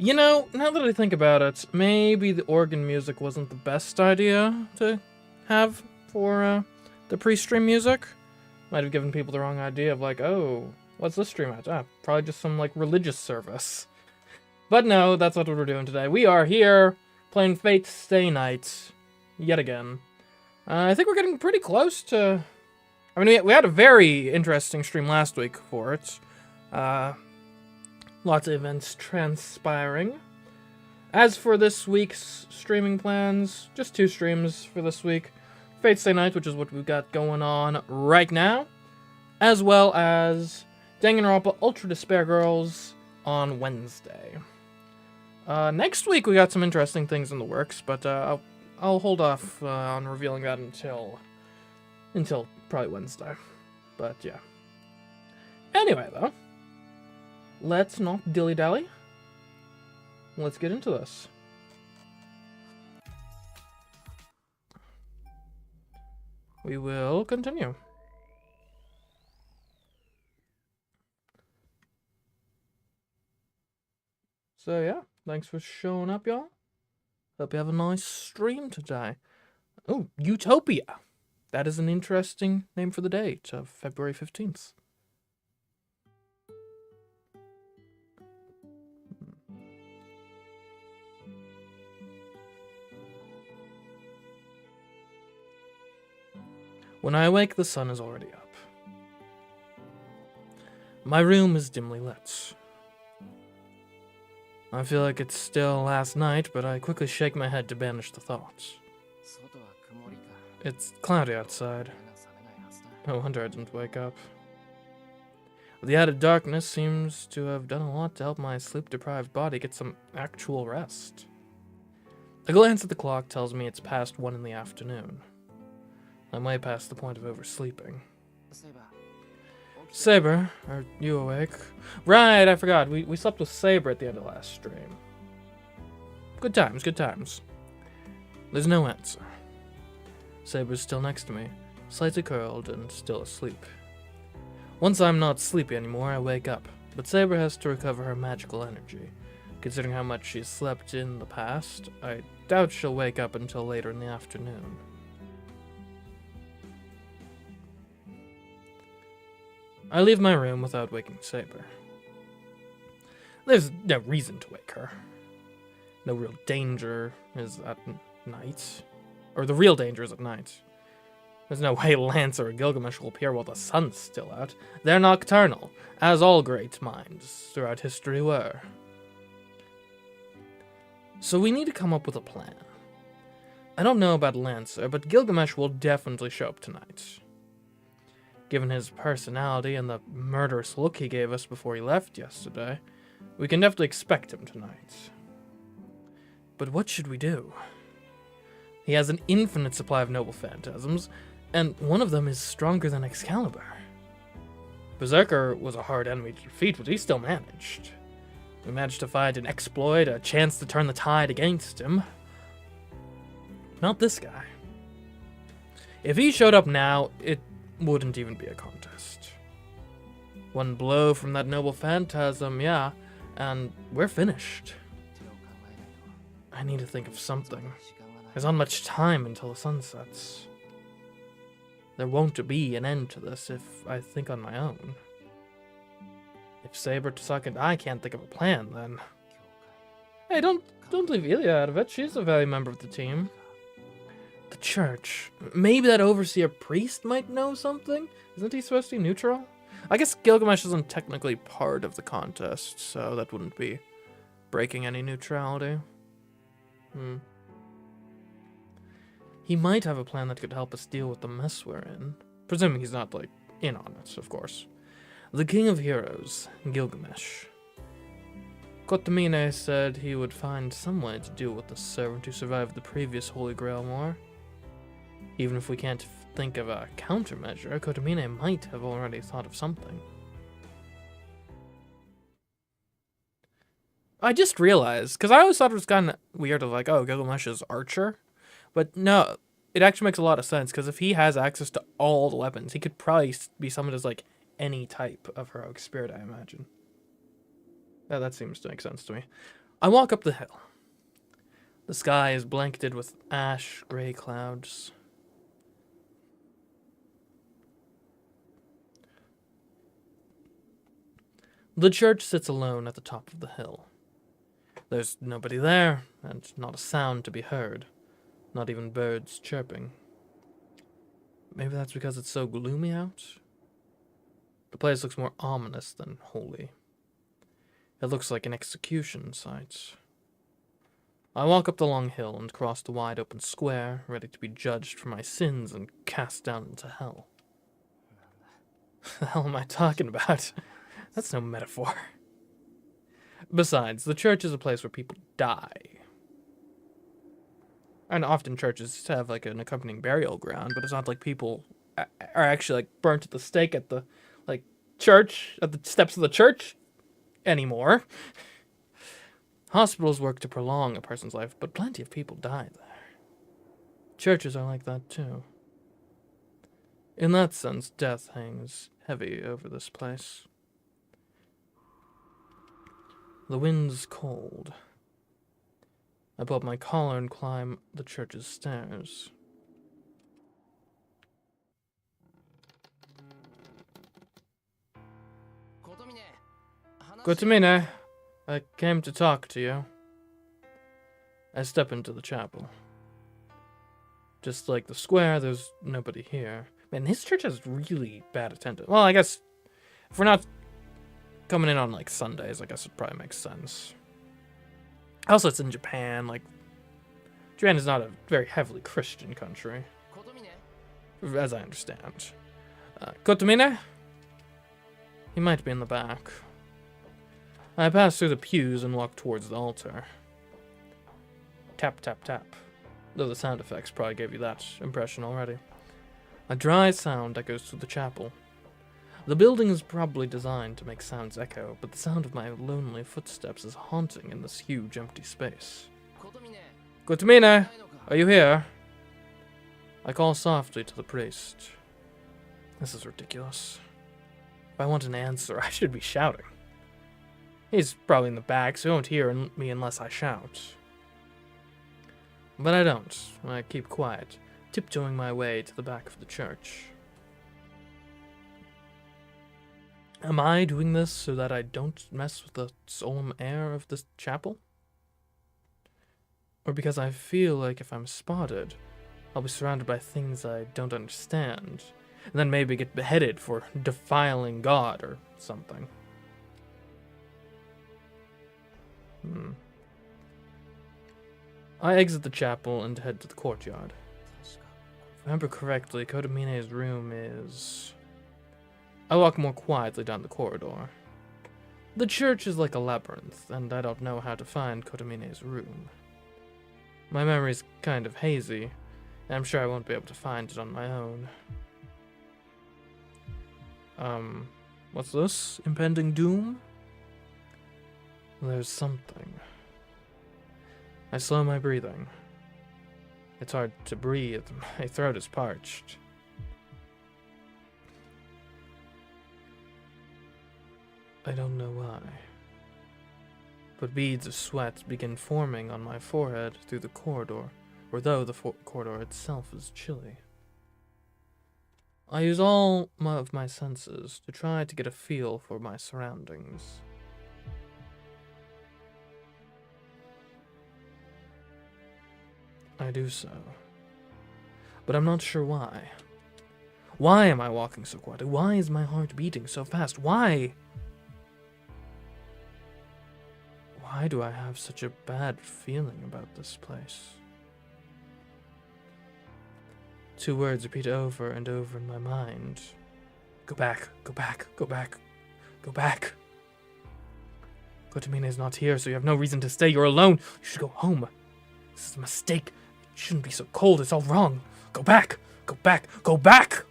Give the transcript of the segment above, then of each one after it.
You know, now that I think about it, maybe the organ music wasn't the best idea to have for the pre-stream music. Might have given people the wrong idea of like, oh, what's this stream at? Ah, probably just some like religious service. But no, that's not what we're doing today. We are here playing Fate Stay Night yet again. I think we're getting pretty close to... I mean, we had a very interesting stream last week for it. Lots of events transpiring. As for this week's streaming plans, just 2 streams for this week. Fate Stay Night, which is what we've got going on right now, as well as Danganronpa Ultra Despair Girls on Wednesday. Next week we got some interesting things in the works, but I'll hold off on revealing that until probably Wednesday. But yeah. Anyway, though, let's not dilly-dally. Let's get into this. We will continue. So yeah, thanks for showing up, y'all. Hope you have a nice stream today. Oh, Utopia. That is an interesting name for the date of February 15th. When I awake, the sun is already up. My room is dimly lit. I feel like it's still last night, but I quickly shake my head to banish the thoughts. It's cloudy outside. No wonder I didn't wake up. The added darkness seems to have done a lot to help my sleep-deprived body get some actual rest. A glance at the clock tells me it's past 1 in the afternoon. I'm way past the point of oversleeping. Saber, are you awake? Right, I forgot. We slept with Saber at the end of last stream. Good times, good times. There's no answer. Saber's still next to me, slightly curled and still asleep. Once I'm not sleepy anymore, I wake up, but Saber has to recover her magical energy. Considering how much she's slept in the past, I doubt she'll wake up until later in the afternoon. I leave my room without waking Saber. There's no reason to wake her. No real danger is at night. Or the real danger is at night. There's no way Lance or Gilgamesh will appear while the sun's still out. They're nocturnal, as all great minds throughout history were. So we need to come up with a plan. I don't know about Lancer, but Gilgamesh will definitely show up tonight. Given his personality and the murderous look he gave us before he left yesterday, we can definitely expect him tonight. But what should we do? He has an infinite supply of noble phantasms, and one of them is stronger than Excalibur. Berserker was a hard enemy to defeat, but he still managed. We managed to find an exploit, a chance to turn the tide against him. Not this guy. If he showed up now, it wouldn't even be a contest. One blow from that noble phantasm, yeah, and we're finished. I need to think of something. There's not much time until the sun sets. There won't be an end to this if I think on my own. If Saber and I can't think of a plan, then... Hey, don't leave Ilya out of it. She's a valued member of the team. The church. Maybe that overseer priest might know something? Isn't he supposed to be neutral? I guess Gilgamesh isn't technically part of the contest, so that wouldn't be breaking any neutrality. He might have a plan that could help us deal with the mess we're in. Presuming he's not, like, in on it, of course. The King of Heroes, Gilgamesh. Kotomine said he would find some way to deal with the servant who survived the previous Holy Grail War. Even if we can't think of a countermeasure, Kotomine might have already thought of something. I just realized, because I always thought it was kind of weird of like, oh, Gilgamesh is Archer. But no, it actually makes a lot of sense, because if he has access to all the weapons, he could probably be summoned as like any type of heroic spirit, I imagine. That seems to make sense to me. I walk up the hill. The sky is blanketed with ash-gray clouds. The church sits alone at the top of the hill. There's nobody there, and not a sound to be heard, not even birds chirping. Maybe that's because it's so gloomy out? The place looks more ominous than holy. It looks like an execution site. I walk up the long hill and cross the wide open square, ready to be judged for my sins and cast down into hell. What the hell am I talking about? That's no metaphor. Besides, the church is a place where people die. And often churches have like an accompanying burial ground, but it's not like people are actually like burnt at the stake at the church, at the steps of the church anymore. Hospitals work to prolong a person's life, but plenty of people die there. Churches are like that too. In that sense, death hangs heavy over this place. The wind's cold. I pull up my collar and climb the church's stairs. Kotomine, I came to talk to you. I step into the chapel. Just like the square, there's nobody here. Man, his church has really bad attendance. Well, I guess if we're not coming in on like Sundays, I guess it probably makes sense. Also, it's in Japan. Like, Japan is not a very heavily Christian country, as I understand. Kotomine? He might be in the back. I pass through the pews and walk towards the altar. Tap, tap, tap. Though the sound effects probably gave you that impression already. A dry sound echoes through the chapel. The building is probably designed to make sounds echo, but the sound of my lonely footsteps is haunting in this huge empty space. Kotomine, are you here? I call softly to the priest. This is ridiculous. If I want an answer, I should be shouting. He's probably in the back, so he won't hear me unless I shout. But I don't. I keep quiet, tiptoeing my way to the back of the church. Am I doing this so that I don't mess with the solemn air of this chapel? Or because I feel like if I'm spotted, I'll be surrounded by things I don't understand, and then maybe get beheaded for defiling God or something? I exit the chapel and head to the courtyard. If I remember correctly, Kotomine's room is... I walk more quietly down the corridor. The church is like a labyrinth, and I don't know how to find Kotomine's room. My memory's kind of hazy, and I'm sure I won't be able to find it on my own. What's this? Impending doom? There's something. I slow my breathing. It's hard to breathe. My throat is parched. I don't know why. But beads of sweat begin forming on my forehead through the corridor, although the corridor itself is chilly. I use all of my senses to try to get a feel for my surroundings. I do so. But I'm not sure why. Why am I walking so quietly? Why is my heart beating so fast? Why? Why do I have such a bad feeling about this place? Two words repeat over and over in my mind. Go back, go back, go back, go back. Kotomine is not here, so you have no reason to stay. You're alone. You should go home. This is a mistake. You shouldn't be so cold. It's all wrong. Go back, go back, go back.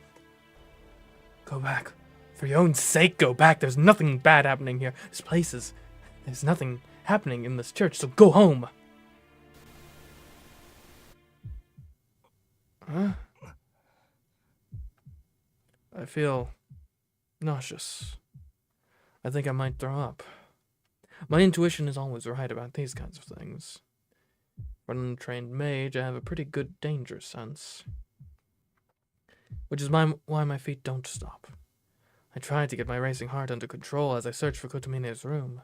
Go back. For your own sake, go back. There's nothing bad happening here. There's nothing happening in this church, so go home. Huh? I feel nauseous. I think I might throw up. My intuition is always right about these kinds of things. For an untrained mage, I have a pretty good danger sense. Which is why my feet don't stop. I try to get my racing heart under control as I search for Kutamine's room.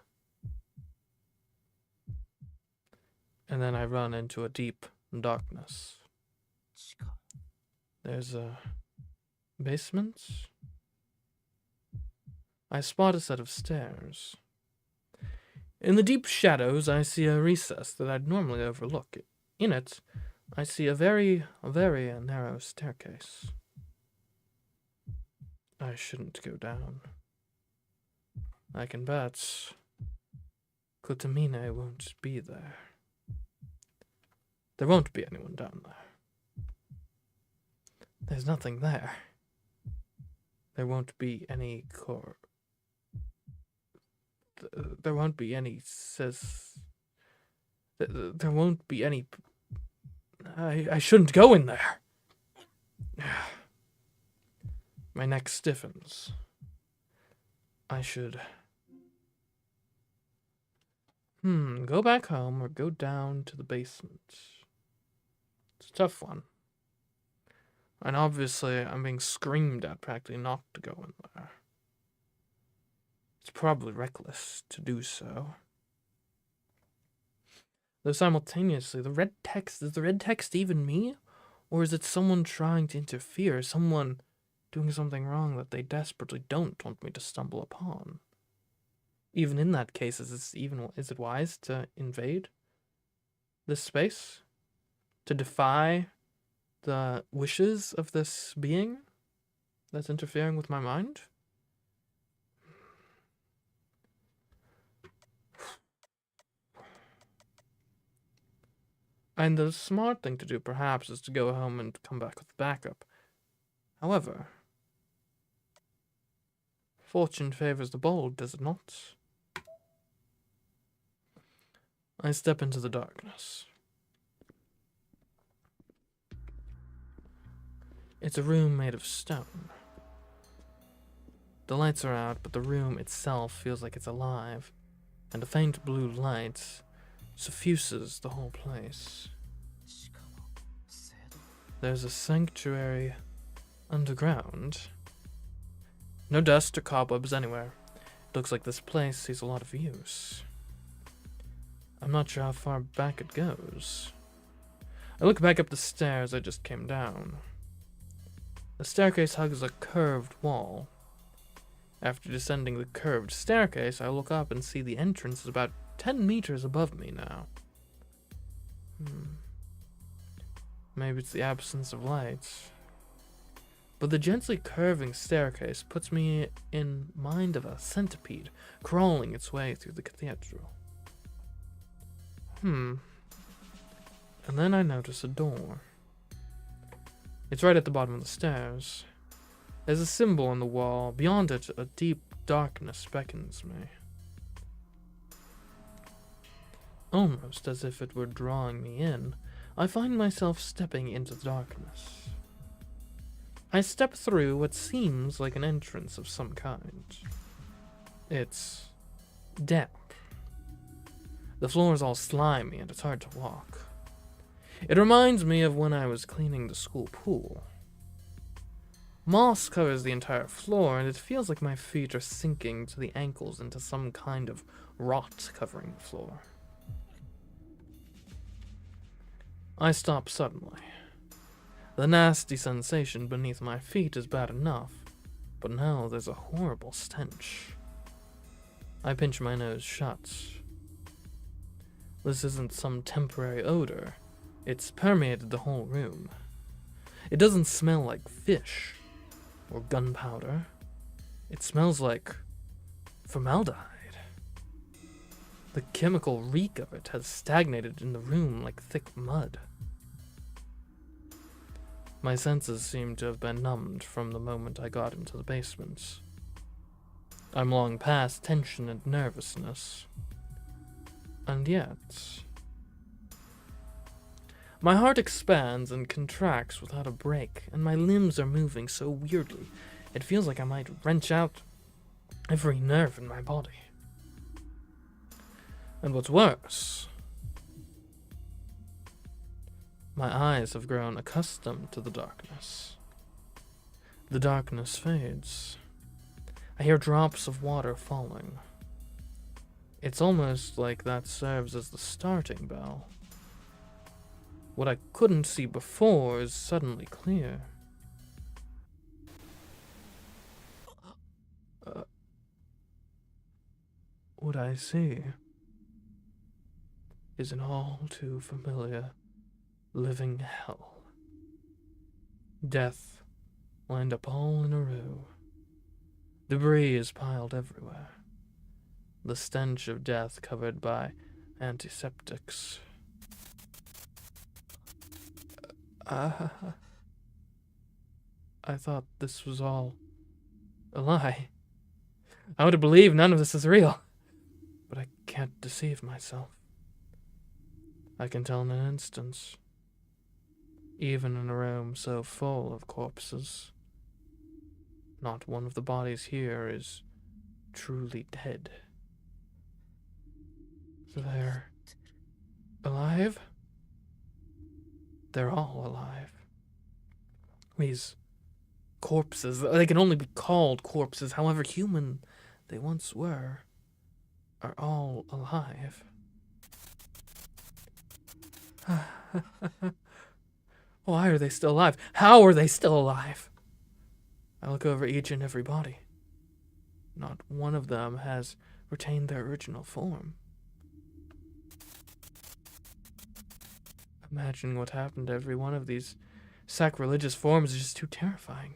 And then I run into a deep darkness. There's a basement. I spot a set of stairs. In the deep shadows, I see a recess that I'd normally overlook. In it, I see a very narrow staircase. I shouldn't go down. I can bet Kutamine won't be there. There won't be anyone down there. There's nothing there. There won't be any there won't be any there won't be any. I shouldn't go in there. My neck stiffens. I should go back home or go down to the basement. It's a tough one. And obviously I'm being screamed at practically not to go in there. It's probably reckless to do so. Though simultaneously, is the red text even me? Or is it someone trying to interfere? Someone doing something wrong that they desperately don't want me to stumble upon? Even in that case, is it wise to invade this space? To defy the wishes of this being that's interfering with my mind? And the smart thing to do, perhaps, is to go home and come back with backup. However, fortune favors the bold, does it not? I step into the darkness. It's a room made of stone. The lights are out, but the room itself feels like it's alive, and a faint blue light suffuses the whole place. There's a sanctuary underground. No dust or cobwebs anywhere. It looks like this place sees a lot of use. I'm not sure how far back it goes. I look back up the stairs I just came down. The staircase hugs a curved wall. After descending the curved staircase, I look up and see the entrance is about 10 meters above me now. Maybe it's the absence of lights. But the gently curving staircase puts me in mind of a centipede crawling its way through the cathedral. And then I notice a door. It's right at the bottom of the stairs. There's a symbol on the wall. Beyond it, a deep darkness beckons me. Almost as if it were drawing me in, I find myself stepping into the darkness. I step through what seems like an entrance of some kind. It's damp. The floor is all slimy and it's hard to walk. It reminds me of when I was cleaning the school pool. Moss covers the entire floor, and it feels like my feet are sinking to the ankles into some kind of rot covering the floor. I stop suddenly. The nasty sensation beneath my feet is bad enough, but now there's a horrible stench. I pinch my nose shut. This isn't some temporary odor. It's permeated the whole room. It doesn't smell like fish or gunpowder. It smells like formaldehyde. The chemical reek of it has stagnated in the room like thick mud. My senses seem to have been numbed from the moment I got into the basement. I'm long past tension and nervousness. And yet, my heart expands and contracts without a break, and my limbs are moving so weirdly, it feels like I might wrench out every nerve in my body. And what's worse, my eyes have grown accustomed to the darkness. The darkness fades. I hear drops of water falling. It's almost like that serves as the starting bell. What I couldn't see before is suddenly clear. What I see is an all too familiar living hell. Death lined up all in a row. Debris is piled everywhere. The stench of death covered by antiseptics. I thought this was all a lie. I would have believed none of this is real. But I can't deceive myself. I can tell in an instant. Even in a room so full of corpses, not one of the bodies here is truly dead. They're alive? They're all alive. These corpses, they can only be called corpses, however human they once were, are all alive. Why are they still alive? How are they still alive? I look over each and every body. Not one of them has retained their original form. Imagining what happened to every one of these sacrilegious forms is just too terrifying.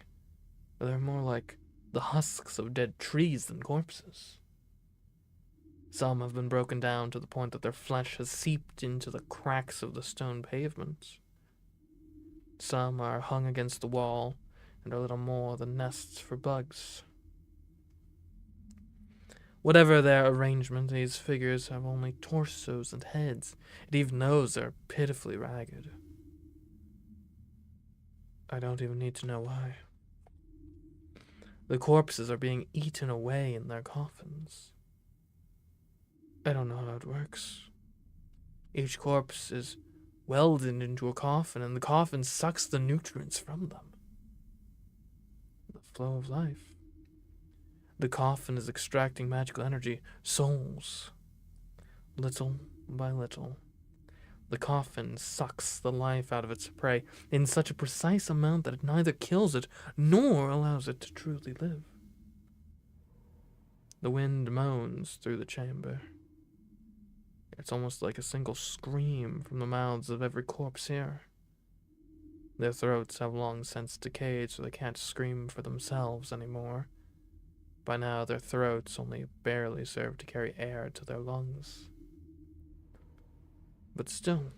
They're more like the husks of dead trees than corpses. Some have been broken down to the point that their flesh has seeped into the cracks of the stone pavement. Some are hung against the wall and are little more than nests for bugs. Whatever their arrangement, these figures have only torsos and heads, and even those are pitifully ragged. I don't even need to know why. The corpses are being eaten away in their coffins. I don't know how it works. Each corpse is welded into a coffin, and the coffin sucks the nutrients from them. The flow of life. The coffin is extracting magical energy, souls. Little by little, the coffin sucks the life out of its prey in such a precise amount that it neither kills it nor allows it to truly live. The wind moans through the chamber. It's almost like a single scream from the mouths of every corpse here. Their throats have long since decayed, so they can't scream for themselves anymore. By now, their throats only barely serve to carry air to their lungs. But still,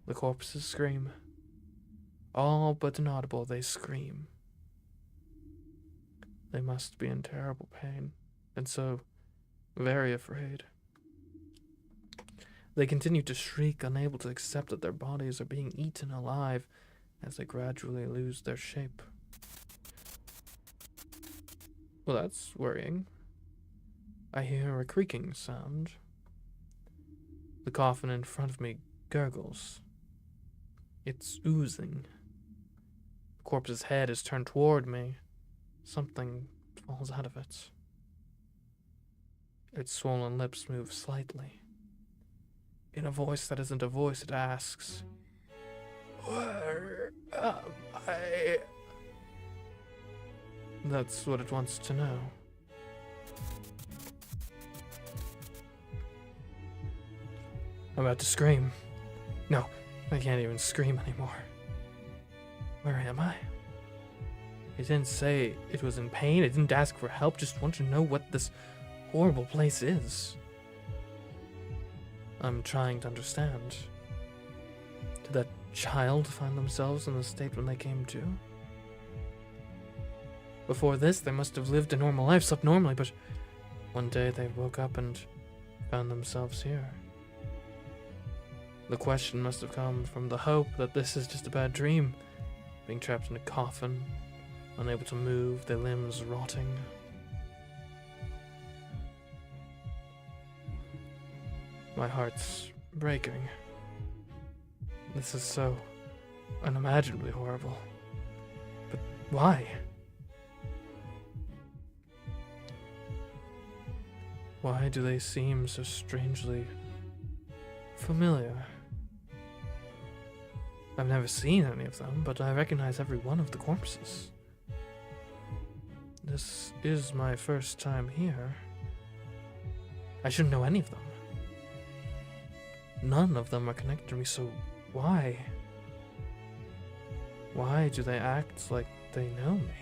the corpses scream. All but inaudible, they scream. They must be in terrible pain, and so very afraid. They continue to shriek, unable to accept that their bodies are being eaten alive as they gradually lose their shape. Well, that's worrying. I hear a creaking sound. The coffin in front of me gurgles. It's oozing. The corpse's head is turned toward me. Something falls out of it. Its swollen lips move slightly. In a voice that isn't a voice, it asks, "Where am I?" That's what it wants to know. I'm about to scream. No, I can't even scream anymore. Where am I? It didn't say it was in pain. It didn't ask for help. Just want to know what this horrible place is. I'm trying to understand. Did that child find themselves in the state when they came to? Before this, they must have lived a normal life, slept normally, but one day they woke up and found themselves here. The question must have come from the hope that this is just a bad dream, being trapped in a coffin, unable to move, their limbs rotting. My heart's breaking. This is so unimaginably horrible. But why? Why do they seem so strangely familiar? I've never seen any of them, but I recognize every one of the corpses. This is my first time here. I shouldn't know any of them. None of them are connected to me, so why? Why do they act like they know me?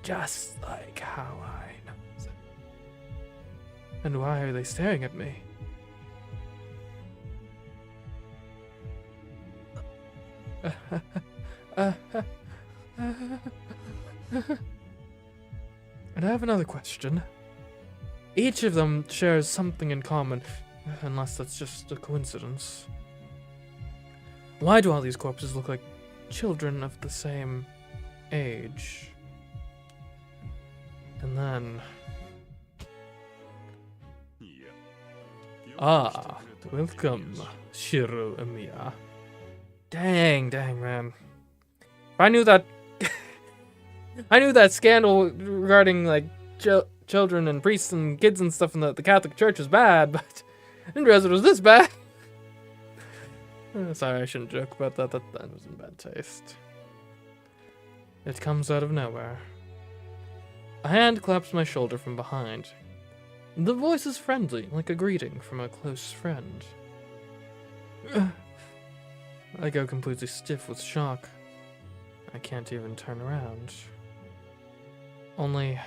Just like how I know them. And why are they staring at me? And I have another question. Each of them shares something in common, unless that's just a coincidence. Why do all these corpses look like children of the same age? And then... Ah, welcome, Shiro Emiya. Dang, man. If I knew that... I knew that scandal regarding, like, children and priests and kids and stuff in the Catholic Church was bad, but I didn't realize it was this bad. Sorry, I shouldn't joke about that. That was in bad taste. It comes out of nowhere. A hand claps my shoulder from behind. The voice is friendly, like a greeting from a close friend. I go completely stiff with shock. I can't even turn around. Only,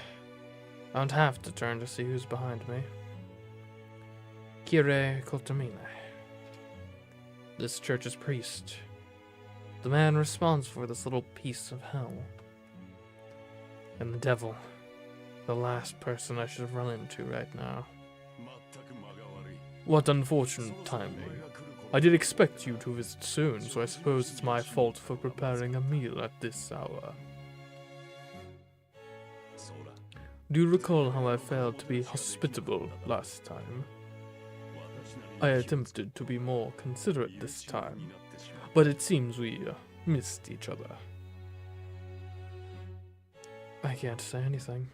I don't have to turn to see who's behind me. Kire Kotomine. This church's priest. The man responsible for this little piece of hell. And the devil. The last person I should have run into right now. What unfortunate timing. I did expect you to visit soon, so I suppose it's my fault for preparing a meal at this hour. Do you recall how I failed to be hospitable last time? I attempted to be more considerate this time, but it seems we missed each other. I can't say anything.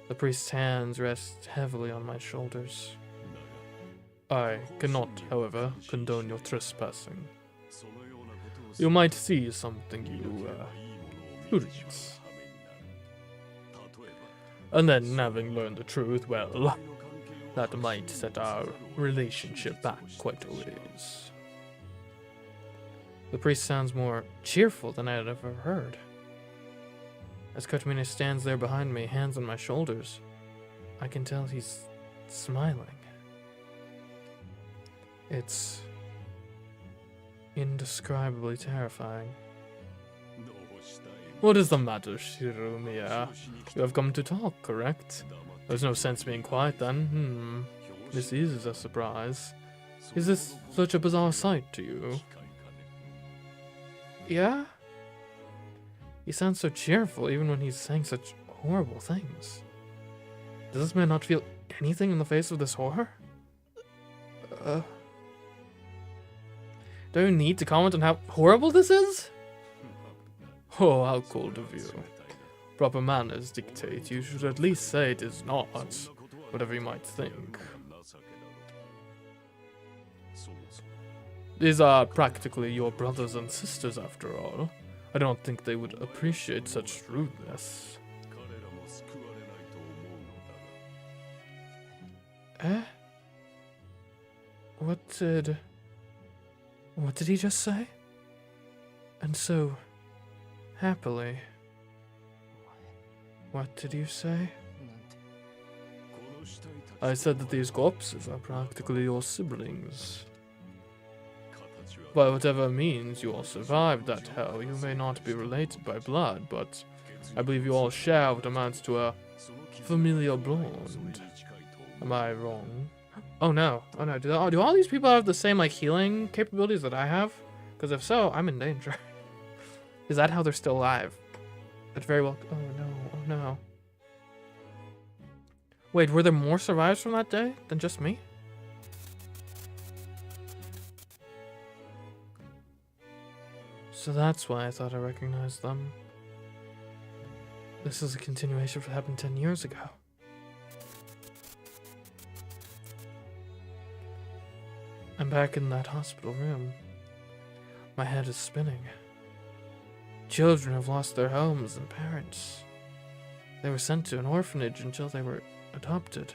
The priest's hands rest heavily on my shoulders. I cannot, however, condone your trespassing. You might see something you shouldn't. And then, having learned the truth, well, that might set our relationship back quite a ways. The priest sounds more cheerful than I had ever heard. As Kotomine stands there behind me, hands on my shoulders, I can tell he's smiling. It's indescribably terrifying. What is the matter, Shiromiya? You have come to talk, correct? There's no sense being quiet then. This is a surprise. Is this such a bizarre sight to you? Yeah? He sounds so cheerful even when he's saying such horrible things. Does this man not feel anything in the face of this horror? Do you need to comment on how horrible this is? Oh, how cold of you. Proper manners dictate you should at least say it is not, whatever you might think. These are practically your brothers and sisters after all. I don't think they would appreciate such rudeness. What did he just say? And so, happily. What did you say? I said that these corpses are practically your siblings. By whatever means you all survived that hell, you may not be related by blood, but I believe you all share what amounts to a familial bond. Am I wrong? Oh no. Do all these people have the same, like, healing capabilities that I have? Because if so, I'm in danger. Is that how they're still alive? That's very well... Oh no. Wait, were there more survivors from that day than just me? So that's why I thought I recognized them. This is a continuation of what happened 10 years ago. I'm back in that hospital room. My head is spinning. Children have lost their homes and parents. They were sent to an orphanage until they were adopted.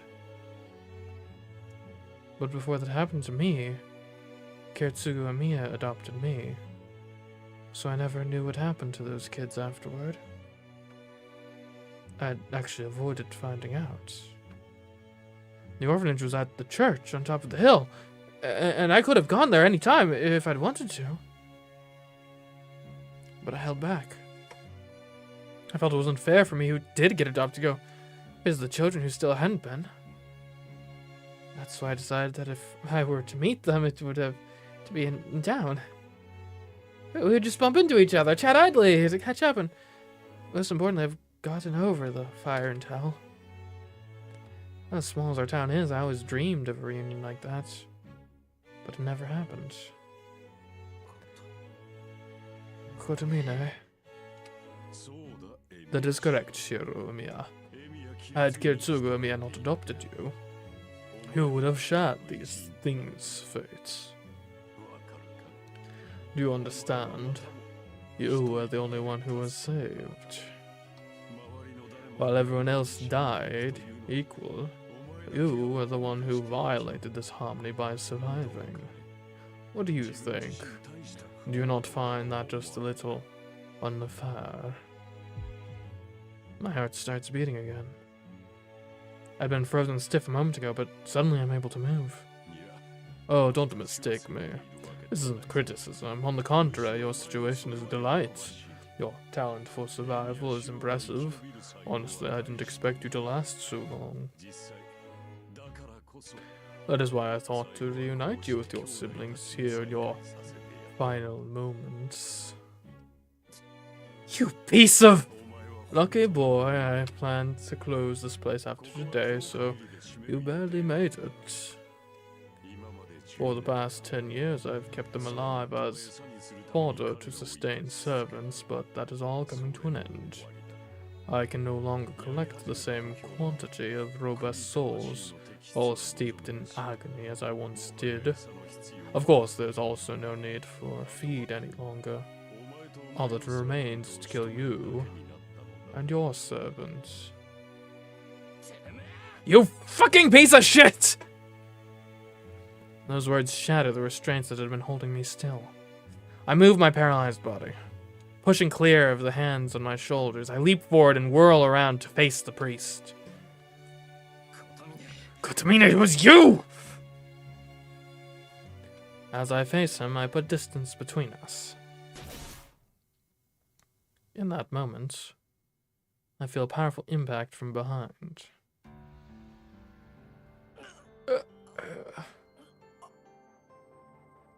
But before that happened to me, Kiritsugu and Miya adopted me. So I never knew what happened to those kids afterward. I'd actually avoided finding out. The orphanage was at the church on top of the hill, and I could have gone there any time if I'd wanted to. But I held back. I felt it was unfair for me who did get adopted to go visit the children who still hadn't been. That's why I decided that if I were to meet them, it would have to be in town. We would just bump into each other, chat idly, to catch up, and most importantly, I've gotten over the fire and tell. As small as our town is, I always dreamed of a reunion like that, but it never happened. Kotomine. That is correct, Shiro Miya. Had Kiritsugu and Miya not adopted you, you would have shared these things' fates. Do you understand? You were the only one who was saved. While everyone else died equal, you were the one who violated this harmony by surviving. What do you think? Do you not find that just a little unfair? My heart starts beating again. I'd been frozen stiff a moment ago, but suddenly I'm able to move. Oh, don't mistake me. This isn't criticism. On the contrary, your situation is a delight. Your talent for survival is impressive. Honestly, I didn't expect you to last so long. That is why I thought to reunite you with your siblings here in your final moments. You piece of... Lucky boy, I planned to close this place after today, so you barely made it. For the past 10 years, I've kept them alive as fodder to sustain servants, but that is all coming to an end. I can no longer collect the same quantity of robust souls, all steeped in agony as I once did. Of course, there's also no need for feed any longer. All that remains is to kill you and your servants. You fucking piece of shit! Those words shattered the restraints that had been holding me still. I moved my paralyzed body. Pushing clear of the hands on my shoulders, I leap forward and whirl around to face the priest. Kotomine, it was you! As I face him, I put distance between us. In that moment, I feel a powerful impact from behind.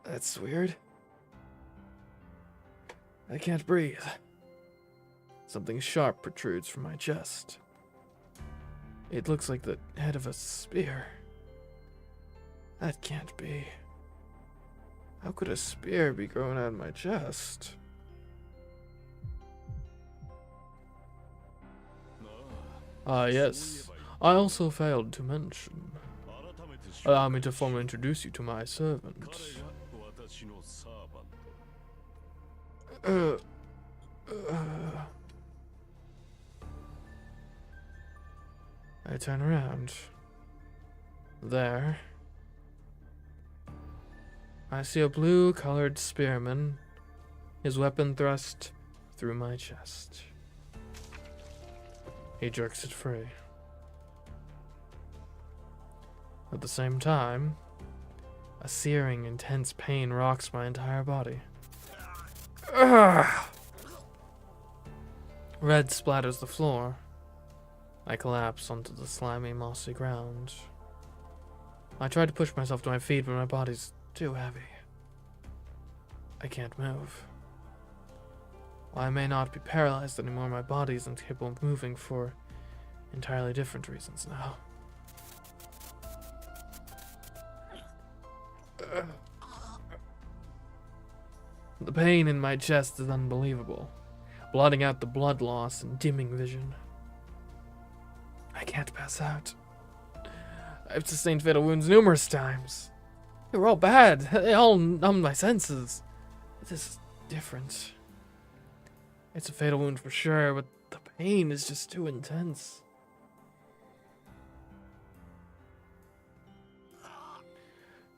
That's weird. I can't breathe. Something sharp protrudes from my chest. It looks like the head of a spear. That can't be. How could a spear be growing out of my chest? Ah, yes. I also failed to mention. Allow me to formally introduce you to my servant. I turn around. There. I see a blue-colored spearman, his weapon thrust through my chest. He jerks it free. At the same time, a searing, intense pain rocks my entire body. Ugh! Red splatters the floor. I collapse onto the slimy, mossy ground. I try to push myself to my feet, but my body's too heavy. I can't move. While I may not be paralyzed anymore, my body isn't capable of moving for entirely different reasons now. The pain in my chest is unbelievable, blotting out the blood loss and dimming vision. I can't pass out. I've sustained fatal wounds numerous times. They were all bad. They all numbed my senses. This is different. It's a fatal wound for sure, but the pain is just too intense.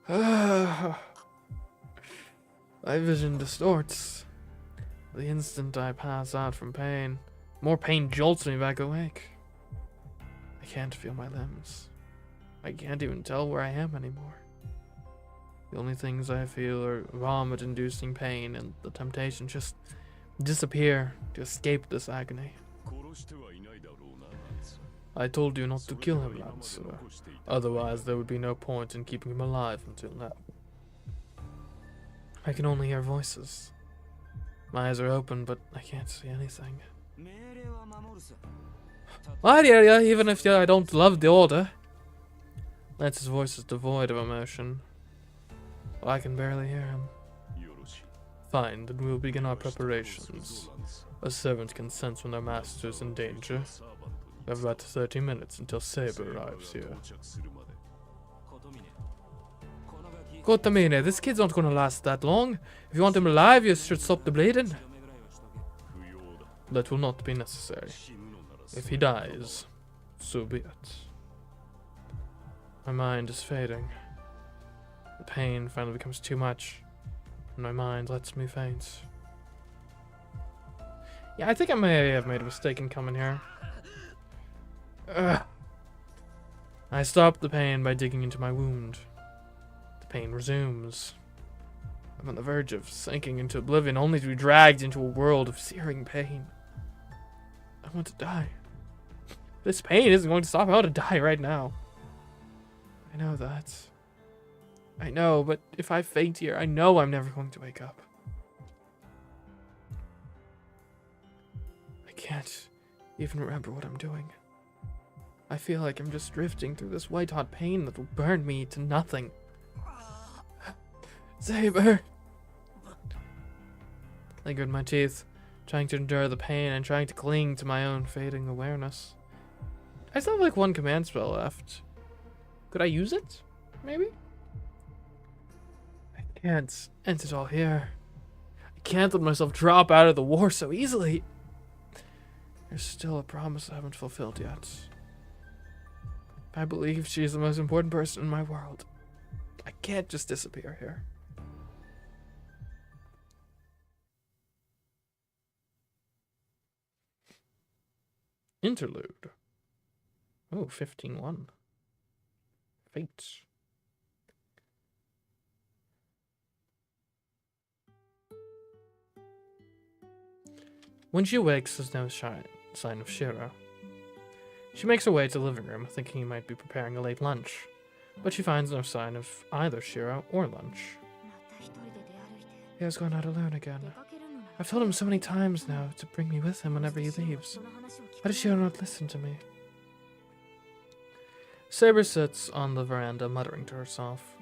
My vision distorts. The instant I pass out from pain, more pain jolts me back awake. I can't feel my limbs. I can't even tell where I am anymore. The only things I feel are vomit-inducing pain and the temptation just disappear to escape this agony. I told you not to kill him, Lancer. Otherwise, there would be no point in keeping him alive until now. I can only hear voices. My eyes are open, but I can't see anything. I hear ya, even if I don't love the order. Lance's voice is devoid of emotion. I can barely hear him. Fine, then we'll begin our preparations. A servant can sense when their master is in danger. We have about 30 minutes until Saber arrives here. Kotamine, this kid's not gonna last that long. If you want him alive, you should stop the bleeding. That will not be necessary. If he dies, so be it. My mind is fading. The pain finally becomes too much, and my mind lets me faint. Yeah, I think I may have made a mistake in coming here. Ugh. I stop the pain by digging into my wound. The pain resumes. I'm on the verge of sinking into oblivion, only to be dragged into a world of searing pain. I want to die. This pain isn't going to stop. I want to die right now. I know that. I know, but if I faint here, I know I'm never going to wake up. I can't even remember what I'm doing. I feel like I'm just drifting through this white-hot pain that will burn me to nothing. Saber! I grit my teeth, trying to endure the pain and trying to cling to my own fading awareness. I still have like one command spell left. Could I use it? Maybe? I can't end it all here. I can't let myself drop out of the war so easily. There's still a promise I haven't fulfilled yet. I believe she's the most important person in my world. I can't just disappear here. Interlude. Oh, 15-1. Fates. When she awakes, there's no sign of Shiro. She makes her way to the living room, thinking he might be preparing a late lunch, but she finds no sign of either Shiro or lunch. He has gone out alone again. I've told him so many times now to bring me with him whenever he leaves. Why does Shiro not listen to me? Saber sits on the veranda, muttering to herself.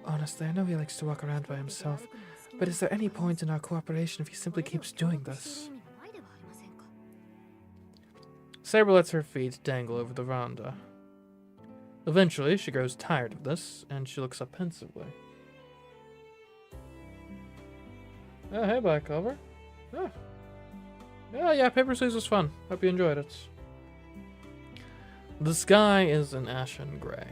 Honestly, I know he likes to walk around by himself, but is there any point in our cooperation if he simply keeps doing this? Saber lets her feet dangle over the veranda. Eventually, she grows tired of this, and she looks up pensively. Oh, hey, Black Clover. Oh. Yeah, Paper Scissors was fun. Hope you enjoyed it. The sky is an ashen gray.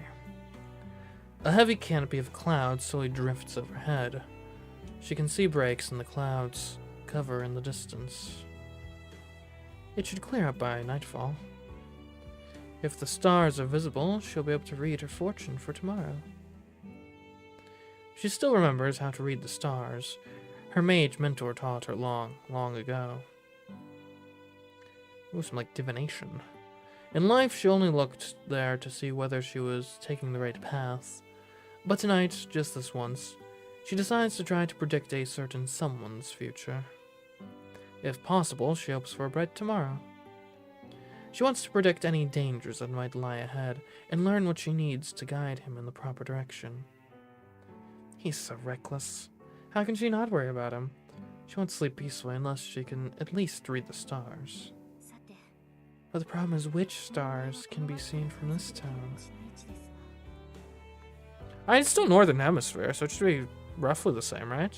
A heavy canopy of clouds slowly drifts overhead. She can see breaks in the clouds, cover in the distance. It should clear up by nightfall. If the stars are visible, she'll be able to read her fortune for tomorrow. She still remembers how to read the stars. Her mage mentor taught her long, long ago. It was some like divination. In life, she only looked there to see whether she was taking the right path. But tonight, just this once, she decides to try to predict a certain someone's future. If possible, she hopes for a bright tomorrow. She wants to predict any dangers that might lie ahead and learn what she needs to guide him in the proper direction. He's so reckless. How can she not worry about him? She won't sleep peacefully unless she can at least read the stars. But the problem is, which stars can be seen from this town? It's still Northern Hemisphere, so it should be roughly the same, right?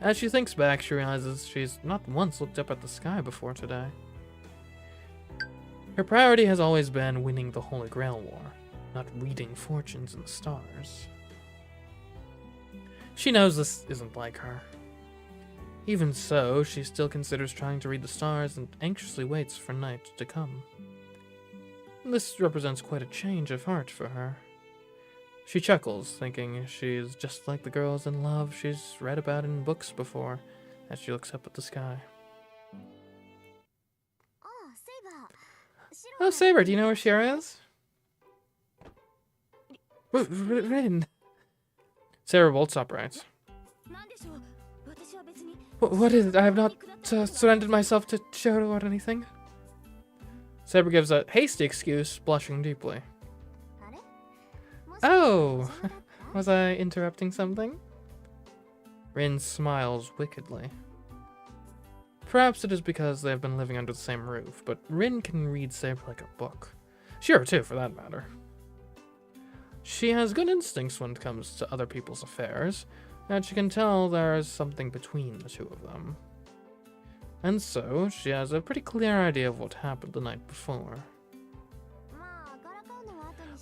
As she thinks back, she realizes she's not once looked up at the sky before today. Her priority has always been winning the Holy Grail War, not reading fortunes in the stars. She knows this isn't like her. Even so, she still considers trying to read the stars and anxiously waits for night to come. This represents quite a change of heart for her. She chuckles, thinking she's just like the girls in love she's read about in books before, as she looks up at the sky. Oh, Saber, do you know where Shira is? Rin. Saber bolts upright. What is it? I have not surrendered myself to Shira or anything. Saber gives a hasty excuse, blushing deeply. Oh, was I interrupting something? Rin smiles wickedly. Perhaps it is because they have been living under the same roof, but Rin can read Saber like a book. Shira too, for that matter. She has good instincts when it comes to other people's affairs, and she can tell there is something between the two of them. And so, she has a pretty clear idea of what happened the night before.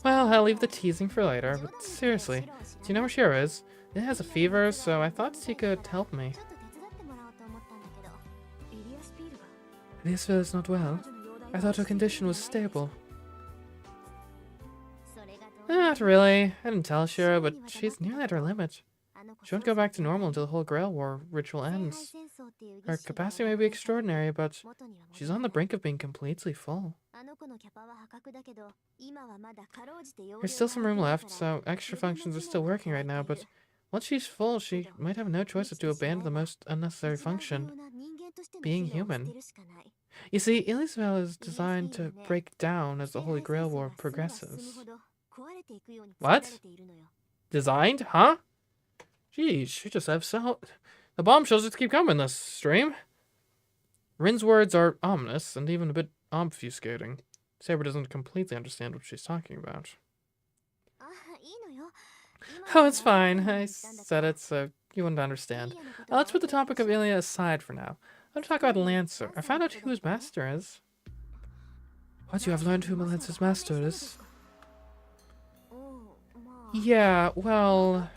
Well, I'll leave the teasing for later, but seriously, do you know where Shira is? It has a fever, so I thought she could help me. Eliasville is not well. I thought her condition was stable. Not really. I didn't tell Shira, but she's nearly at her limit. She won't go back to normal until the whole Grail War ritual ends. Her capacity may be extraordinary, but she's on the brink of being completely full. There's still some room left, so extra functions are still working right now, but once she's full, she might have no choice but to abandon the most unnecessary function, being human. You see, Eliasville is designed to break down as the Holy Grail War progresses. What? Designed? Huh? Jeez, you just have so... The bombshells just keep coming this stream. Rin's words are ominous and even a bit obfuscating. Saber doesn't completely understand what she's talking about. Oh, it's fine. I said it so you wouldn't understand. Let's put the topic of Ilia aside for now. Let's talk about Lancer. I found out who his master is. What, you have learned who Lancer's master is? Yeah, well...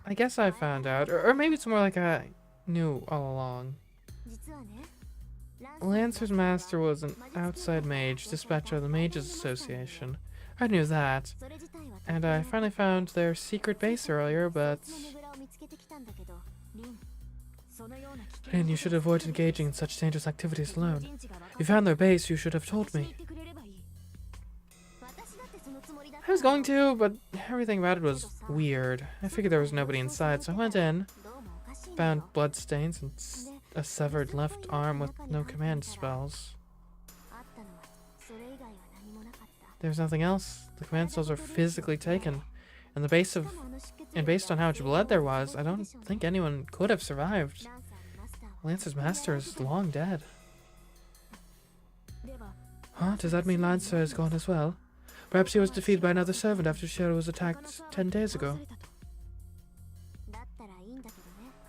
I guess I found out. Or maybe it's more like I knew all along. Lancer's master was an outside mage, dispatcher of the Mages Association. I knew that. And I finally found their secret base earlier, but... Rin, you should avoid engaging in such dangerous activities alone. If you found their base, you should have told me. I was going to, but everything about it was weird. I figured there was nobody inside, so I went in, found bloodstains and a severed left arm with no command spells. There's nothing else. The command spells are physically taken, and based on how much blood there was, I don't think anyone could have survived. Lancer's master is long dead. Huh? Does that mean Lancer is gone as well? Perhaps he was defeated by another servant after Shira was attacked 10 days ago.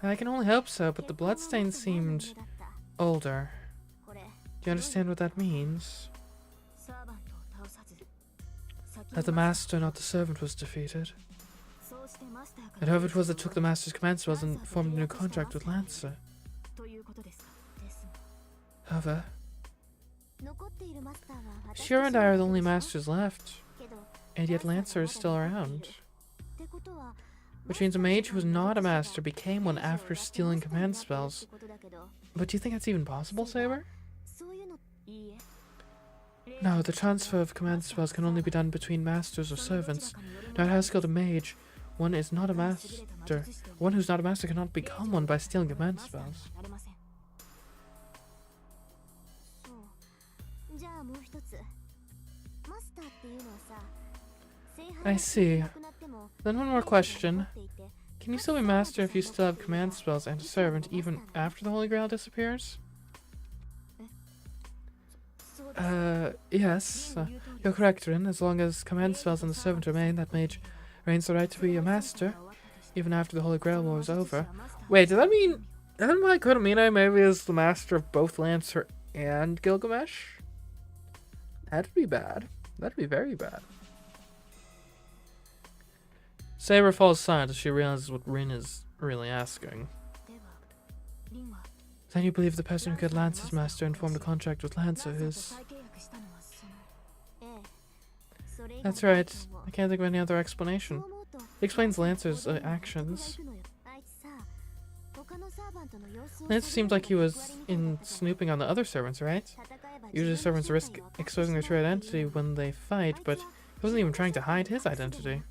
I can only hope so, but the bloodstains seemed older. Do you understand what that means? That the master, not the servant, was defeated. And whoever it was that took the master's command spells and formed a new contract with Lancer. However, Shira and I are the only masters left, and yet Lancer is still around. Which means a mage who was not a master became one after stealing command spells. But do you think that's even possible, Saber? No, the transfer of command spells can only be done between masters or servants. No matter how skilled a mage, one is not a master. One who's not a master cannot become one by stealing command spells. I see. Then one more question. Can you still be master if you still have command spells and a servant even after the Holy Grail disappears? Yes. You're correct, Rin. As long as command spells and the servant remain, that mage reigns the right to be a master, even after the Holy Grail War is over. Wait, does that mean... Doesn't imply Kotomine maybe is the master of both Lancer and Gilgamesh? That'd be bad. That'd be very bad. Saber falls silent as she realizes what Rin is really asking. Then you believe the person who killed Lance's master and formed a contract with Lancer is... That's right. I can't think of any other explanation. It explains Lancer's actions. Lancer seemed like he was in snooping on the other servants, right? Usually servants risk exposing their true identity when they fight, but he wasn't even trying to hide his identity.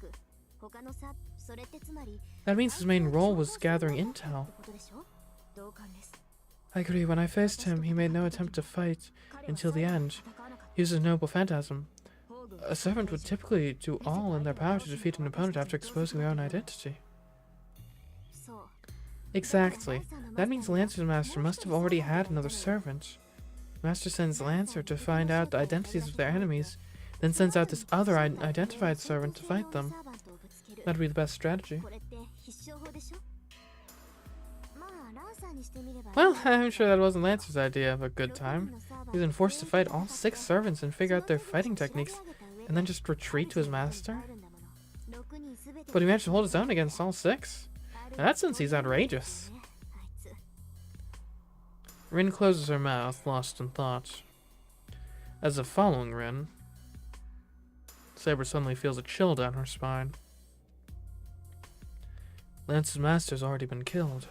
That means his main role was gathering intel. I agree, when I faced him, he made no attempt to fight until the end. He was a noble phantasm. A servant would typically do all in their power to defeat an opponent after exposing their own identity. Exactly. That means Lancer's master must have already had another servant. Master sends Lancer to find out the identities of their enemies, then sends out this other identified servant to fight them. That'd be the best strategy. Well, I'm sure that wasn't Lancer's idea of a good time. He's been forced to fight all 6 servants and figure out their fighting techniques, and then just retreat to his master? But he managed to hold his own against all 6. In that sense, he's outrageous. Rin closes her mouth, lost in thought. As if following Rin, Saber suddenly feels a chill down her spine. Lance's master's already been killed.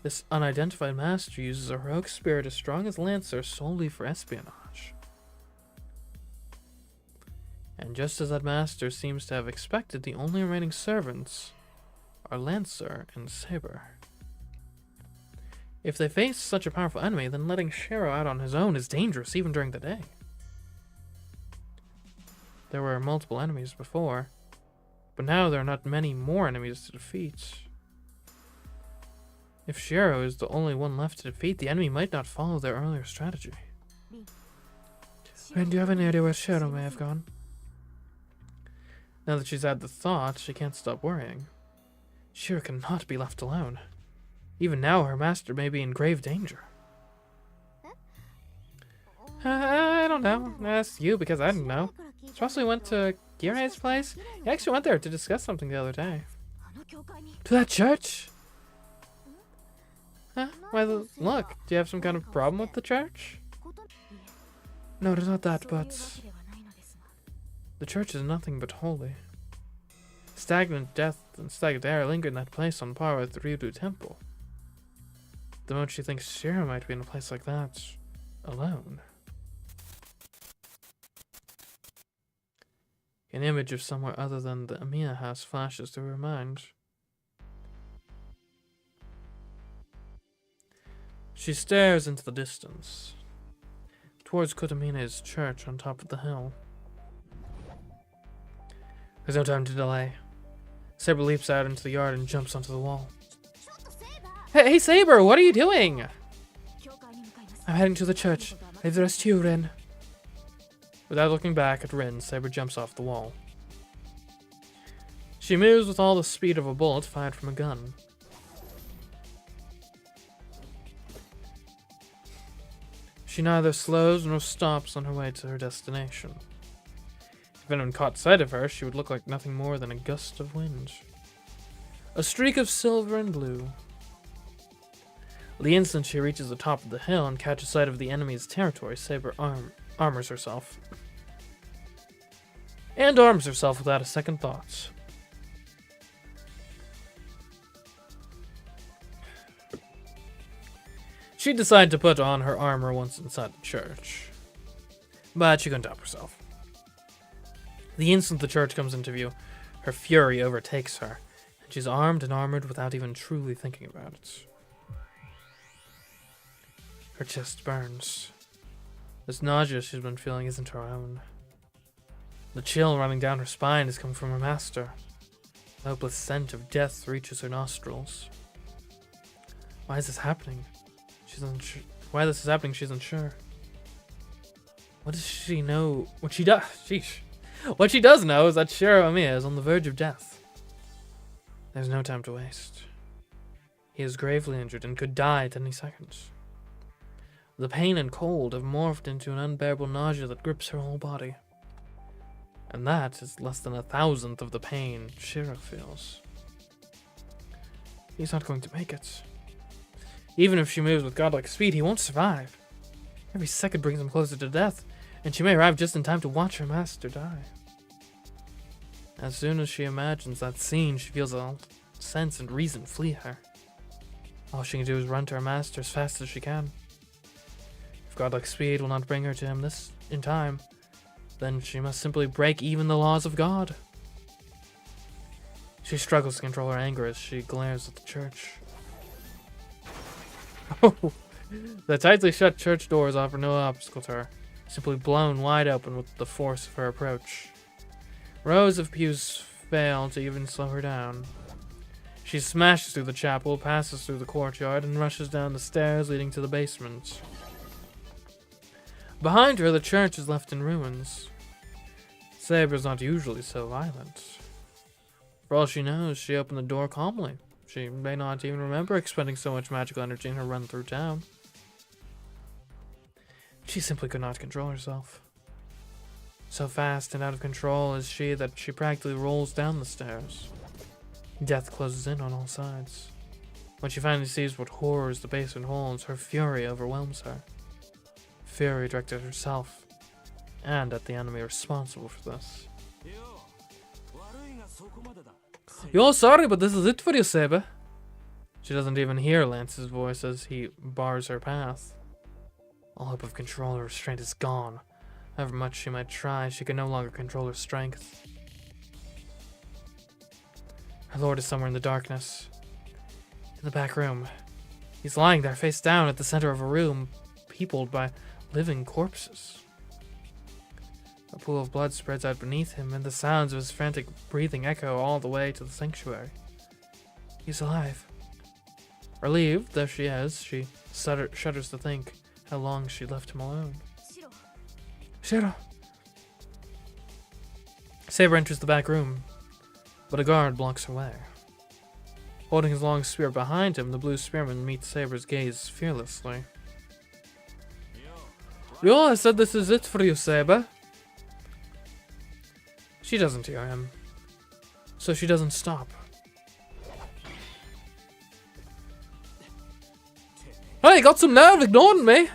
This unidentified master uses a heroic spirit as strong as Lancer solely for espionage. And just as that master seems to have expected, the only remaining servants are Lancer and Saber. If they face such a powerful enemy, then letting Shiro out on his own is dangerous even during the day. There were multiple enemies before, but now there are not many more enemies to defeat. If Shiro is the only one left to defeat, the enemy might not follow their earlier strategy. Rin, do you have any idea where Shiro may have gone? Now that she's had the thought, she can't stop worrying. Shiro cannot be left alone. Even now, her master may be in grave danger. I don't know. I asked you because I didn't know. She possibly went to Girai's place. He actually went there to discuss something the other day. To that church? Huh? Why, look, do you have some kind of problem with the church? No, it's not that, but... The church is nothing but holy. Stagnant death and stagnant air linger in that place on par with the Ryudu Temple. The moment she thinks Shiro might be in a place like that, alone. An image of somewhere other than the Amiya house flashes through her mind. She stares into the distance, towards Kotomine's church on top of the hill. There's no time to delay. Saber leaps out into the yard and jumps onto the wall. Hey, Saber, what are you doing? I'm heading to the church. Leave the rest to you, Rin. Without looking back at Rin, Saber jumps off the wall. She moves with all the speed of a bullet fired from a gun. She neither slows nor stops on her way to her destination. If anyone caught sight of her, she would look like nothing more than a gust of wind. A streak of silver and blue. The instant she reaches the top of the hill and catches sight of the enemy's territory, Saber armors herself. And arms herself without a second thought. She decided to put on her armor once inside the church. But she couldn't help herself. The instant the church comes into view, her fury overtakes her, and she's armed and armored without even truly thinking about it. Her chest burns. This nausea she's been feeling isn't her own. The chill running down her spine is coming from her master. The hopeless scent of death reaches her nostrils. Why is this happening? She's unsure. Why this is happening, she's unsure. What does she know? What she does? Sheesh. What she does know is that Shiro Amiya is on the verge of death. There's no time to waste. He is gravely injured and could die at any second. The pain and cold have morphed into an unbearable nausea that grips her whole body. And that is less than 1,000th of the pain Shiro feels. He's not going to make it. Even if she moves with godlike speed, he won't survive. Every second brings him closer to death, and she may arrive just in time to watch her master die. As soon as she imagines that scene, she feels all sense and reason flee her. All she can do is run to her master as fast as she can. If godlike speed will not bring her to him this in time, then she must simply break even the laws of God. She struggles to control her anger as she glares at the church. Oh, the tightly shut church doors offer no obstacle to her, simply blown wide open with the force of her approach. Rows of pews fail to even slow her down. She smashes through the chapel, passes through the courtyard, and rushes down the stairs leading to the basement. Behind her, the church is left in ruins. Saber's not usually so violent. For all she knows, she opened the door calmly. She may not even remember expending so much magical energy in her run through town. She simply could not control herself. So fast and out of control is she that she practically rolls down the stairs. Death closes in on all sides. When she finally sees what horrors the basement holds, her fury overwhelms her. Fury directed at herself, and at the enemy responsible for this. You're sorry, but this is it for you, Saber. She doesn't even hear Lance's voice as he bars her path. All hope of control or restraint is gone. However much she might try, she can no longer control her strength. Her lord is somewhere in the darkness. In the back room. He's lying there face down at the center of a room, peopled by living corpses. A pool of blood spreads out beneath him, and the sounds of his frantic breathing echo all the way to the sanctuary. He's alive. Relieved though she is, she shudders to think how long she left him alone. Shiro! Saber enters the back room, but a guard blocks her way. Holding his long spear behind him, the blue spearman meets Saber's gaze fearlessly. Yo, I said this is it for you, Saber. She doesn't hear him, so she doesn't stop. Hey, got some nerve ignoring me!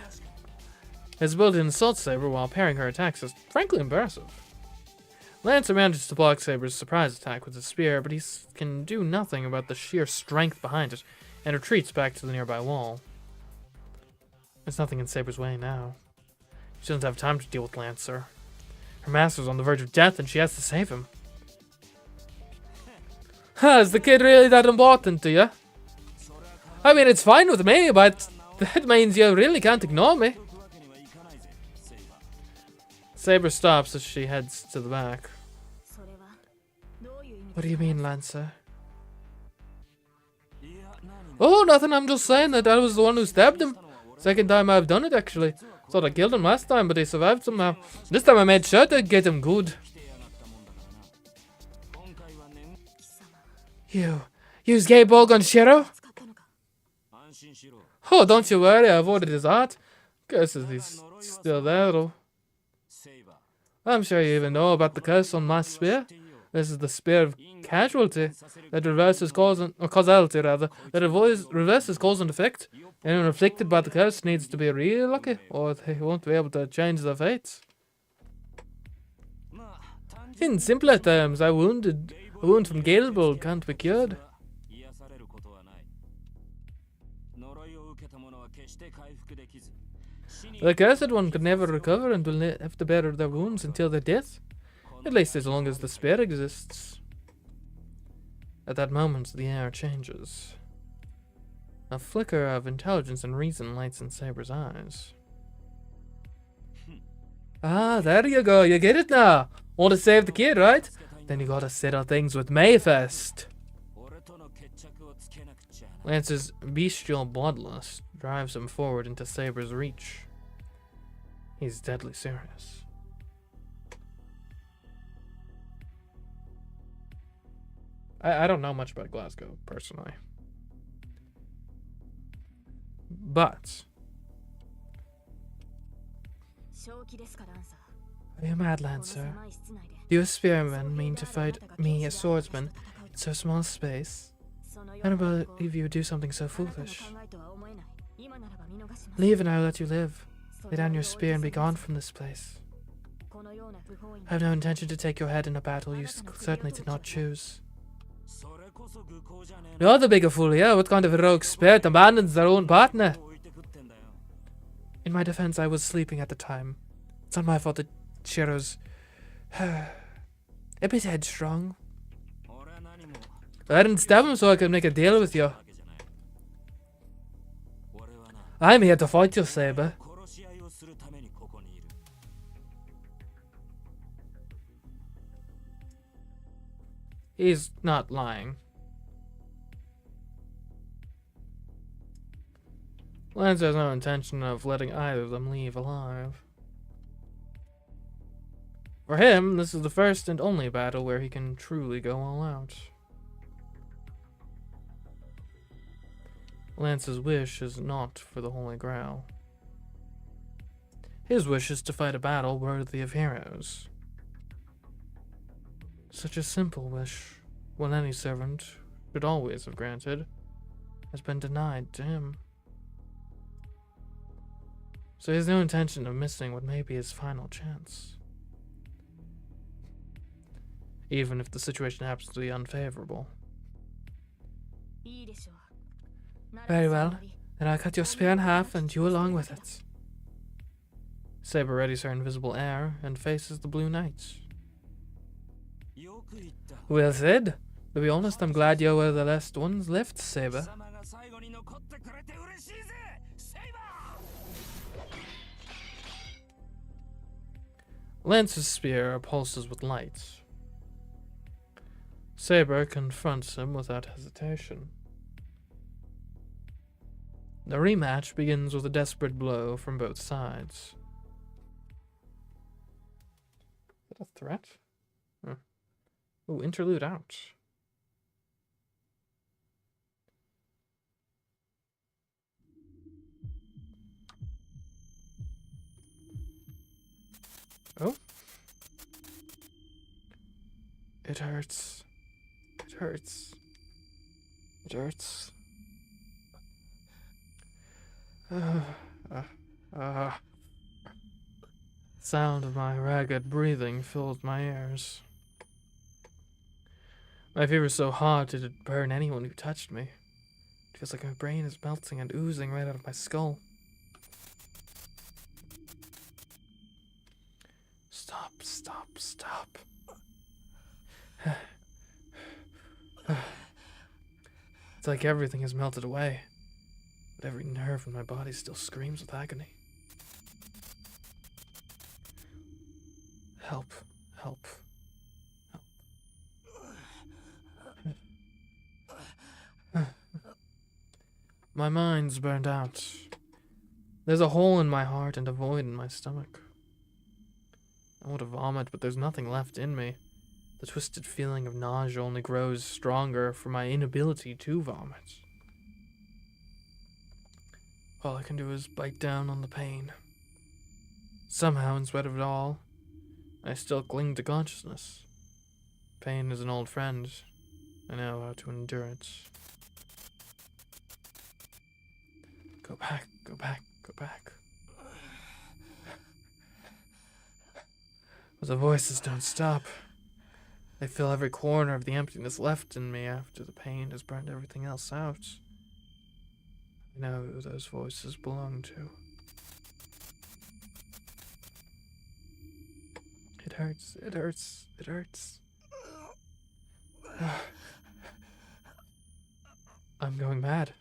His ability to insult Saber while parrying her attacks is frankly impressive. Lancer manages to block Saber's surprise attack with his spear, but he can do nothing about the sheer strength behind it, and retreats back to the nearby wall. There's nothing in Saber's way now. She doesn't have time to deal with Lancer. Her master's on the verge of death, and she has to save him. Is the kid really that important to you? I mean, it's fine with me, but that means you really can't ignore me. Saber stops as she heads to the back. What do you mean, Lancer? Oh, nothing, I'm just saying that I was the one who stabbed him. Second time I've done it, actually. Thought I killed him last time, but he survived somehow. This time I made sure to get him good. Use gay Bolgon Shiro? Oh, don't you worry, I avoided his heart. Curse is he's still there, though. I'm sure you even know about the curse on my spear. This is the spear of casualty that reverses cause and, or causality rather, that reverses cause and effect. Anyone afflicted by the curse needs to be real lucky, or they won't be able to change their fates. In simpler terms, a wound from Galeball can't be cured. The cursed one could never recover and will have to bear their wounds until their death. At least as long as the spear exists. At that moment, the air changes. A flicker of intelligence and reason lights in Saber's eyes. Ah, there you go. You get it now. Want to save the kid, right? Then you gotta settle things with me first. Lance's bestial bloodlust drives him forward into Saber's reach. He's deadly serious. I don't know much about Glasgow, personally. But... Are you mad, Lancer? Do you spearmen mean to fight me, a swordsman, in so small a space? I don't believe you would do something so foolish. Leave and I'll let you live. Lay down your spear and be gone from this place. I have no intention to take your head in a battle you certainly did not choose. You're the bigger fool here. What kind of rogue spirit abandons their own partner? In my defense, I was sleeping at the time. It's not my fault that Shiro's a bit headstrong. I didn't stab him so I could make a deal with you. I'm here to fight you, Saber. He's not lying. Lance has no intention of letting either of them leave alive. For him, this is the first and only battle where he can truly go all out. Lance's wish is not for the Holy Grail. His wish is to fight a battle worthy of heroes. Such a simple wish, one any servant should always have granted, has been denied to him. So he has no intention of missing what may be his final chance. Even if the situation happens to be unfavorable. Very well, then I'll cut your spear in half and you along with it. Saber readies her invisible air and faces the Blue Knight. Well said. To be honest, I'm glad you were the last ones left, Saber. Lance's spear pulses with light. Saber confronts him without hesitation. The rematch begins with a desperate blow from both sides. Is that a threat? Ooh, interlude out. Oh. It hurts. It hurts. It hurts. Sound of my ragged breathing filled my ears. My fever was so hot it'd burn anyone who touched me. It feels like my brain is melting and oozing right out of my skull. Stop, stop, stop. It's like everything has melted away, but every nerve in my body still screams with agony. Help, help, help. My mind's burned out. There's a hole in my heart and a void in my stomach. I want to vomit, but there's nothing left in me. The twisted feeling of nausea only grows stronger for my inability to vomit. All I can do is bite down on the pain. Somehow, in spite of it all, I still cling to consciousness. Pain is an old friend. I know how to endure it. Go back, go back, go back. But the voices don't stop. They fill every corner of the emptiness left in me after the pain has burned everything else out. I know who those voices belong to. It hurts, it hurts, it hurts. I'm going mad.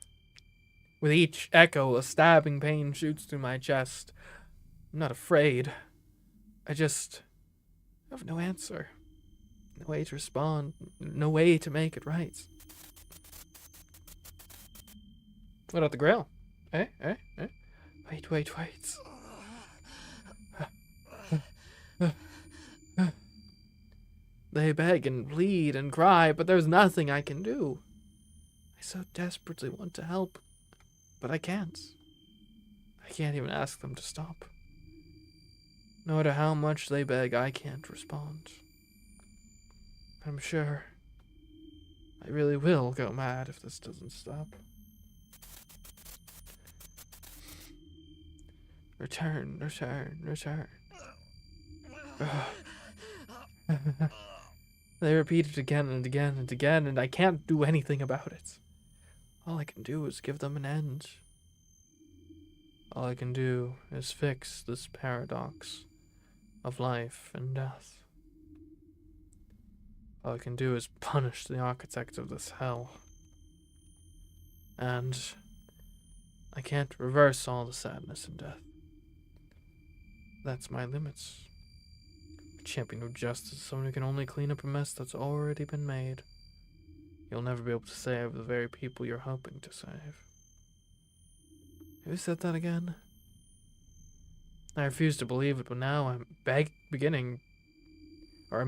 With each echo, a stabbing pain shoots through my chest. I'm not afraid. I just have no answer. No way to respond. No way to make it right. What about the grail? Eh? Wait. They beg and plead and cry, but there's nothing I can do. I so desperately want to help, but I can't. I can't even ask them to stop. No matter how much they beg, I can't respond. I'm sure I really will go mad if this doesn't stop. Return. They repeat it again and again and again, and I can't do anything about it. All I can do is give them an end. All I can do is fix this paradox of life and death. All I can do is punish the architect of this hell. And I can't reverse all the sadness and death. That's my limits. A champion of justice is someone who can only clean up a mess that's already been made. You'll never be able to save the very people you're hoping to save. Who said that again? I refuse to believe it, but now I'm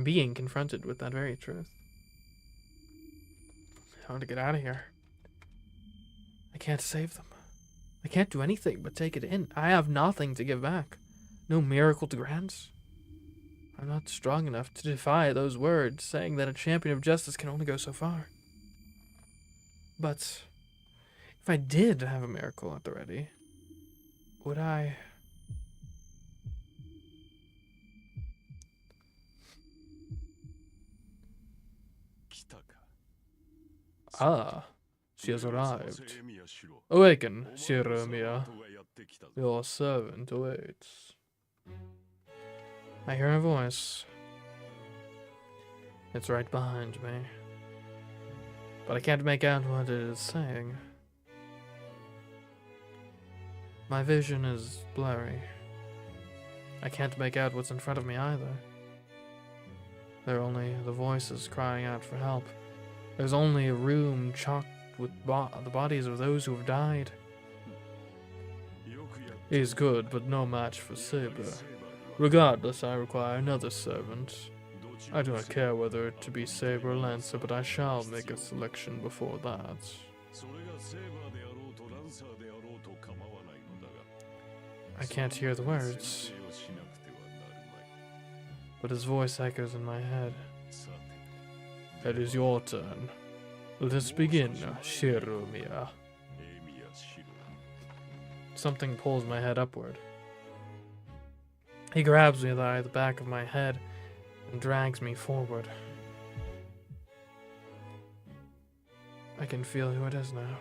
being confronted with that very truth. I want to get out of here. I can't save them. I can't do anything but take it in. I have nothing to give back. No miracle to grant. I'm not strong enough to defy those words saying that a champion of justice can only go so far. But if I did have a miracle at the ready, would I... Ah, she has arrived. Awaken, CMeeCraft. Your servant awaits. I hear a voice. It's right behind me. But I can't make out what it is saying. My vision is blurry. I can't make out what's in front of me either. There are only the voices crying out for help. There's only a room chocked with the bodies of those who have died. He's good, but no match for Saber. Regardless, I require another servant. I do not care whether it to be Saber or Lancer, but I shall make a selection before that. I can't hear the words, but his voice echoes in my head. It is your turn. Let us begin, CMeeCraft. Something pulls my head upward. He grabs me by the back of my head and drags me forward. I can feel who it is now.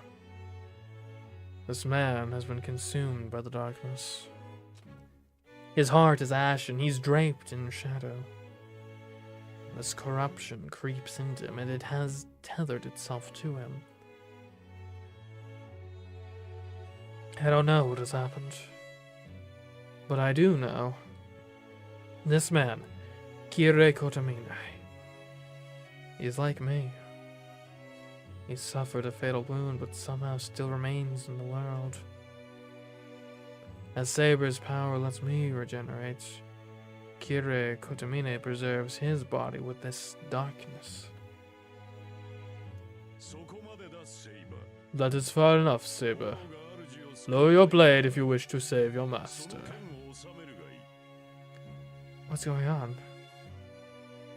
This man has been consumed by the darkness. His heart is ashen, he's draped in shadow. This corruption creeps into him, and it has tethered itself to him. I don't know what has happened, but I do know. This man, Kirei Kotamine, he's like me. He suffered a fatal wound, but somehow still remains in the world. As Saber's power lets me regenerate, Kirei Kotamine preserves his body with this darkness. That is far enough, Saber. Lower your blade if you wish to save your master. What's going on?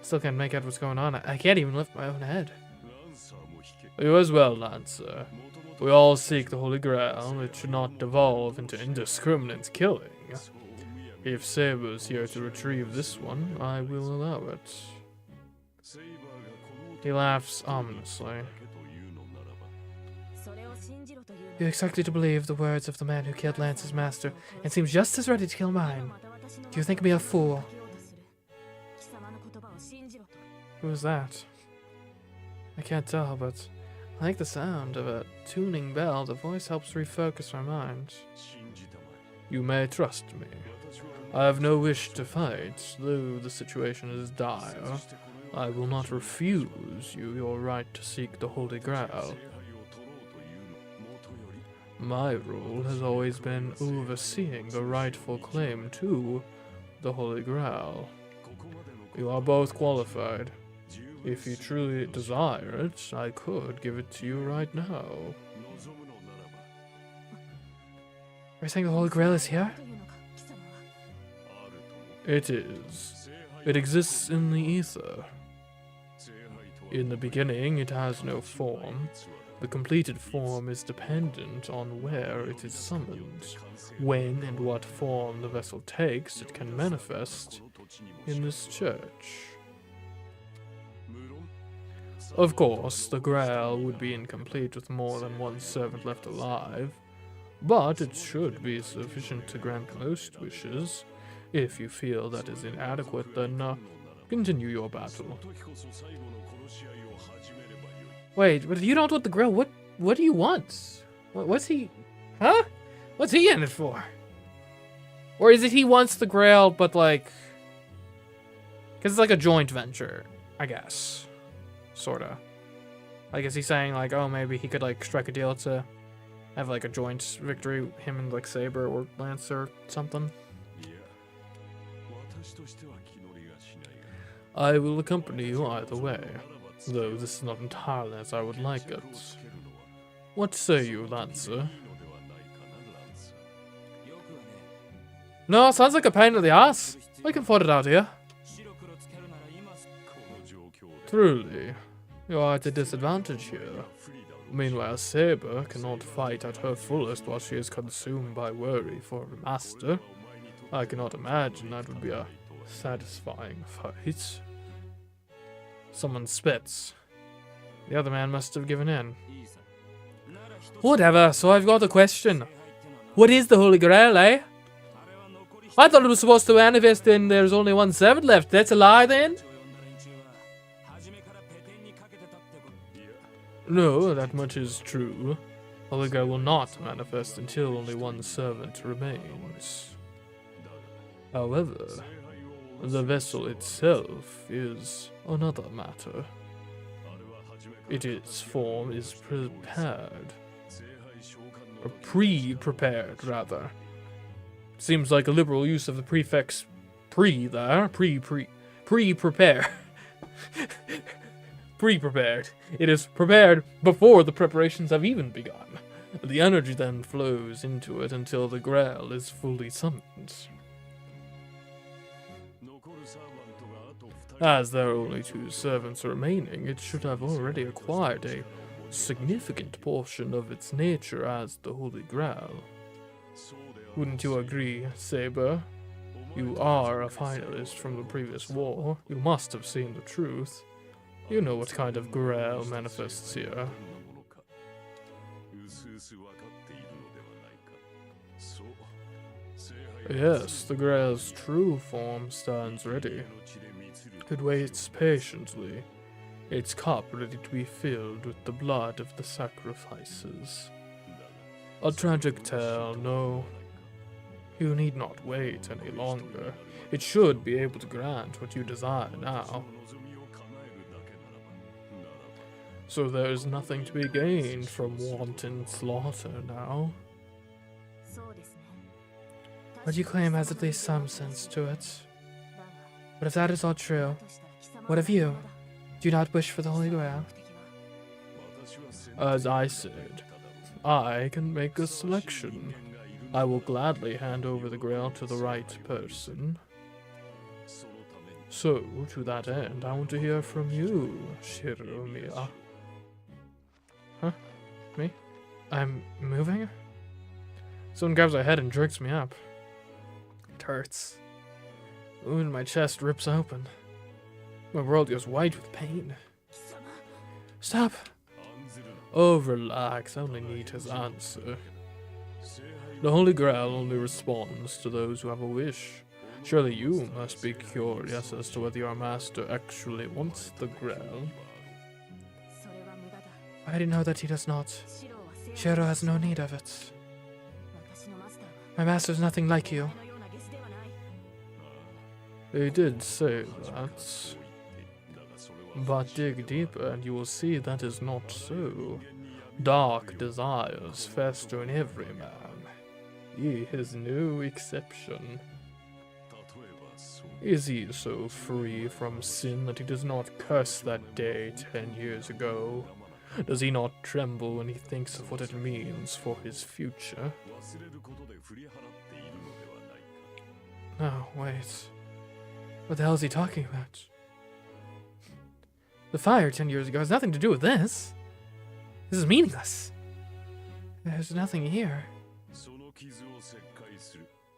Still can't make out what's going on. I can't even lift my own head. You as well, Lancer. We all seek the Holy Grail. It should not devolve into indiscriminate killing. If Saber's here to retrieve this one, I will allow it. He laughs ominously. You expect me to believe the words of the man who killed Lance's master and seems just as ready to kill mine. Do you think me a fool? Who is that? I can't tell, but I like the sound of a tuning bell. The voice helps refocus my mind. You may trust me. I have no wish to fight, though the situation is dire. I will not refuse you your right to seek the Holy Grail. My role has always been overseeing the rightful claim to the Holy Grail. You are both qualified. If you truly desire it, I could give it to you right now. Are you saying the Holy Grail is here? It is. It exists in the ether. In the beginning, it has no form. The completed form is dependent on where it is summoned. When and what form the vessel takes, it can manifest in this church. Of course, the Grail would be incomplete with more than one servant left alive, but it should be sufficient to grant most wishes. If you feel that is inadequate, then continue your battle. Wait, but if you don't want the Grail, what do you want? What's he... Huh? What's he in it for? Or is it he wants the Grail, but like... Because it's like a joint venture, I guess. Sorta. Like, is he saying like, oh, maybe he could like strike a deal to have like a joint victory, him and like Saber or Lance or something? I will accompany you either way, though this is not entirely as I would like it. What say you, Lancer? No, sounds like a pain in the ass. We can fight it out here. Truly, you are at a disadvantage here. Meanwhile, Saber cannot fight at her fullest while she is consumed by worry for Remaster. I cannot imagine that would be a satisfying fight. Someone spits. The other man must have given in. Whatever, so I've got a question. What is the Holy Grail, eh? I thought it was supposed to manifest and there's only one servant left. That's a lie then? No, that much is true. Holy Grail will not manifest until only one servant remains. However, the vessel itself is another matter. Its form is prepared. Or pre-prepared, rather. Seems like a liberal use of the prefix pre there. Pre-prepare. Pre-prepared. It is prepared before the preparations have even begun. The energy then flows into it until the Grail is fully summoned. As there are only 2 servants remaining, it should have already acquired a significant portion of its nature as the Holy Grail. Wouldn't you agree, Saber? You are a finalist from the previous war. You must have seen the truth. You know what kind of Grail manifests here. Yes, the Grail's true form stands ready. It waits patiently, its cup ready to be filled with the blood of the sacrifices. A tragic tale, no. You need not wait any longer. It should be able to grant what you desire now. So there is nothing to be gained from wanton slaughter now. What you claim has at least some sense to it. But if that is all true, what of you? Do you not wish for the Holy Grail? As I said, I can make a selection. I will gladly hand over the Grail to the right person. So, to that end, I want to hear from you, Shiromiya. Huh? Me? I'm moving? Someone grabs my head and jerks me up. It hurts. Ooh, and my chest rips open. My world goes white with pain. Stop! Oh, relax. I only need his answer. The Holy Grail only responds to those who have a wish. Surely you must be curious as to whether your master actually wants the Grail. I already know that he does not. Shiro has no need of it. My master is nothing like you. They did say that. But dig deeper and you will see that is not so. Dark desires fester in every man. He is no exception. Is he so free from sin that he does not curse that day 10 years ago? Does he not tremble when he thinks of what it means for his future? No, wait. What the hell is he talking about? The fire 10 years ago has nothing to do with this. This is meaningless. There's nothing here.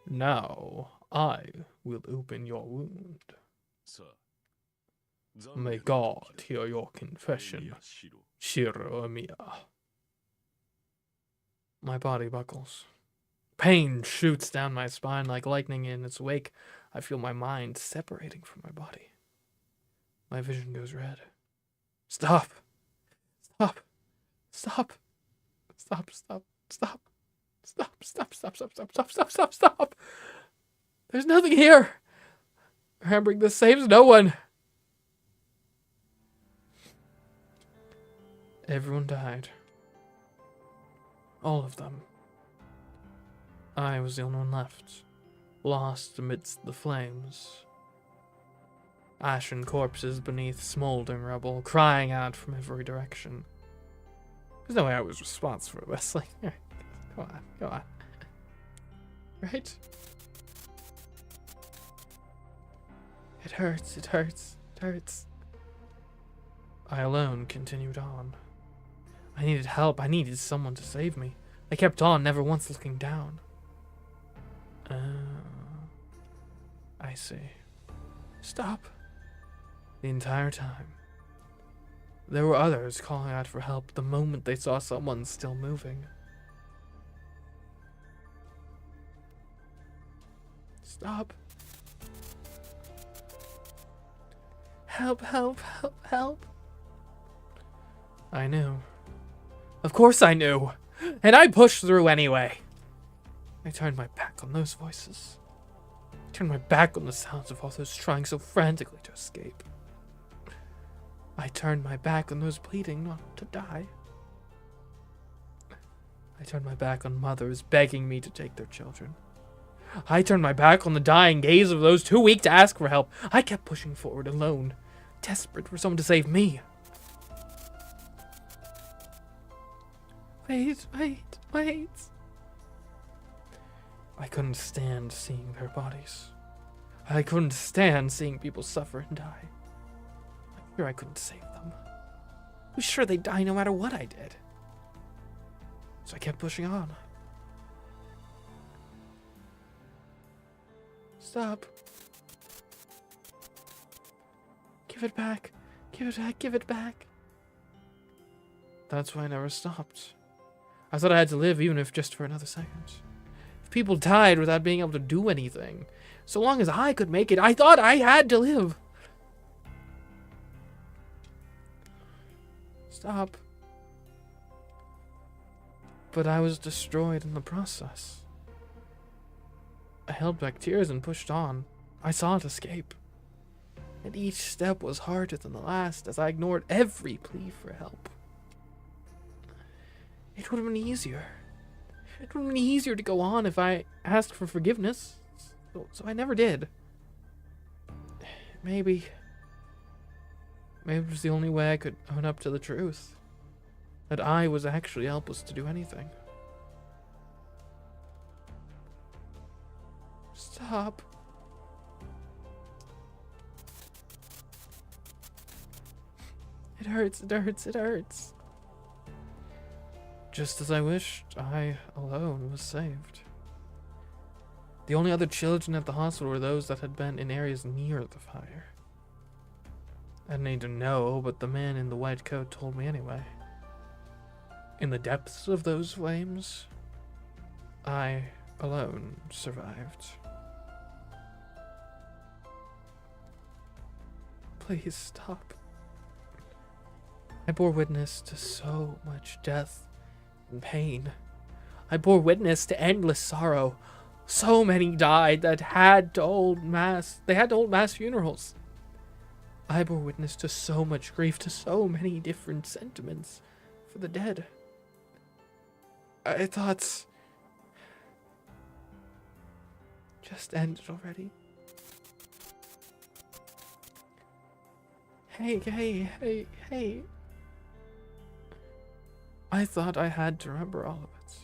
Now, I will open your wound. May God hear your confession, Shiro-miya. My body buckles. Pain shoots down my spine like lightning in its wake. I feel my mind separating from my body. My vision goes red. Stop! Stop! Stop! Stop! Stop! Stop! Stop! Stop! Stop! Stop! Stop! Stop! Stop! Stop! Stop! There's nothing here. Remembering this saves no one. Everyone died. All of them. I was the only one left, lost amidst the flames. Ashen corpses beneath smoldering rubble, crying out from every direction. There's no way I was responsible for this. Like, come on, come on. Right? It hurts, it hurts, it hurts. I alone continued on. I needed help, I needed someone to save me. I kept on, never once looking down. I see. Stop. The entire time. There were others calling out for help the moment they saw someone still moving. Stop. Help, help, help, help. I knew. Of course I knew. And I pushed through anyway. I turned my back on those voices. I turned my back on the sounds of all those trying so frantically to escape. I turned my back on those pleading not to die. I turned my back on mothers begging me to take their children. I turned my back on the dying gaze of those too weak to ask for help. I kept pushing forward alone, desperate for someone to save me. Wait, wait, wait. I couldn't stand seeing their bodies. I couldn't stand seeing people suffer and die. I'm sure I couldn't save them. I was sure they'd die no matter what I did. So I kept pushing on. Stop. Give it back. Give it back. Give it back. That's why I never stopped. I thought I had to live even if just for another second. If people died without being able to do anything, so long as I could make it, I thought I had to live. Stop. But I was destroyed in the process. I held back tears and pushed on. I sought escape. And each step was harder than the last as I ignored every plea for help. It would have been easier. It would have been easier to go on if I asked for forgiveness. So I never did. Maybe it was the only way I could own up to the truth. That I was actually helpless to do anything. Stop. It hurts, it hurts, it hurts. Just as I wished, I alone was saved. The only other children at the hospital were those that had been in areas near the fire. I didn't need to know, but the man in the white coat told me anyway. In the depths of those flames, I alone survived. Please stop. I bore witness to so much death and pain. I bore witness to endless sorrow. So many died that had to hold mass. They had to hold mass funerals. I bore witness to so much grief, to so many different sentiments for the dead. I thought... just ended already. Hey. I thought I had to remember all of it.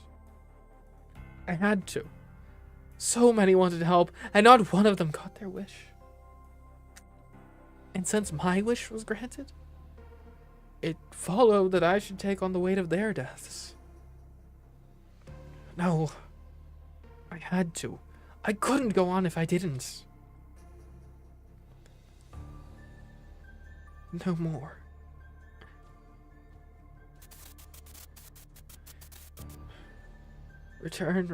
I had to. So many wanted to help, and not one of them got their wish. And since my wish was granted, it followed that I should take on the weight of their deaths. No. I had to. I couldn't go on if I didn't. No more. Return.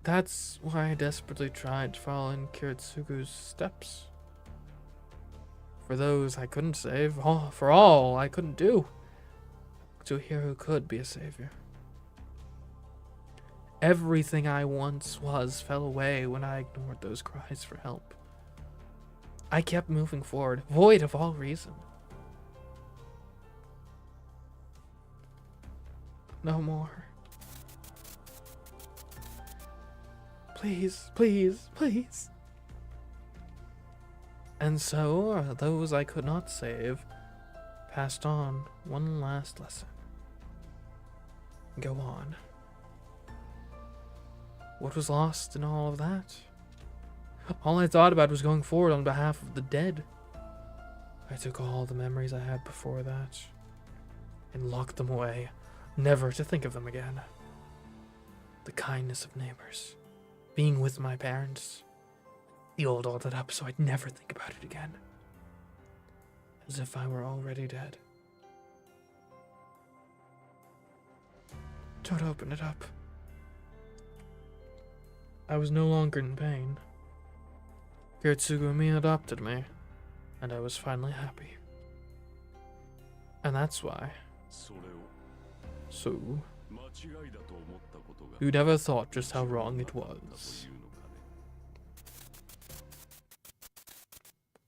That's why I desperately tried to follow in Kiritsugu's steps. For those I couldn't save, for all I couldn't do, to a hero who could be a savior. Everything I once was fell away when I ignored those cries for help. I kept moving forward, void of all reason. No more. Please. And so, those I could not save passed on one last lesson. Go on. What was lost in all of that? All I thought about was going forward on behalf of the dead. I took all the memories I had before that and locked them away, never to think of them again. The kindness of neighbors, being with my parents, fueled all that up so I'd never think about it again. As if I were already dead. Don't open it up. I was no longer in pain. Kiritsugu and me adopted me, and I was finally happy. And that's why. So, you never thought just how wrong it was.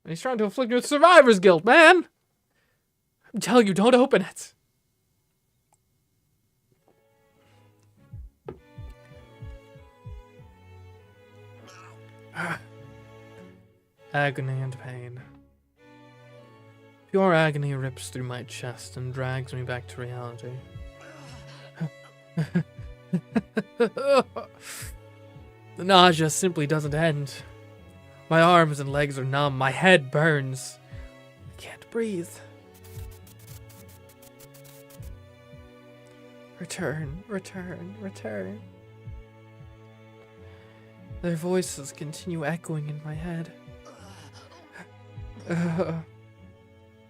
And he's trying to afflict you with survivor's guilt, man! I'm telling you, don't open it! Agony and pain. Pure agony rips through my chest and drags me back to reality. The nausea simply doesn't end. My arms and legs are numb. My head burns. I can't breathe. Return. Their voices continue echoing in my head.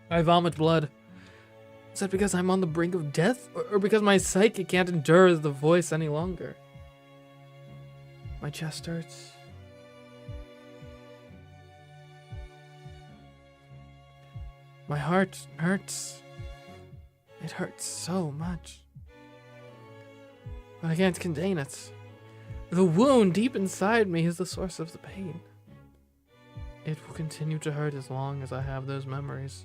I vomit blood. Is that because I'm on the brink of death? Or because my psyche can't endure the voice any longer? My chest hurts. My heart hurts. It hurts so much. But I can't contain it. The wound deep inside me is the source of the pain. It will continue to hurt as long as I have those memories.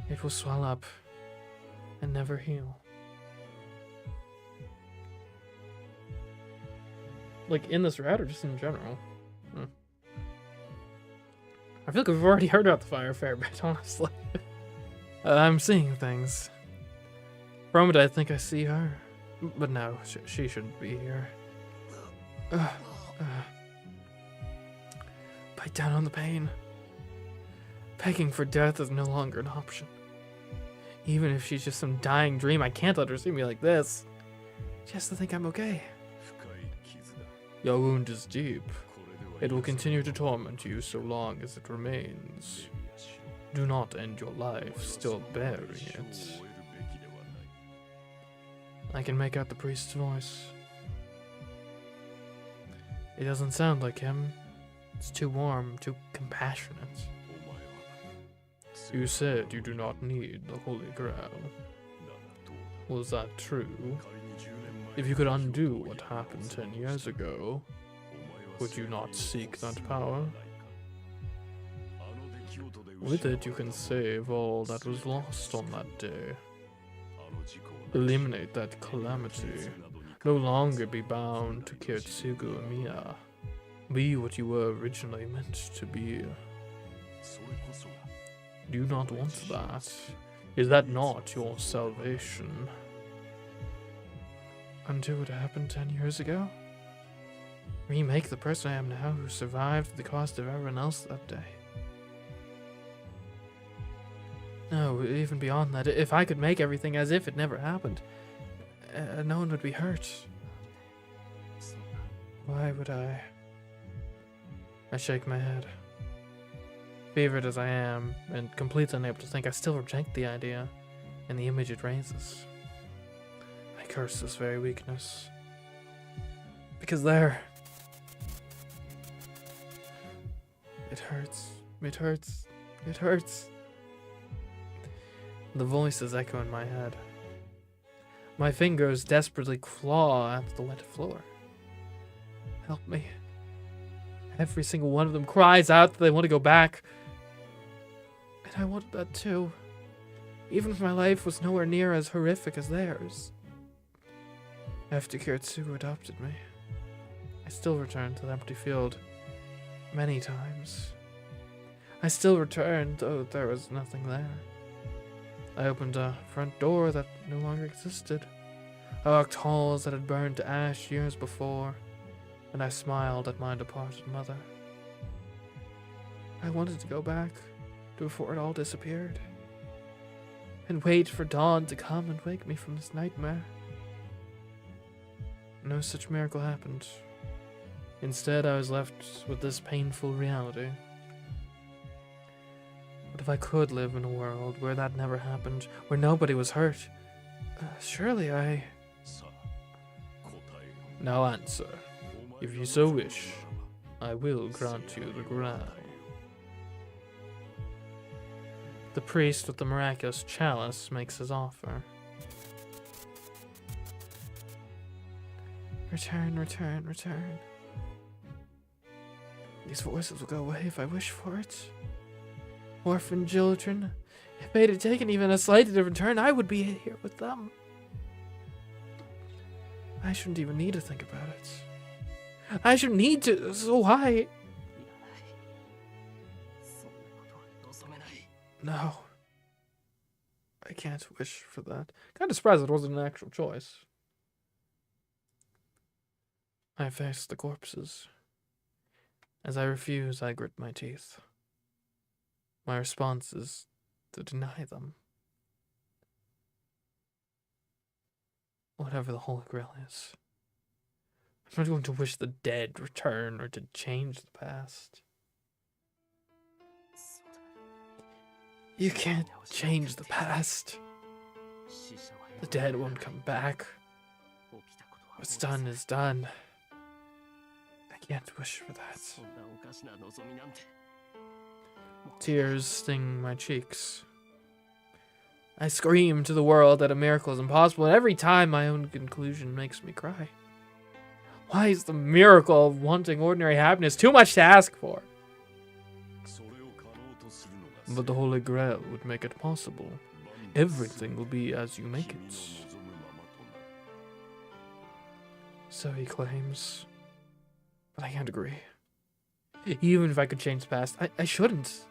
It will swell up and never heal. Like in this route or just in general? I feel like we've already heard about the fire a fair bit, honestly. I'm seeing things. For a moment I think I see her. But no, she shouldn't be here. Bite down on the pain. Begging for death is no longer an option. Even if she's just some dying dream, I can't let her see me like this. She has to think I'm okay. Your wound is deep. It will continue to torment you so long as it remains. Do not end your life still bearing it. I can make out the priest's voice. It doesn't sound like him. It's too warm, too compassionate. You said you do not need the Holy Grail. Was that true? If you could undo what happened 10 years ago, Would you not seek that power? With it, you can save all that was lost on that day. Eliminate that calamity. No longer be bound to Kiritsugu Emiya. Be what you were originally meant to be. Do you not want that? Is that not your salvation? Undo what happened 10 years ago? Remake the person I am now who survived the cost of everyone else that day. No, even beyond that, if I could make everything as if it never happened, no one would be hurt. Why would I? I shake my head. Fevered as I am, and completely unable to think, I still reject the idea and the image it raises. I curse this very weakness. Because there... It hurts. It hurts. It hurts. The voices echo in my head. My fingers desperately claw at the wet floor. Help me. Every single one of them cries out that they want to go back. And I wanted that too. Even if my life was nowhere near as horrific as theirs. After Kiritsugu adopted me, I still returned to the empty field many times. I still returned, though there was nothing there. I opened a front door that no longer existed. I walked halls that had burned to ash years before, and I smiled at my departed mother. I wanted to go back to before it all disappeared, and wait for dawn to come and wake me from this nightmare. No such miracle happened. Instead, I was left with this painful reality. But if I could live in a world where that never happened, where nobody was hurt, surely I... Now answer. If you so wish, I will grant you the Grail. The priest with the miraculous chalice makes his offer. Return, return, return. These voices will go away if I wish for it. Orphan children, if they had taken even a slight different turn, I would be here with them. I shouldn't even need to think about it. I shouldn't need to, so why? No. I can't wish for that. Kind of surprised it wasn't an actual choice. I face the corpses. As I refuse, I grit my teeth. My response is to deny them. Whatever the Holy Grail is. I'm not going to wish the dead return or to change the past. You can't change the past. The dead won't come back. What's done is done. I can't wish for that. Tears sting my cheeks. I scream to the world that a miracle is impossible, and every time my own conclusion makes me cry. Why is the miracle of wanting ordinary happiness too much to ask for? But the Holy Grail would make it possible. Everything will be as you make it. So he claims. But I can't agree. Even if I could change the past, I shouldn't.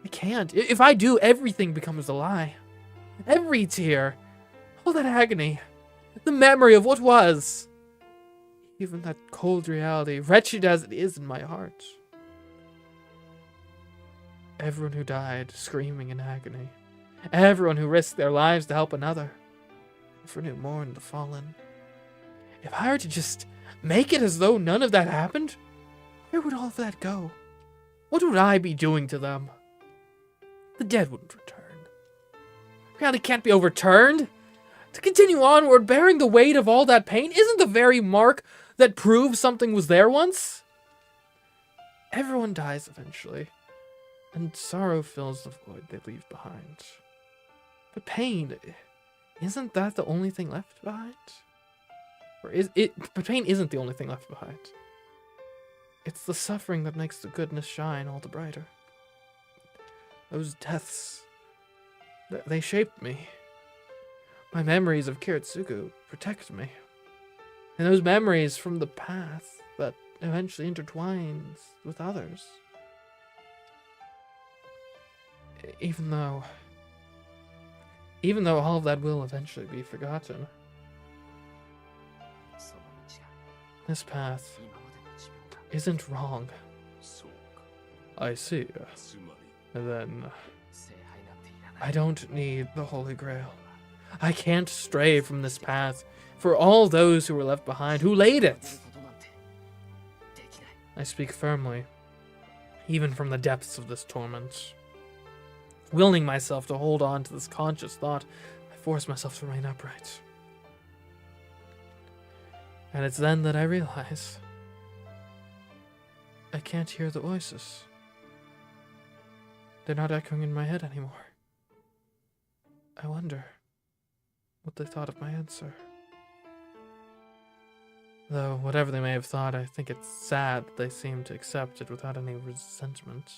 I can't. If I do, everything becomes a lie. Every tear. All that agony. The memory of what was. Even that cold reality, wretched as it is in my heart. Everyone who died screaming in agony. Everyone who risked their lives to help another. Everyone who mourned the fallen. If I were to just make it as though none of that happened, where would all of that go? What would I be doing to them? The dead wouldn't return. Reality can't be overturned. To continue onward, bearing the weight of all that pain, isn't the very mark that proves something was there once? Everyone dies eventually, and sorrow fills the void they leave behind. But pain, isn't that the only thing left behind? Or is it? But pain isn't the only thing left behind. It's the suffering that makes the goodness shine all the brighter. Those deaths, they shaped me. My memories of Kiritsugu protect me. And those memories from the path that eventually intertwines with others. Even though all of that will eventually be forgotten. This path isn't wrong. I see. Then I don't need the Holy Grail. I can't stray from this path for all those who were left behind, who laid it. I speak firmly, even from the depths of this torment. Willing myself to hold on to this conscious thought, I force myself to remain upright. And it's then that I realize I can't hear the voices. They're not echoing in my head anymore. I wonder what they thought of my answer. Though, whatever they may have thought, I think it's sad that they seem to accept it without any resentment.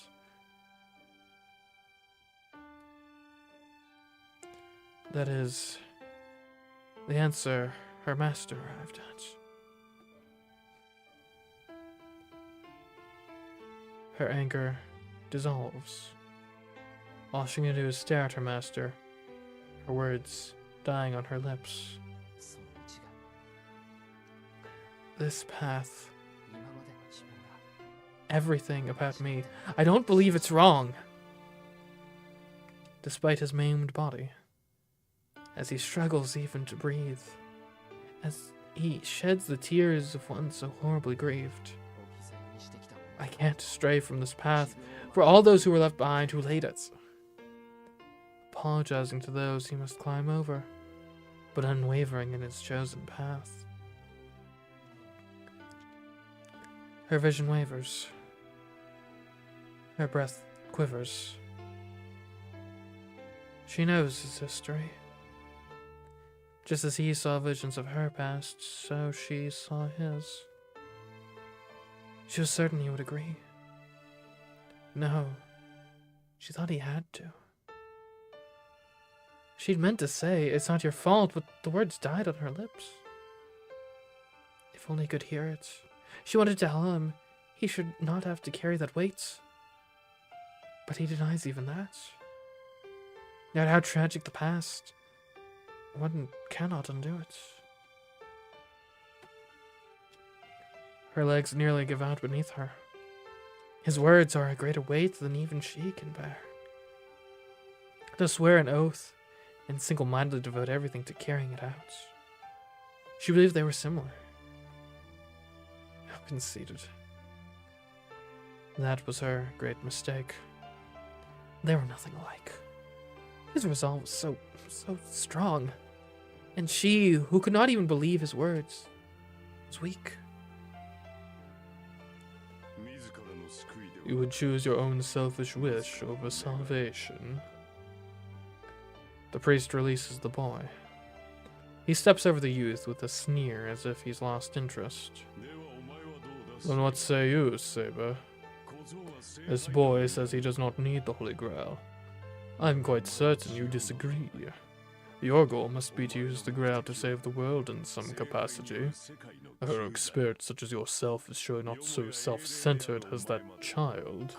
That is the answer her master arrived at. Her anger dissolves, washing into a stare at her master, her words dying on her lips. This path, everything about me, I don't believe it's wrong. Despite his maimed body, as he struggles even to breathe, as he sheds the tears of one so horribly grieved. I can't stray from this path for all those who were left behind who laid it. Apologizing to those he must climb over, but unwavering in his chosen path. Her vision wavers. Her breath quivers. She knows his history. Just as he saw visions of her past, so she saw his. She was certain he would agree. No, she thought he had to. She'd meant to say, "It's not your fault," but the words died on her lips. If only he could hear it. She wanted to tell him he should not have to carry that weight. But he denies even that. No matter how tragic the past, one cannot undo it. Her legs nearly give out beneath her. His words are a greater weight than even she can bear. To swear an oath and single-mindedly devote everything to carrying it out. She believed they were similar. How conceited. That was her great mistake. They were nothing alike. His resolve was so strong. And she, who could not even believe his words, was weak. You would choose your own selfish wish over salvation. The priest releases the boy. He steps over the youth with a sneer as if he's lost interest. Then what say you, Saber? This boy says he does not need the Holy Grail. I'm quite certain you disagree. Your goal must be to use the Grail to save the world in some capacity. A heroic spirit such as yourself is surely not so self-centered as that child.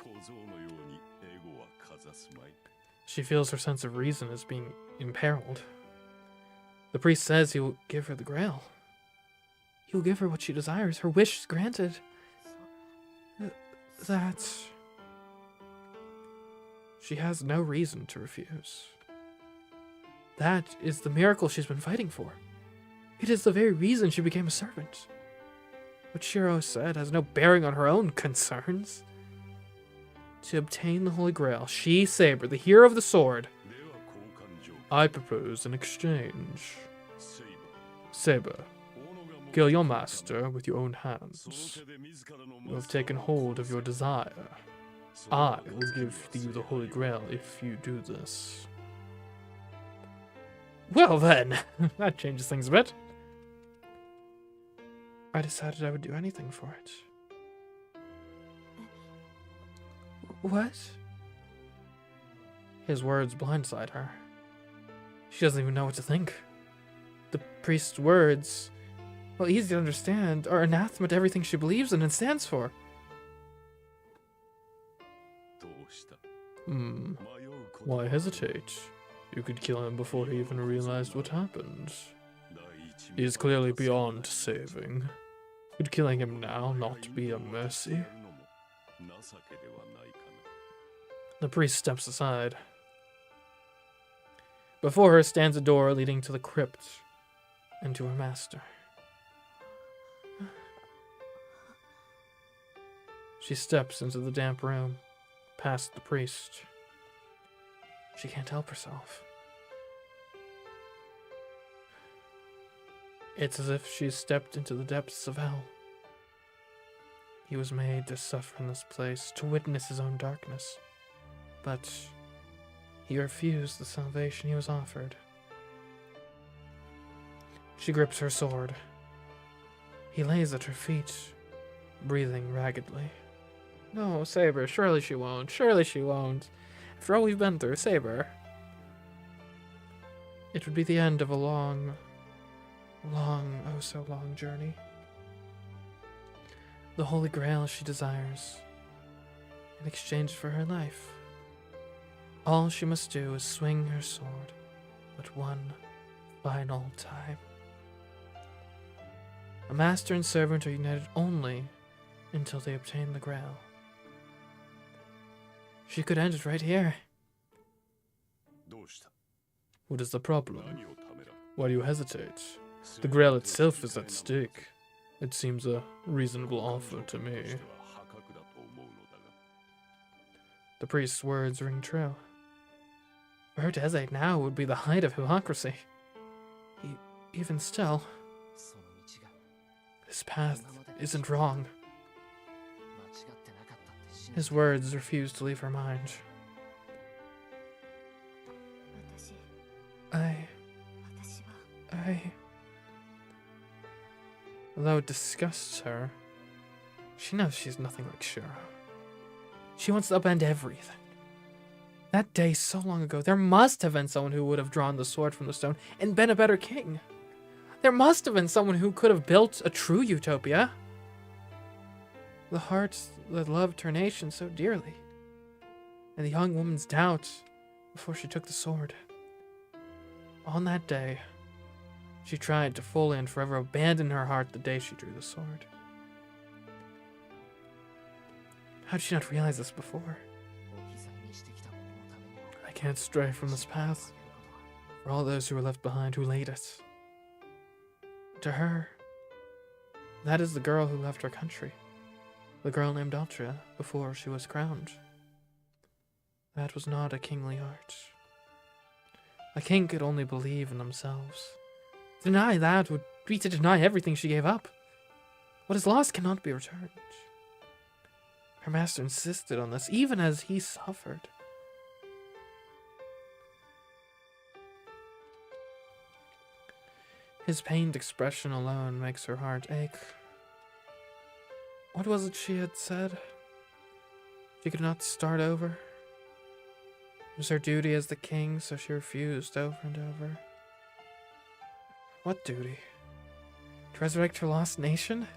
She feels her sense of reason is being imperiled. The priest says he will give her the Grail. He will give her what she desires. Her wish is granted. That she has no reason to refuse. That is the miracle she's been fighting for. It is the very reason she became a servant. What Shiro said has no bearing on her own concerns. To obtain the Holy Grail, she, Saber, the hero of the sword, I propose an exchange. Saber, kill your master with your own hands. You have taken hold of your desire. I will give you the Holy Grail if you do this. Well then, that changes things a bit. I decided I would do anything for it. What? His words blindside her. She doesn't even know what to think. The priest's words, while easy to understand, are anathema to everything she believes in and stands for. Why hesitate? You could kill him before he even realized what happened. He is clearly beyond saving. Could killing him now not be a mercy? The priest steps aside. Before her stands a door leading to the crypt and to her master. She steps into the damp room, past the priest. She can't help herself. It's as if she's stepped into the depths of hell. He was made to suffer in this place, to witness his own darkness. But he refused the salvation he was offered. She grips her sword. He lays at her feet, breathing raggedly. No, Saber, surely she won't. Surely she won't. After all we've been through, Saber. It would be the end of a long, oh so long journey. The Holy Grail she desires, in exchange for her life. All she must do is swing her sword, but one final time. A master and servant are united only until they obtain the Grail. She could end it right here. What is the problem? Why do you hesitate? The Grail itself is at stake. It seems a reasonable offer to me. The priest's words ring true. For her to hesitate now would be the height of hypocrisy. Even still, his path isn't wrong. His words refuse to leave her mind. Although it disgusts her, she knows she's nothing like Shiro. She wants to upend everything. That day so long ago, there must have been someone who would have drawn the sword from the stone and been a better king. There must have been someone who could have built a true utopia. The heart that loved her nation so dearly, and the young woman's doubt before she took the sword. On that day, she tried to fully and forever abandon her heart the day she drew the sword. How did she not realize this before? I can't stray from this path for all those who were left behind who laid it. To her, that is the girl who left her country. The girl named Altria before she was crowned. That was not a kingly heart. A king could only believe in themselves. To deny that would be to deny everything she gave up. What is lost cannot be returned. Her master insisted on this, even as he suffered. His pained expression alone makes her heart ache. What was it she had said? She could not start over. It was her duty as the king, so she refused over and over. What duty? To resurrect her lost nation?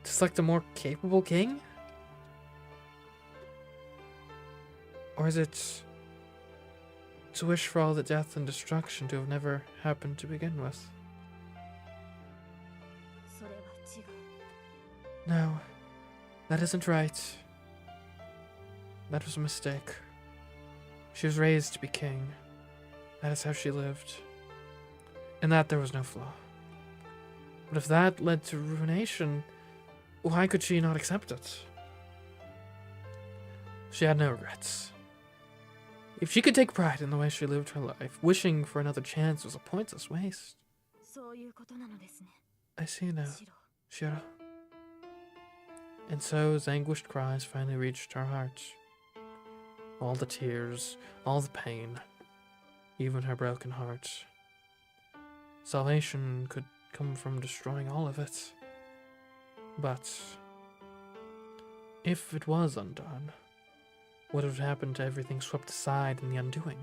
To select a more capable king? Or is it to wish for all the death and destruction to have never happened to begin with? No, that isn't right. That was a mistake. She was raised to be king. That is how she lived. In that there was no flaw. But if that led to ruination, why could she not accept it? She had no regrets. If she could take pride in the way she lived her life, wishing for another chance was a pointless waste. I see now, Shiro. And so his anguished cries finally reached her heart. All the tears, all the pain, even her broken heart. Salvation could come from destroying all of it. But If it was undone, what would happen to everything swept aside in the undoing?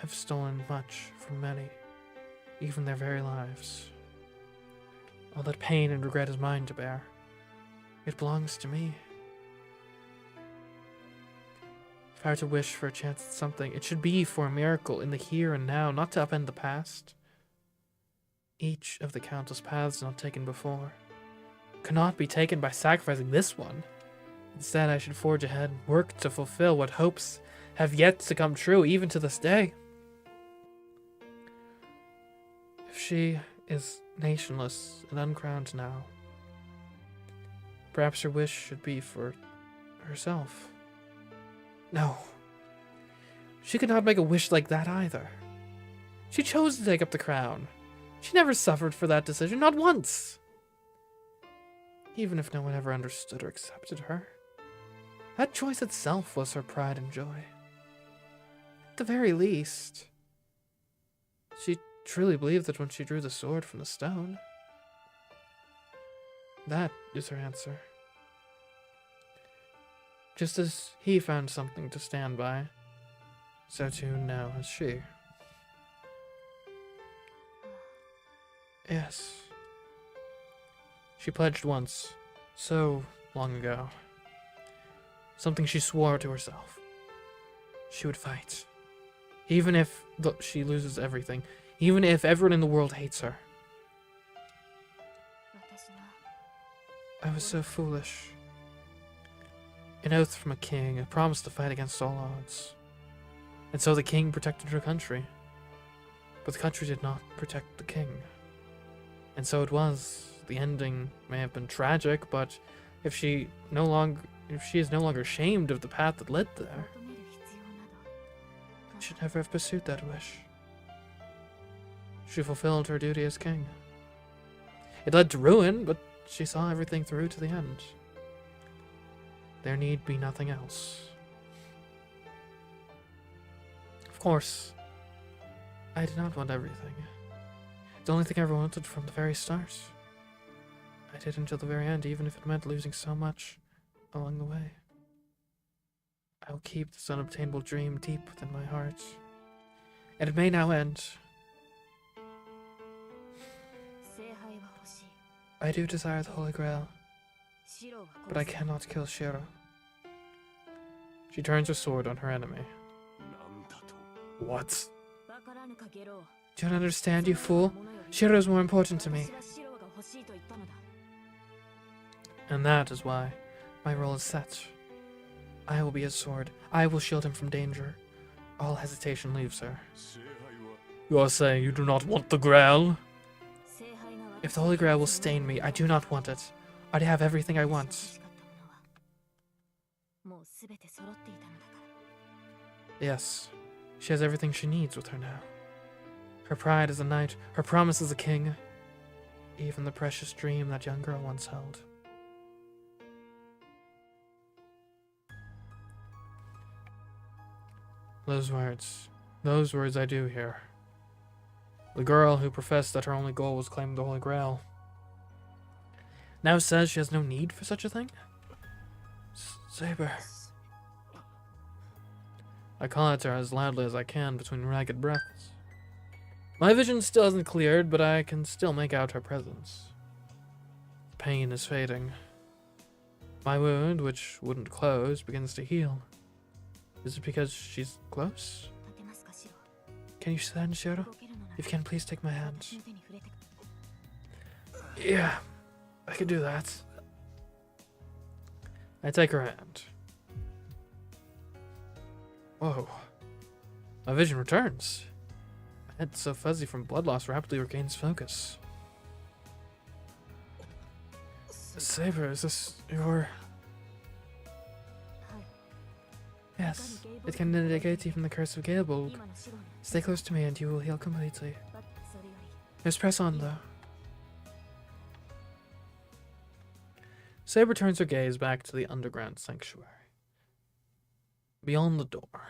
I've stolen much from many, even their very lives. All that pain and regret is mine to bear. It belongs to me. If I were to wish for a chance at something, it should be for a miracle in the here and now, not to upend the past. Each of the countless paths not taken before cannot be taken by sacrificing this one. Instead, I should forge ahead and work to fulfill what hopes have yet to come true, even to this day. If she is nationless and uncrowned now, perhaps her wish should be for herself. No. She could not make a wish like that either. She chose to take up the crown. She never suffered for that decision, not once. Even if no one ever understood or accepted her, that choice itself was her pride and joy. At the very least, she truly believed that when she drew the sword from the stone, that is her answer. Just as he found something to stand by, so too now has she. Yes. She pledged once, so long ago. Something she swore to herself. She would fight. Even if she loses everything. Even if everyone in the world hates her. I was so foolish. An oath from a king, a promise to fight against all odds. And so the king protected her country. But the country did not protect the king. And so it was. The ending may have been tragic, but if she is no longer ashamed of the path that led there, she should never have pursued that wish. She fulfilled her duty as king. It led to ruin, but she saw everything through to the end. There need be nothing else. Of course, I did not want everything. The only thing I ever wanted from the very start. I did until the very end, even if it meant losing so much along the way. I will keep this unobtainable dream deep within my heart. And it may now end. I do desire the Holy Grail, but I cannot kill Shiro. She turns her sword on her enemy. What? Do you not understand, you fool? Shiro is more important to me. And that is why my role is set. I will be his sword. I will shield him from danger. All hesitation leaves her. You are saying you do not want the Grail? If the Holy Grail will stain me, I do not want it. I have everything I want. Yes, she has everything she needs with her now. Her pride as a knight, her promise as a king, even the precious dream that young girl once held. Those words I do hear. The girl who professed that her only goal was claiming the Holy Grail now says she has no need for such a thing? Saber. I call out to her as loudly as I can between ragged breaths. My vision still hasn't cleared, but I can still make out her presence. The pain is fading. My wound, which wouldn't close, begins to heal. Is it because she's close? Can you stand, Shiro? If you can, please take my hand. Yeah, I can do that. I take her hand. Whoa. My vision returns. My head so fuzzy from blood loss rapidly regains focus. Saber, is this your... Yes, it can negate even the curse of Galebolg. Stay close to me and you will heal completely. Just press on, though. Saber turns her gaze back to the underground sanctuary. Beyond the door,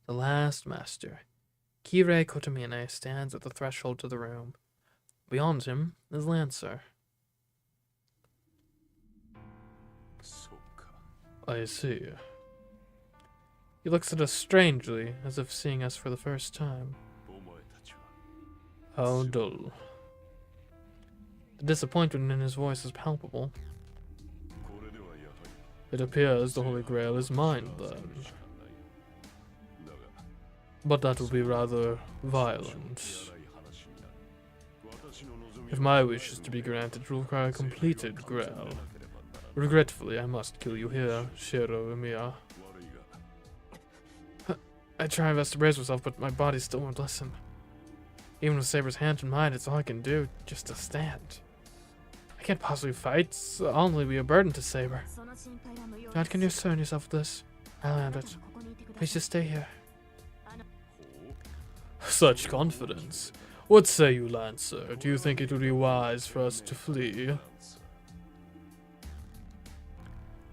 the last master, Kirei Kotomine, stands at the threshold to the room. Beyond him is Lancer. I see. He looks at us strangely, as if seeing us for the first time. How dull. The disappointment in his voice is palpable. It appears the Holy Grail is mine, then. But that would be rather violent. If my wish is to be granted, it will require a completed Grail. Regretfully, I must kill you here, Shiro Emiya. I try my best to brace myself, but my body still won't listen. Even with Saber's hand in mine, it's all I can do, just to stand. I can't possibly fight, so I'll only be a burden to Saber. God, can you concern yourself with this? I'll handle it. Please just stay here. Such confidence. What say you, Lancer? Do you think it would be wise for us to flee?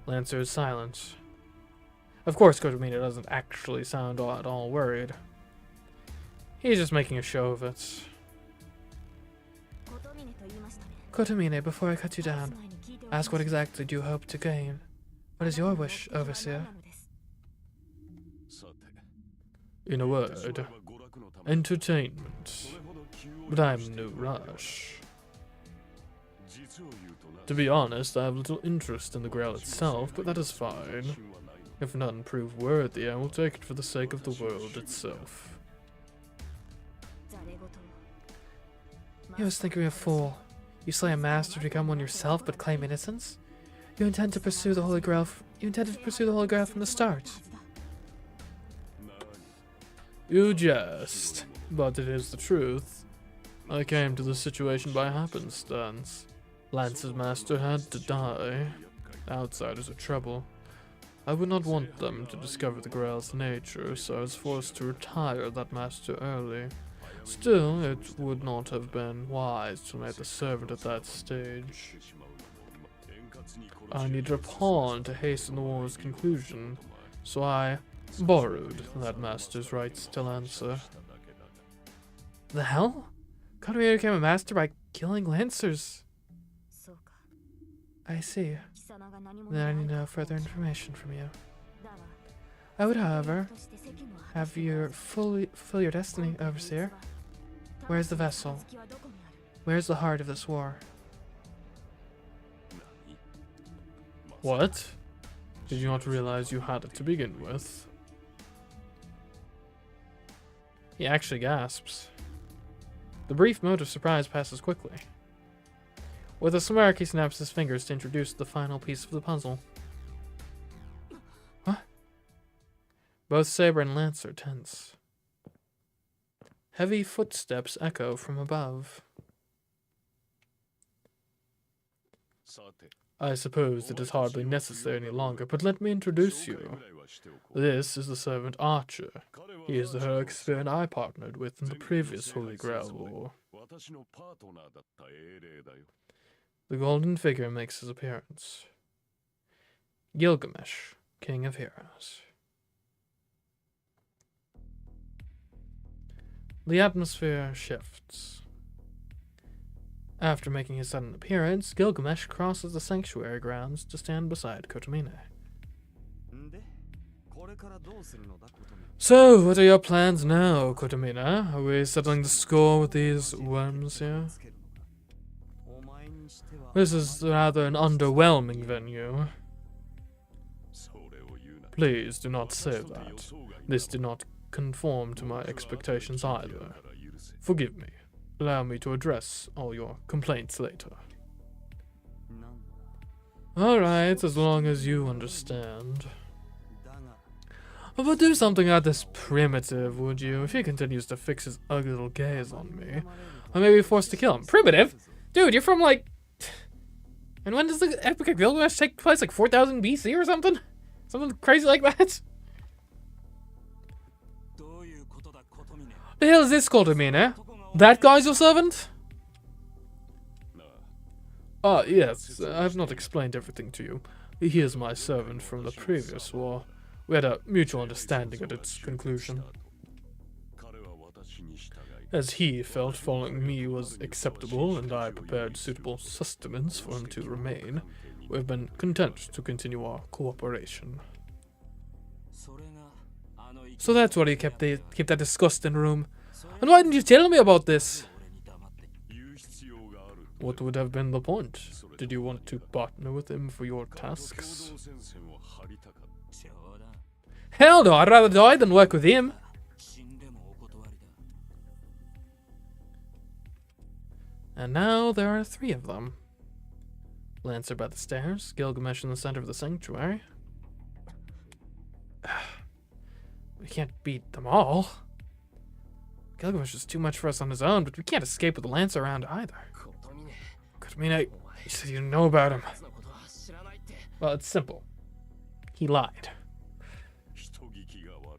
Lancer is silent. Of course, Kotomina doesn't actually sound at all worried. He's just making a show of it. Kotomine, before I cut you down, ask what exactly do you hope to gain? What is your wish, Overseer? In a word, entertainment. But I'm in no rush. To be honest, I have little interest in the Grail itself, but that is fine. If none prove worthy, I will take it for the sake of the world itself. You must think me a fool. You slay a master to become one yourself, but claim innocence? You intend to pursue the Holy Grail. You intended to pursue the Holy Grail from the start. You jest, but it is the truth. I came to this situation by happenstance. Lance's master had to die. Outsiders are trouble. I would not want them to discover the Grail's nature, so I was forced to retire that master early. Still, it would not have been wise to make the servant at that stage. I needed a pawn to hasten the war's conclusion, so I borrowed that master's rights to Lancer. The hell? Kotomina became a master by killing Lancers. I see. Then I need no further information from you. I would, however, have you fulfill your destiny, Overseer. Where's the vessel? Where's the heart of this war? What? Did you not realize you had it to begin with? He actually gasps. The brief moment of surprise passes quickly. With a smirk, he snaps his fingers to introduce the final piece of the puzzle. What? Both Saber and Lancer tense. Heavy footsteps echo from above. I suppose it is hardly necessary any longer, but let me introduce you. This is the servant Archer. He is the heroic spirit I partnered with in the previous Holy Grail War. The golden figure makes his appearance. Gilgamesh, King of Heroes. The atmosphere shifts. After making his sudden appearance, Gilgamesh crosses the sanctuary grounds to stand beside Kotomine. So, what are your plans now, Kotomine? Are we settling the score with these worms here? This is rather an underwhelming venue. Please do not say that. This did not conform to my expectations either. Forgive me. Allow me to address all your complaints later. Alright, as long as you understand. But do something about this primitive, would you? If he continues to fix his ugly little gaze on me, I may be forced to kill him. Primitive? Dude, you're from like... And when does the Epic of Gilgamesh take place? Like 4000 BC or something? Something crazy like that? The hell is this Kotomine, eh? That guy's your servant? Ah, yes, I have not explained everything to you. He is my servant from the previous war. We had a mutual understanding at its conclusion. As he felt following me was acceptable and I prepared suitable sustenance for him to remain, we've been content to continue our cooperation. So that's why you kept that disgust in the room. And why didn't you tell me about this? What would have been the point? Did you want to partner with him for your tasks? Hell no, I'd rather die than work with him. And now there are 3 of them. Lancer by the stairs, Gilgamesh in the center of the sanctuary. We can't beat them all. Gilgamesh is too much for us on his own, but we can't escape with the Lancer around either. Kotomine, you said you didn't know about him. Well, it's simple. He lied.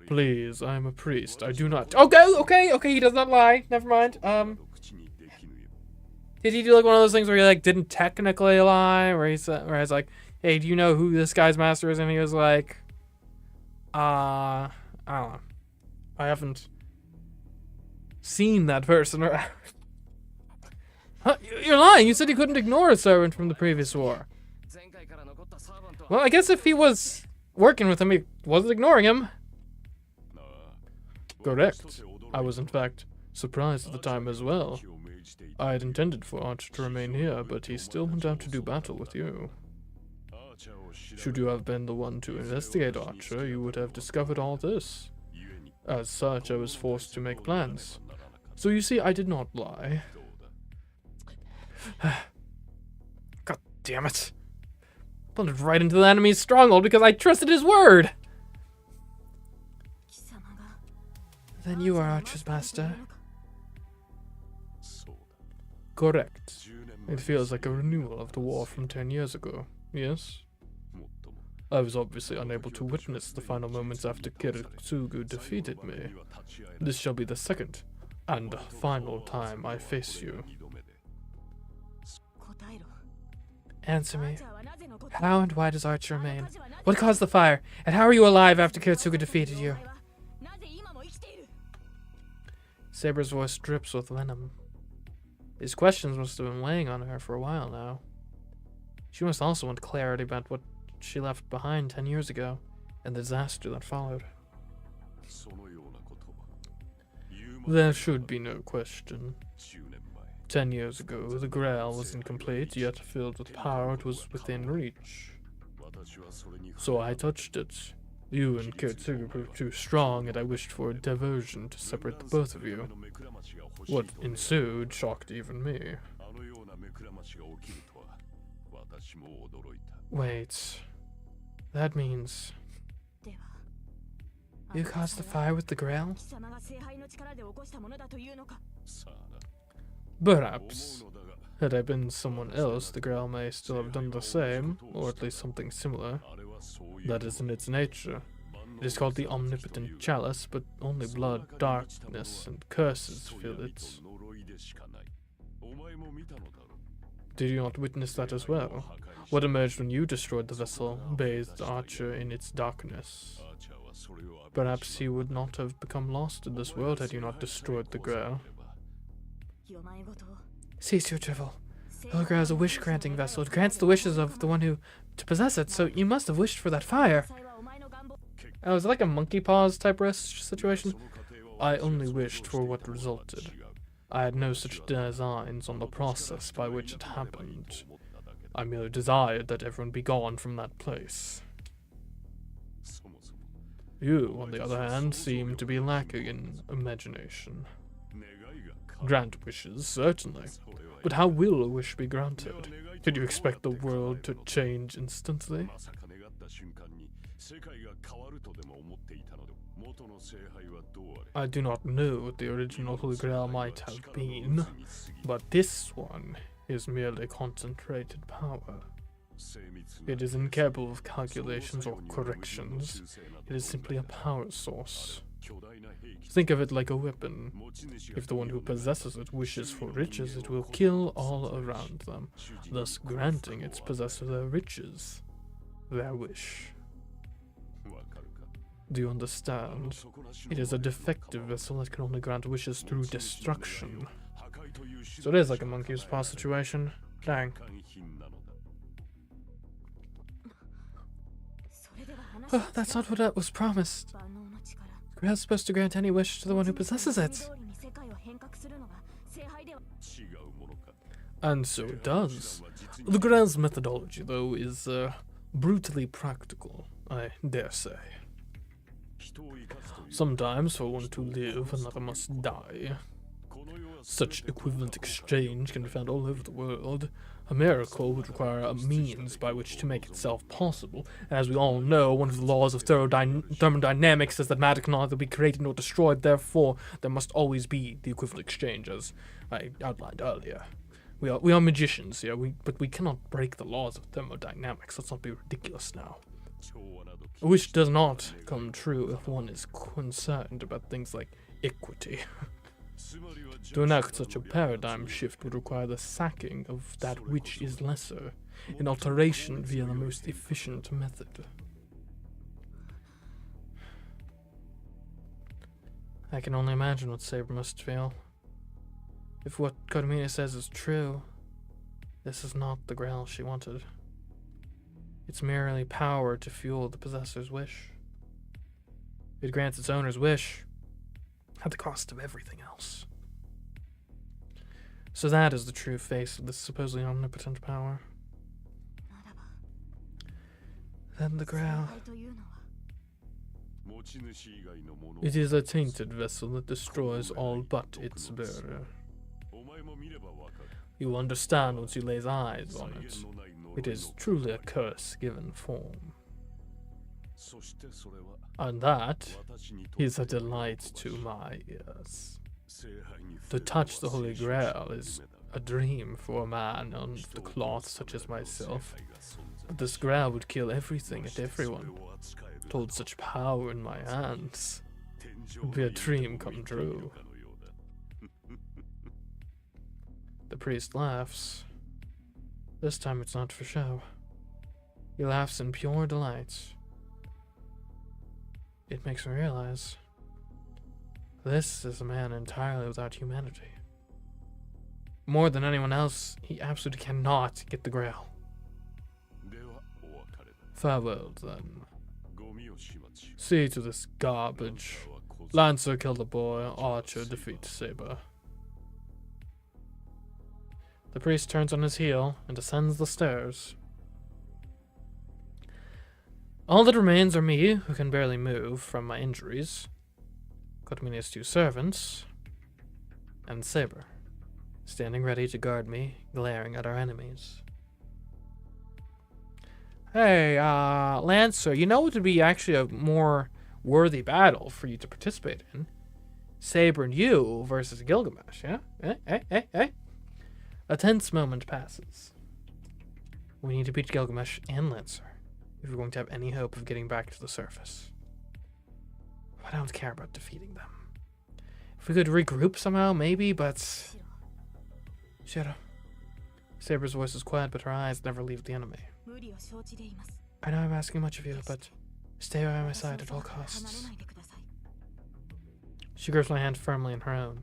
Please, I am a priest. I do not. Okay, he does not lie. Never mind. Did he do like one of those things where he like didn't technically lie, where he's like, hey, do you know who this guy's master is? And he was like, I don't know. I haven't seen that person. Or huh? You're lying. You said you couldn't ignore a servant from the previous war. Well, I guess if he was working with him, he wasn't ignoring him. Correct. I was, in fact, surprised at the time as well. I had intended for Archer to remain here, but he still went out to do battle with you. Should you have been the one to investigate Archer, you would have discovered all this. As such, I was forced to make plans. So you see, I did not lie. God damn it. Blundered right into the enemy's stronghold because I trusted his word! Then you are Archer's master. Correct. It feels like a renewal of the war from 10 years ago, yes? I was obviously unable to witness the final moments after Kiritsugu defeated me. This shall be the second and final time I face you. Answer me. How and why does Archer remain? What caused the fire? And how are you alive after Kiritsugu defeated you? Saber's voice drips with venom. These questions must have been weighing on her for a while now. She must also want clarity about what she left behind 10 years ago, and the disaster that followed. There should be no question. 10 years ago, the Grail was incomplete, yet filled with power it was within reach. So I touched it. You and Kiritsugu proved too strong, and I wished for a diversion to separate the both of you. What ensued shocked even me. Wait. That means... you caused the fire with the Grail? Perhaps. Had I been someone else, the Grail may still have done the same, or at least something similar. That is in its nature. It is called the Omnipotent Chalice, but only blood, darkness, and curses fill it. Did you not witness that as well? What emerged when you destroyed the vessel bathed Archer in its darkness? Perhaps he would not have become lost in this world had you not destroyed the Grail. Cease your drivel. The Grail is a wish-granting vessel. It grants the wishes of the one who to possess it, so you must have wished for that fire. Oh, is it like a monkey paws type situation? I only wished for what resulted. I had no such designs on the process by which it happened. I merely desired that everyone be gone from that place. You, on the other hand, seem to be lacking in imagination. Grant wishes, certainly. But how will a wish be granted? Did you expect the world to change instantly? I do not know what the original Holy Grail might have been, but this one is merely concentrated power. It is incapable of calculations or corrections. It is simply a power source. Think of it like a weapon. If the one who possesses it wishes for riches, it will kill all around them, thus granting its possessor their riches, their wish. Do you understand? It is a defective vessel that can only grant wishes through destruction. So it is like a monkey's paw situation. Dang. Oh, that's not what was promised. The Grail's supposed to grant any wish to the one who possesses it. And so it does. The Grail's methodology, though, is brutally practical, I dare say. Sometimes for one to live, another must die. Such equivalent exchange can be found all over the world. A miracle would require a means by which to make itself possible. As we all know, one of the laws of thermodynamics is that matter can neither be created nor destroyed. Therefore, there must always be the equivalent exchange, as I outlined earlier. We are magicians here, but we cannot break the laws of thermodynamics. Let's not be ridiculous now. A wish does not come true if one is concerned about things like equity. To enact such a paradigm shift would require the sacking of that which is lesser, an alteration via the most efficient method. I can only imagine what Saber must feel. If what Carmina says is true, this is not the Grail she wanted. It's merely power to fuel the possessor's wish. It grants its owner's wish at the cost of everything else. So that is the true face of this supposedly omnipotent power. Then the Grail. It is a tainted vessel that destroys all but its bearer. You will understand once you lay eyes on it. It is truly a curse given form. And that is a delight to my ears. To touch the Holy Grail is a dream for a man of the cloth such as myself. But this Grail would kill everything and everyone. To hold such power in my hands would be a dream come true. The priest laughs. This time it's not for show. He laughs in pure delight. It makes me realize this is a man entirely without humanity. More than anyone else, he absolutely cannot get the Grail. Farewell, then. See to this garbage. Lancer killed a boy, Archer defeats Saber. The priest turns on his heel and descends the stairs. All that remains are me, who can barely move from my injuries, Kotmini's 2 servants, and Saber, standing ready to guard me, glaring at our enemies. Hey, Lancer, you know what would be actually a more worthy battle for you to participate in? Saber and you versus Gilgamesh, yeah? Hey. A tense moment passes. We need to beat Gilgamesh and Lancer if we're going to have any hope of getting back to the surface. I don't care about defeating them. If we could regroup somehow, maybe, but... Shiro. Saber's voice is quiet, but her eyes never leave the enemy. I know I'm asking much of you, but stay by my side at all costs. She grips my hand firmly in her own.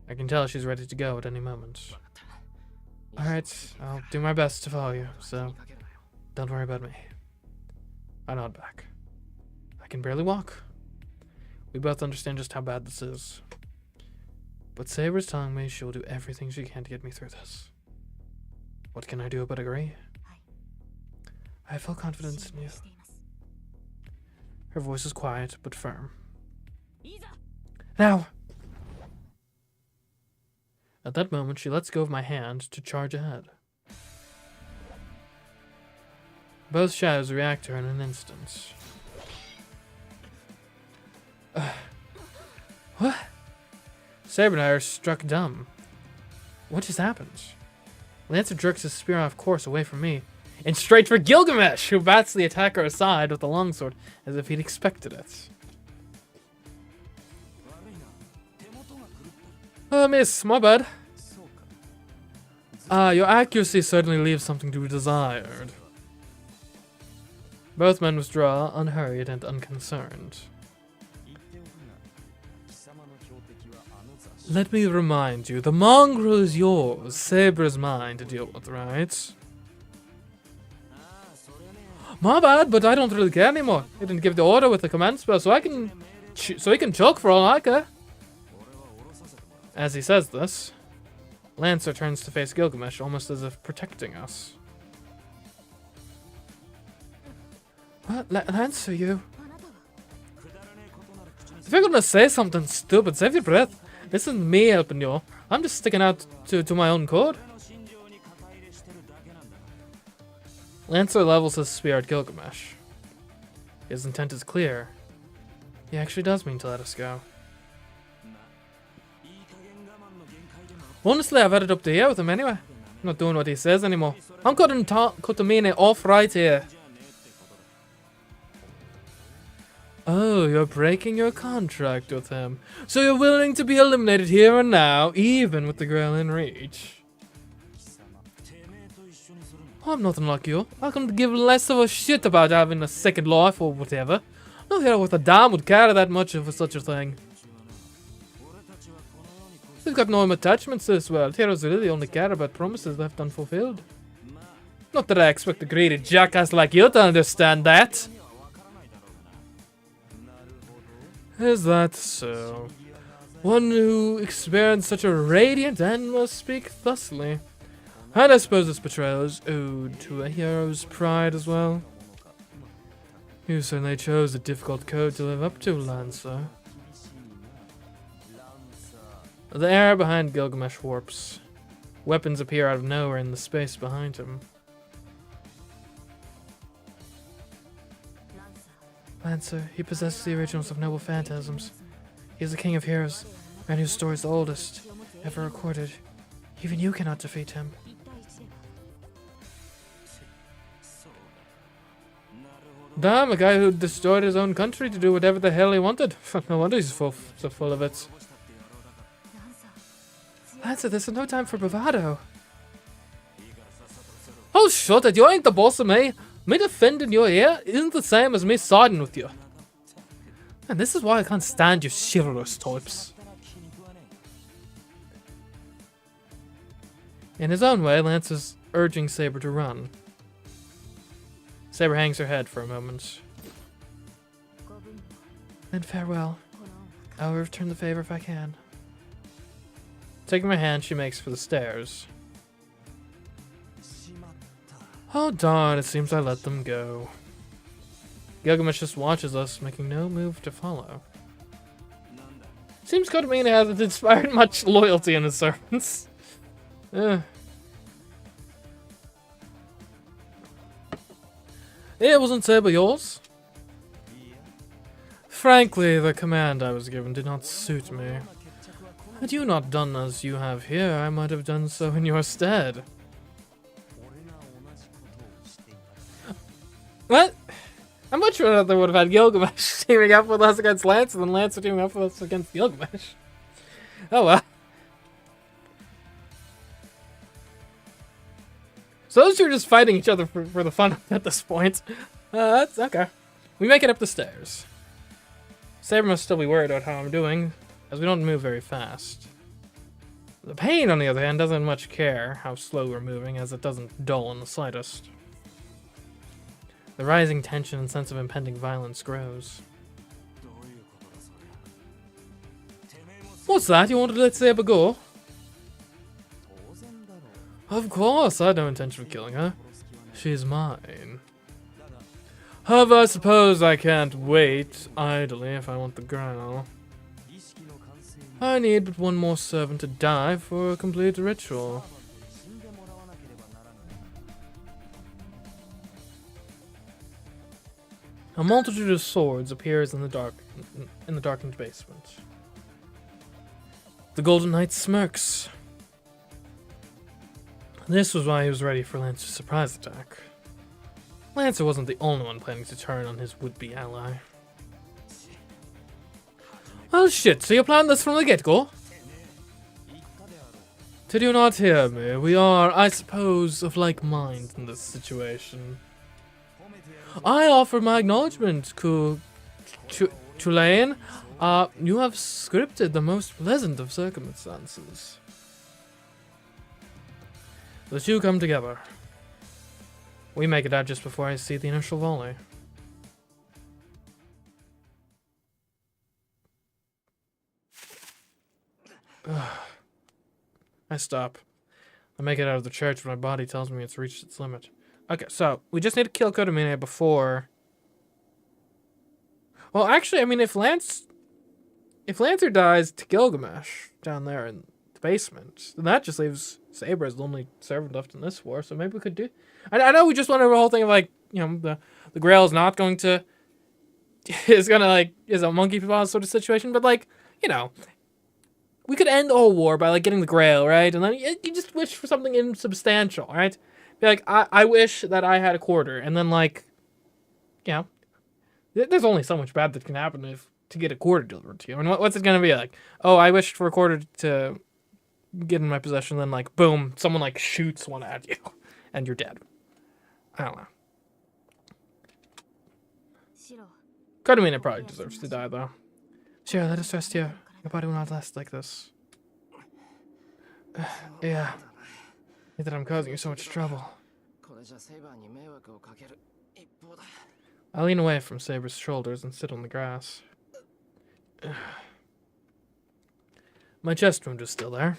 I can tell she's ready to go at any moment. Alright, I'll do my best to follow you, so don't worry about me. I nod back. I can barely walk. We both understand just how bad this is. But Saber's telling me she'll do everything she can to get me through this. What can I do but agree? I have full confidence in you. Her voice is quiet but firm. Now! At that moment, she lets go of my hand to charge ahead. Both shadows react to her in an instant. What? Saber and I are struck dumb. What just happened? Lancer jerks his spear off course away from me, and straight for Gilgamesh, who bats the attacker aside with the longsword as if he'd expected it. Miss, my bad. Your accuracy certainly leaves something to be desired. Both men withdraw, unhurried and unconcerned. Let me remind you, the mongrel is yours, Saber is mine to deal with, right? My bad, but I don't really care anymore. He didn't give the order with the command spell, so he can choke for all I care. As he says this, Lancer turns to face Gilgamesh, almost as if protecting us. What? Lancer, you? If you're gonna say something stupid, save your breath. This isn't me helping you. I'm just sticking out to my own code. Lancer levels his spear at Gilgamesh. His intent is clear. He actually does mean to let us go. Honestly, I've had it up to here with him anyway. I'm not doing what he says anymore. I'm cutting Kotomine off right here. Oh, you're breaking your contract with him. So you're willing to be eliminated here and now, even with the girl in reach. I'm nothing like you. I can give less of a shit about having a second life or whatever. No hero with a damn would care that much of such a thing. We've got no attachments to this world. Heroes really only care about promises left unfulfilled. Not that I expect a greedy jackass like you to understand that. Is that so? One who experienced such a radiant end must speak thusly. And I suppose this betrayal is owed to a hero's pride as well. You certainly chose a difficult code to live up to, Lancer. The air behind Gilgamesh warps. Weapons appear out of nowhere in the space behind him. Lancer, he possesses the originals of noble phantasms. He is the king of heroes, man whose story is the oldest ever recorded. Even you cannot defeat him. Damn, a guy who destroyed his own country to do whatever the hell he wanted. No wonder he's so full of it. Lancer, there's no time for bravado. Oh, shut it. You ain't the boss of me. Me defending you here isn't the same as me siding with you. And this is why I can't stand you chivalrous types. In his own way, Lance is urging Saber to run. Saber hangs her head for a moment. Then farewell. I will return the favor if I can. Taking my hand, she makes for the stairs. Oh darn, it seems I let them go. Gilgamesh just watches us, making no move to follow. Seems Kotomine hasn't inspired much loyalty in his servants. It wasn't Saber yours? Frankly, the command I was given did not suit me. Had you not done as you have here, I might have done so in your stead. What? I'm much rather would have had Gilgamesh teaming up with us against Lancer than Lancer teaming up with us against Gilgamesh. Oh well. So those two are just fighting each other for the fun at this point. That's okay. We make it up the stairs. Saber must still be worried about how I'm doing, as we don't move very fast. The pain, on the other hand, doesn't much care how slow we're moving, as it doesn't dull in the slightest. The rising tension and sense of impending violence grows. What's that? You wanted to let Saber go? Of course, I had no intention of killing her. She's mine. However, I suppose I can't wait idly if I want the girl. I need but one more servant to die for a complete ritual. A multitude of swords appears in the darkened basement. The Golden Knight smirks. This was why he was ready for Lancer's surprise attack. Lancer wasn't the only one planning to turn on his would-be ally. Well shit, so you planned this from the get-go? Did you not hear me? We are, I suppose, of like mind in this situation. I offer my acknowledgement, Tulane. You have scripted the most pleasant of circumstances. The two come together. We make it out just before I see the initial volley. I stop. I make it out of the church, but my body tells me it's reached its limit. Okay, so we just need to kill Kodamine before. Well, actually, I mean, if Lancer dies to Gilgamesh down there in the basement, then that just leaves Saber as the only servant left in this war. So maybe we could do. I know we just went over the whole thing of like, you know, the Grail is not going to is a monkey paw sort of situation, but like, you know. We could end the whole war by, like, getting the Grail, right? And then you just wish for something insubstantial, right? Be like, I wish that I had a quarter. And then, like, you know, there's only so much bad that can happen to get a quarter delivered to you. And what's it going to be like? Oh, I wished for a quarter to get in my possession. Then, like, boom, someone, like, shoots one at you. And you're dead. I don't know. Kodamine probably deserves to die, though. Sure, let us rest here. Your body will not last like this. Yeah. Not that I'm causing you so much trouble. I lean away from Saber's shoulders and sit on the grass. My chest wound is still there.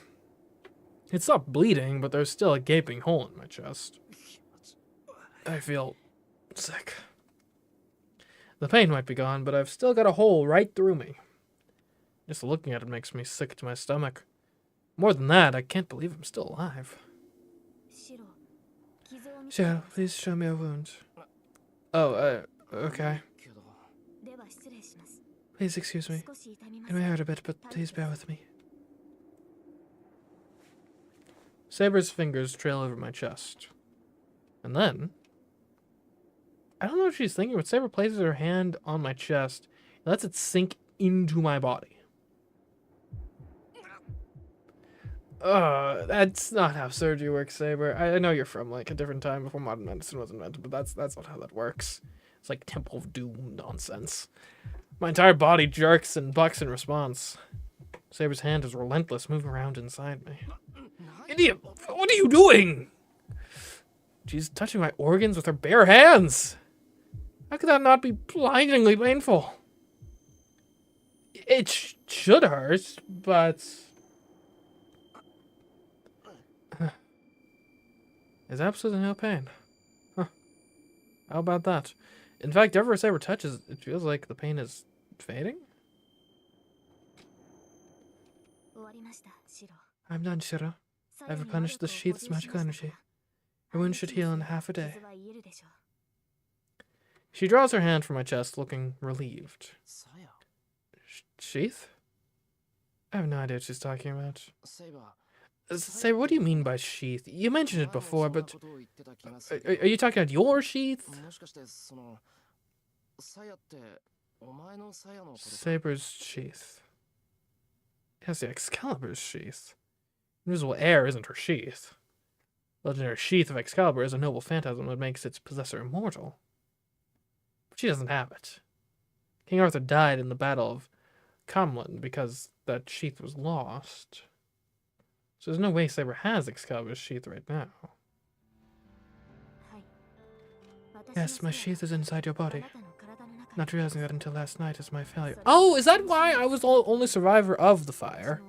It stopped bleeding, but there's still a gaping hole in my chest. I feel sick. The pain might be gone, but I've still got a hole right through me. Just looking at it makes me sick to my stomach. More than that, I can't believe I'm still alive. Shiro, please show me your wound. Oh, okay. Please excuse me. It may hurt a bit, but please bear with me. Saber's fingers trail over my chest. And then, I don't know what she's thinking, but Saber places her hand on my chest and lets it sink into my body. That's not how surgery works, Saber. I know you're from, like, a different time before modern medicine was invented, but that's not how that works. It's like Temple of Doom nonsense. My entire body jerks and bucks in response. Saber's hand is relentless, moving around inside me. Idiot! What are you doing? She's touching my organs with her bare hands! How could that not be blindingly painful? It should hurt, but... There's absolutely no pain. Huh. How about that? In fact, ever Saber touches, it feels like the pain is fading. I'm done, Shiro. I've replenished the sheath's magical energy. Your wound should heal in half a day. She draws her hand from my chest, looking relieved. Sheath? I have no idea what she's talking about. Saber, what do you mean by sheath? You mentioned it before, but... Are you talking about your sheath? Saber's sheath. Yes, the Excalibur's sheath. Invisible air isn't her sheath. Legendary sheath of Excalibur is a noble phantasm that makes its possessor immortal. But she doesn't have it. King Arthur died in the Battle of Comlin because that sheath was lost. So there's no way Saber has Excalibur's sheath right now. Yes, my sheath is inside your body. Not realizing that until last night is my failure. Oh, is that why I was the only survivor of the fire?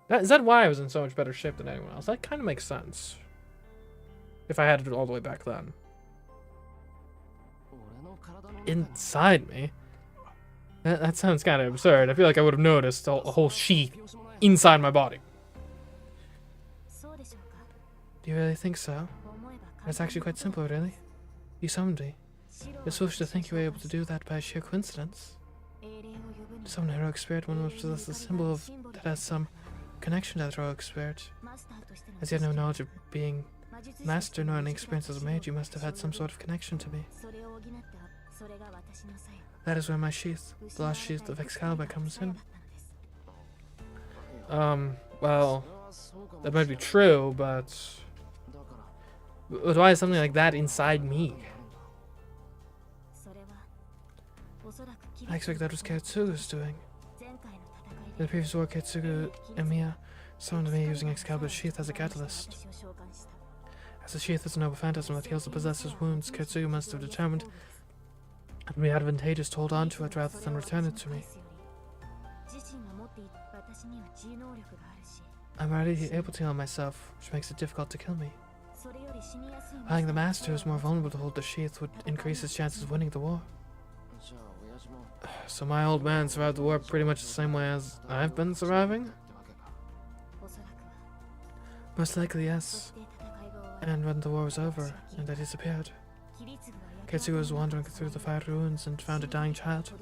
Is that why I was in so much better shape than anyone else? That kind of makes sense. If I had it all the way back then. Inside me? That sounds kind of absurd. I feel like I would have noticed a whole sheath inside my body. Do you really think so? It's actually quite simple, really. You summoned me. It's foolish to think you were able to do that by sheer coincidence. To summon a heroic spirit, one must possess a symbol that has some connection to that heroic spirit. As you have no knowledge of being master nor any experience as a mage, you must have had some sort of connection to me. That is where my sheath, the lost sheath of Excalibur, comes in. Well, that might be true, but why is something like that inside me? I expect that was Katsuga's doing. In the previous war, Katsuga and Mia summoned me using Excalibur's sheath as a catalyst. As the sheath is a noble phantasm that heals the possessor's wounds, Kitsuyu must have determined it would be advantageous to hold on to it rather than return it to me. I'm already able to heal myself, which makes it difficult to kill me. Allowing the master, who is more vulnerable to hold the sheath, would increase his chances of winning the war. So my old man survived the war pretty much the same way as I've been surviving? Most likely, yes. And when the war was over, and I disappeared, Kitsuyu was wandering through the fire ruins and found a dying child.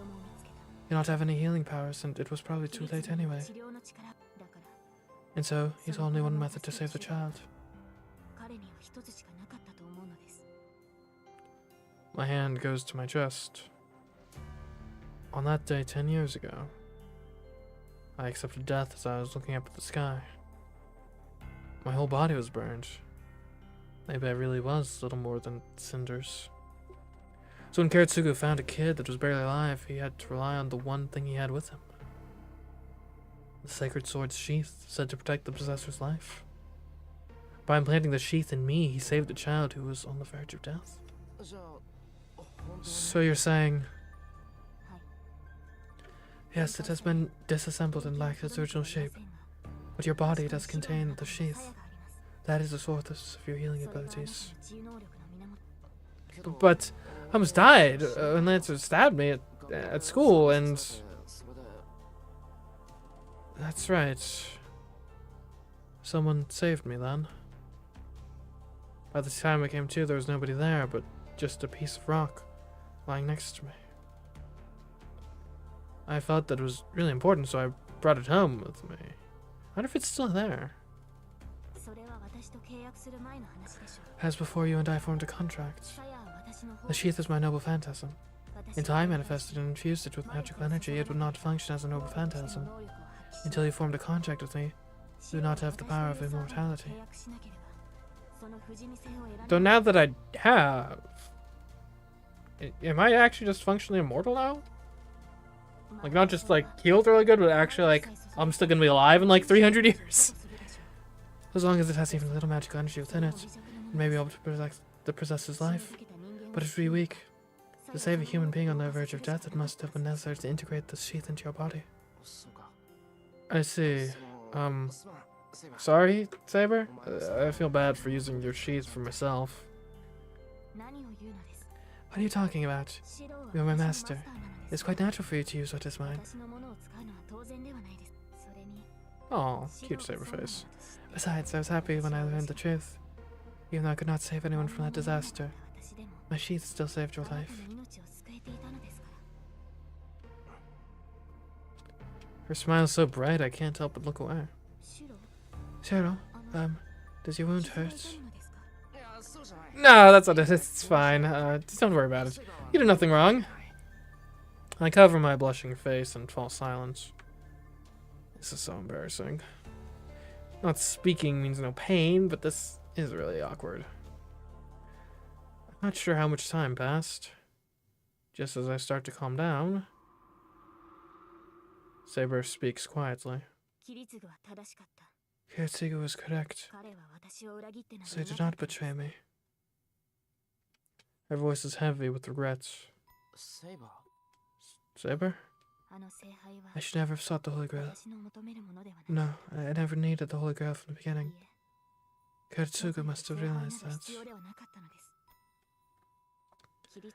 He did not have any healing powers, and it was probably too late anyway. And so, he saw only one method to save the child. My hand goes to my chest. On that day 10 years ago, I accepted death as I was looking up at the sky. My whole body was burned. Maybe I really was little more than cinders. So when Kiritsugu found a kid that was barely alive, he had to rely on the one thing he had with him. The sacred sword's sheath, said to protect the possessor's life. By implanting the sheath in me, he saved the child who was on the verge of death. So you're saying... Yes, it has been disassembled and lacks its original shape, but your body does contain the sheath. That is the source of your healing abilities. But I almost died when Lancer stabbed me at school, and... That's right. Someone saved me then. By the time I came to, there was nobody there, but just a piece of rock lying next to me. I felt that it was really important, so I brought it home with me. I wonder if it's still there. As before, you and I formed a contract. The sheath is my noble phantasm. Until I manifested and infused it with magical energy, it would not function as a noble phantasm. Until you formed a contract with me, you do not have the power of immortality. So now that I have... Am I actually just functionally immortal now? Like, not just, like, healed really good, but actually, like, I'm still gonna be alive in, like, 300 years? As long as it has even a little magical energy within it, it may be able to protect the possessor's life. But it would be weak. To save a human being on the verge of death, it must have been necessary to integrate the sheath into your body. I see. Sorry, Saber? I feel bad for using your sheath for myself. What are you talking about? You're my master. It's quite natural for you to use what is mine. Oh, cute Saber face. Besides, I was happy when I learned the truth. Even though I could not save anyone from that disaster, my sheath still saved your life. Her smile is so bright I can't help but look away. Shiro, does your wound hurt? No, that's not it. It's fine. Just don't worry about it. You did nothing wrong. I cover my blushing face and fall silent. This is so embarrassing. Not speaking means no pain, but this is really awkward. I'm not sure how much time passed. Just as I start to calm down, Saber speaks quietly. Kiritsugu was correct. So he did not betray me. Her voice is heavy with regret. Saber? I should never have sought the Holy Grail. No, I never needed the Holy Grail from the beginning. Kiritsugu must have realized that. It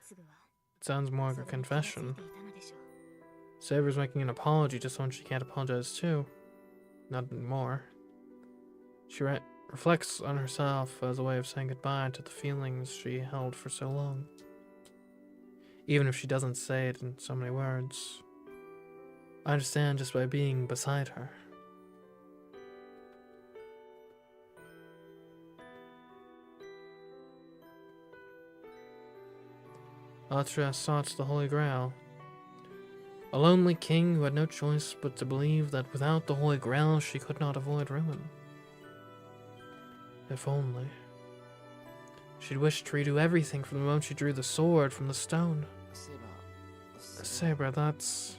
sounds more like a confession. Saber's making an apology to someone she can't apologize to. Not anymore. She reflects on herself as a way of saying goodbye to the feelings she held for so long. Even if she doesn't say it in so many words, I understand just by being beside her. Atreus sought the Holy Grail. A lonely king who had no choice but to believe that without the Holy Grail she could not avoid ruin. If only. She'd wished to redo everything from the moment she drew the sword from the stone. Saber, that's...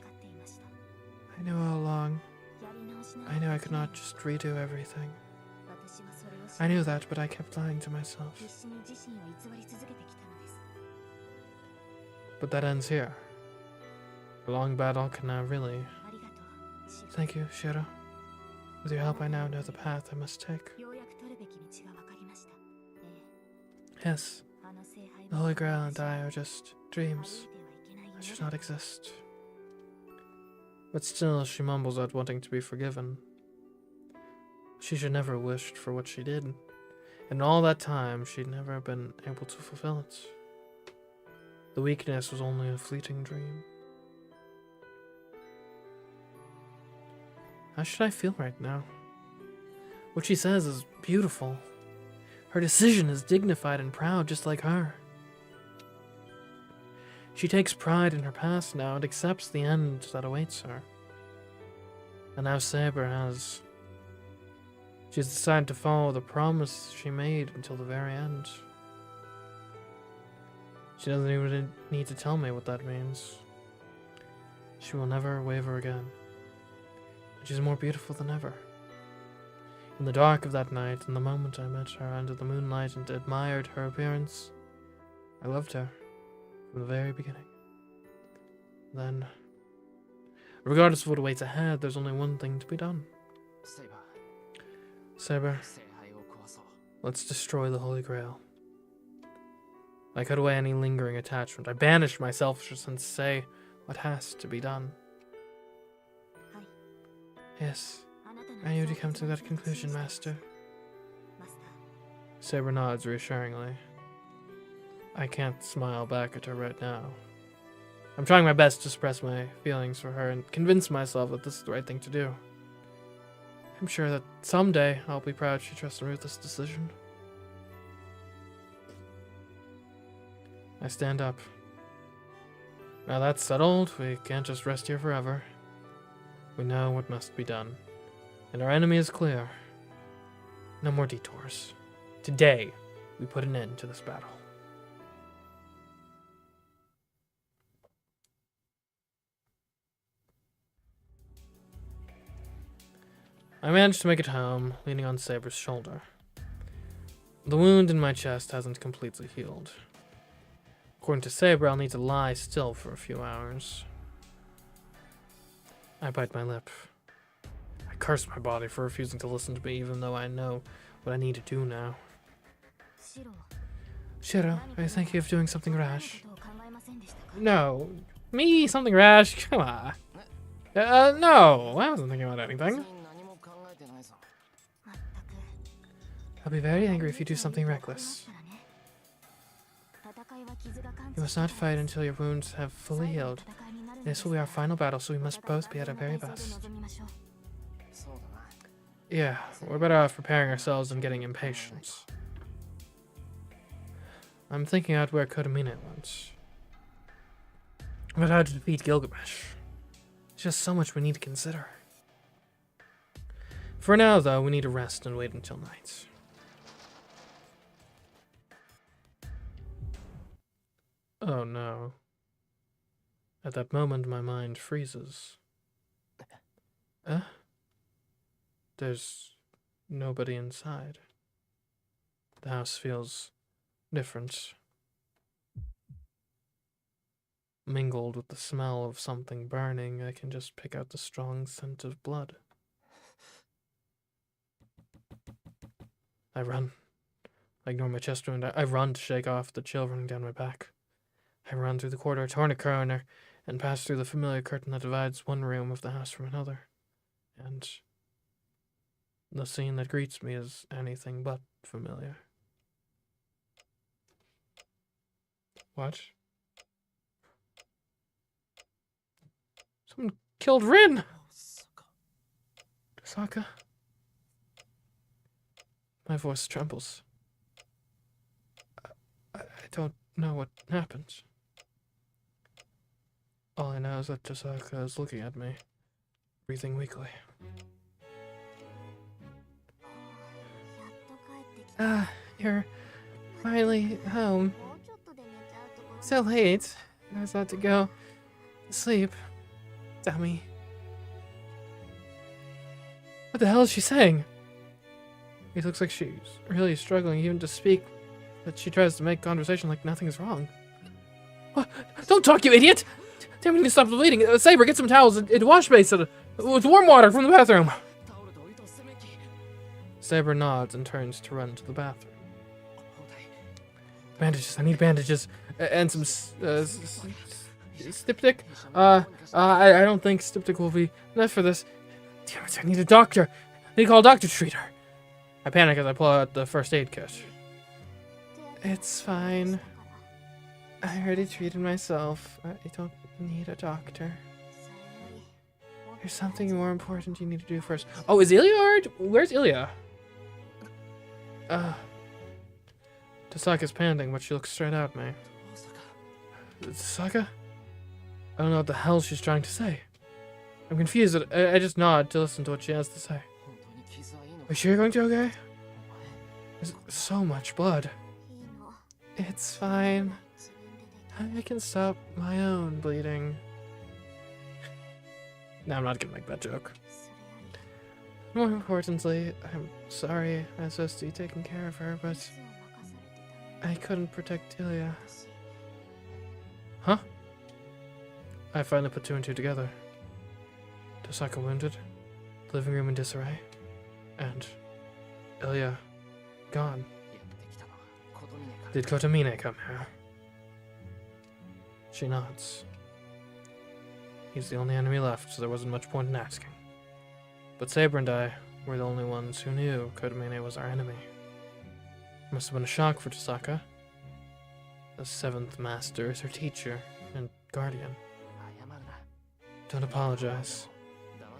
I knew all along. I knew I could not just redo everything. I knew that, but I kept lying to myself. But that ends here. The long battle can now really... Thank you, Shiro. With your help, I now know the path I must take. Yes, the Holy Grail and I are just dreams that should not exist. But still, she mumbles out wanting to be forgiven. She should never have wished for what she did. And all that time, she'd never been able to fulfill it. The weakness was only a fleeting dream. How should I feel right now? What she says is beautiful. Her decision is dignified and proud, just like her. She takes pride in her past now and accepts the end that awaits her. And now Saber has... She's decided to follow the promise she made until the very end. She doesn't even need to tell me what that means. She will never waver again. She's more beautiful than ever. In the dark of that night, in the moment I met her under the moonlight and admired her appearance, I loved her from the very beginning. Then, regardless of what awaits ahead, there's only one thing to be done. Saber, let's destroy the Holy Grail. I cut away any lingering attachment. I banished my selfishness and say what has to be done. Yes, I knew to come to that conclusion, Master. Saber nods reassuringly. I can't smile back at her right now. I'm trying my best to suppress my feelings for her and convince myself that this is the right thing to do. I'm sure that someday I'll be proud she trusted me with this decision. I stand up. Now that's settled, we can't just rest here forever. We know what must be done, and our enemy is clear. No more detours. Today, we put an end to this battle. I managed to make it home, leaning on Saber's shoulder. The wound in my chest hasn't completely healed. According to Saber, I'll need to lie still for a few hours. I bite my lip. I curse my body for refusing to listen to me, even though I know what I need to do now. Shiro, are you thinking of doing something rash? No. Me? Something rash? Come on. No, I wasn't thinking about anything. I'll be very angry if you do something reckless. You must not fight until your wounds have fully healed. This will be our final battle, so we must both be at our very best. Yeah, we're better off preparing ourselves than getting impatient. I'm thinking out where Kodamine went. About how to defeat Gilgamesh. There's just so much we need to consider. For now, though, we need to rest and wait until night. Oh no. At that moment, my mind freezes. There's nobody inside. The house feels different. Mingled with the smell of something burning, I can just pick out the strong scent of blood. I run. I ignore my chest wound. I run to shake off the chill running down my back. I run through the corridor, turn a corner, and pass through the familiar curtain that divides one room of the house from another. And the scene that greets me is anything but familiar. What? Someone killed Rin! Sokka? My voice trembles. I don't know what happened. All I know is that Tosaka is looking at me, breathing weakly. You're finally home. So late. I was about to go to sleep. Dummy. What the hell is she saying? It looks like she's really struggling even to speak, but she tries to make conversation like nothing is wrong. What? Don't talk, you idiot! Damn, we need to stop the bleeding. Saber, get some towels and wash basin with warm water from the bathroom. Saber nods and turns to run to the bathroom. Bandages, I need bandages. And some styptic. I don't think styptic will be enough for this. Damn it, I need a doctor. I need to call a doctor to treat her. I panic as I pull out the first aid kit. It's fine. I already treated myself. I don't need a doctor. There's something more important you need to do first. Oh, is Ilya alright? Where's Ilya? Tasaka's panting, but she looks straight at me. Tasaka? I don't know what the hell she's trying to say. I'm confused. I just nod to listen to what she has to say. Are you sure you're going to okay? There's so much blood. It's fine. I can stop my own bleeding. No, I'm not gonna make that joke. More importantly, I'm sorry I was supposed to be taking care of her, but I couldn't protect Ilya. Huh? I finally put two and two together. Tasaka wounded, living room in disarray, and Ilya gone. Did Kotomine come here? She nods. He's the only enemy left, so there wasn't much point in asking. But Saber and I were the only ones who knew Kotomine was our enemy. It must have been a shock for Tasaka. The seventh master is her teacher and guardian. Don't apologize.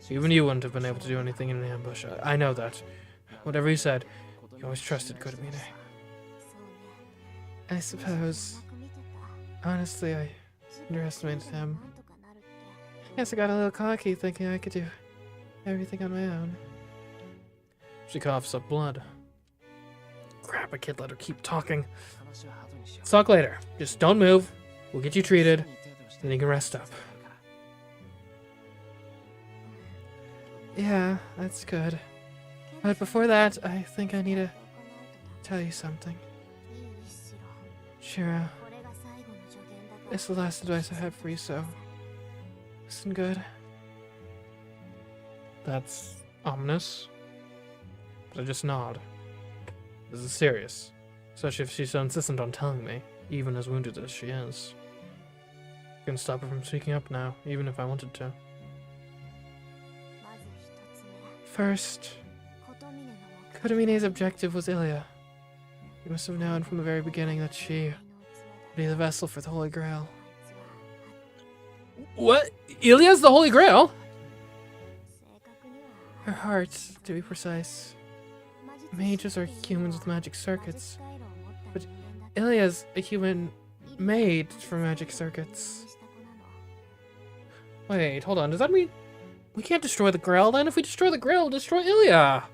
Even you wouldn't have been able to do anything in an ambush. I know that. Whatever you said, you always trusted Kotomine. I suppose. Honestly, I underestimated him. Guess I got a little cocky thinking I could do everything on my own. She coughs up blood. Crap, I can't let her keep talking. Let's talk later. Just don't move. We'll get you treated, then you can rest up. Yeah, that's good. But before that, I think I need to tell you something. Shiro, it's the last advice I have for you, so listen good. That's ominous. But I just nod. This is serious. Especially if she's so insistent on telling me, even as wounded as she is. I can stop her from speaking up now, even if I wanted to. First, Kotomine's objective was Ilya. You must have known from the very beginning that she would be the vessel for the Holy Grail. What? Ilya's the Holy Grail? Her heart, to be precise. Mages are humans with magic circuits, but Ilya's a human made for magic circuits. Wait, hold on, does that mean we can't destroy the Grail then? If we destroy the Grail, we'll destroy Ilya!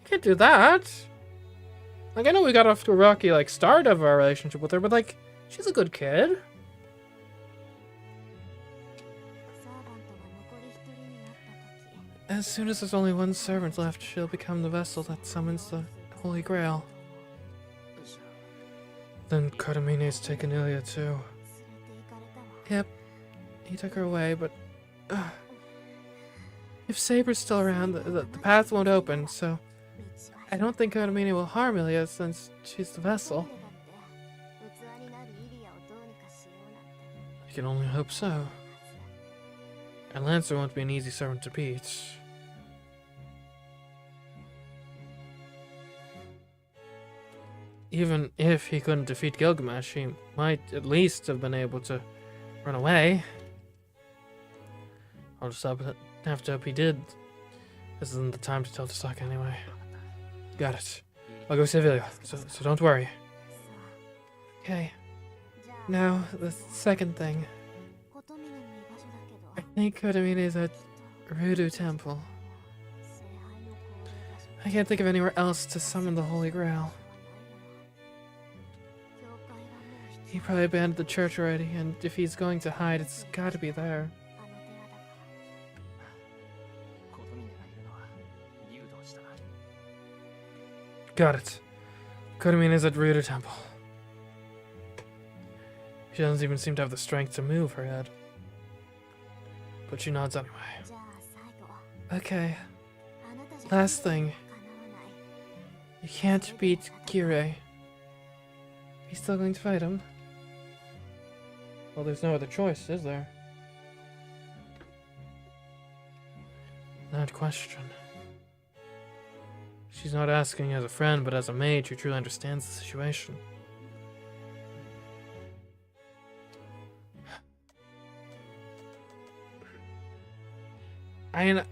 Can't do that! Like, I know we got off to a rocky, like, start of our relationship with her, but, like, she's a good kid. As soon as there's only one servant left, she'll become the vessel that summons the Holy Grail. Then Kotomine's taken Ilya too. Yep, he took her away, but if Saber's still around, the path won't open, so I don't think Kotomine will harm Ilya since she's the vessel. I can only hope so. And Lancer won't be an easy servant to beat. Even if he couldn't defeat Gilgamesh, he might at least have been able to run away. I'll just have to hope he did. This isn't the time to tell Tasaka anyway. Got it. I'll go save Ilya, so don't worry. Okay. Now, the second thing. I think Kotomine is at Rudu Temple. I can't think of anywhere else to summon the Holy Grail. He probably abandoned the church already, and if he's going to hide, it's gotta be there. Got it. Kodamin is at Ryuda Temple. She doesn't even seem to have the strength to move her head. But she nods anyway. Okay. Last thing. You can't beat Kirei. He's still going to fight him? Well, there's no other choice, is there? That question. She's not asking as a friend, but as a mage who truly understands the situation. I mean,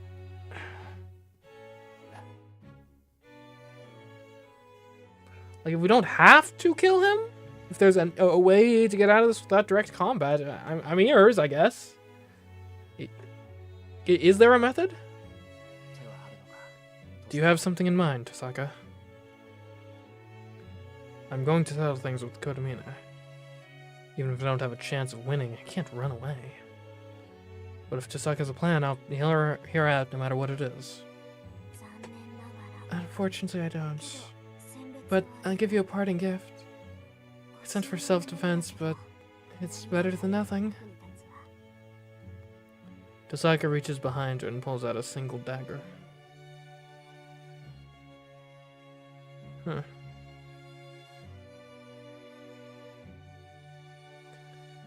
like, if we don't have to kill him, if there's a way to get out of this without direct combat, I'm yours, I guess. Is there a method? Do you have something in mind, Tasaka? I'm going to settle things with Kodamina. Even if I don't have a chance of winning, I can't run away. But if Tasaka has a plan, I'll hear her out no matter what it is. Unfortunately, I don't. But I'll give you a parting gift. It's sent for self-defense, but it's better than nothing. Tasaka reaches behind her and pulls out a single dagger. Huh.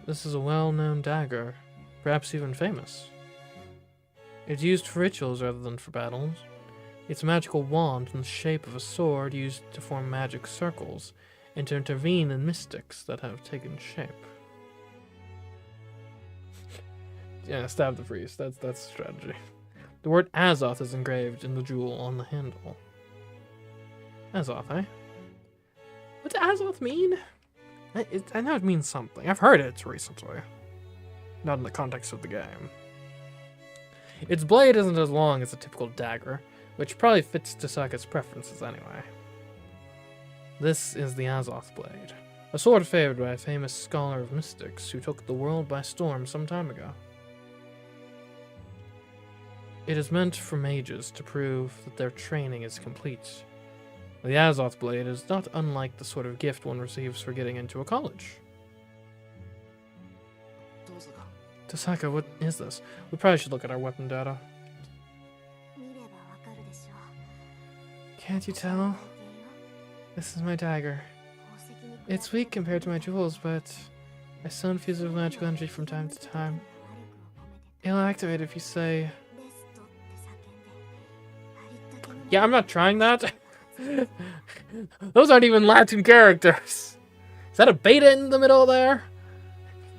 This is a well-known dagger, perhaps even famous. It's used for rituals rather than for battles. It's a magical wand in the shape of a sword used to form magic circles and to intervene in mystics that have taken shape. Yeah, stab the priest. That's the strategy. The word Azoth is engraved in the jewel on the handle. Azoth, eh? What does Azoth mean? I know it means something. I've heard it recently. Not in the context of the game. Its blade isn't as long as a typical dagger, which probably fits Tasaka's preferences anyway. This is the Azoth blade, a sword favored by a famous scholar of mystics who took the world by storm some time ago. It is meant for mages to prove that their training is complete. The Azoth blade is not unlike the sort of gift one receives for getting into a college. Tasaka, what is this? We probably should look at our weapon data. Can't you tell? This is my dagger. It's weak compared to my jewels, but I still infuse it with magical energy from time to time. It'll activate if you say... Yeah, I'm not trying that. Those aren't even Latin characters. Is that a beta in the middle there?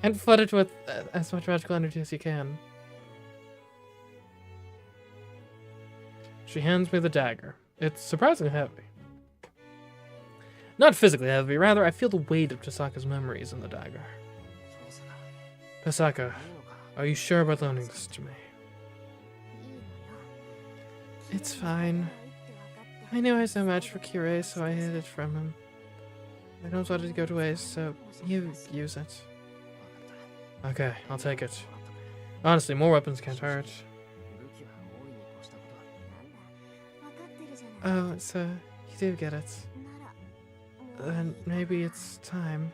And flood it with as much magical energy as you can. She hands me the dagger. It's surprisingly heavy. Not physically heavy, rather I feel the weight of Tasaka's memories in the dagger. Tasaka, are you sure about loaning this to me? It's fine. I knew I was no match for Kirei, so I hid it from him. I don't want it to go to waste, so you use it. Okay, I'll take it. Honestly, more weapons can't hurt. Oh, so you do get it. Then maybe it's time.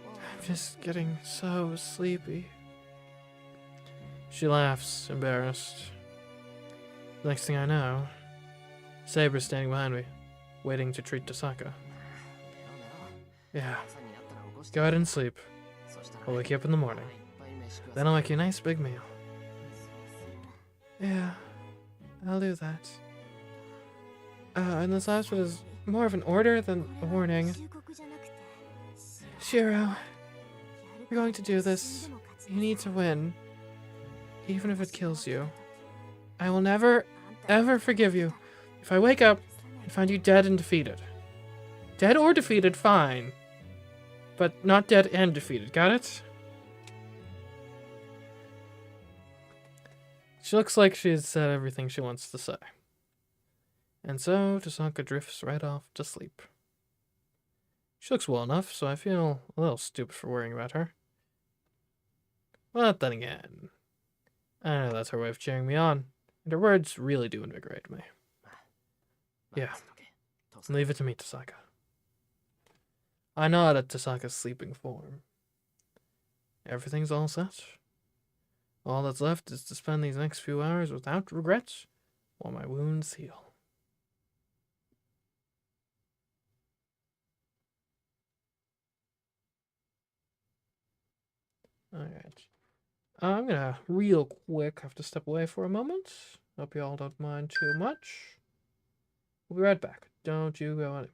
I'm just getting so sleepy. She laughs, embarrassed. The next thing I know, Saber's standing behind me, waiting to treat Tasaka. Yeah. Go ahead and sleep. I'll wake you up in the morning. Then I'll make you a nice big meal. Yeah, I'll do that. And this last one is more of an order than a warning. Shiro, you're going to do this. You need to win. Even if it kills you. I will never, ever forgive you if I wake up and find you dead and defeated. Dead or defeated, fine. But not dead and defeated, got it? She looks like she's said everything she wants to say. And so, Tasaka drifts right off to sleep. She looks well enough, so I feel a little stupid for worrying about her. But then again, I know that's her way of cheering me on, and her words really do invigorate me. Yeah. Leave it to me, Tasaka. I nod at Tasaka's sleeping form. Everything's all set. All that's left is to spend these next few hours without regrets while my wounds heal. Alright. I'm gonna, real quick, have to step away for a moment. Hope you all don't mind too much. We'll be right back. Don't you go anywhere.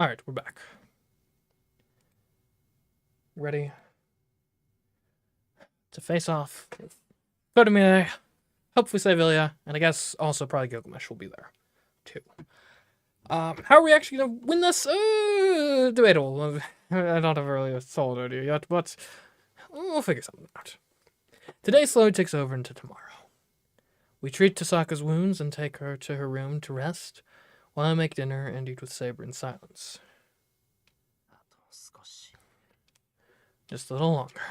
Alright, we're back. Ready to face off with Kodomine, hopefully save Ilya, and I guess also probably Gilgamesh will be there, too. How are we actually gonna win this? Debatable. I don't have a really solid idea yet, but we'll figure something out. Today slowly takes over into tomorrow. We treat Tasaka's wounds and take her to her room to rest, while I make dinner and eat with Saber in silence. Just a little longer.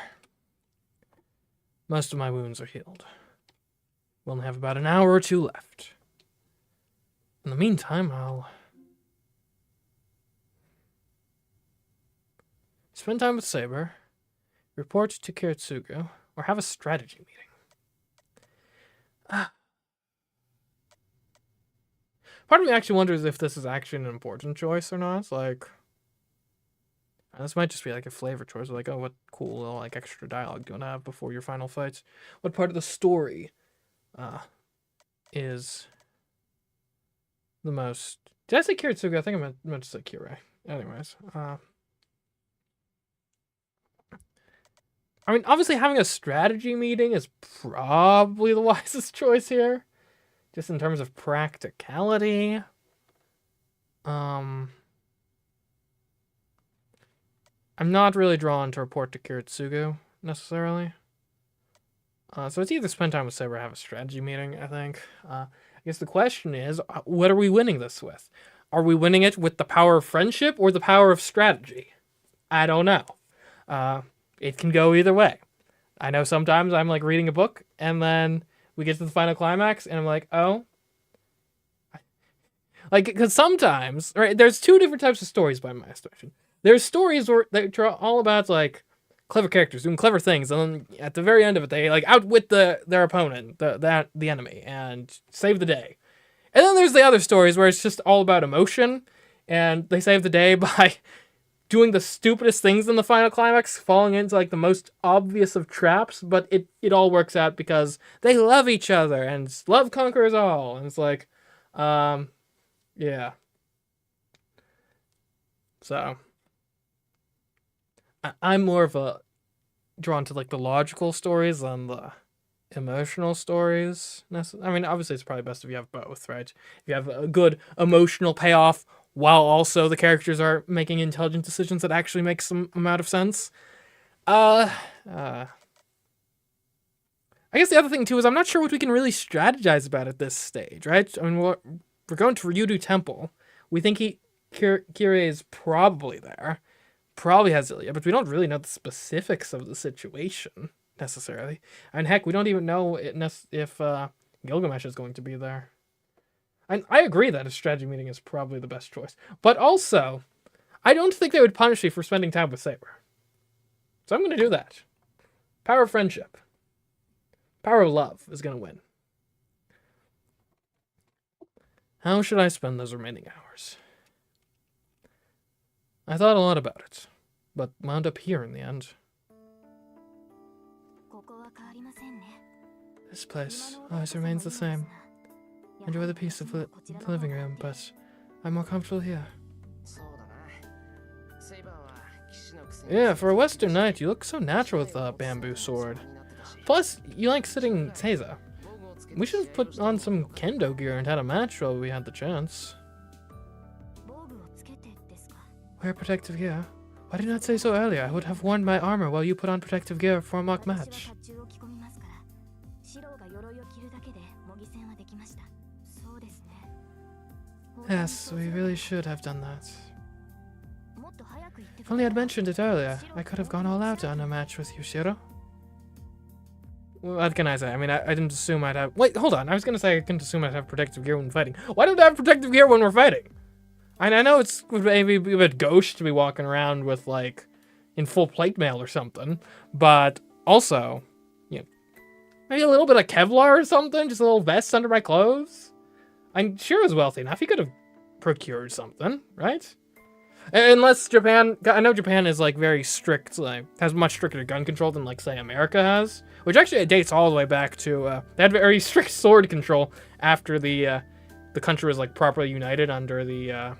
Most of my wounds are healed. We only have about an hour or two left. In the meantime, I'll spend time with Saber, report to Kiritsugu, or have a strategy meeting. Part of me actually wonders if this is actually an important choice or not. Like, this might just be like a flavor choice. Like, oh, what cool little like extra dialogue do you want to have before your final fights? What part of the story is the most? Did I say Kiritsugu? I think I meant to say Kirei. Anyways, I mean, obviously having a strategy meeting is probably the wisest choice here, just in terms of practicality. I'm not really drawn to report to Kiritsugu, necessarily. So it's either spend time with Saber or have a strategy meeting, I think. I guess the question is, what are we winning this with? Are we winning it with the power of friendship or the power of strategy? I don't know. It can go either way. I know sometimes I'm like reading a book and then we get to the final climax and I'm like, oh. Like, because sometimes, right, there's two different types of stories by my estimation. There's stories where they're all about, like, clever characters doing clever things, and then at the very end of it, they, like, outwit their opponent, the enemy, and save the day. And then there's the other stories where it's just all about emotion, and they save the day by doing the stupidest things in the final climax, falling into, like, the most obvious of traps, but it all works out because they love each other, and love conquers all, and it's like, yeah. So, I'm more of a drawn to, like, the logical stories than the emotional stories. I mean, obviously it's probably best if you have both, right? If you have a good emotional payoff while also the characters are making intelligent decisions that actually make some amount of sense. I guess the other thing too is I'm not sure what we can really strategize about at this stage, right? I mean, we're going to Ryudu Temple. We think Kirei is probably there. Probably has Ilya, but we don't really know the specifics of the situation, necessarily. And heck, we don't even know if Gilgamesh is going to be there. And I agree that a strategy meeting is probably the best choice. But also, I don't think they would punish you for spending time with Saber. So I'm going to do that. Power of friendship. Power of love is going to win. How should I spend those remaining hours? I thought a lot about it, but wound up here in the end. This place always remains the same. Enjoy the peace of the living room, but I'm more comfortable here. Yeah, for a Western knight, you look so natural with a bamboo sword. Plus, you like sitting Seiza. We should have put on some kendo gear and had a match while we had the chance. Wear protective gear? Why did you not say so earlier? I would have worn my armor while you put on protective gear for a mock match. Yes, we really should have done that. If only I'd mentioned it earlier, I could have gone all out on a match with Yushiro. What can I say? I mean, I didn't assume I'd have... Wait, hold on. I was going to say I didn't assume I'd have protective gear when fighting. Why don't I have protective gear when we're fighting? I know it's maybe a bit gauche to be walking around with, like, in full plate mail or something, but also, you know, maybe a little bit of Kevlar or something, just a little vest under my clothes. I'm sure he's wealthy enough. He could have procured something, right? Unless Japan, I know Japan is, like, very strict, like, has much stricter gun control than, like, say, America has, which actually dates all the way back to, they had very strict sword control after the country was, like, properly united under the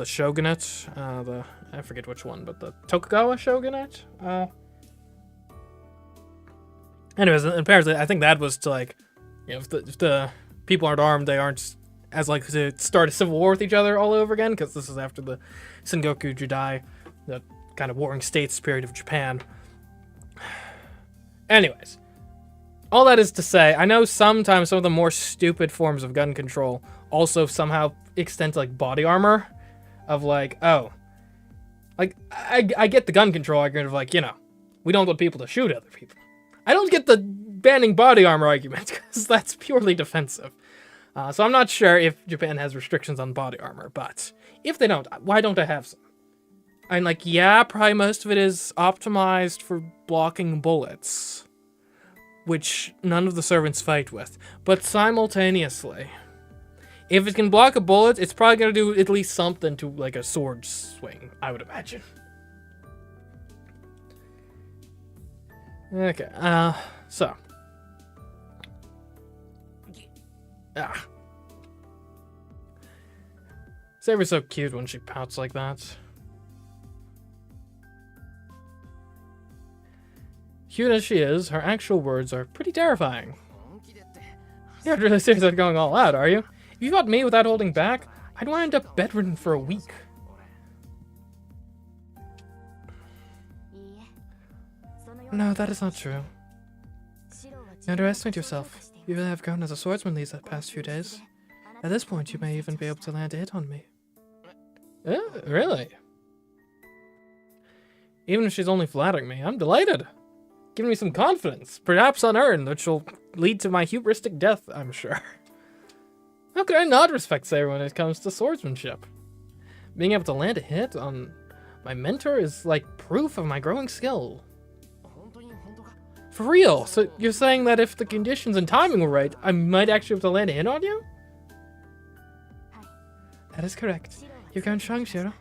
shogunate, I forget which one, but the Tokugawa shogunate. Anyways, apparently, I think that was to, like, you know, if the people aren't armed, they aren't as likely to start a civil war with each other all over again, because this is after the Sengoku Jidai, the kind of warring states period of Japan. Anyways, all that is to say, I know sometimes some of the more stupid forms of gun control also somehow extend to, like, body armor, of, like, oh, like, I get the gun control argument of, like, you know, we don't want people to shoot other people. I don't get the banning body armor argument, because that's purely defensive. So I'm not sure if Japan has restrictions on body armor, but if they don't, why don't I have some? I'm like, yeah, probably most of it is optimized for blocking bullets, which none of the servants fight with, but simultaneously, if it can block a bullet, it's probably going to do at least something to, like, a sword swing, I would imagine. Okay, so. Saber's so cute when she pouts like that. Cute as she is, her actual words are pretty terrifying. You're not really serious about going all out, are you? If you fought me without holding back, Why do I end up bedridden for a week? No, that is not true. You underestimate yourself. You really have grown as a swordsman these past few days. At this point, you may even be able to land a hit on me. Really? Even if she's only flattering me, I'm delighted. Giving me some confidence, perhaps unearned, which will lead to my hubristic death, I'm sure. How could I not respect Saber when it comes to swordsmanship? Being able to land a hit on my mentor is like proof of my growing skill. For real? So you're saying that if the conditions and timing were right, I might actually have to land a hit on you? That is correct. You're going strong, Shiro.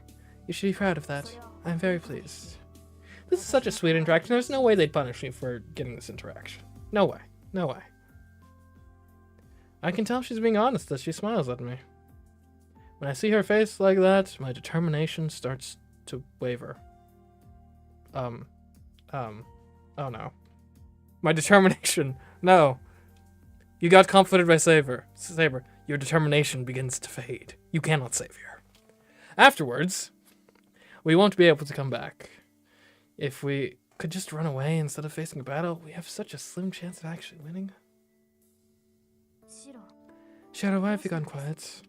You should be proud of that. I'm very pleased. This is such a sweet interaction. There's no way they'd punish me for getting this interaction. No way. No way. I can tell she's being honest as she smiles at me. When I see her face like that, my determination starts to waver. Oh no. My determination. No. You got comforted by Saber. Saber, your determination begins to fade. You cannot save her. Afterwards, we won't be able to come back. If we could just run away instead of facing a battle, we have such a slim chance of actually winning. Shiro, why have you gone quiet?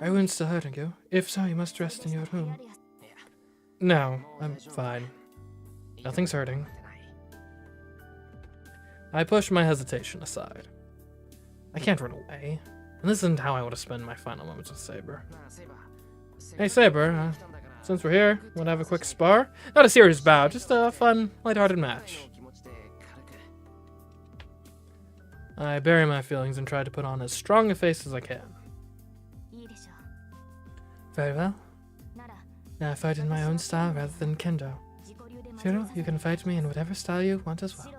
Are wounds still hurting you? If so, you must rest in your room. No, I'm fine. Nothing's hurting. I push my hesitation aside. I can't run away, and this isn't how I want to spend my final moments with Saber. Hey Saber, since we're here, want to have a quick spar? Not a serious bout, just a fun, lighthearted match. I bury my feelings and try to put on as strong a face as I can. Very well. Now I fight in my own style rather than kendo. Shiro, you can fight me in whatever style you want as well.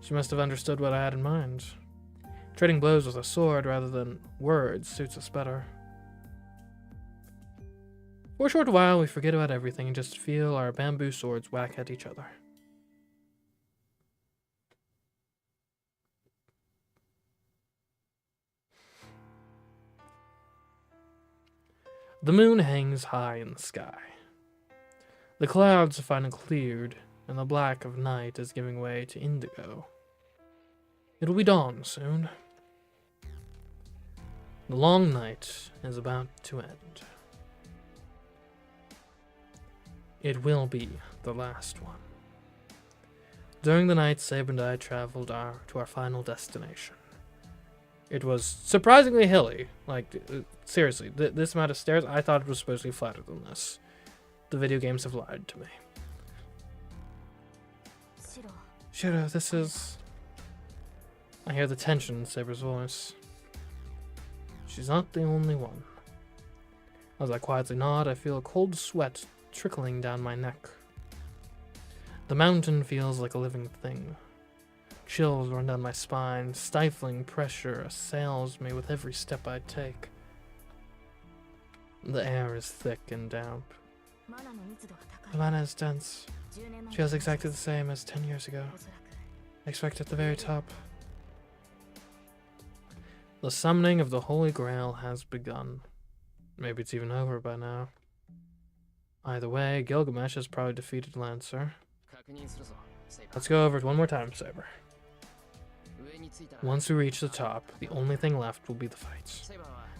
She must have understood what I had in mind. Trading blows with a sword rather than words suits us better. For a short while, we forget about everything and just feel our bamboo swords whack at each other. The moon hangs high in the sky. The clouds have finally cleared, and the black of night is giving way to indigo. It'll be dawn soon. The long night is about to end. It will be the last one. During the night, Saber and I traveled to our final destination. It was surprisingly hilly. Like, seriously, this amount of stairs, I thought it was supposed to be flatter than this. The video games have lied to me. Shiro, this is... I hear the tension in Saber's voice. She's not the only one. As I quietly nod, I feel a cold sweat trickling down my neck. The mountain feels like a living thing. Chills run down my spine, stifling pressure assails me with every step I take. The air is thick and damp. The mana is dense. Feels exactly the same as 10 years ago. I expect at the very top. The summoning of the Holy Grail has begun. Maybe it's even over by now. Either way, Gilgamesh has probably defeated Lancer. Let's go over it one more time, Saber. Once we reach the top, the only thing left will be the fights.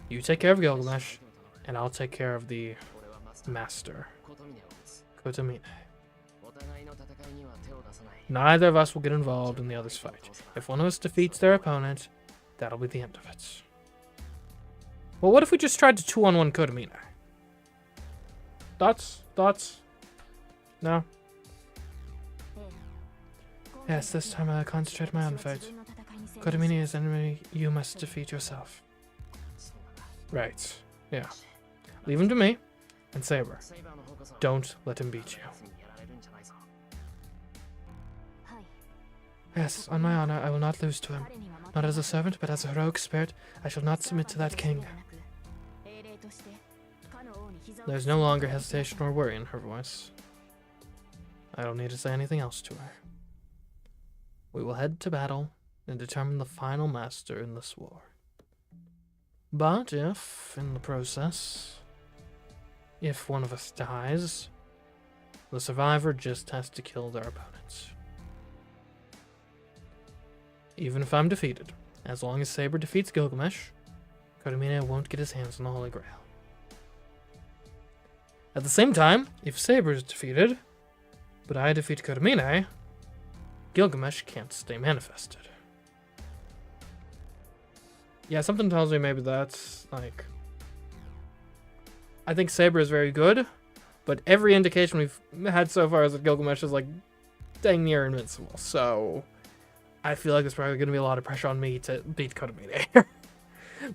You take care of Gilgamesh, and I'll take care of the Master, Kotomine. Neither of us will get involved in the other's fight. If one of us defeats their opponent, that'll be the end of it. Well, what if we just tried to 2-on-1 Kotomine? Thoughts? Thoughts? No? Yes, this time I'll concentrate my own fight. Kotomine is an enemy you must defeat yourself. Right. Yeah. Leave him to me. And Saber, don't let him beat you. Yes, on my honor, I will not lose to him. Not as a servant, but as a heroic spirit, I shall not submit to that king. There's no longer hesitation or worry in her voice. I don't need to say anything else to her. We will head to battle and determine the final master in this war. But if, in the process, if one of us dies, the survivor just has to kill their opponents. Even if I'm defeated, as long as Saber defeats Gilgamesh, Kodomine won't get his hands on the Holy Grail. At the same time, if Saber is defeated, but I defeat Kodomine, Gilgamesh can't stay manifested. Yeah, something tells me maybe that's, like... I think Saber is very good, but every indication we've had so far is that Gilgamesh is, like, dang near invincible, so... I feel like there's probably going to be a lot of pressure on me to beat Kodomine.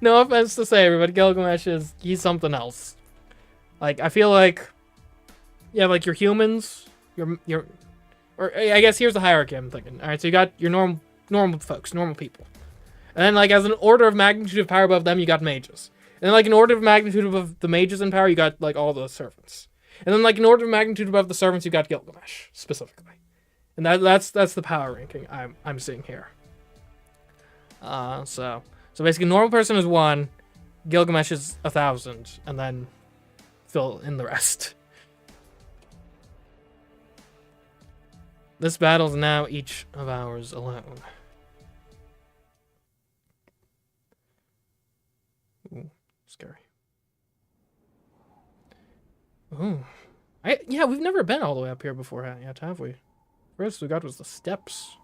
No offense to Saber, but Gilgamesh he's something else. Like, I feel like... Yeah, like, your humans, or I guess here's the hierarchy I'm thinking. Alright, so you got your normal folks, normal people. And then, like, as an order of magnitude of power above them, you got mages. And then, like, an order of magnitude above the mages in power, you got, like, all the servants. And then, like, an order of magnitude above the servants, you got Gilgamesh, specifically. And that's the power ranking I'm seeing here. So basically, normal person is 1, Gilgamesh is 1,000, and then fill in the rest. This battle is now each of ours alone. Ooh, scary. Ooh. Yeah, we've never been all the way up here before yet, have we? First we got was the steps.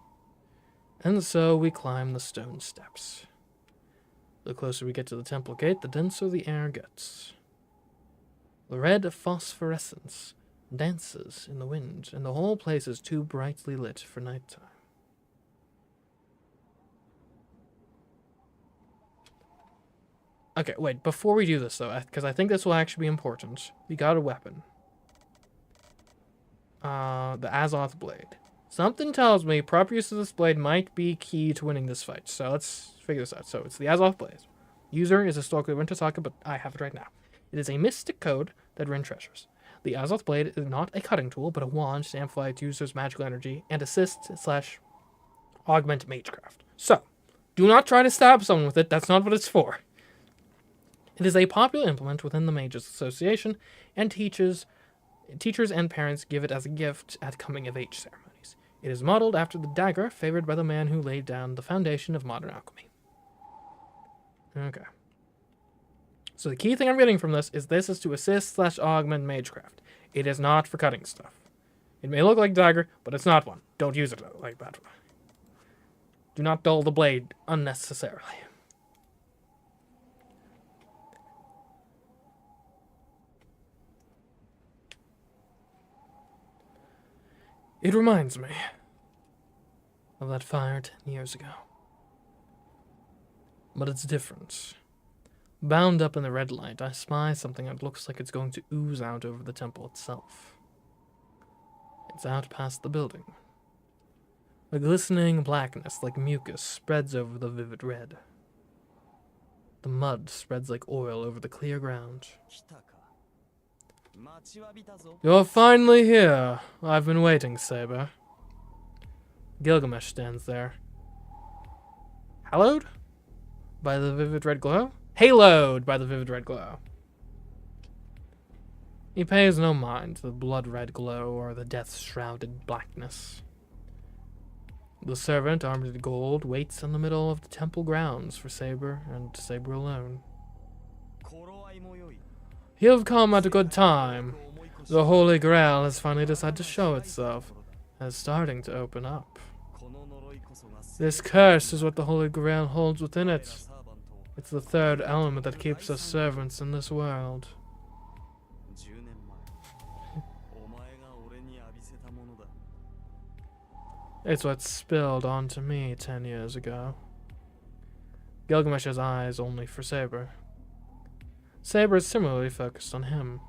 And so we climb the stone steps. The closer we get to the temple gate, the denser the air gets. The red phosphorescence dances in the wind, and the whole place is too brightly lit for nighttime. Okay, wait, before we do this, though, because I think this will actually be important, we got a weapon. The Azoth Blade. Something tells me proper use of this blade might be key to winning this fight, so let's figure this out. So it's the Azoth Blade. User is historically Winter Saka, but I have it right now. It is a mystic code that Rin treasures. The Azoth Blade is not a cutting tool, but a wand to amplify its user's magical energy and assist/augment MageCraft. So, do not try to stab someone with it, that's not what it's for. It is a popular implement within the Mages Association, and teachers and parents give it as a gift at coming-of-age ceremonies. It is modeled after the dagger favored by the man who laid down the foundation of modern alchemy. Okay. So the key thing I'm getting from this is to assist/augment MageCraft. It is not for cutting stuff. It may look like a dagger, but it's not one. Don't use it like that. Do not dull the blade unnecessarily. It reminds me of that fire 10 years ago. But it's different. Bound up in the red light, I spy something that looks like it's going to ooze out over the temple itself. It's out past the building. A glistening blackness like mucus spreads over the vivid red. The mud spreads like oil over the clear ground. You're finally here. I've been waiting, Saber. Gilgamesh stands there. Hallowed by the vivid red glow? Haloed by the vivid red glow. He pays no mind to the blood-red glow or the death-shrouded blackness. The servant, armed in gold, waits in the middle of the temple grounds for Saber and Saber alone. You have come at a good time. The Holy Grail has finally decided to show itself, and is starting to open up. This curse is what the Holy Grail holds within it. It's the third element that keeps us servants in this world. It's what spilled onto me 10 years ago. Gilgamesh has eyes only for Saber. Saber is similarly focused on him.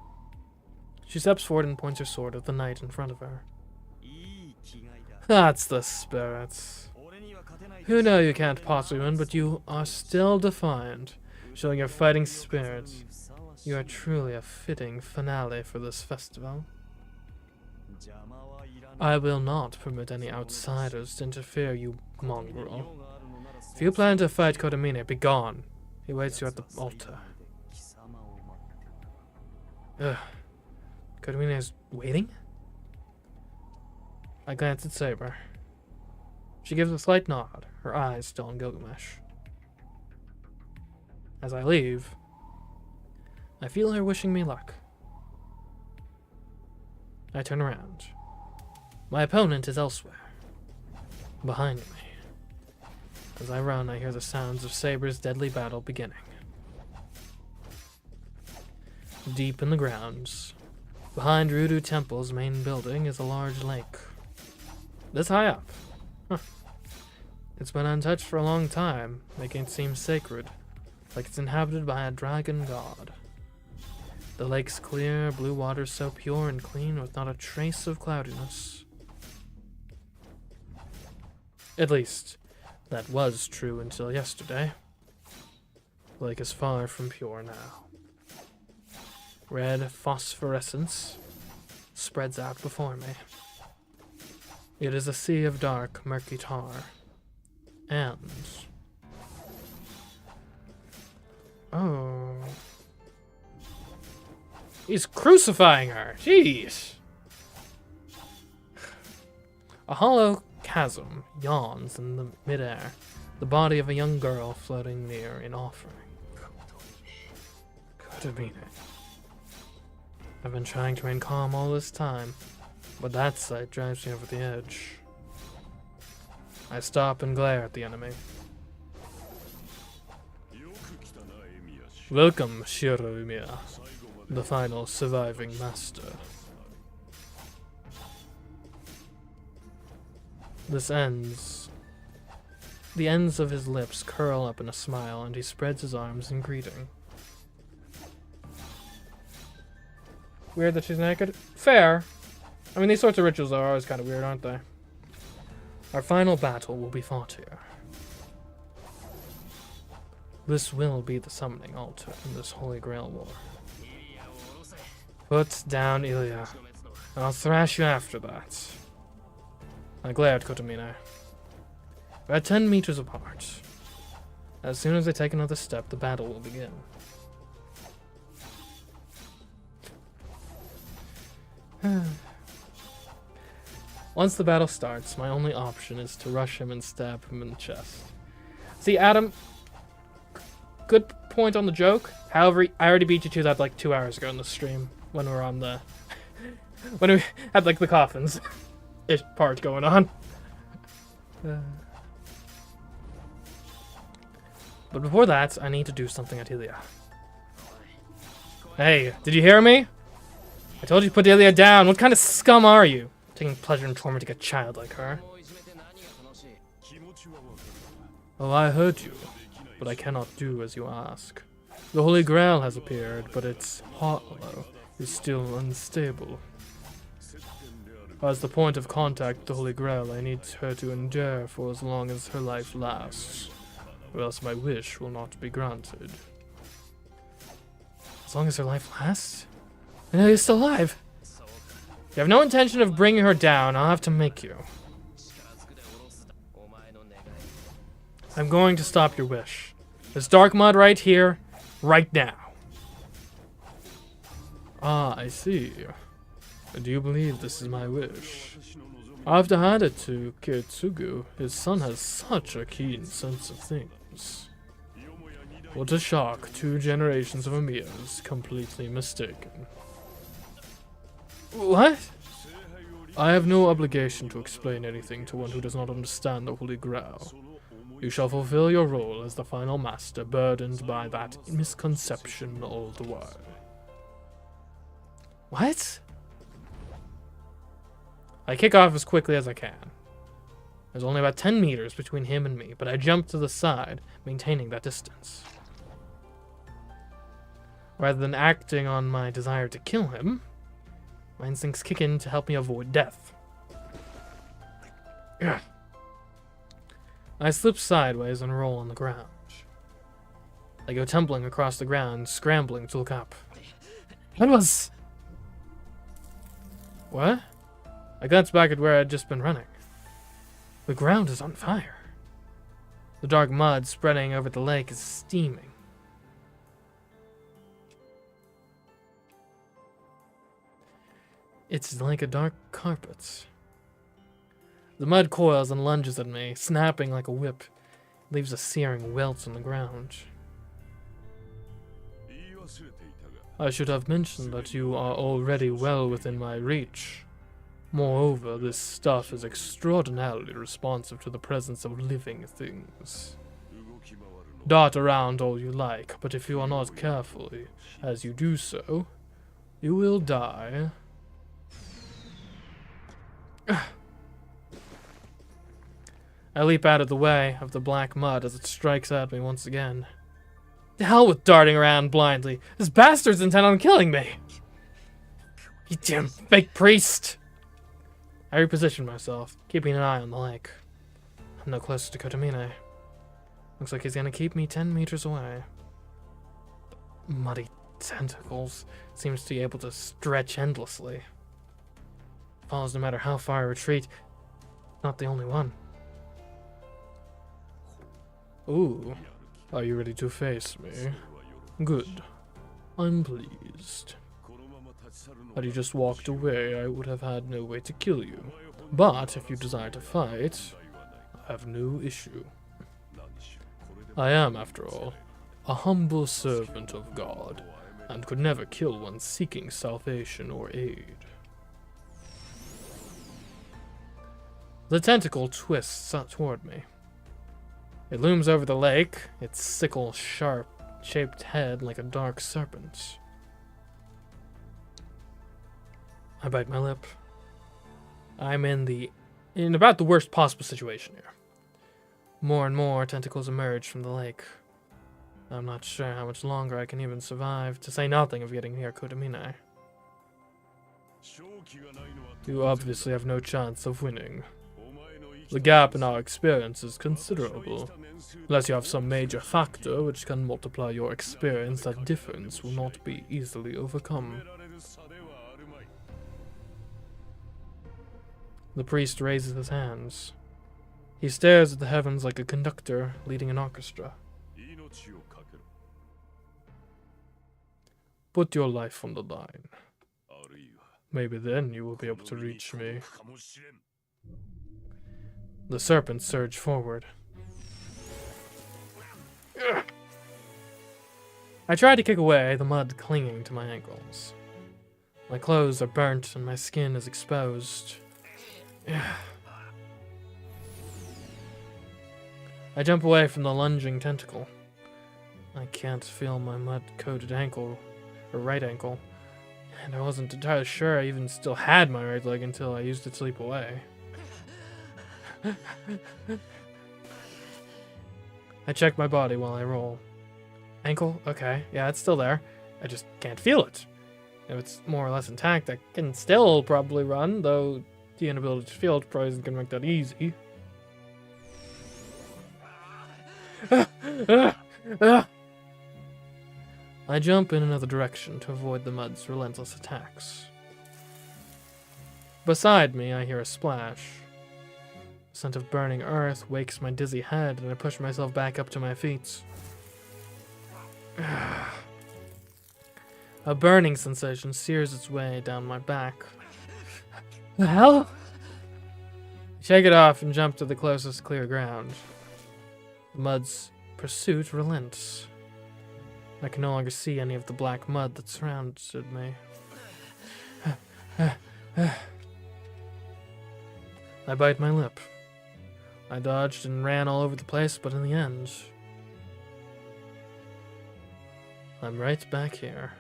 She steps forward and points her sword at the knight in front of her. That's the spirits. Who know you can't possibly win, but you are still defiant, showing your fighting spirits. You are truly a fitting finale for this festival. I will not permit any outsiders to interfere mongrel. If you plan to fight Kotomine, be gone. He waits you at the altar. Ugh. Kotomine is waiting? I glance at Saber. She gives a slight nod, her eyes still on Gilgamesh. As I leave, I feel her wishing me luck. I turn around. My opponent is elsewhere, behind me. As I run, I hear the sounds of Saber's deadly battle beginning. Deep in the grounds, behind Rudu Temple's main building, is a large lake. This high up. Huh. It's been untouched for a long time, making it seem sacred, like it's inhabited by a dragon god. The lake's clear, blue water so pure and clean with not a trace of cloudiness. At least, that was true until yesterday. The lake is far from pure now. Red phosphorescence spreads out before me. It is a sea of dark, murky tar. And... oh... he's crucifying her! Jeez! A hollow chasm yawns in the midair, the body of a young girl floating near in offering. Kotomine. I've been trying to remain calm all this time, but that sight drives me over the edge. I stop and glare at the enemy. Welcome, Shiroimiya, the final surviving master. This ends. The ends of his lips curl up in a smile, and he spreads his arms in greeting. Weird that she's naked? Fair. I mean, these sorts of rituals are always kind of weird, aren't they? Our final battle will be fought here. This will be the summoning altar in this Holy Grail war. Put down Ilya. I'll thrash you after that. I glare at Kotomine. We're at 10 meters apart. As soon as I take another step, the battle will begin. Once the battle starts, my only option is to rush him and stab him in the chest. See, Adam, good point on the joke. However, I already beat you to that like 2 hours ago in the stream when we were on the... when we had like the coffins part going on. But before that, I need to do something at Ilya. Hey, did you hear me? I told you to put Ilya down. What kind of scum are you? Taking pleasure in tormenting a child like her. Oh, I heard you, but I cannot do as you ask. The Holy Grail has appeared, but its hollow is still unstable. As the point of contact with the Holy Grail, I need her to endure for as long as her life lasts, or else my wish will not be granted. As long as her life lasts? I know you're still alive. You have no intention of bringing her down, I'll have to make you. I'm going to stop your wish. There's dark mud right here, right now. Ah, I see. Do you believe this is my wish? I have to hand it to Kiritsugu. His son has such a keen sense of things. What a shock, 2 generations of Amiyas completely mistaken. What? I have no obligation to explain anything to one who does not understand the Holy Grail. You shall fulfill your role as the final master, burdened by that misconception all the while. What? I kick off as quickly as I can. There's only about 10 meters between him and me, but I jump to the side, maintaining that distance. Rather than acting on my desire to kill him, my instincts kick in to help me avoid death. Ugh. I slip sideways and roll on the ground. I go tumbling across the ground, scrambling to look up. That was... What? I glance back at where I had just been running. The ground is on fire. The dark mud spreading over the lake is steaming. It's like a dark carpet. The mud coils and lunges at me, snapping like a whip. It leaves a searing welt on the ground. I should have mentioned that you are already well within my reach. Moreover, this stuff is extraordinarily responsive to the presence of living things. Dart around all you like, but if you are not careful as you do so, you will die. I leap out of the way of the black mud as it strikes at me once again. The hell with darting around blindly. This bastard's intent on killing me. You damn fake priest. I reposition myself, keeping an eye on the lake. I'm no closer to Kotomine. Looks like he's gonna keep me 10 meters away. Muddy tentacles seems to be able to stretch endlessly. Follows no matter how far I retreat. Not the only one. Ooh, are you ready to face me? Good. I'm pleased. Had you just walked away, I would have had no way to kill you. But if you desire to fight, I have no issue. I am, after all, a humble servant of God, and could never kill one seeking salvation or aid. The tentacle twists toward me. It looms over the lake, its sickle-sharp shaped head like a dark serpent. I bite my lip. I'm in about the worst possible situation here. More and more tentacles emerge from the lake. I'm not sure how much longer I can even survive, to say nothing of getting near Kotomine. You obviously have no chance of winning. The gap in our experience is considerable. Unless you have some major factor which can multiply your experience, that difference will not be easily overcome. The priest raises his hands. He stares at the heavens like a conductor leading an orchestra. Put your life on the line. Maybe then you will be able to reach me. The serpents surge forward. I try to kick away, the mud clinging to my ankles. My clothes are burnt and my skin is exposed. I jump away from the lunging tentacle. I can't feel my mud-coated ankle, or right ankle, and I wasn't entirely sure I even still had my right leg until I used it to leap away. I check my body while I roll. Ankle? Okay, yeah, it's still there. I just can't feel it. If it's more or less intact, I can still probably run, though the inability to feel it probably isn't going to make that easy. I jump in another direction to avoid the mud's relentless attacks. Beside me, I hear a splash. The scent of burning earth wakes my dizzy head, and I push myself back up to my feet. A burning sensation sears its way down my back. The hell? Shake it off and jump to the closest clear ground. The mud's pursuit relents. I can no longer see any of the black mud that surrounded me. I bite my lip. I dodged and ran all over the place, but in the end, I'm right back here.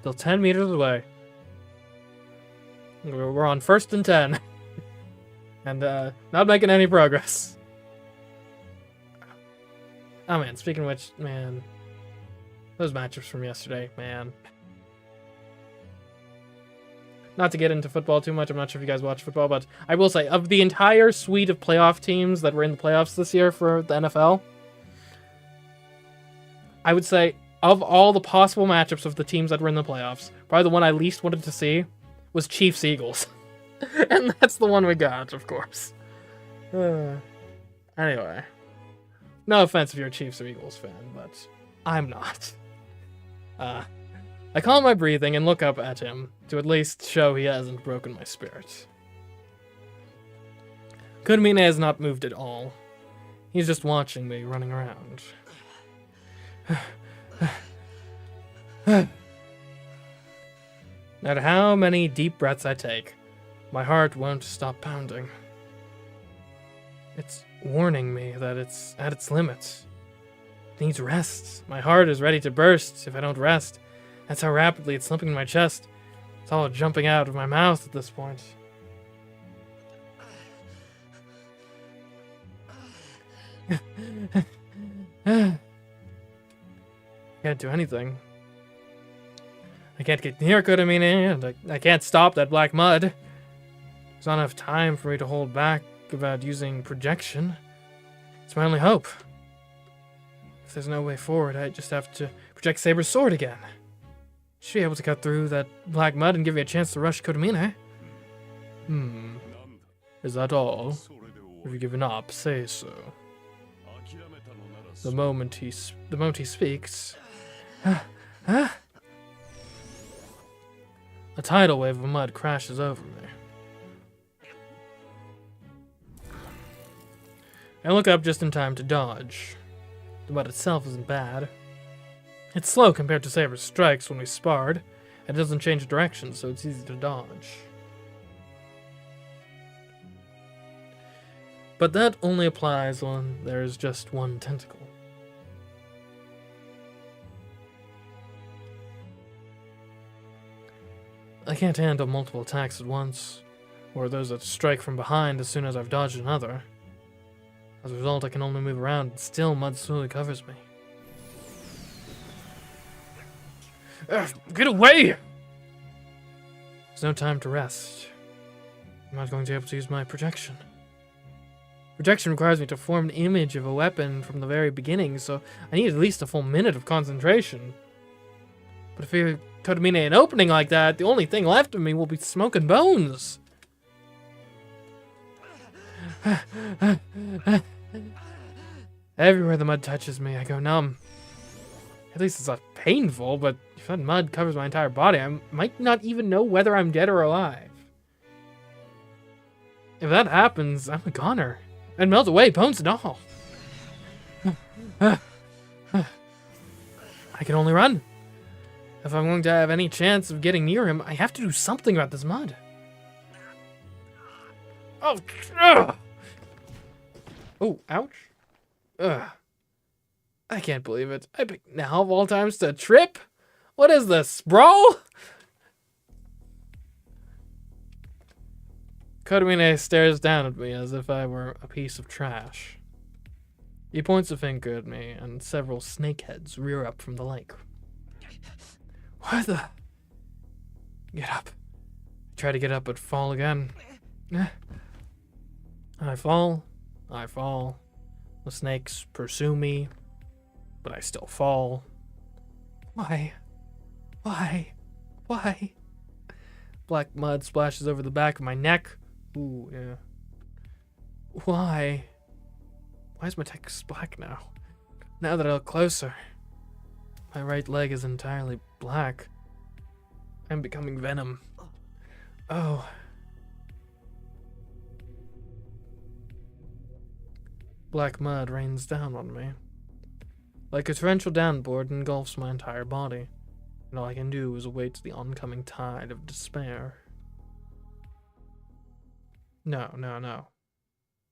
Still 10 meters away. We're on 1st and 10. And not making any progress. Oh man, speaking of which, man, those matchups from yesterday, man. Not to get into football too much, I'm not sure if you guys watch football, but I will say, of the entire suite of playoff teams that were in the playoffs this year for the NFL, I would say, of all the possible matchups of the teams that were in the playoffs, probably the one I least wanted to see was Chiefs-Eagles. And that's the one we got, of course. Anyway. No offense if you're a Chiefs or Eagles fan, but I'm not. I calm my breathing and look up at him to at least show he hasn't broken my spirit. Kurumine has not moved at all. He's just watching me running around. No matter how many deep breaths I take, my heart won't stop pounding. It's warning me that it's at its limits. It needs rest. My heart is ready to burst if I don't rest. That's how rapidly it's slumping in my chest. It's all jumping out of my mouth at this point. Can't do anything. I can't get near Kurumine, and I can't stop that black mud. There's not enough time for me to hold back about using projection. It's my only hope. If there's no way forward, I just have to project Saber's sword again. Should be able to cut through that black mud and give me a chance to rush Kurumine. Is that all? Have you given up? Say so. The moment he speaks... A tidal wave of mud crashes over me. I look up just in time to dodge. The mud itself isn't bad. It's slow compared to Saber's strikes when we sparred, and it doesn't change direction, so it's easy to dodge. But that only applies when there's just one tentacle. I can't handle multiple attacks at once, or those that strike from behind as soon as I've dodged another. As a result, I can only move around, and still mud slowly covers me. Get away! There's no time to rest. I'm not going to be able to use my projection. Projection requires me to form an image of a weapon from the very beginning, so I need at least a full minute of concentration. But if you Kurumine an opening like that, the only thing left of me will be smoke and bones. Everywhere the mud touches me, I go numb. At least it's not painful, but if that mud covers my entire body, I might not even know whether I'm dead or alive. If that happens, I'm a goner. I'd melt away, bones and all. I can only run. If I'm going to have any chance of getting near him, I have to do something about this mud. Oh, oh, ouch. Ugh. I can't believe it. I picked now of all times to trip? What is this, sprawl? Kurumine stares down at me as if I were a piece of trash. He points a finger at me, and several snakeheads rear up from the lake. What the? Get up. I try to get up, but fall again. I fall. I fall. The snakes pursue me, but I still fall. Why? Why? Why? Black mud splashes over the back of my neck. Ooh, yeah. Why? Why is my text black now? Now that I look closer, my right leg is entirely black. I'm becoming venom. Oh. Black mud rains down on me. Like a torrential downpour, it engulfs my entire body, and all I can do is await the oncoming tide of despair. No, no, no.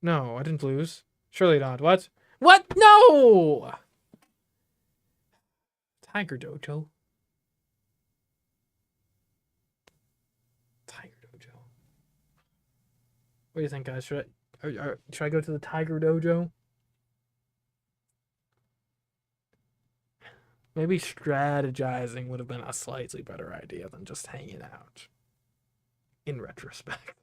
No, I didn't lose. Surely not. What? What? No! Tiger Dojo. Tiger Dojo. What do you think, guys? Should I go to the Tiger Dojo? Maybe strategizing would have been a slightly better idea than just hanging out. In retrospect.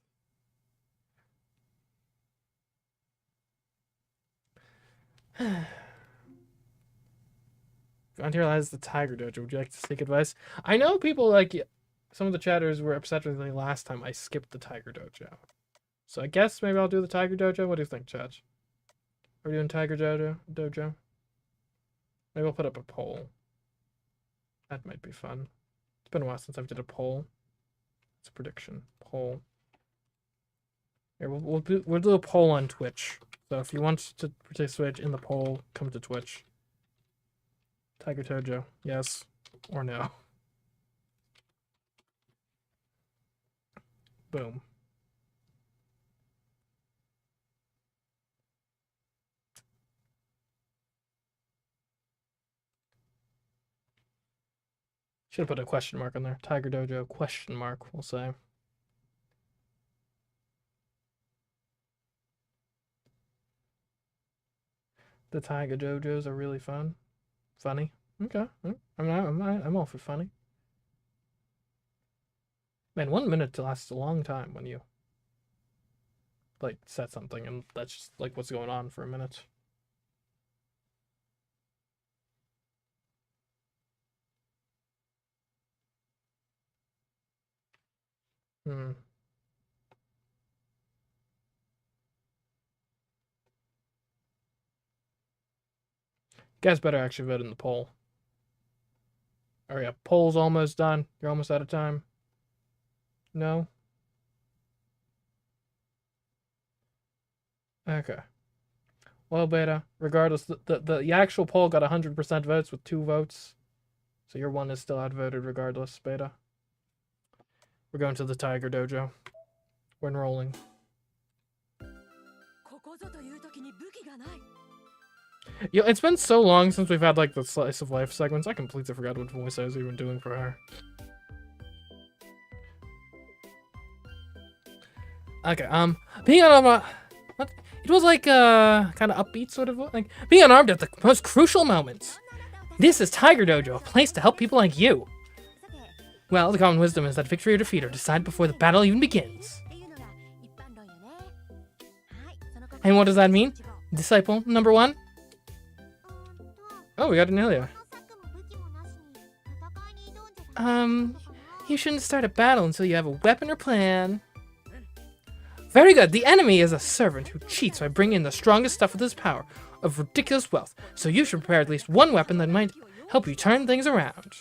Frontier lies the Tiger Dojo. Would you like to seek advice? I know people like some of the chatters were upset with me last time I skipped the Tiger Dojo. So I guess maybe I'll do the Tiger Dojo. What do you think, Chad? Are we doing Tiger Dojo? Maybe I'll put up a poll. That might be fun. It's been a while since I've did a poll. It's a prediction. Poll. Here, we'll do a poll on Twitch. So if you want to participate in the poll, come to Twitch. Tiger Dojo, yes or no? Boom. Should have put a question mark on there. Tiger Dojo question mark, we'll say. The Tiger Dojos are really fun. Funny. Okay. I'm all for funny. Man, 1 minute lasts a long time when you like set something, and that's just like what's going on for a minute. Hmm. You guys better actually vote in the poll. Oh yeah, poll's almost done. You're almost out of time. No? Okay. Well, Beta, regardless, the actual poll got 100% votes with 2 votes. So your one is still outvoted regardless, Beta. We're going to the Tiger Dojo. We're enrolling. Yo, it's been so long since we've had like the slice of life segments. I completely forgot what voice I was even doing for her. Okay, being on what? It was like kind of upbeat sort of like being unarmed at the most crucial moments. This is Tiger Dojo, a place to help people like you. Well, the common wisdom is that victory or defeat are decided before the battle even begins. And what does that mean? Disciple number 1? Oh, we got Anelia. You shouldn't start a battle until you have a weapon or plan. Very good. The enemy is a servant who cheats by bringing in the strongest stuff with his power of ridiculous wealth. So you should prepare at least one weapon that might help you turn things around.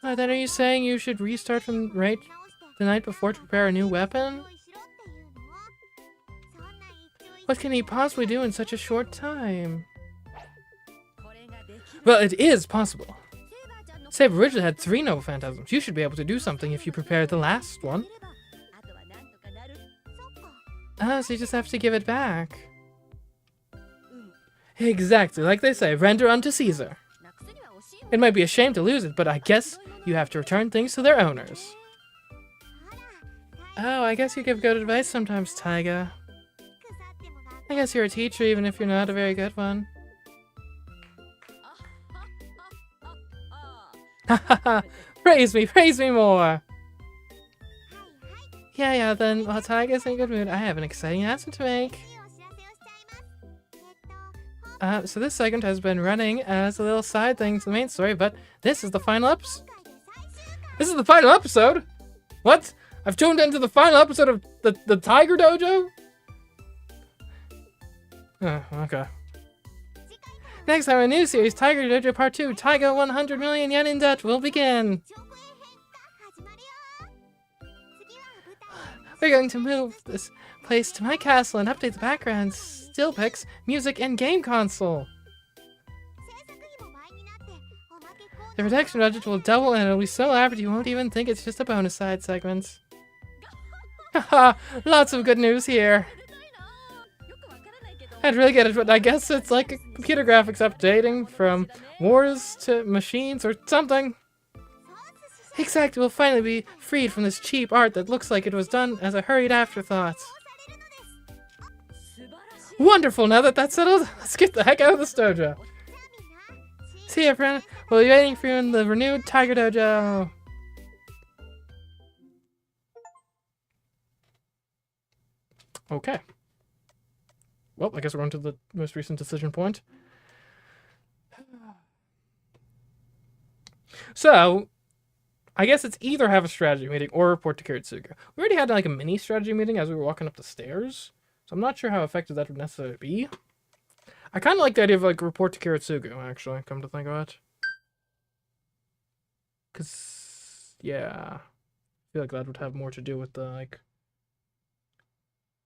Then are you saying you should restart from right the night before to prepare a new weapon? What can he possibly do in such a short time? Well, it is possible. Saber originally had 3 noble phantasms. You should be able to do something if you prepare the last one. Oh, so you just have to give it back. Exactly, like they say, render unto Caesar. It might be a shame to lose it, but I guess you have to return things to their owners. Oh, I guess you give good advice sometimes, Taiga. I guess you're a teacher even if you're not a very good one. Hahaha, praise me more! Yeah, then while Taiga's in a good mood, I have an exciting announcement to make. So this segment has been running as a little side thing to the main story, but this is the final episode. This is the final episode? What? I've tuned into the final episode of the Tiger Dojo? Oh, okay. Next time, a new series, Tiger Dojo Part 2, Taiga 100 million yen in debt, will begin. We're going to move this place to my castle and update the backgrounds, still pics, music, and game console. The production budget will double and it'll be so elaborate you won't even think it's just a bonus side segment. Haha, lots of good news here. I'd really get it, but I guess it's like a computer graphics updating from wars to machines or something. Exactly, we'll finally be freed from this cheap art that looks like it was done as a hurried afterthought. Wonderful, now that that's settled, let's get the heck out of this dojo. See ya, friend. We'll be waiting for you in the renewed Tiger Dojo. Okay. Well, I guess we're on to the most recent decision point. So, I guess it's either have a strategy meeting or report to Kiritsugu. We already had like a mini strategy meeting as we were walking up the stairs, so I'm not sure how effective that would necessarily be. I kind of like the idea of like report to Kiritsugu, actually, come to think of it. Because, yeah, I feel like that would have more to do with the, like...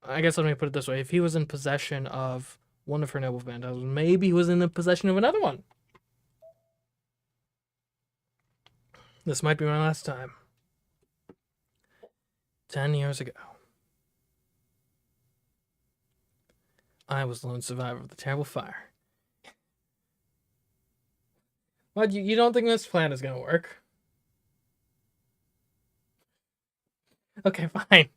I guess let me put it this way. If he was in possession of one of her noble phantasms, maybe he was in the possession of another one. This might be my last time. 10 years ago, I was the lone survivor of the terrible fire. What, you don't think this plan is gonna work? Okay, fine.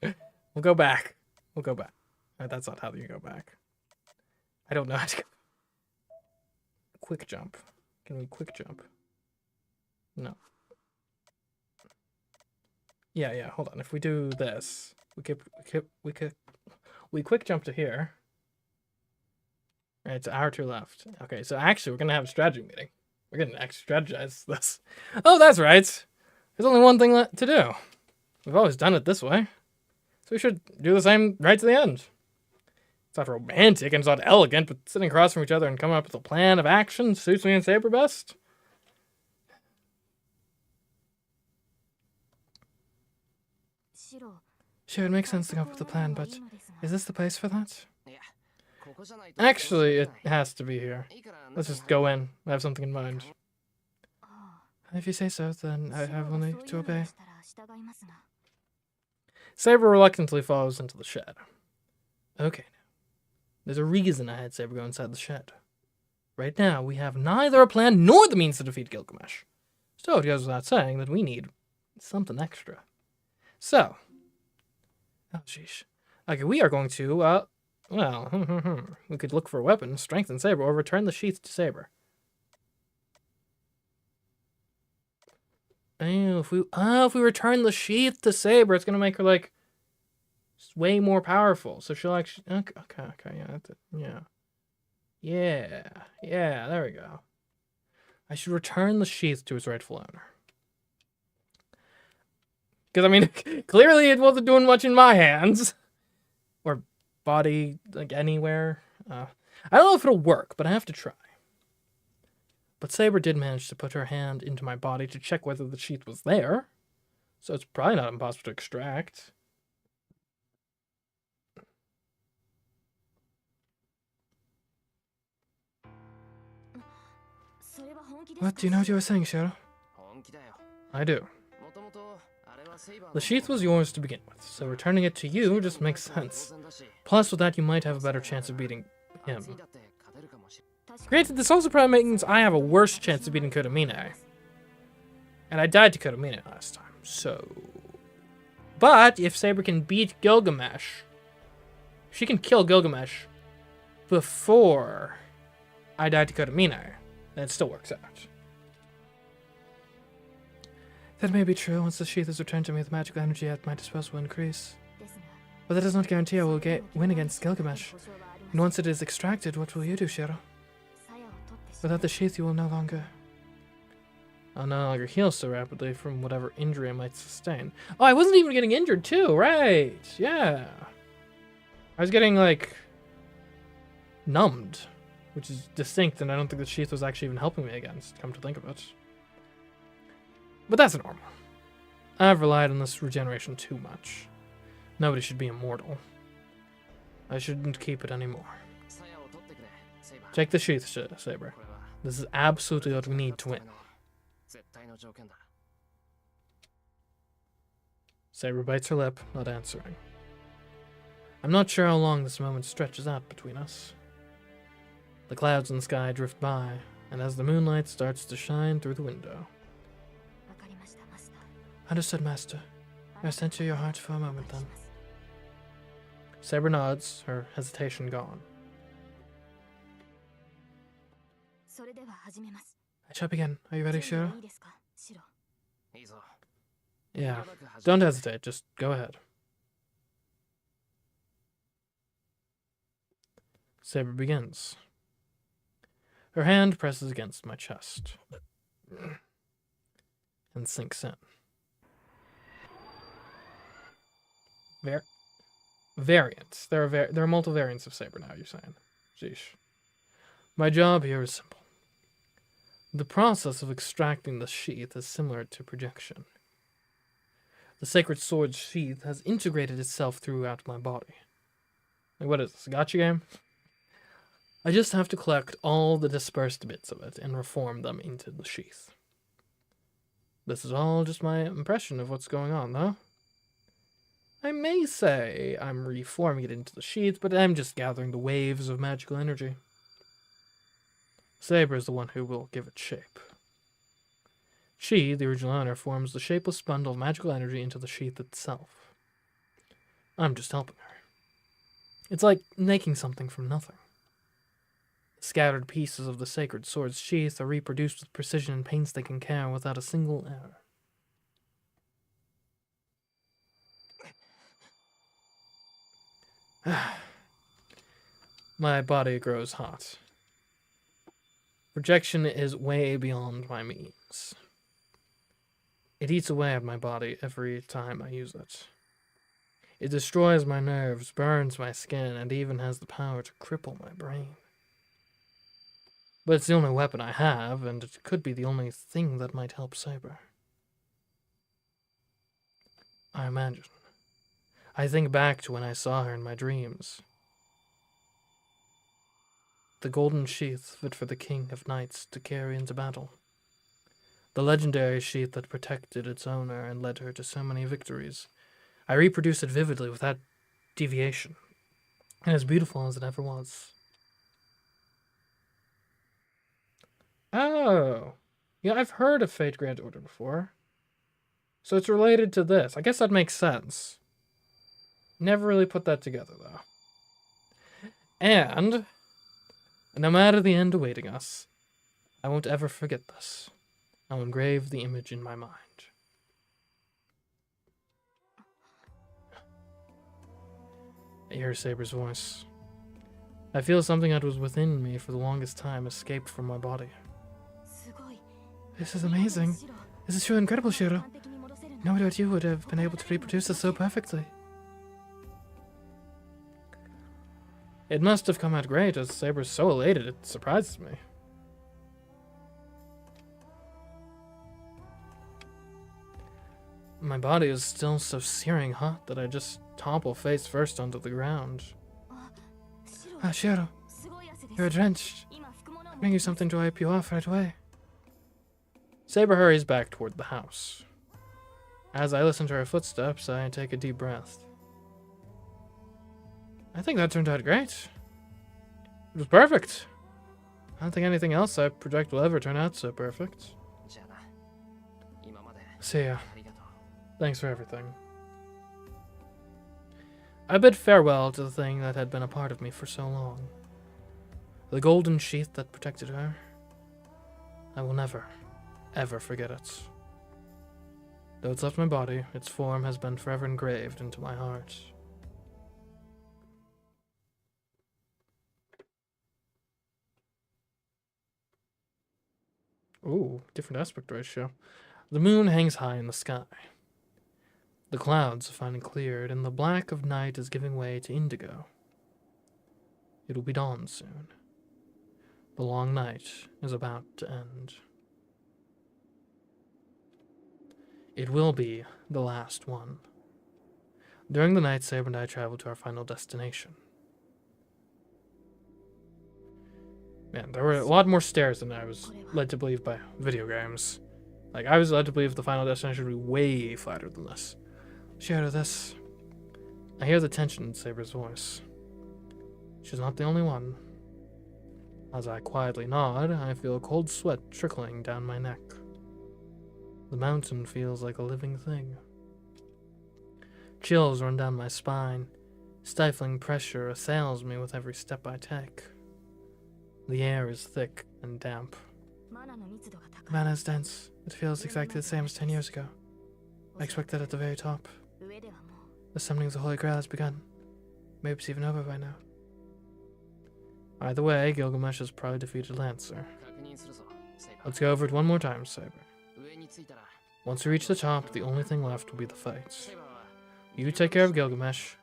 We'll go back. We'll go back. That's not how you go back. I don't know how to go. Quick jump. Can we quick jump? No. Yeah, hold on. If we do this, we quick jump to here. Right, it's our two left. Okay, so actually we're gonna have a strategy meeting. We're gonna actually strategize this. Oh, that's right. There's only one thing left to do. We've always done it this way. So we should do the same right to the end. It's not romantic and it's not elegant, but sitting across from each other and coming up with a plan of action suits me and Saber best. Sure, it makes sense to come up with a plan, but is this the place for that? Actually, it has to be here. Let's just go in. I have something in mind. If you say so, then I have only to obey. Saber reluctantly follows into the shed. Okay, now. There's a reason I had Saber go inside the shed. Right now, we have neither a plan nor the means to defeat Gilgamesh. So it goes without saying that we need something extra. So, oh sheesh. Okay, we are going to, well, we could look for a weapon, strengthen Saber, or return the sheath to Saber. Oh, if we return the sheath to Saber, it's gonna make her like way more powerful. So she'll actually yeah. There we go. I should return the sheath to its rightful owner. Because I mean, clearly it wasn't doing much in my hands or body, like anywhere. I don't know if it'll work, but I have to try. But Saber did manage to put her hand into my body to check whether the sheath was there. So it's probably not impossible to extract. What? Do you know what you were saying, Shiro? I do. The sheath was yours to begin with, so returning it to you just makes sense. Plus, with that, you might have a better chance of beating him. Granted, this also probably means I have a worse chance of beating Kotomine. And I died to Kotomine last time, so... But, if Saber can beat Gilgamesh, she can kill Gilgamesh before I die to Kotomine, then it still works out. That may be true. Once the sheath is returned to me, the magical energy at my disposal will increase. But that does not guarantee I will win against Gilgamesh. And once it is extracted, what will you do, Shiro? Without the sheath, you will no longer... I'll no longer heal so rapidly from whatever injury I might sustain. Oh, I wasn't even getting injured too, right? Yeah. I was getting, like, numbed, which is distinct, and I don't think the sheath was actually even helping me against, come to think of it. But that's normal. I've relied on this regeneration too much. Nobody should be immortal. I shouldn't keep it anymore. Take the sheath, Saber. This is absolutely what we need to win. Saber bites her lip, not answering. I'm not sure how long this moment stretches out between us. The clouds in the sky drift by, and as the moonlight starts to shine through the window. Understood, Master. I sent you your heart for a moment, then. Saber nods, her hesitation gone. I shall begin. Are you ready, Shiro? Yeah. Don't hesitate. Just go ahead. Saber begins. Her hand presses against my chest. And sinks in. Var variants. There are multiple variants of saber now, you're saying. Sheesh. My job here is simple. The process of extracting the sheath is similar to projection. The sacred sword's sheath has integrated itself throughout my body. Like, what is this, a gotcha game? I just have to collect all the dispersed bits of it and reform them into the sheath. This is all just my impression of what's going on, though. I may say I'm reforming it into the sheath, but I'm just gathering the waves of magical energy. Saber is the one who will give it shape. She, the original owner, forms the shapeless bundle of magical energy into the sheath itself. I'm just helping her. It's like making something from nothing. Scattered pieces of the sacred sword's sheath are reproduced with precision and painstaking care without a single error. My body grows hot. Projection is way beyond my means. It eats away at my body every time I use it. It destroys my nerves, burns my skin, and even has the power to cripple my brain. But it's the only weapon I have, and it could be the only thing that might help Saber. I imagine. I think back to when I saw her in my dreams. The golden sheath fit for the king of knights to carry into battle. The legendary sheath that protected its owner and led her to so many victories. I reproduce it vividly without deviation, and as beautiful as it ever was. Oh, yeah, I've heard of Fate Grand Order before. So it's related to this. I guess that makes sense. Never really put that together, though. And no matter the end awaiting us, I won't ever forget this. I'll engrave the image in my mind. I hear Saber's voice. I feel something that was within me for the longest time escaped from my body. This is amazing. This is truly incredible, Shiro. No doubt you would have been able to reproduce this so perfectly. It must have come out great, as Saber's so elated it surprises me. My body is still so searing hot that I just topple face first onto the ground. Ah, Shiro, you're drenched. I'll bring you something to wipe you off right away. Saber hurries back toward the house. As I listen to her footsteps, I take a deep breath. I think that turned out great. It was perfect. I don't think anything else I project will ever turn out so perfect. See ya. Thanks for everything. I bid farewell to the thing that had been a part of me for so long. The golden sheath that protected her. I will never, ever forget it. Though it's left my body, its form has been forever engraved into my heart. Ooh, different aspect ratio. The moon hangs high in the sky. The clouds have finally cleared, and the black of night is giving way to indigo. It will be dawn soon. The long night is about to end. It will be the last one. During the night, Saber and I travel to our final destination. Man, there were a lot more stairs than I was led to believe by video games. Like, I was led to believe the final destination would be way flatter than this. Share this. I hear the tension in Saber's voice. She's not the only one. As I quietly nod, I feel a cold sweat trickling down my neck. The mountain feels like a living thing. Chills run down my spine. Stifling pressure assails me with every step I take. The air is thick and damp. Mana is dense. It feels exactly the same as 10 years ago. I expect that at the very top. The summoning of the Holy Grail has begun. Maybe it's even over by now. Either way, Gilgamesh has probably defeated Lancer. Let's go over it one more time, Saber. Once we reach the top, the only thing left will be the fight. You take care of Gilgamesh,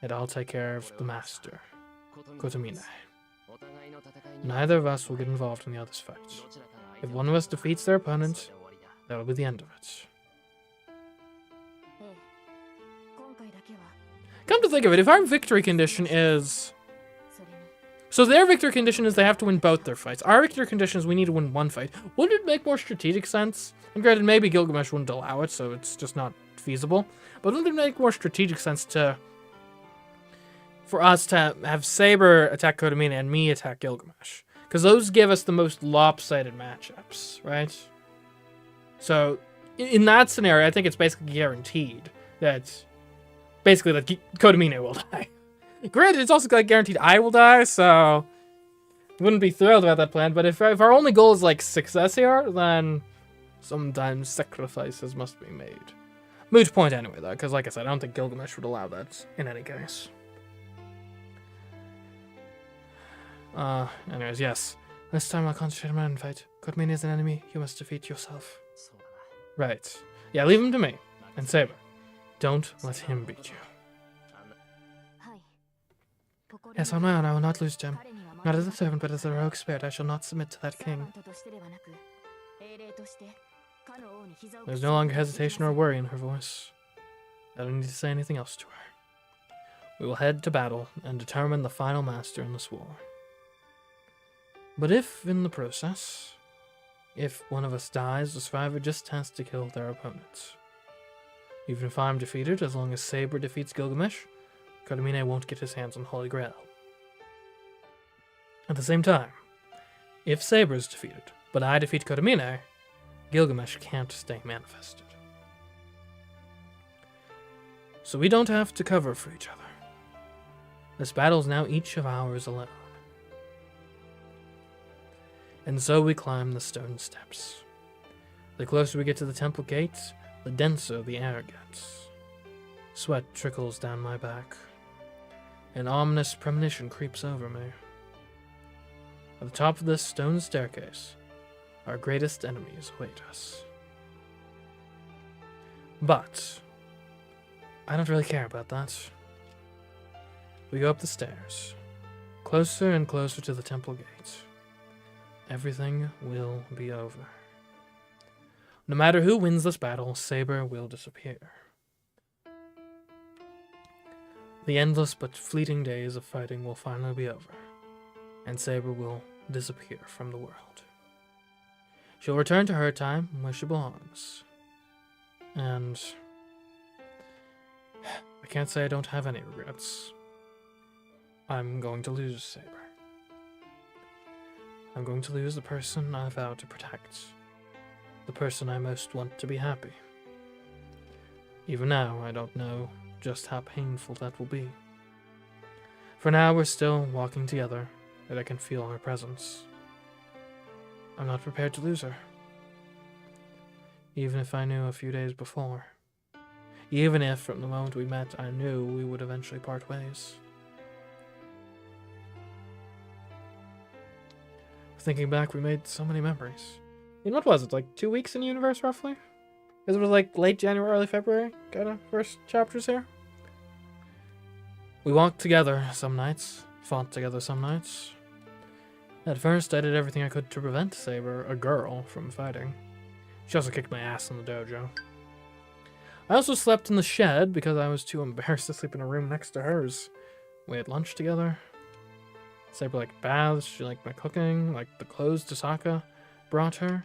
and I'll take care of the master, Kotomine. Neither of us will get involved in the other's fight. If one of us defeats their opponent, that'll be the end of it. Come to think of it, if our victory condition is... So their victory condition is they have to win both their fights. Our victory condition is we need to win one fight. Wouldn't it make more strategic sense? And granted, maybe Gilgamesh wouldn't allow it, so it's just not feasible. But wouldn't it make more strategic sense for us to have Saber attack Kotomine and me attack Gilgamesh? Because those give us the most lopsided matchups, right? So in that scenario, I think it's basically guaranteed that Kotomine will die. Granted, it's also guaranteed I will die, so wouldn't be thrilled about that plan. But if our only goal is like success here, then sometimes sacrifices must be made. Moot point anyway, though, because like I said, I don't think Gilgamesh would allow that in any case. Anyways, yes. This time I'll concentrate on my own fight. Kotomine is an enemy. You must defeat yourself. Right. Yeah, leave him to me. And Saber, don't let him beat you. Yes, on my own, I will not lose Gem. Not as a servant, but as a rogue spirit, I shall not submit to that king. There's no longer hesitation or worry in her voice. I don't need to say anything else to her. We will head to battle and determine the final master in this war. But if, in the process, if one of us dies, the survivor just has to kill their opponent. Even if I'm defeated, as long as Saber defeats Gilgamesh, Kotomine won't get his hands on Holy Grail. At the same time, if Saber is defeated, but I defeat Kotomine, Gilgamesh can't stay manifested. So we don't have to cover for each other. This battle is now each of ours alone. And so we climb the stone steps. The closer we get to the temple gates, the denser the air gets. Sweat trickles down my back. An ominous premonition creeps over me. At the top of this stone staircase, our greatest enemies await us. But I don't really care about that. We go up the stairs, closer and closer to the temple gate. Everything will be over. No matter who wins this battle, Saber will disappear. The endless but fleeting days of fighting will finally be over, and Saber will disappear from the world. She'll return to her time where she belongs. And I can't say I don't have any regrets. I'm going to lose Saber. I'm going to lose the person I vowed to protect. The person I most want to be happy. Even now, I don't know just how painful that will be. For now, we're still walking together, and I can feel her presence. I'm not prepared to lose her. Even if I knew a few days before. Even if, from the moment we met, I knew we would eventually part ways. Thinking back, we made so many memories. And what was it, like 2 weeks in the universe, roughly? Because it was like late January, early February, kind of first chapters here. We walked together some nights, fought together some nights. At first, I did everything I could to prevent Saber, a girl, from fighting. She also kicked my ass in the dojo. I also slept in the shed because I was too embarrassed to sleep in a room next to hers. We had lunch together. Saber liked baths, she liked my cooking, liked the clothes Tasaka brought her,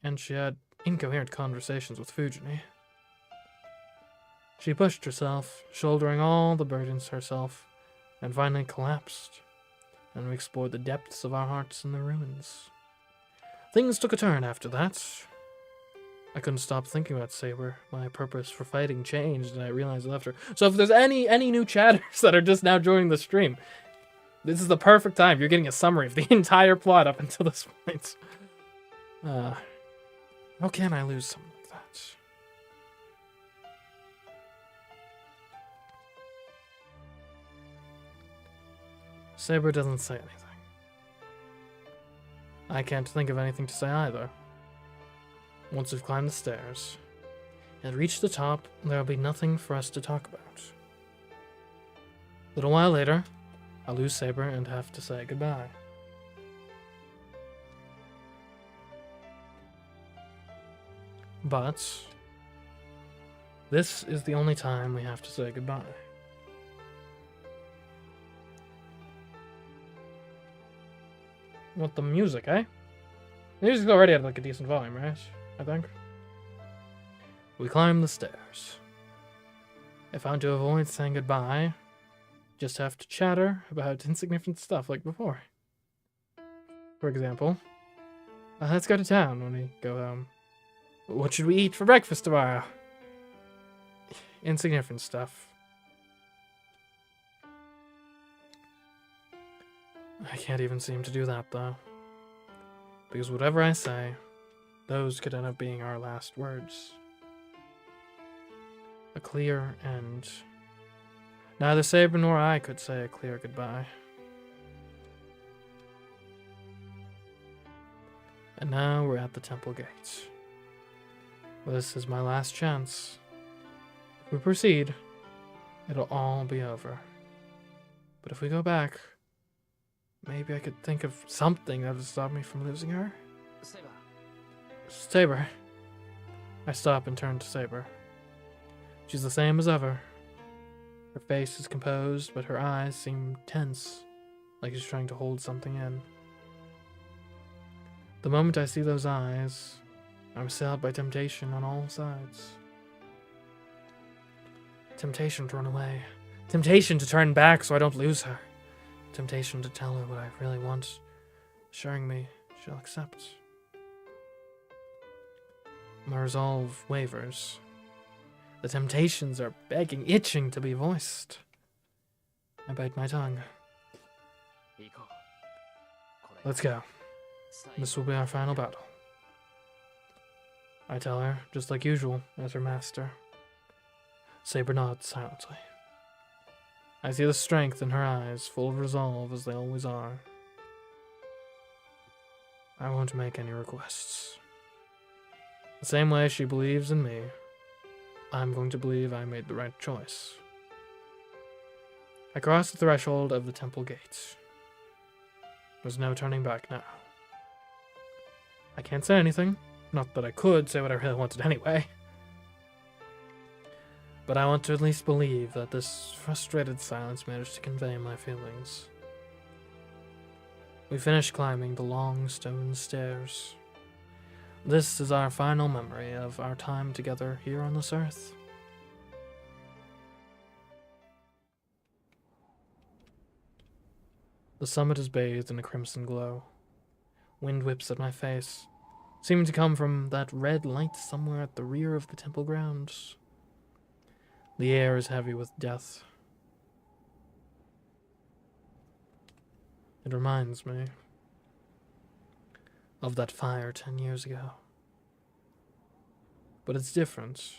and she had incoherent conversations with Fujini. She pushed herself, shouldering all the burdens herself, and finally collapsed, and we explored the depths of our hearts in the ruins. Things took a turn after that. I couldn't stop thinking about Saber. My purpose for fighting changed, and I realized I left her. So if there's any new chatters that are just now joining the stream, this is the perfect time. You're getting a summary of the entire plot up until this point. How can I lose someone like that? Saber doesn't say anything. I can't think of anything to say either. Once we've climbed the stairs, and reach the top, there will be nothing for us to talk about. A little while later, I'll lose Saber and have to say goodbye. But this is the only time we have to say goodbye. What the music, eh? The music's already at like a decent volume, right? I think. We climb the stairs. If I'm to avoid saying goodbye, just have to chatter about insignificant stuff like before. For example, let's go to town when we go home. What should we eat for breakfast tomorrow? Insignificant stuff. I can't even seem to do that, though. Because whatever I say, those could end up being our last words. A clear end. Neither Saber nor I could say a clear goodbye. And now we're at the temple gates. This is my last chance. If we proceed, it'll all be over. But if we go back, maybe I could think of something that would stop me from losing her. Saber. I stop and turn to Saber. She's the same as ever. Her face is composed, but her eyes seem tense, like she's trying to hold something in. The moment I see those eyes, I'm assailed by temptation on all sides. Temptation to run away. Temptation to turn back so I don't lose her. Temptation to tell her what I really want, assuring me she'll accept. My resolve wavers. The temptations are begging, itching to be voiced. I bite my tongue. Let's go. This will be our final battle. I tell her, just like usual, as her master. Saber nods silently. I see the strength in her eyes, full of resolve as they always are. I won't make any requests. The same way she believes in me, I'm going to believe I made the right choice. I cross the threshold of the temple gates. There's no turning back now. I can't say anything. Not that I could say what I really wanted anyway. But I want to at least believe that this frustrated silence managed to convey my feelings. We finish climbing the long stone stairs. This is our final memory of our time together here on this earth. The summit is bathed in a crimson glow. Wind whips at my face, seeming to come from that red light somewhere at the rear of the temple grounds. The air is heavy with death. It reminds me of that fire 10 years ago. But it's different.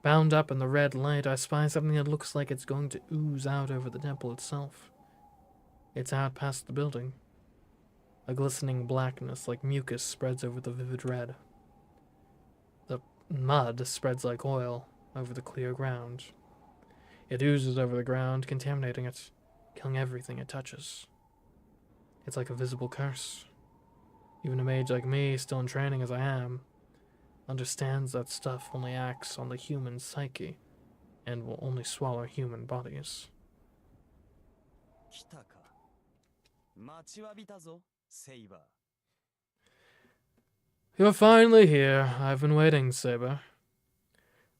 Bound up in the red light, I spy something that looks like it's going to ooze out over the temple itself. It's out past the building. A glistening blackness like mucus spreads over the vivid red. The mud spreads like oil over the clear ground. It oozes over the ground, contaminating it, killing everything it touches. It's like a visible curse. Even a mage like me, still in training as I am, understands that stuff only acts on the human psyche and will only swallow human bodies. You're finally here. I've been waiting, Saber.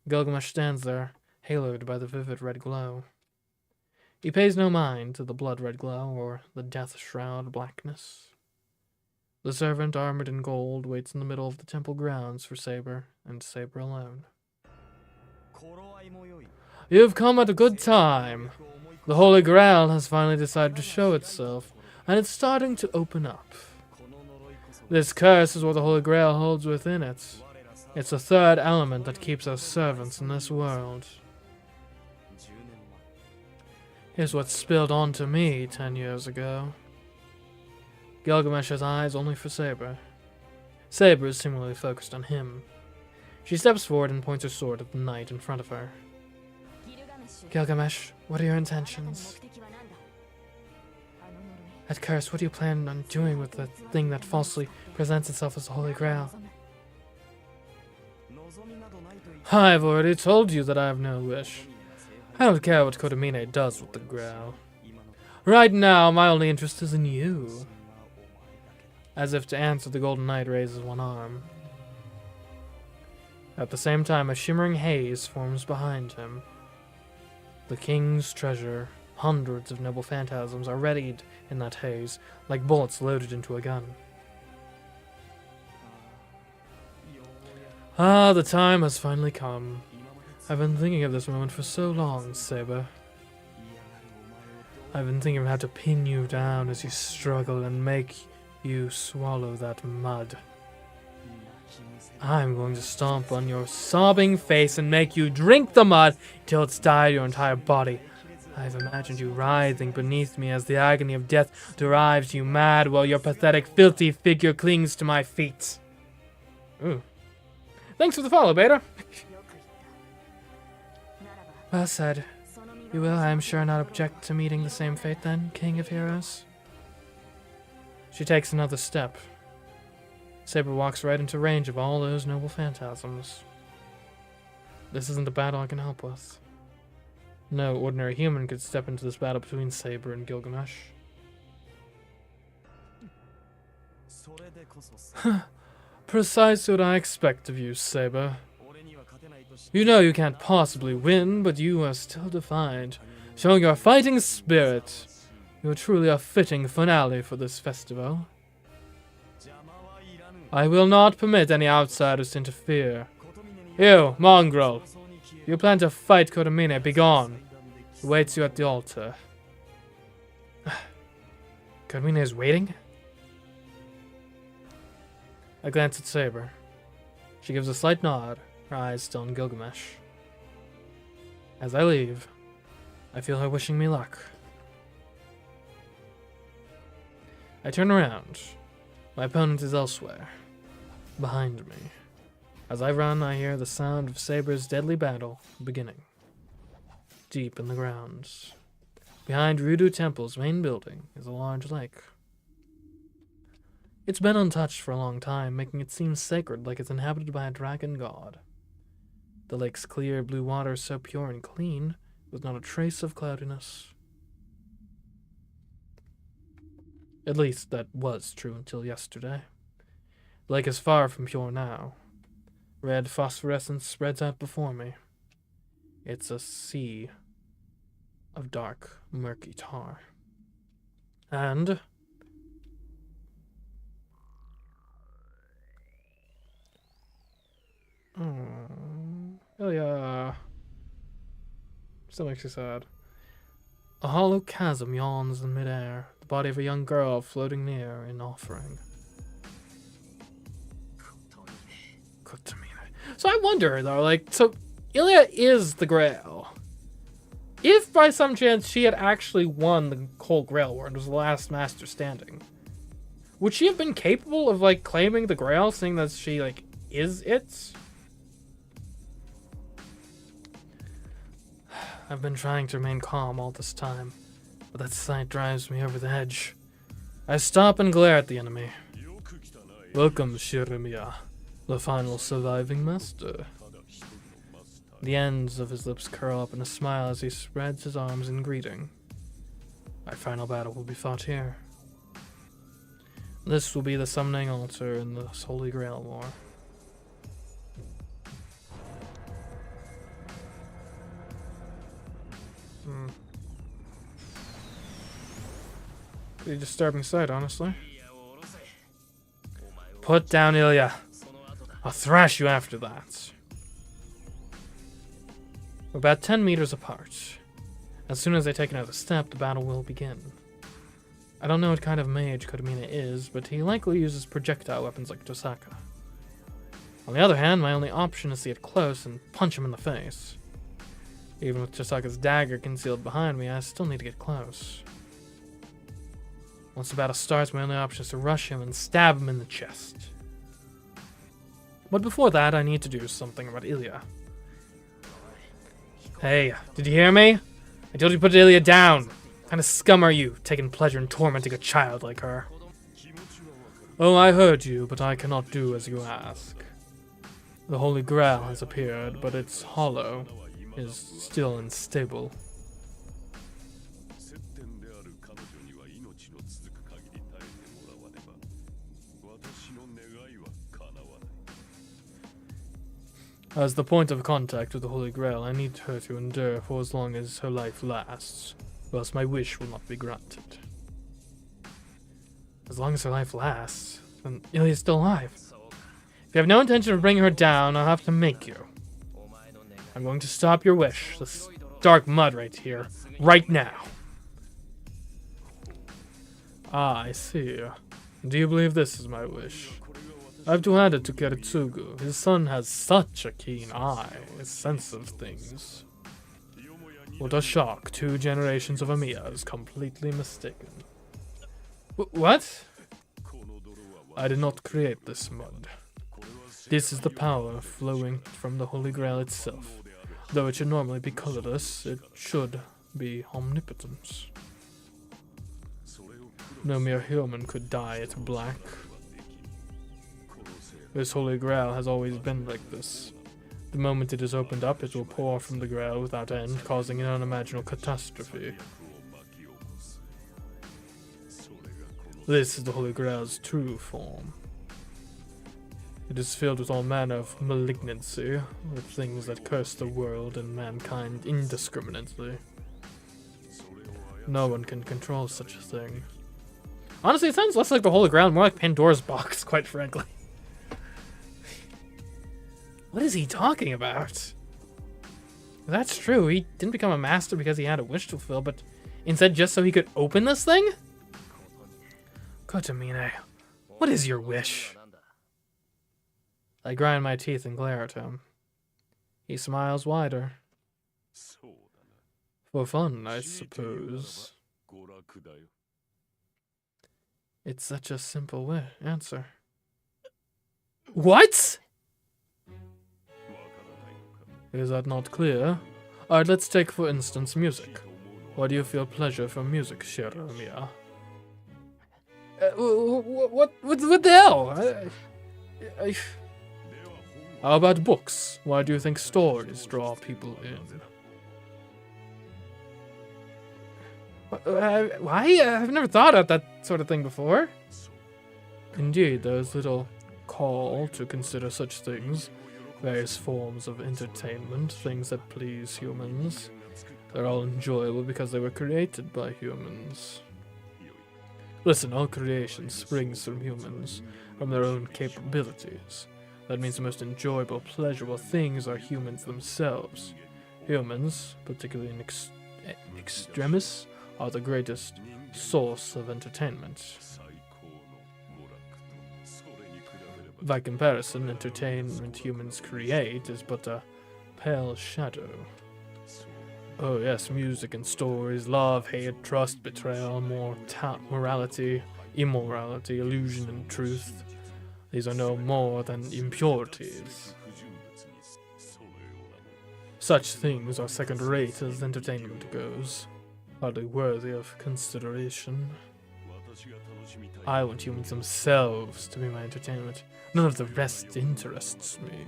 Gilgamesh stands there, haloed by the vivid red glow. He pays no mind to the blood-red glow or the death-shroud blackness. The servant, armored in gold, waits in the middle of the temple grounds for Saber, and Saber alone. You've come at a good time. The Holy Grail has finally decided to show itself, and it's starting to open up. This curse is what the Holy Grail holds within it. It's the third element that keeps us servants in this world. Here's what spilled onto me 10 years ago. Gilgamesh has eyes only for Saber. Saber is seemingly focused on him. She steps forward and points her sword at the knight in front of her. Gilgamesh, what are your intentions? That curse, what do you plan on doing with the thing that falsely presents itself as the Holy Grail? I've already told you that I have no wish. I don't care what Kotomine does with the Grail. Right now, my only interest is in you. As if to answer, the Golden Knight raises one arm. At the same time, a shimmering haze forms behind him. The king's treasure, hundreds of noble phantasms, are readied in that haze, like bullets loaded into a gun. Ah, the time has finally come. I've been thinking of this moment for so long, Saber. I've been thinking of how to pin you down as you struggle and make you swallow that mud. I'm going to stomp on your sobbing face and make you drink the mud till it's dyed your entire body. I've imagined you writhing beneath me as the agony of death drives you mad while your pathetic, filthy figure clings to my feet. Ooh. Thanks for the follow, Beta. Well said. You will, I am sure, not object to meeting the same fate then, King of Heroes? She takes another step. Saber walks right into range of all those noble phantasms. This isn't a battle I can help with. No ordinary human could step into this battle between Saber and Gilgamesh. Precisely what I expect of you, Saber. You know you can't possibly win, but you are still defiant, showing your fighting spirit. You are truly a fitting finale for this festival. I will not permit any outsiders to interfere. You, mongrel, you plan to fight Kotomine, begone. He waits you at the altar. Kotomine is waiting? I glance at Saber. She gives a slight nod, her eyes still on Gilgamesh. As I leave, I feel her wishing me luck. I turn around. My opponent is elsewhere, behind me. As I run, I hear the sound of Saber's deadly battle beginning. Deep in the grounds, behind Rudu Temple's main building, is a large lake. It's been untouched for a long time, making it seem sacred, like it's inhabited by a dragon god. The lake's clear blue water is so pure and clean, with not a trace of cloudiness. At least that was true until yesterday. The lake is far from pure now. Red phosphorescence spreads out before me. It's a sea of dark, murky tar. And oh yeah. Still makes you sad. A hollow chasm yawns in midair, the body of a young girl floating near in offering. Kotomine. So I wonder though, like, so Ilya is the Grail. If by some chance she had actually won the whole Grail War and was the last master standing, would she have been capable of, like, claiming the Grail, seeing that she, like, is it? I've been trying to remain calm all this time, but that sight drives me over the edge. I stop and glare at the enemy. Welcome, Shirimiya, the final surviving master. The ends of his lips curl up in a smile as he spreads his arms in greeting. Our final battle will be fought here. This will be the summoning altar in the Holy Grail War. Pretty disturbing sight, honestly. Put down Ilya. I'll thrash you after that. We're about 10 meters apart. As soon as I take another step, the battle will begin. I don't know what kind of mage Kotomine is, but he likely uses projectile weapons like Tosaka. On the other hand, my only option is to get close and punch him in the face. Even with Tosaka's dagger concealed behind me, I still need to get close. Once the battle starts, my only option is to rush him and stab him in the chest. But before that, I need to do something about Ilya. Hey, did you hear me? I told you to put Ilya down. What kind of scum are you, taking pleasure in tormenting a child like her? Oh, I heard you, but I cannot do as you ask. The Holy Grail has appeared, but its hollow is still unstable. As the point of contact with the Holy Grail, I need her to endure for as long as her life lasts, or else my wish will not be granted. As long as her life lasts, then Ilya's still alive. If you have no intention of bringing her down, I'll have to make you. I'm going to stop your wish, this dark mud right here, right now. Ah, I see. Do you believe this is my wish? I have to hand it to Keritsugu. His son has such a keen eye, a sense of things. What a shock, 2 generations of Amiyas completely mistaken. What? I did not create this mud. This is the power flowing from the Holy Grail itself. Though it should normally be colorless, it should be omnipotent. No mere human could dye it black. This Holy Grail has always been like this. The moment it is opened up, it will pour from the Grail without end, causing an unimaginable catastrophe. This is the Holy Grail's true form. It is filled with all manner of malignancy, with things that curse the world and mankind indiscriminately. No one can control such a thing. Honestly, it sounds less like the Holy Grail, more like Pandora's box, quite frankly. What is he talking about? That's true, he didn't become a master because he had a wish to fulfill, but instead just so he could open this thing? Kotomine, what is your wish? I grind my teeth and glare at him. He smiles wider. For fun, I suppose. It's such a simple answer. What? Is that not clear? Alright, let's take for instance music. Why do you feel pleasure from music, Shiromiya? What the hell? How about books? Why do you think stories draw people in? Why? I've never thought of that sort of thing before. Indeed, there's little call to consider such things. Various forms of entertainment, things that please humans. They're all enjoyable because they were created by humans. Listen, all creation springs from humans, from their own capabilities. That means the most enjoyable, pleasurable things are humans themselves. Humans, particularly in extremis, are the greatest source of entertainment. By comparison, entertainment humans create is but a pale shadow. Oh yes, music and stories, love, hate, trust, betrayal, morality, immorality, illusion and truth. These are no more than impurities. Such things are second-rate as entertainment goes, hardly worthy of consideration. I want humans themselves to be my entertainment. None of the rest interests me.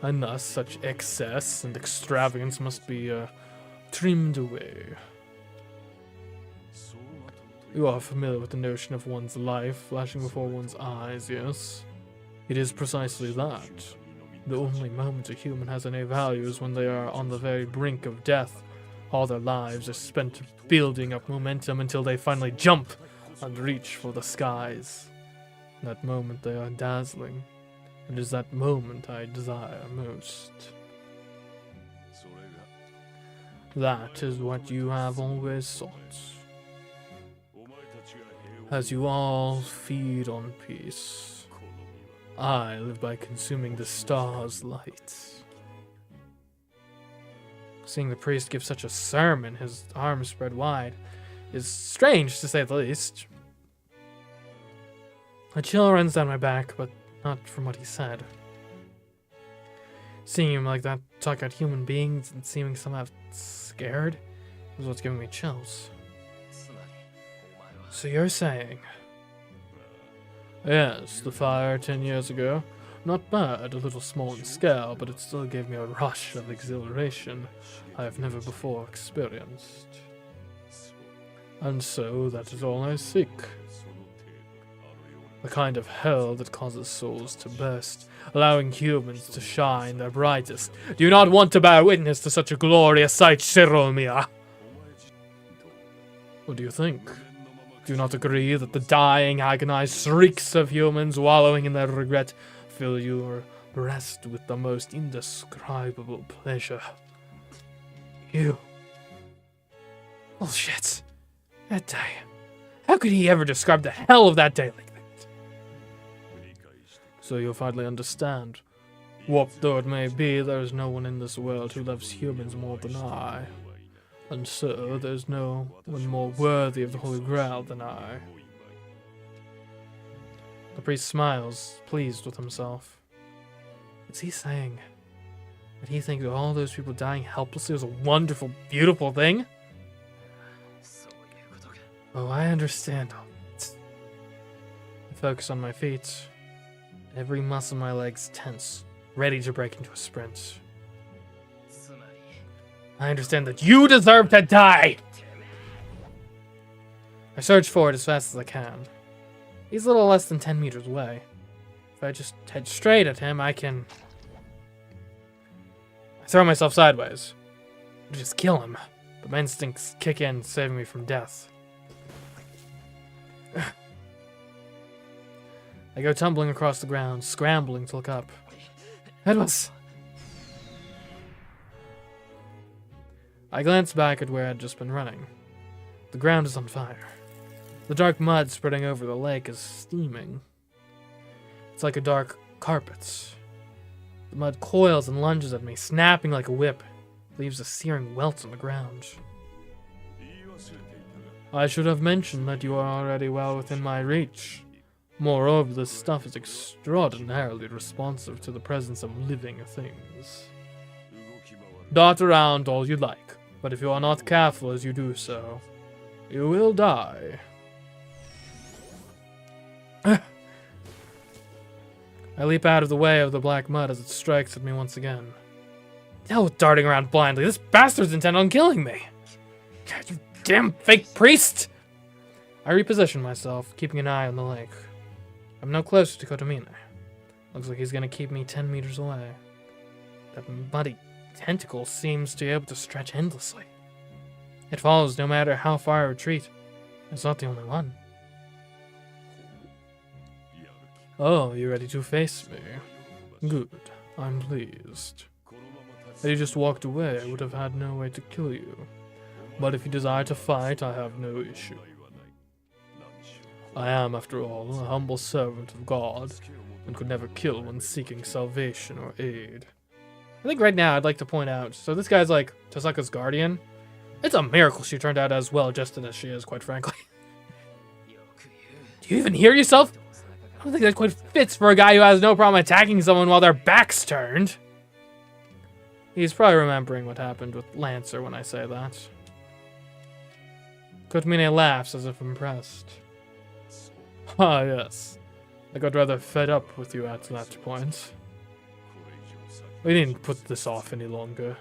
And thus, such excess and extravagance must be trimmed away. You are familiar with the notion of one's life flashing before one's eyes, yes? It is precisely that. The only moment a human has any value is when they are on the very brink of death. All their lives are spent building up momentum until they finally jump and reach for the skies. In that moment they are dazzling. It is that moment I desire most. That is what you have always sought. As you all feed on peace, I live by consuming the stars' light. Seeing the priest give such a sermon, his arms spread wide, is strange to say the least. A chill runs down my back, but not from what he said. Seeing him like that talk about human beings and seeming somehow scared is what's giving me chills. So you're saying... Yes, the fire 10 years ago. Not bad, a little small in scale, but it still gave me a rush of exhilaration I have never before experienced. And so that is all I seek. The kind of hell that causes souls to burst, allowing humans to shine their brightest. Do you not want to bear witness to such a glorious sight, Shiromiya? What do you think? Do you not agree that the dying, agonized shrieks of humans wallowing in their regret fill your breast with the most indescribable pleasure? You. Bullshit. That day. How could he ever describe the hell of that day like that? So you'll finally understand. Warped though it may be, there is no one in this world who loves humans more than I. And so, there's no one more worthy of the Holy Grail than I. The priest smiles, pleased with himself. Is he saying that he thinks that all those people dying helplessly was a wonderful, beautiful thing? Oh, I understand all that. I focus on my feet. Every muscle in my legs tense, ready to break into a sprint. I understand that you deserve to die! I surge forward as fast as I can. He's a little less than 10 meters away. If I just head straight at him, I can... I throw myself sideways. I just kill him, but my instincts kick in, saving me from death. I go tumbling across the ground, scrambling to look up. It was... I glance back at where I'd just been running. The ground is on fire. The dark mud spreading over the lake is steaming. It's like a dark carpet. The mud coils and lunges at me, snapping like a whip. Leaves a searing welt on the ground. I should have mentioned that you are already well within my reach. Moreover, this stuff is extraordinarily responsive to the presence of living things. Dart around all you like, but if you are not careful as you do so, you will die. I leap out of the way of the black mud as it strikes at me once again. Hell with darting around blindly. This bastard's intent on killing me. You damn fake priest! I reposition myself, keeping an eye on the lake. I'm no closer to Kotomine. Looks like he's gonna keep me 10 meters away. That muddy tentacle seems to be able to stretch endlessly. It follows no matter how far I retreat. It's not the only one. Oh, you ready to face me? Good. I'm pleased. Had you just walked away, I would have had no way to kill you. But if you desire to fight, I have no issue. I am, after all, a humble servant of God, and could never kill when seeking salvation or aid. I think right now I'd like to point out, so this guy's like Tasaka's guardian. It's a miracle she turned out as well adjusted as she is, quite frankly. Do you even hear yourself? I don't think that quite fits for a guy who has no problem attacking someone while their back's turned. He's probably remembering what happened with Lancer when I say that. Kotomine laughs as if impressed. Ah, yes. I got rather fed up with you at that point. We needn't put this off any longer.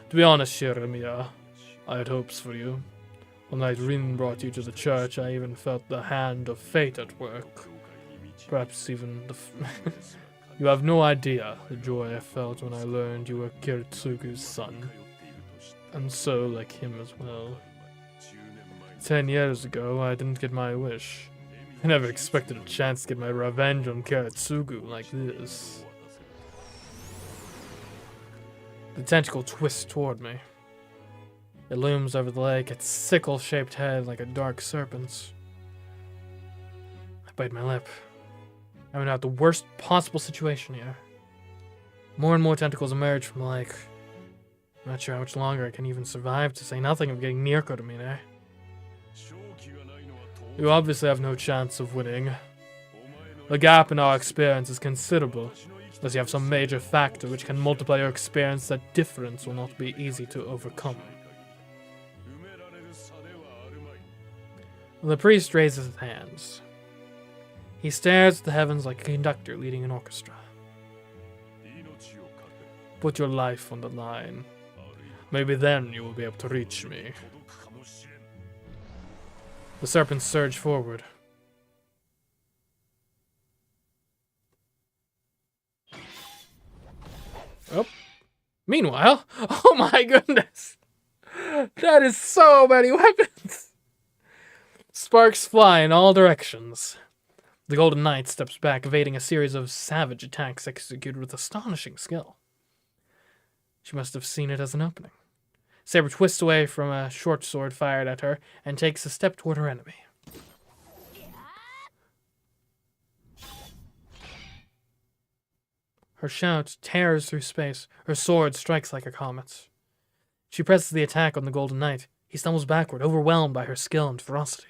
To be honest, Shiromiya, I had hopes for you. When night Rin brought you to the church, I even felt the hand of fate at work. Perhaps even the... You have no idea the joy I felt when I learned you were Kiritsugu's son. And so, like him as well. 10 years ago, I didn't get my wish. I never expected a chance to get my revenge on Kiritsugu like this. The tentacle twists toward me. It looms over the lake, its sickle-shaped head like a dark serpent's. I bite my lip. I'm in the worst possible situation here. More and more tentacles emerge from the lake. I'm not sure how much longer I can even survive, to say nothing of getting near Kotomine. You obviously have no chance of winning. The gap in our experience is considerable. Unless you have some major factor which can multiply your experience, that difference will not be easy to overcome. The priest raises his hands. He stares at the heavens like a conductor leading an orchestra. Put your life on the line. Maybe then you will be able to reach me. The serpents surge forward. Oh. Meanwhile, oh my goodness! That is so many weapons! Sparks fly in all directions. The Golden Knight steps back, evading a series of savage attacks executed with astonishing skill. She must have seen it as an opening. Saber twists away from a short sword fired at her and takes a step toward her enemy. Her shout tears through space. Her sword strikes like a comet. She presses the attack on the Golden Knight. He stumbles backward, overwhelmed by her skill and ferocity.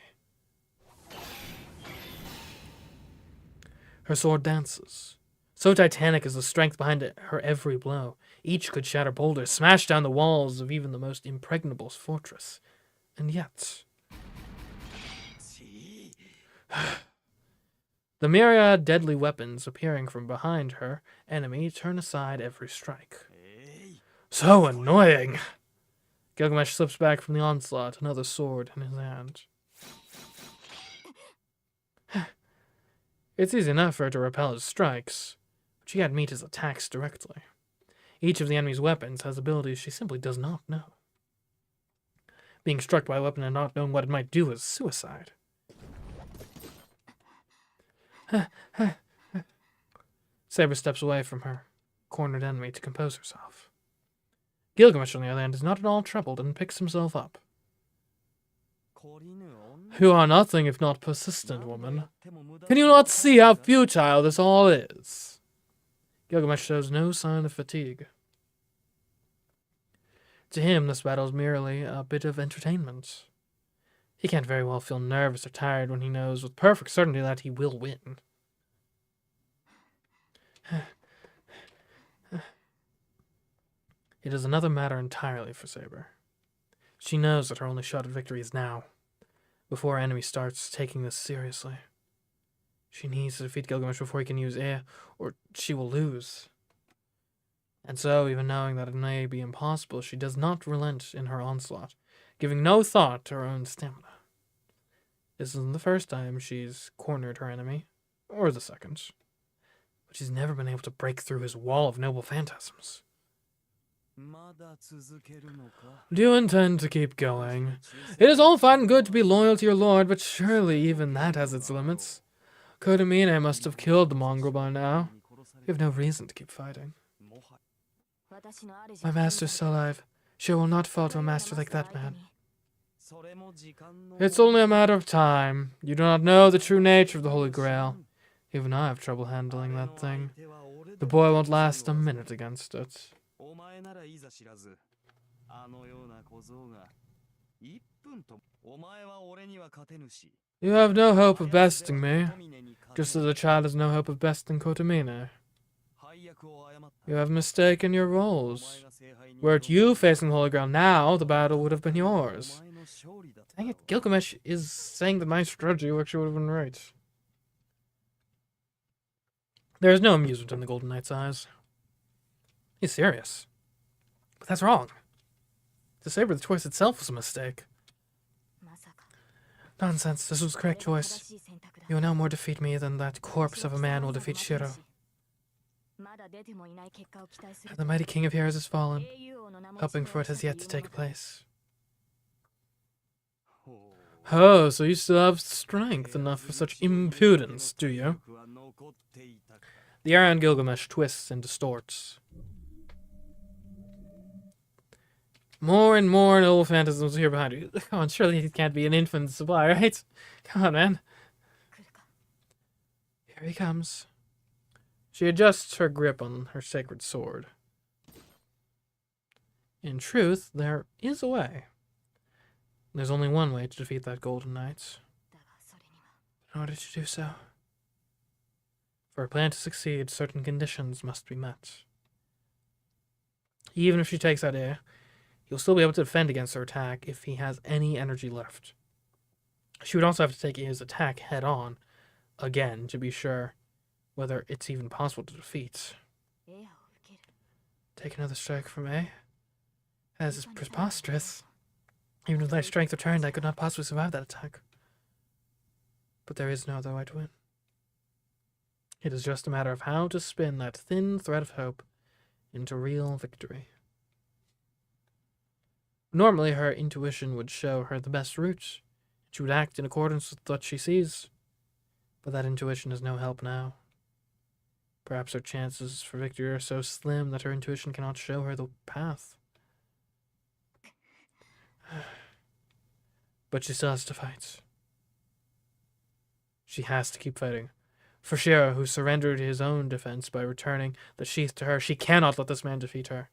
Her sword dances. So titanic is the strength behind her every blow. Each could shatter boulders, smash down the walls of even the most impregnable fortress. And yet... the myriad deadly weapons appearing from behind her enemy turn aside every strike. So annoying! Gilgamesh slips back from the onslaught, another sword in his hand. It's easy enough for her to repel his strikes, but she can't meet his attacks directly. Each of the enemy's weapons has abilities she simply does not know. Being struck by a weapon and not knowing what it might do is suicide. Saber steps away from her cornered enemy to compose herself. Gilgamesh, on the other hand, is not at all troubled and picks himself up. You are nothing if not persistent, woman. Can you not see how futile this all is? Gilgamesh shows no sign of fatigue. To him, this battle is merely a bit of entertainment. He can't very well feel nervous or tired when he knows with perfect certainty that he will win. It is another matter entirely for Saber. She knows that her only shot at victory is now, before our enemy starts taking this seriously. She needs to defeat Gilgamesh before he can use air, or she will lose. And so, even knowing that it may be impossible, she does not relent in her onslaught, giving no thought to her own stamina. This isn't the first time she's cornered her enemy, or the second, but she's never been able to break through his wall of noble phantasms. Do you intend to keep going? It is all fine and good to be loyal to your lord, but surely even that has its limits. Kotomine must have killed the mongrel by now. You have no reason to keep fighting. My master's still alive. She will not fall to a master like that man. It's only a matter of time. You do not know the true nature of the Holy Grail. Even I have trouble handling that thing. The boy won't last a minute against it. You have no hope of besting me, just as a child has no hope of besting Kotomine. You have mistaken your roles. Were it you facing the Holy Grail now, the battle would have been yours. Dang it, Gilgamesh is saying that my strategy actually would have been right. There is no amusement in the Golden Knight's eyes. He's serious. But that's wrong. To Saber, the choice itself was a mistake. Nonsense, this was the correct choice. You will no more defeat me than that corpse of a man will defeat Shiro. The mighty king of heroes has fallen. Hoping for it has yet to take place. Oh, so you still have strength enough for such impudence, do you? The air on Gilgamesh twists and distorts. More and more noble phantasms here behind you. Come on, surely it can't be an infinite supply, right? Come on, man. Here he comes. She adjusts her grip on her sacred sword. In truth, there is a way. There's only one way to defeat that Golden Knight. In order to do so, For a plan to succeed, certain conditions must be met. Even if she takes out air, he'll still be able to defend against her attack if he has any energy left. She would also have to take his attack head on, again, to be sure whether it's even possible to defeat. Take another strike from A? As is preposterous. Even with my strength returned, I could not possibly survive that attack. But there is no other way to win. It is just a matter of how to spin that thin thread of hope into real victory. Normally, her intuition would show her the best route. She would act in accordance with what she sees. But that intuition is no help now. Perhaps her chances for victory are so slim that her intuition cannot show her the path. But she still has to fight. She has to keep fighting. For Shiro, who surrendered his own defense by returning the sheath to her, she cannot let this man defeat her.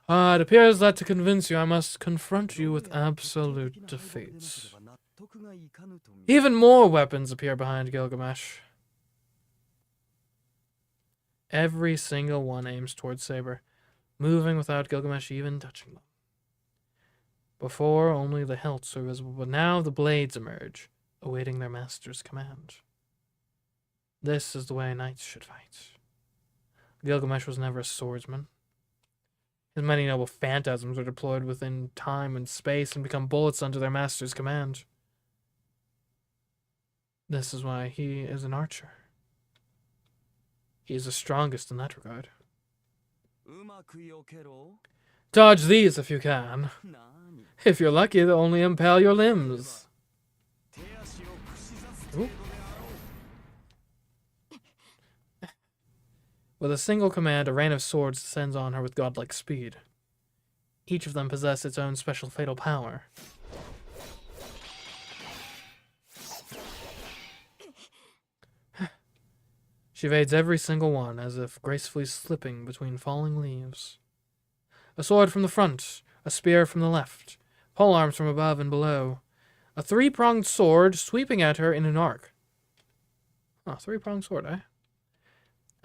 It appears that to convince you, I must confront you with absolute defeat. Even more weapons appear behind Gilgamesh. Every single one aims towards Saber, moving without Gilgamesh even touching them. Before, only the hilts were visible, but now the blades emerge, awaiting their master's command. This is the way knights should fight. Gilgamesh was never a swordsman. His many noble phantasms were deployed within time and space and become bullets under their master's command. This is why he is an archer. He is the strongest in that regard. Dodge these if you can. If you're lucky, they'll only impale your limbs. Ooh. With a single command, a rain of swords descends on her with godlike speed. Each of them possess its own special fatal power. She evades every single one, as if gracefully slipping between falling leaves. A sword from the front, a spear from the left, polearms from above and below. A three-pronged sword sweeping at her in an arc. Oh, three-pronged sword, eh?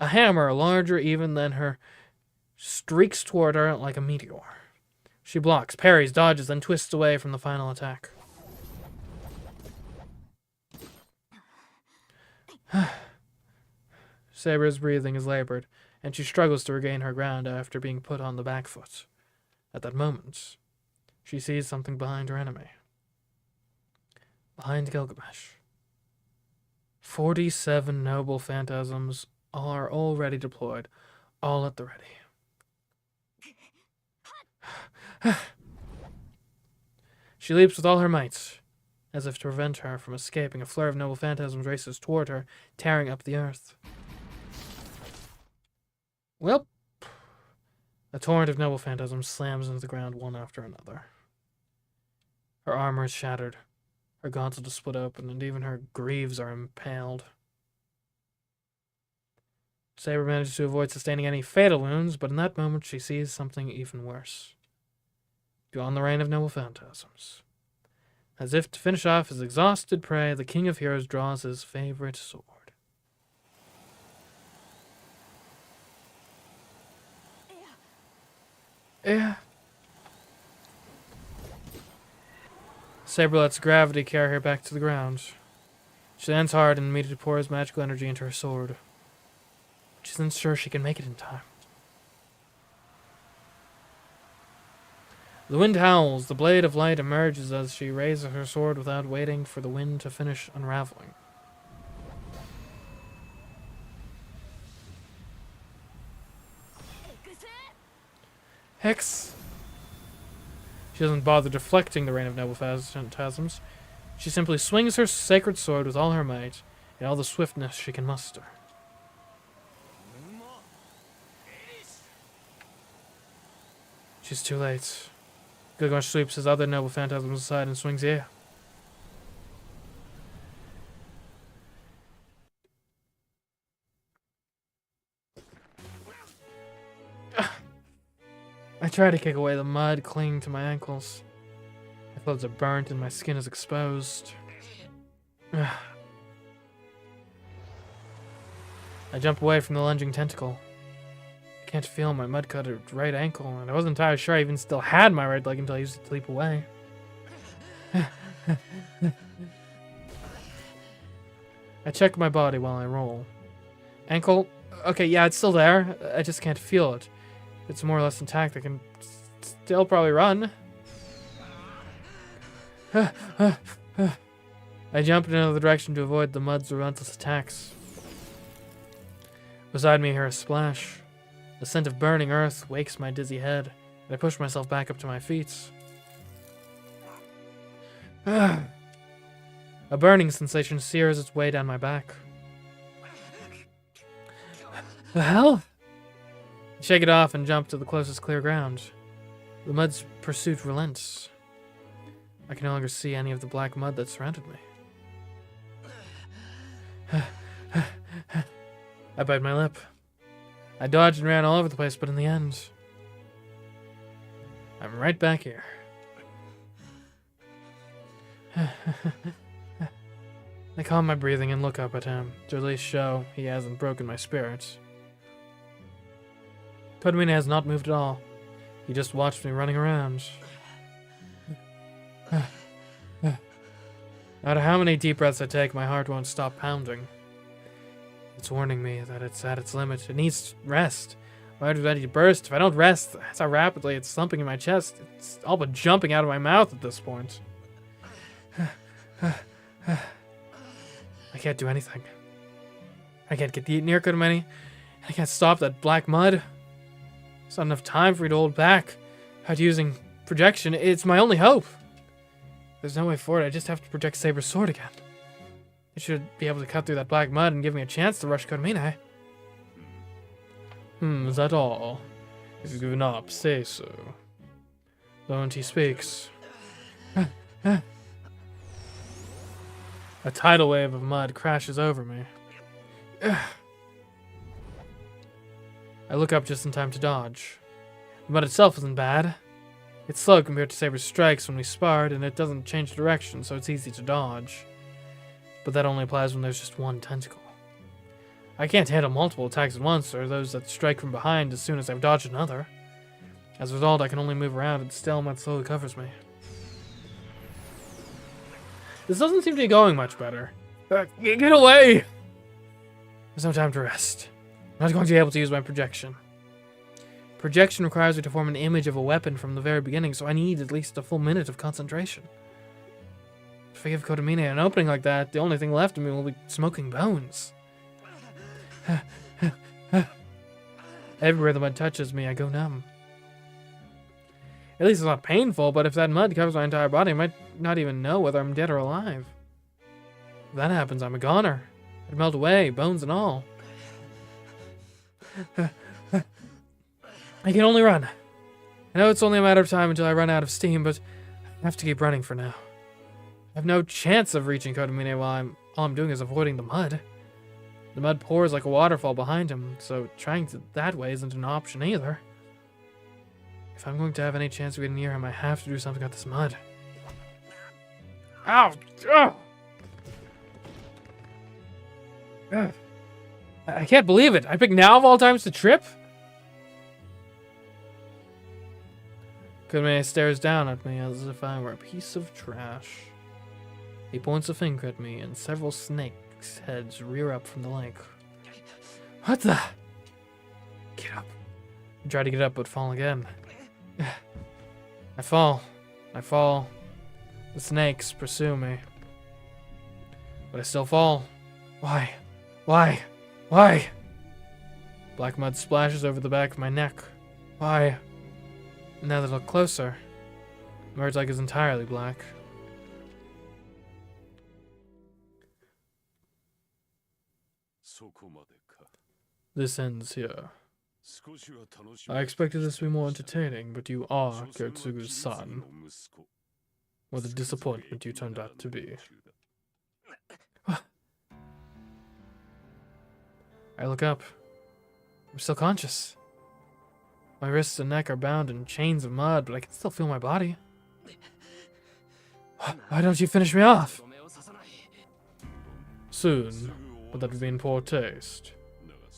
A hammer, larger even than her, streaks toward her like a meteor. She blocks, parries, dodges, then twists away from the final attack. Saber's breathing is labored, and she struggles to regain her ground after being put on the back foot. At that moment, she sees something behind her enemy. Behind Gilgamesh. 47 noble phantasms are already deployed, all at the ready. She leaps with all her might, as if to prevent her from escaping. A flurry of noble phantasms races toward her, tearing up the earth. Well, a torrent of noble phantasms slams into the ground one after another. Her armor is shattered, her gauntlet is split open, and even her greaves are impaled. Saber manages to avoid sustaining any fatal wounds, but in that moment she sees something even worse. Beyond the reign of noble phantasms, as if to finish off his exhausted prey, the King of Heroes draws his favorite sword. Yeah. Saber lets gravity carry her back to the ground. She lands hard and immediately pours magical energy into her sword. She isn't sure she can make it in time. The wind howls. The blade of light emerges as she raises her sword without waiting for the wind to finish unraveling. Hex! She doesn't bother deflecting the rain of noble phantasms. She simply swings her sacred sword with all her might and all the swiftness she can muster. She's too late. Gilgamesh sweeps his other noble phantasms aside and swings here. I try to kick away the mud clinging to my ankles. My clothes are burnt and my skin is exposed. I jump away from the lunging tentacle. I can't feel my mud-coated right ankle, and I wasn't entirely sure I even still had my right leg until I used it to leap away. I check my body while I roll. Ankle, okay, yeah, it's still there. I just can't feel it. It's more or less intact. I can still probably run. I jump in another direction to avoid the mud's relentless attacks. Beside me, I hear a splash. The scent of burning earth wakes my dizzy head, and I push myself back up to my feet. A burning sensation sears its way down my back. The hell? I shake it off and jump to the closest clear ground. The mud's pursuit relents. I can no longer see any of the black mud that surrounded me. I bite my lip. I dodged and ran all over the place, but in the end, I'm right back here. I calm my breathing and look up at him, to at least show he hasn't broken my spirit. Kodamine has not moved at all. He just watched me running around. No matter how many deep breaths I take, my heart won't stop pounding. It's warning me that it's at its limit. It needs rest. My heart is ready to burst. If I don't rest, that's how rapidly it's thumping in my chest. It's all but jumping out of my mouth at this point. I can't do anything. I can't get near Kodamine. I can't stop that black mud. There's not enough time for me to hold back. Without using projection, it's my only hope. There's no way forward. I just have to project Saber's sword again. It should be able to cut through that black mud and give me a chance to rush Kodamine. Is that all? If you've given up, say so. The moment he speaks. A tidal wave of mud crashes over me. I look up just in time to dodge. The mud itself isn't bad. It's slow compared to Saber's strikes when we sparred, and it doesn't change direction, so it's easy to dodge. But that only applies when there's just one tentacle. I can't handle multiple attacks at once, or those that strike from behind as soon as I've dodged another. As a result, I can only move around, and still mud slowly covers me. This doesn't seem to be going much better. Get away! There's no time to rest. I'm not going to be able to use my projection. Projection requires me to form an image of a weapon from the very beginning, so I need at least a full minute of concentration. If I give Kodamine an opening like that, the only thing left of me will be smoking bones. Everywhere the mud touches me, I go numb. At least it's not painful, but if that mud covers my entire body, I might not even know whether I'm dead or alive. If that happens, I'm a goner. I'd melt away, bones and all. I can only run. I know it's only a matter of time until I run out of steam, but I have to keep running for now. I have no chance of reaching Kodamine while all I'm doing is avoiding the mud. The mud pours like a waterfall behind him, so trying to that way isn't an option either. If I'm going to have any chance of getting near him, I have to do something about this mud. Ow! Ugh. I can't believe it. I picked now of all times to trip? Kodamine stares down at me as if I were a piece of trash. He points a finger at me, and several snakes' heads rear up from the lake. What the? Get up. I try to get up, but fall again. I fall. The snakes pursue me. But I still fall. Why? Black mud splashes over the back of my neck. Why? Now that I look closer, the bird's leg is entirely black. This ends here. I expected this to be more entertaining, but you are Gertsugu's son. What a disappointment you turned out to be. I look up. I'm still conscious. My wrists and neck are bound in chains of mud, but I can still feel my body. Why don't you finish me off? Soon, but that would be in poor taste.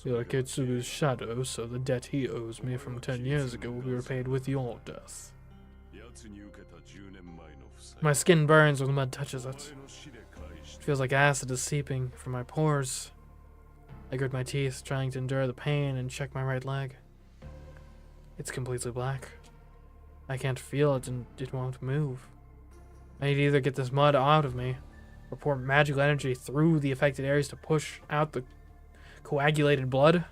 You're Kitsugu's shadow, so the debt he owes me from 10 years ago will be repaid with your death. My skin burns when the mud touches it. It feels like acid is seeping from my pores. I grit my teeth, trying to endure the pain, and check my right leg. It's completely black. I can't feel it, and it won't move. I need to either get this mud out of me, or pour magical energy through the affected areas to push out the coagulated blood.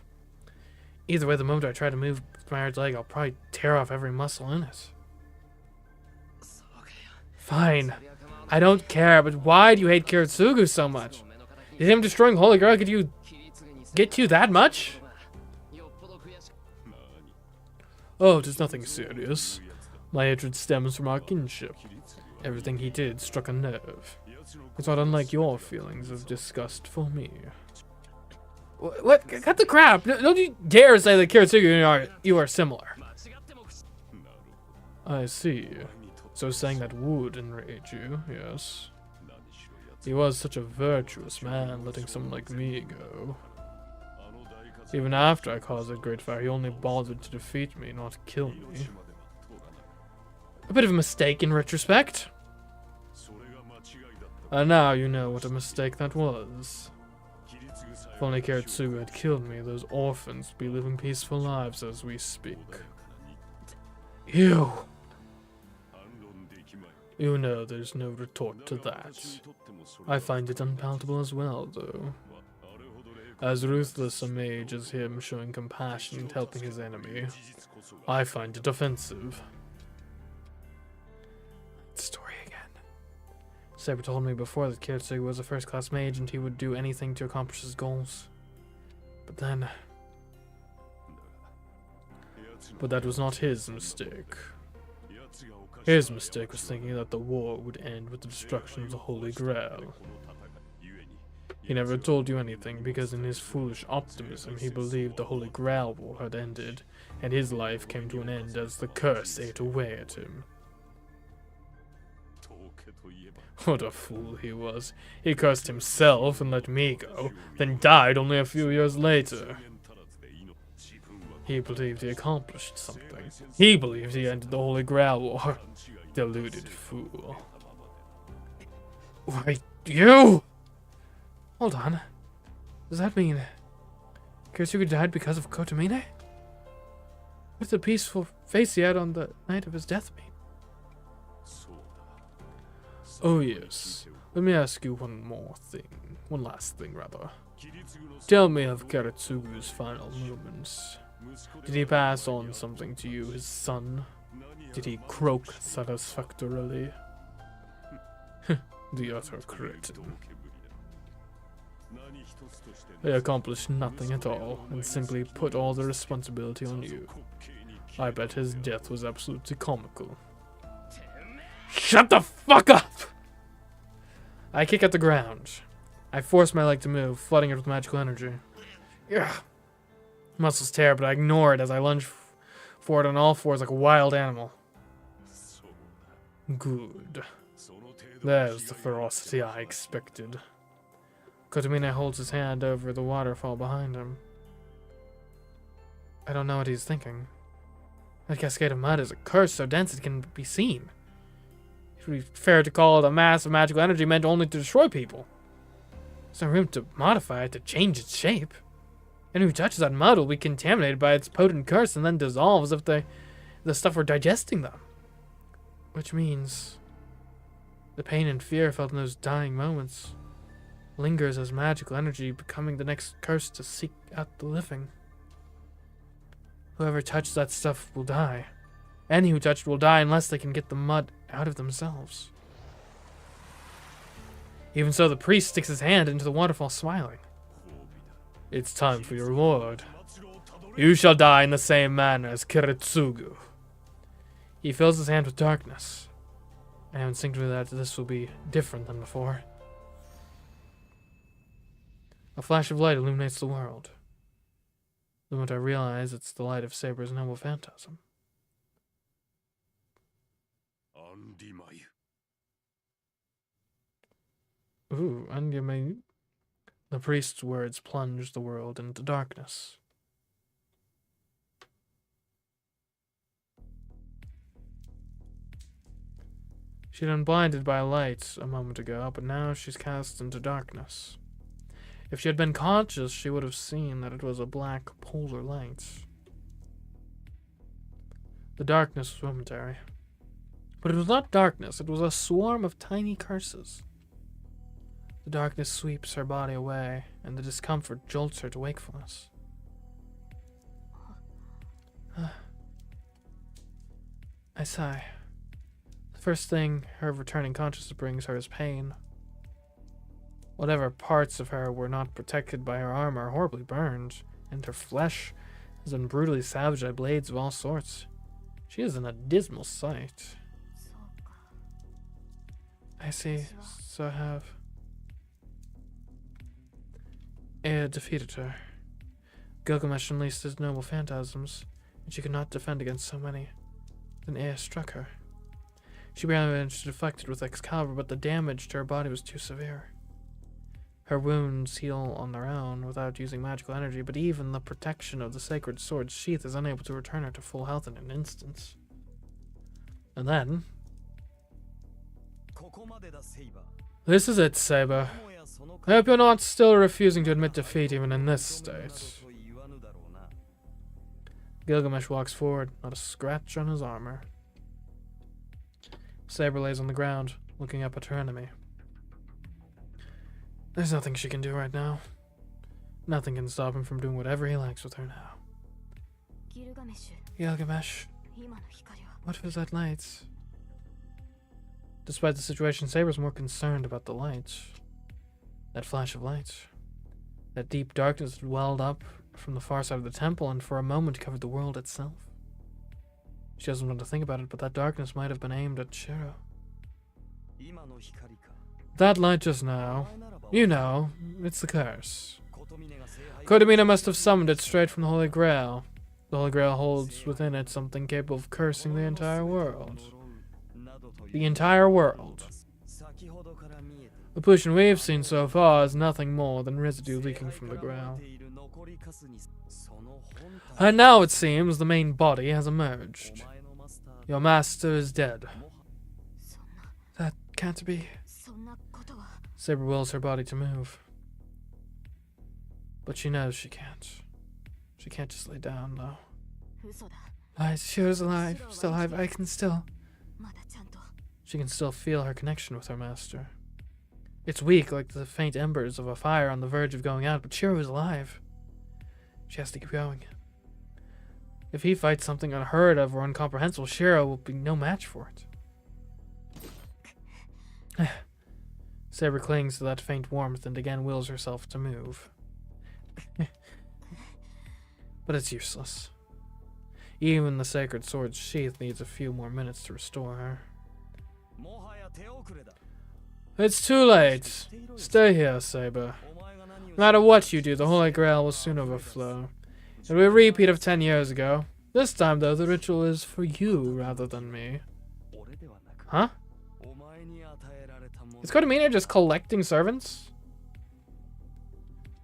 Either way, the moment I try to move my right leg, I'll probably tear off every muscle in it. Fine. I don't care, but why do you hate Kiritsugu so much? Did him destroying Holy Grail get you that much? Oh, it is nothing serious. My hatred stems from our kinship. Everything he did struck a nerve. It's not unlike your feelings of disgust for me. What? Cut the crap! Don't you dare say that Kiritsugu you are similar. I see. So saying that would enrage you, yes. He was such a virtuous man, letting someone like me go. Even after I caused that great fire, he only bothered to defeat me, not kill me. A bit of a mistake in retrospect. And now you know what a mistake that was. If only Kiritsugu had killed me, those orphans would be living peaceful lives as we speak. You! You know there's no retort to that. I find it unpalatable as well, though. As ruthless a mage as him showing compassion and helping his enemy, I find it offensive. Story again. Saber told me before that Kiritsugu was a first-class mage and he would do anything to accomplish his goals. But that was not his mistake. His mistake was thinking that the war would end with the destruction of the Holy Grail. He never told you anything because in his foolish optimism he believed the Holy Grail war had ended, and his life came to an end as the curse ate away at him. What a fool he was. He cursed himself and let me go, then died only a few years later. He believed he accomplished something. He believed he ended the Holy Grail war. Deluded fool. Why, you! Hold on. Does that mean Kiritsugu died because of Kotomine? What's the peaceful face he had on the night of his death mean? Oh yes. Let me ask you one last thing rather. Tell me of Kiritsugu's final moments. Did he pass on something to you, his son? Did he croak satisfactorily? The utter cretin. They accomplished nothing at all, and simply put all the responsibility on you. I bet his death was absolutely comical. Shut the fuck up! I kick at the ground. I force my leg to move, flooding it with magical energy. Ugh. Muscles tear, but I ignore it as I lunge forward on all fours like a wild animal. Good. There's the ferocity I expected. Kotomine holds his hand over the waterfall behind him. I don't know what he's thinking. That cascade of mud is a curse so dense it can be seen. It would be fair to call it a mass of magical energy meant only to destroy people. There's no room to modify it, to change its shape. Anyone who touches that mud will be contaminated by its potent curse and then dissolves if the stuff were digesting them. Which means the pain and fear felt in those dying moments lingers as magical energy, becoming the next curse to seek out the living. Whoever touches that stuff will die. Any who touch it will die unless they can get the mud out of themselves. Even so, the priest sticks his hand into the waterfall, smiling. It's time for your reward. You shall die in the same manner as Kiritsugu. He fills his hand with darkness. I know instinctively that this will be different than before. A flash of light illuminates the world. The moment I realize it's the light of Saber's noble phantasm. Ooh, Andimai. The priest's words plunged the world into darkness. She'd been blinded by light a moment ago, but now she's cast into darkness. If she had been conscious, she would have seen that it was a black polar light. The darkness was momentary. But it was not darkness, it was a swarm of tiny curses. The darkness sweeps her body away, and the discomfort jolts her to wakefulness. I sigh. The first thing her returning consciousness brings her is pain. Whatever parts of her were not protected by her armor are horribly burned, and her flesh has been brutally savaged by blades of all sorts. She is an dismal sight. I see, so I have. Ea defeated her. Gilgamesh unleashed his noble phantasms, and she could not defend against so many. Then Ea struck her. She managed to deflect it with Excalibur, but the damage to her body was too severe. Her wounds heal on their own without using magical energy, but even the protection of the sacred sword's sheath is unable to return her to full health in an instant. And then... This is it, Saber. I hope you're not still refusing to admit defeat even in this state. Gilgamesh walks forward, not a scratch on his armor. Saber lays on the ground, looking up at her enemy. There's nothing she can do right now. Nothing can stop him from doing whatever he likes with her now. Gilgamesh, what was that light? Despite the situation, Saber's more concerned about the light. That flash of light. That deep darkness that welled up from the far side of the temple and for a moment covered the world itself. She doesn't want to think about it, but that darkness might have been aimed at Shiro. That light just now, you know, it's the curse. Kotomina must have summoned it straight from the Holy Grail. The Holy Grail holds within it something capable of cursing the entire world. The entire world. The pollution we've seen so far is nothing more than residue leaking from the Grail. And now it seems the main body has emerged. Your master is dead. That can't be. Saber wills her body to move. But she knows she can't. She can't just lay down, though. Shiro's alive. Still alive. I can still... She can still feel her connection with her master. It's weak, like the faint embers of a fire on the verge of going out, but Shiro is alive. She has to keep going. If he fights something unheard of or incomprehensible, Shiro will be no match for it. Saber clings to that faint warmth and again wills herself to move. But it's useless. Even the sacred sword's sheath needs a few more minutes to restore her. It's too late. Stay here, Saber. No matter what you do, the Holy Grail will soon overflow. It'll be a repeat of 10 years ago. This time, though, the ritual is for you rather than me. Huh? Is Kotomina just collecting servants?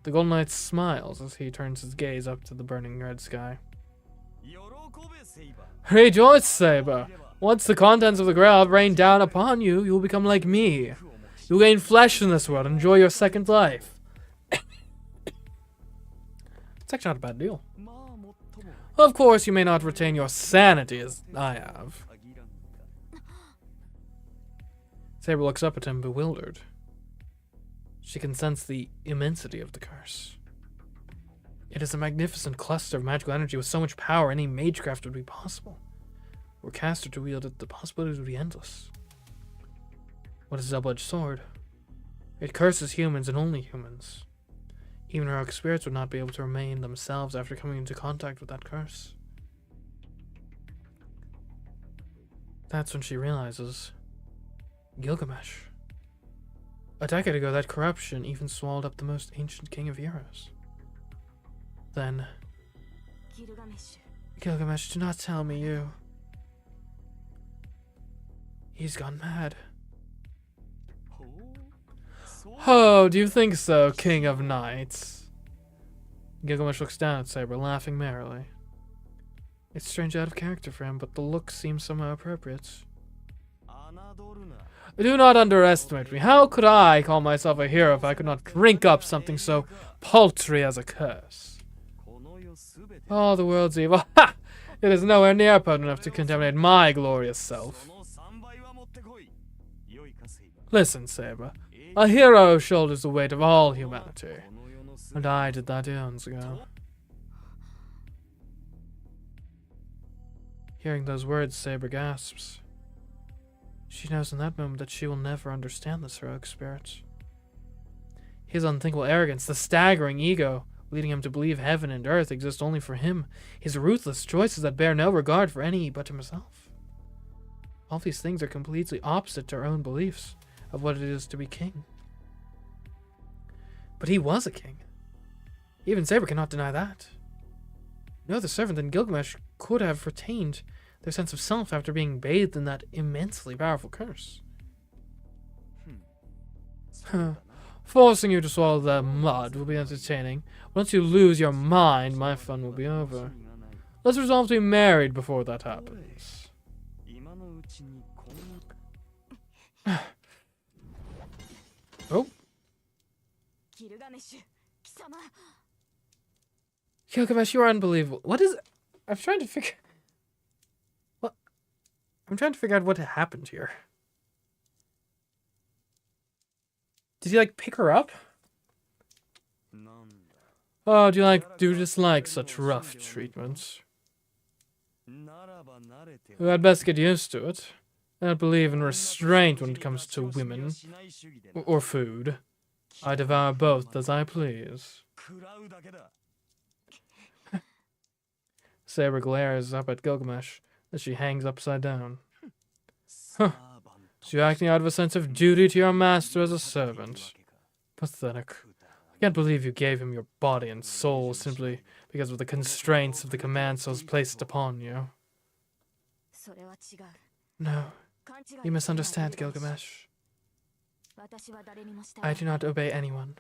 The Golden Knight smiles as he turns his gaze up to the burning red sky. Rejoice, Saber! Once the contents of the Grail rain down upon you, you will become like me. You'll gain flesh in this world and enjoy your second life. It's actually not a bad deal. Of course, you may not retain your sanity as I have. Saber looks up at him, bewildered. She can sense the immensity of the curse. It is a magnificent cluster of magical energy with so much power any magecraft would be possible. Were caster to wield it, the possibilities would be endless. What is a double-edged sword? It curses humans and only humans. Even heroic spirits would not be able to remain themselves after coming into contact with that curse. That's when she realizes Gilgamesh. A decade ago, that corruption even swallowed up the most ancient king of heroes. Then... Gilgamesh, do not tell me you... He's gone mad. Oh, do you think so, King of Knights? Gilgamesh looks down at Saber, laughing merrily. It's strange out of character for him, but the look seems somehow appropriate. Do not underestimate me. How could I call myself a hero if I could not drink up something so paltry as a curse? All the world's evil. Ha! It is nowhere near potent enough to contaminate my glorious self. Listen, Saber. A hero shoulders the weight of all humanity. And I did that eons ago. Hearing those words, Saber gasps. She knows in that moment that she will never understand this heroic spirit. His unthinkable arrogance, the staggering ego, leading him to believe heaven and earth exist only for him, his ruthless choices that bear no regard for any but himself. All these things are completely opposite to our own beliefs of what it is to be king. But he was a king. Even Saber cannot deny that. No other servant than Gilgamesh could have retained their sense of self after being bathed in that immensely powerful curse. Forcing you to swallow that mud will be entertaining. Once you lose your mind, my fun will be over. Let's resolve to be married before that happens. Oh. Gilgamesh, you are unbelievable. What is... I'm trying to figure... What? I'm trying to figure out what happened here. Did he, like, pick her up? Oh, do you dislike such rough treatment? Well, I'd best get used to it. I don't believe in restraint when it comes to women. Or food. I devour both as I please. Saber glares up at Gilgamesh as she hangs upside down. Huh. So you're acting out of a sense of duty to your master as a servant. Pathetic. I can't believe you gave him your body and soul simply because of the constraints of the command cells placed upon you. No, you misunderstand, Gilgamesh. I do not obey anyone.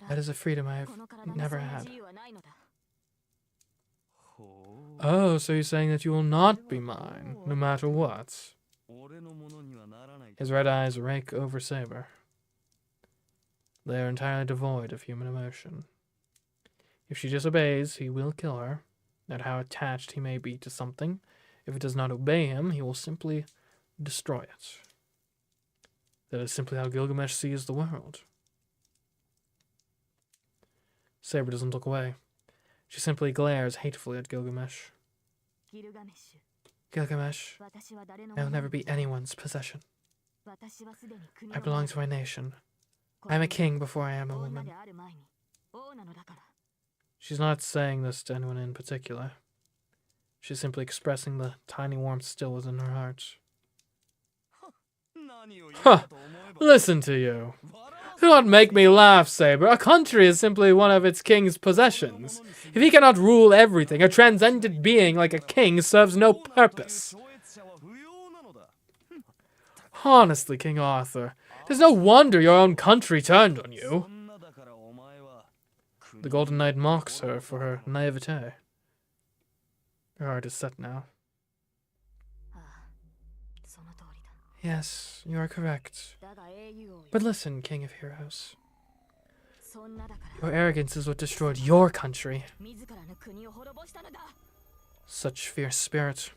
That is a freedom I have never had. Oh, so you're saying that you will not be mine, no matter what? His red eyes rake over Saber. They are entirely devoid of human emotion. If she disobeys, he will kill her, no matter how attached he may be to something. If it does not obey him, he will simply destroy it. That is simply how Gilgamesh sees the world. Saber doesn't look away. She simply glares hatefully at Gilgamesh. Gilgamesh, I will never be anyone's possession. I belong to my nation. I am a king before I am a woman. She's not saying this to anyone in particular. She's simply expressing the tiny warmth still within her heart. Huh! Listen to you. Do not make me laugh, Saber. A country is simply one of its king's possessions. If he cannot rule everything, a transcendent being like a king serves no purpose. Honestly, King Arthur, it is no wonder your own country turned on you. The Golden Knight mocks her for her naivete. Her heart is set now. Yes, you are correct. But listen, King of Heroes. Your arrogance is what destroyed your country. Such fierce spirit.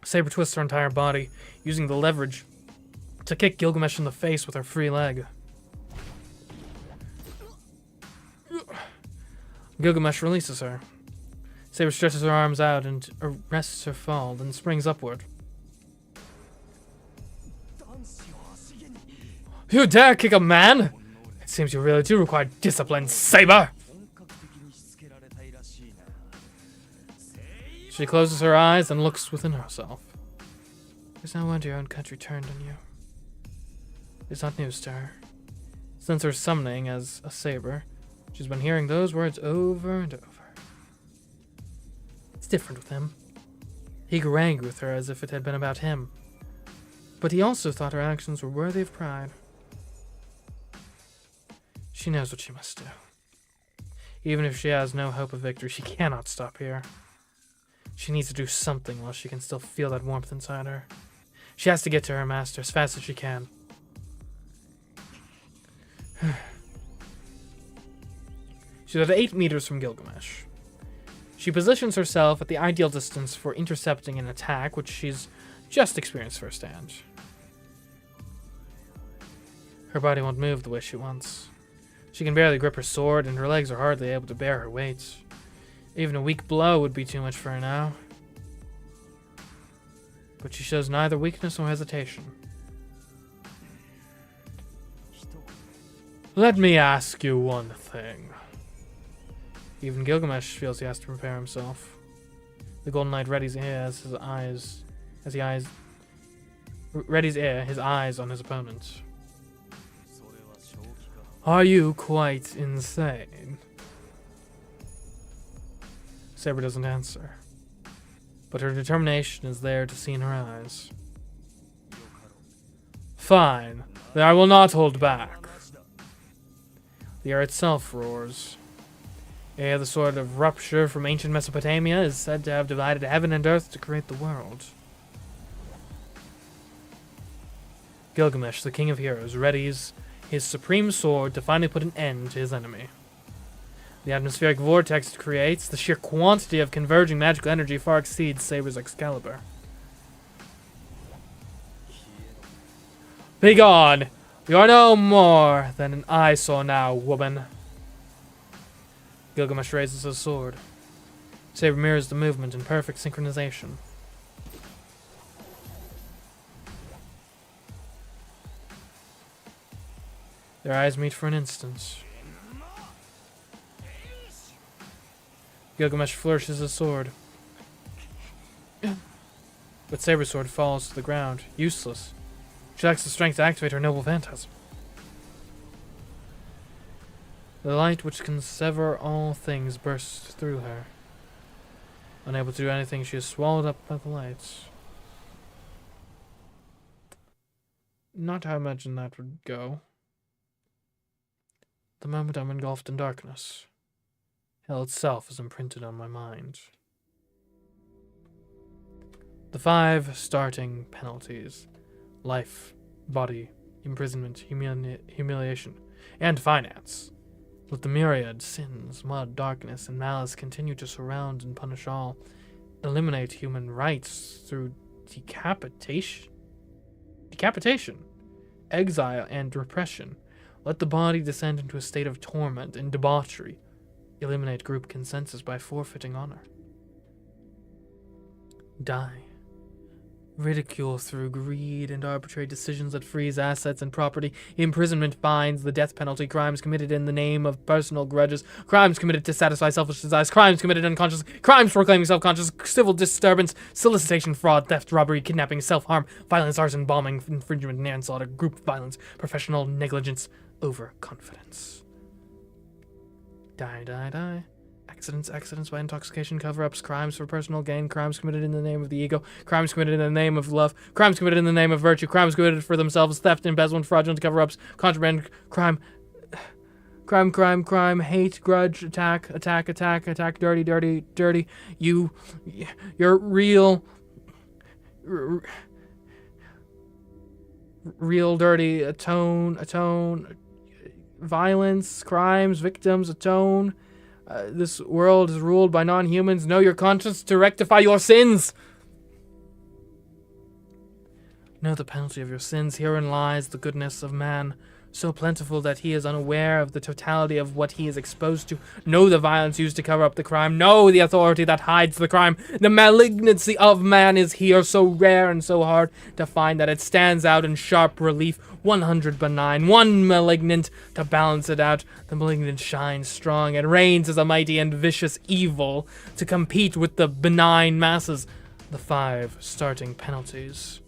Saber twists her entire body, using the leverage to kick Gilgamesh in the face with her free leg. Gilgamesh releases her. Saber stretches her arms out and arrests her fall, then springs upward. You dare kick a man? It seems you really do require discipline, Saber! She closes her eyes and looks within herself. There's no wonder your own country turned on you. It's not news to her. Since her summoning as a saber, she's been hearing those words over and over. It's different with him. He grew angry with her as if it had been about him. But he also thought her actions were worthy of pride. She knows what she must do. Even if she has no hope of victory, she cannot stop here. She needs to do something while she can still feel that warmth inside her. She has to get to her master as fast as she can. She's at 8 meters from Gilgamesh. She positions herself at the ideal distance for intercepting an attack, which she's just experienced firsthand. Her body won't move the way she wants. She can barely grip her sword, and her legs are hardly able to bear her weight. Even a weak blow would be too much for her now. But she shows neither weakness nor hesitation. Let me ask you one thing. Even Gilgamesh feels he has to prepare himself. The Golden Knight readies his eyes on his opponent. Are you quite insane? Saber doesn't answer, but her determination is there to see in her eyes. Fine, then I will not hold back. The air itself roars. The sort of rupture from ancient Mesopotamia is said to have divided heaven and earth to create the world. Gilgamesh, the king of heroes, readies his supreme sword to finally put an end to his enemy. The atmospheric vortex it creates, the sheer quantity of converging magical energy far exceeds Saber's Excalibur. Begone! You are no more than an eyesore now, woman. Gilgamesh raises his sword. Saber mirrors the movement in perfect synchronization. Their eyes meet for an instant. Gilgamesh flourishes his sword. But Saber's sword falls to the ground, useless. She lacks the strength to activate her noble phantasm. The light which can sever all things bursts through her. Unable to do anything, she is swallowed up by the lights. Not how I imagined that would go. The moment I'm engulfed in darkness, hell itself is imprinted on my mind. The 5 starting penalties: life, body, imprisonment, humiliation, and finance. Let the myriad sins, mud, darkness, and malice continue to surround and punish all. Eliminate human rights through decapitation, exile, and repression. Let the body descend into a state of torment and debauchery. Eliminate group consensus by forfeiting honor. Die. Ridicule through greed and arbitrary decisions that freeze assets and property. Imprisonment, fines, the death penalty, crimes committed in the name of personal grudges, crimes committed to satisfy selfish desires, crimes committed unconsciously, crimes proclaiming self-conscious, civil disturbance, solicitation, fraud, theft, robbery, kidnapping, self-harm, violence, arson, bombing, infringement, manslaughter, group violence, professional negligence, overconfidence. Die, die, die. Accidents by intoxication, cover-ups, crimes for personal gain, crimes committed in the name of the ego, crimes committed in the name of love, crimes committed in the name of virtue, crimes committed for themselves, theft, embezzlement, fraudulent cover-ups, contraband, crime, hate, grudge, attack, dirty, you're real dirty, atone, violence, crimes, victims, atone. This world is ruled by non-humans. Know your conscience to rectify your sins. Know the penalty of your sins. Herein lies the goodness of man, so plentiful that he is unaware of the totality of what he is exposed to. Know the violence used to cover up the crime. Know the authority that hides the crime. The malignancy of man is here, so rare and so hard to find that it stands out in sharp relief. 100 benign, 1 malignant to balance it out. The malignant shines strong and reigns as a mighty and vicious evil to compete with the benign masses. The 5 starting penalties.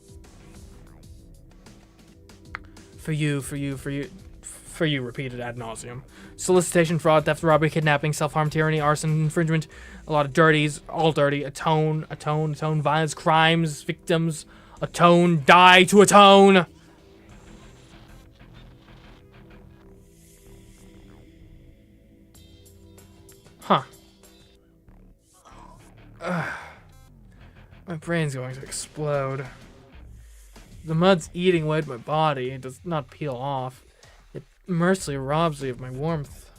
For you, repeated ad nauseum. Solicitation, fraud, theft, robbery, kidnapping, self-harm, tyranny, arson, infringement, a lot of dirties, all dirty, atone, violence, crimes, victims, atone, die to atone. My brain's going to explode. The mud's eating away at my body. It does not peel off. It mercilessly robs me of my warmth.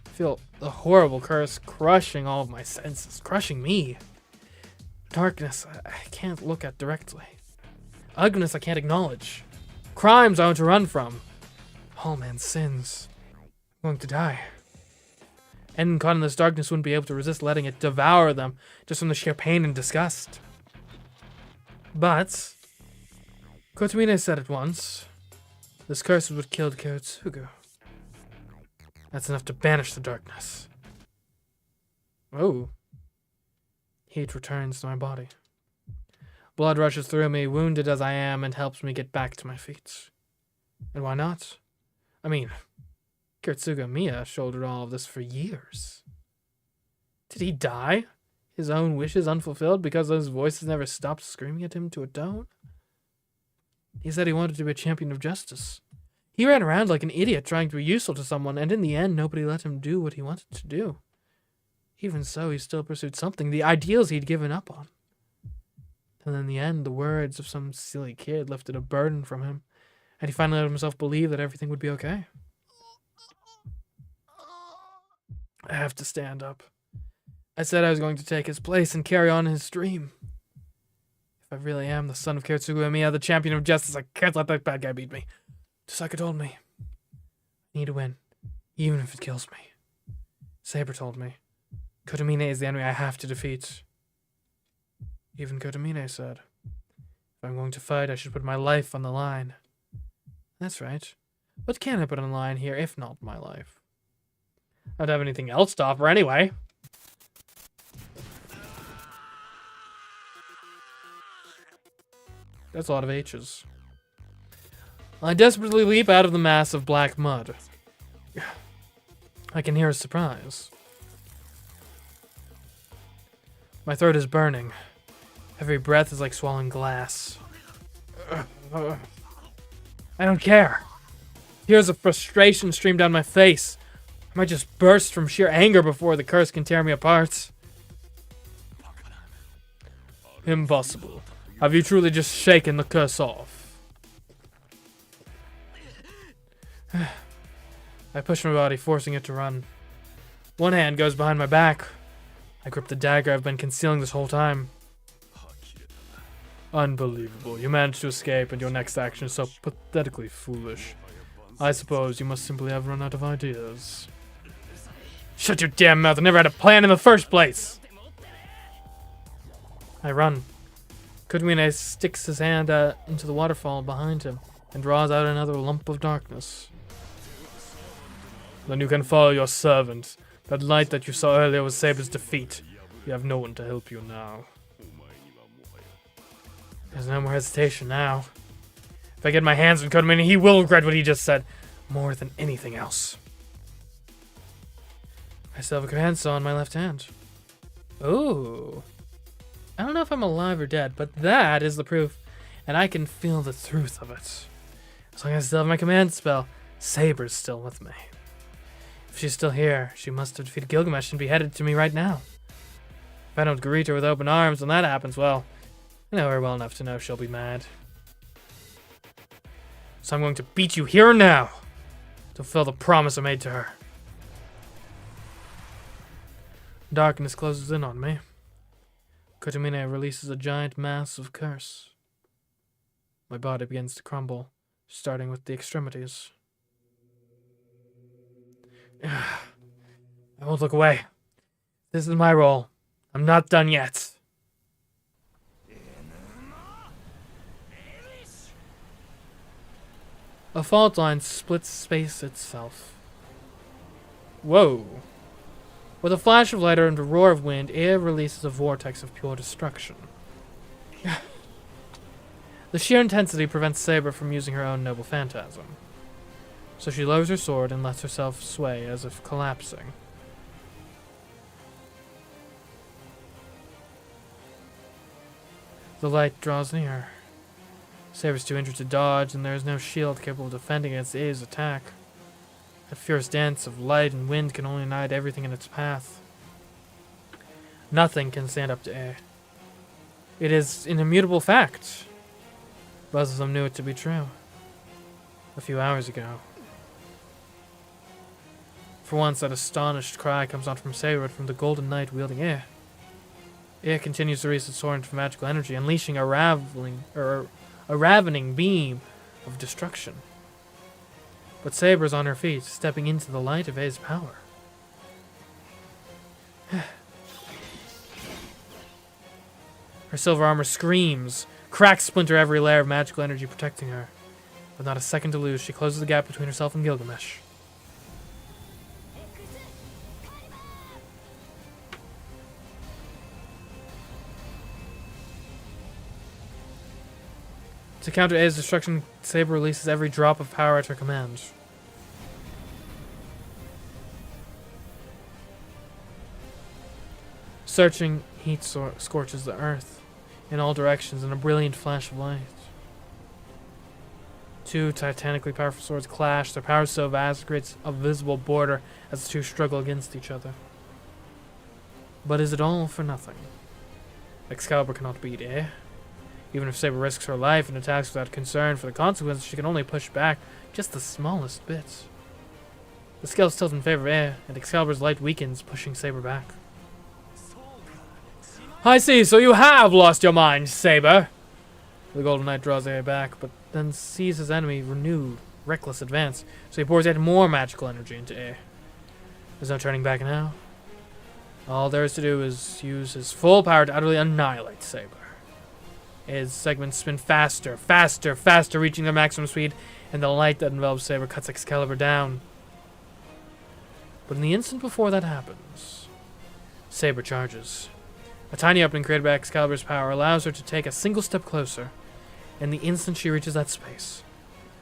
I feel the horrible curse crushing all of my senses, crushing me. Darkness I can't look at directly. Ugliness I can't acknowledge. Crimes I want to run from. All man's sins. I'm going to die. Anyone caught in this darkness wouldn't be able to resist letting it devour them just from the sheer pain and disgust. But Kotomine said it once. This curse is what killed Kiritsugu. That's enough to banish the darkness. Oh. Heat returns to my body. Blood rushes through me, wounded as I am, and helps me get back to my feet. And why not? I mean, Kiritsugu Miya shouldered all of this for years. Did he die? His own wishes unfulfilled because those voices never stopped screaming at him to atone? He said he wanted to be a champion of justice. He ran around like an idiot trying to be useful to someone, and in the end, nobody let him do what he wanted to do. Even so, he still pursued something, the ideals he'd given up on. And in the end, the words of some silly kid lifted a burden from him, and he finally let himself believe that everything would be okay. I have to stand up. I said I was going to take his place and carry on his dream. If I really am the son of Kiritsugu Miya, the champion of justice, I can't let that bad guy beat me. Just like it told me. I need to win, even if it kills me. Saber told me. Kotomine is the enemy I have to defeat. Even Kotomine said, if I'm going to fight, I should put my life on the line. That's right. What can I put on the line here, if not my life? I don't have anything else to offer anyway. That's a lot of H's. I desperately leap out of the mass of black mud. I can hear a surprise. My throat is burning. Every breath is like swallowing glass. I don't care. Tears of frustration stream down my face. I might just burst from sheer anger before the curse can tear me apart. Impossible. Have you truly just shaken the curse off? I push my body, forcing it to run. One hand goes behind my back. I grip the dagger I've been concealing this whole time. Unbelievable. You managed to escape, and your next action is so pathetically foolish. I suppose you must simply have run out of ideas. Shut your damn mouth. I never had a plan in the first place. I run. Kotomine sticks his hand into the waterfall behind him and draws out another lump of darkness. Then you can follow your servant. That light that you saw earlier was Saber's defeat. You have no one to help you now. There's no more hesitation now. If I get my hands on Kotomine, he will regret what he just said more than anything else. I still have a command saw in my left hand. Ooh. I don't know if I'm alive or dead, but that is the proof, and I can feel the truth of it. As long as I still have my command spell, Saber's still with me. If she's still here, she must have defeated Gilgamesh and be headed to me right now. If I don't greet her with open arms when that happens, well, I know her well enough to know she'll be mad. So I'm going to beat you here and now to fulfill the promise I made to her. Darkness closes in on me. Kotomine releases a giant mass of curse. My body begins to crumble, starting with the extremities. I won't look away. This is my role. I'm not done yet. A fault line splits space itself. Whoa. With a flash of light and a roar of wind, air releases a vortex of pure destruction. The sheer intensity prevents Saber from using her own noble phantasm. So she lowers her sword and lets herself sway as if collapsing. The light draws near. Saber's too injured to dodge, and there is no shield capable of defending against A's attack. That fierce dance of light and wind can only annihilate everything in its path. Nothing can stand up to A. It is an immutable fact. Both of them knew it to be true. A few hours ago. For once, that astonished cry comes not from Saber, but from the Golden Knight wielding air. Air continues to raise its sword into magical energy, unleashing a ravening beam of destruction. But Saber is on her feet, stepping into the light of A's power. Her silver armor screams, cracks splinter every layer of magical energy protecting her. With not a second to lose, she closes the gap between herself and Gilgamesh. To counter A's destruction, Saber releases every drop of power at her command. Searching heat scorches the earth in all directions in a brilliant flash of light. Two titanically powerful swords clash, their power so vast it creates a visible border as the two struggle against each other. But is it all for nothing? Excalibur cannot beat Air. Even if Saber risks her life and attacks without concern for the consequences, she can only push back just the smallest bit. The scales tilt in favor of Air, and Excalibur's light weakens, pushing Saber back. I see, so you have lost your mind, Saber! The Golden Knight draws Air back, but then sees his enemy renewed, reckless advance, so he pours yet more magical energy into Air. There's no turning back now. All there is to do is use his full power to utterly annihilate Saber. His segments spin faster, faster, faster, reaching their maximum speed, and the light that envelops Saber cuts Excalibur down. But in the instant before that happens, Saber charges. A tiny opening created by Excalibur's power allows her to take a single step closer, and the instant she reaches that space,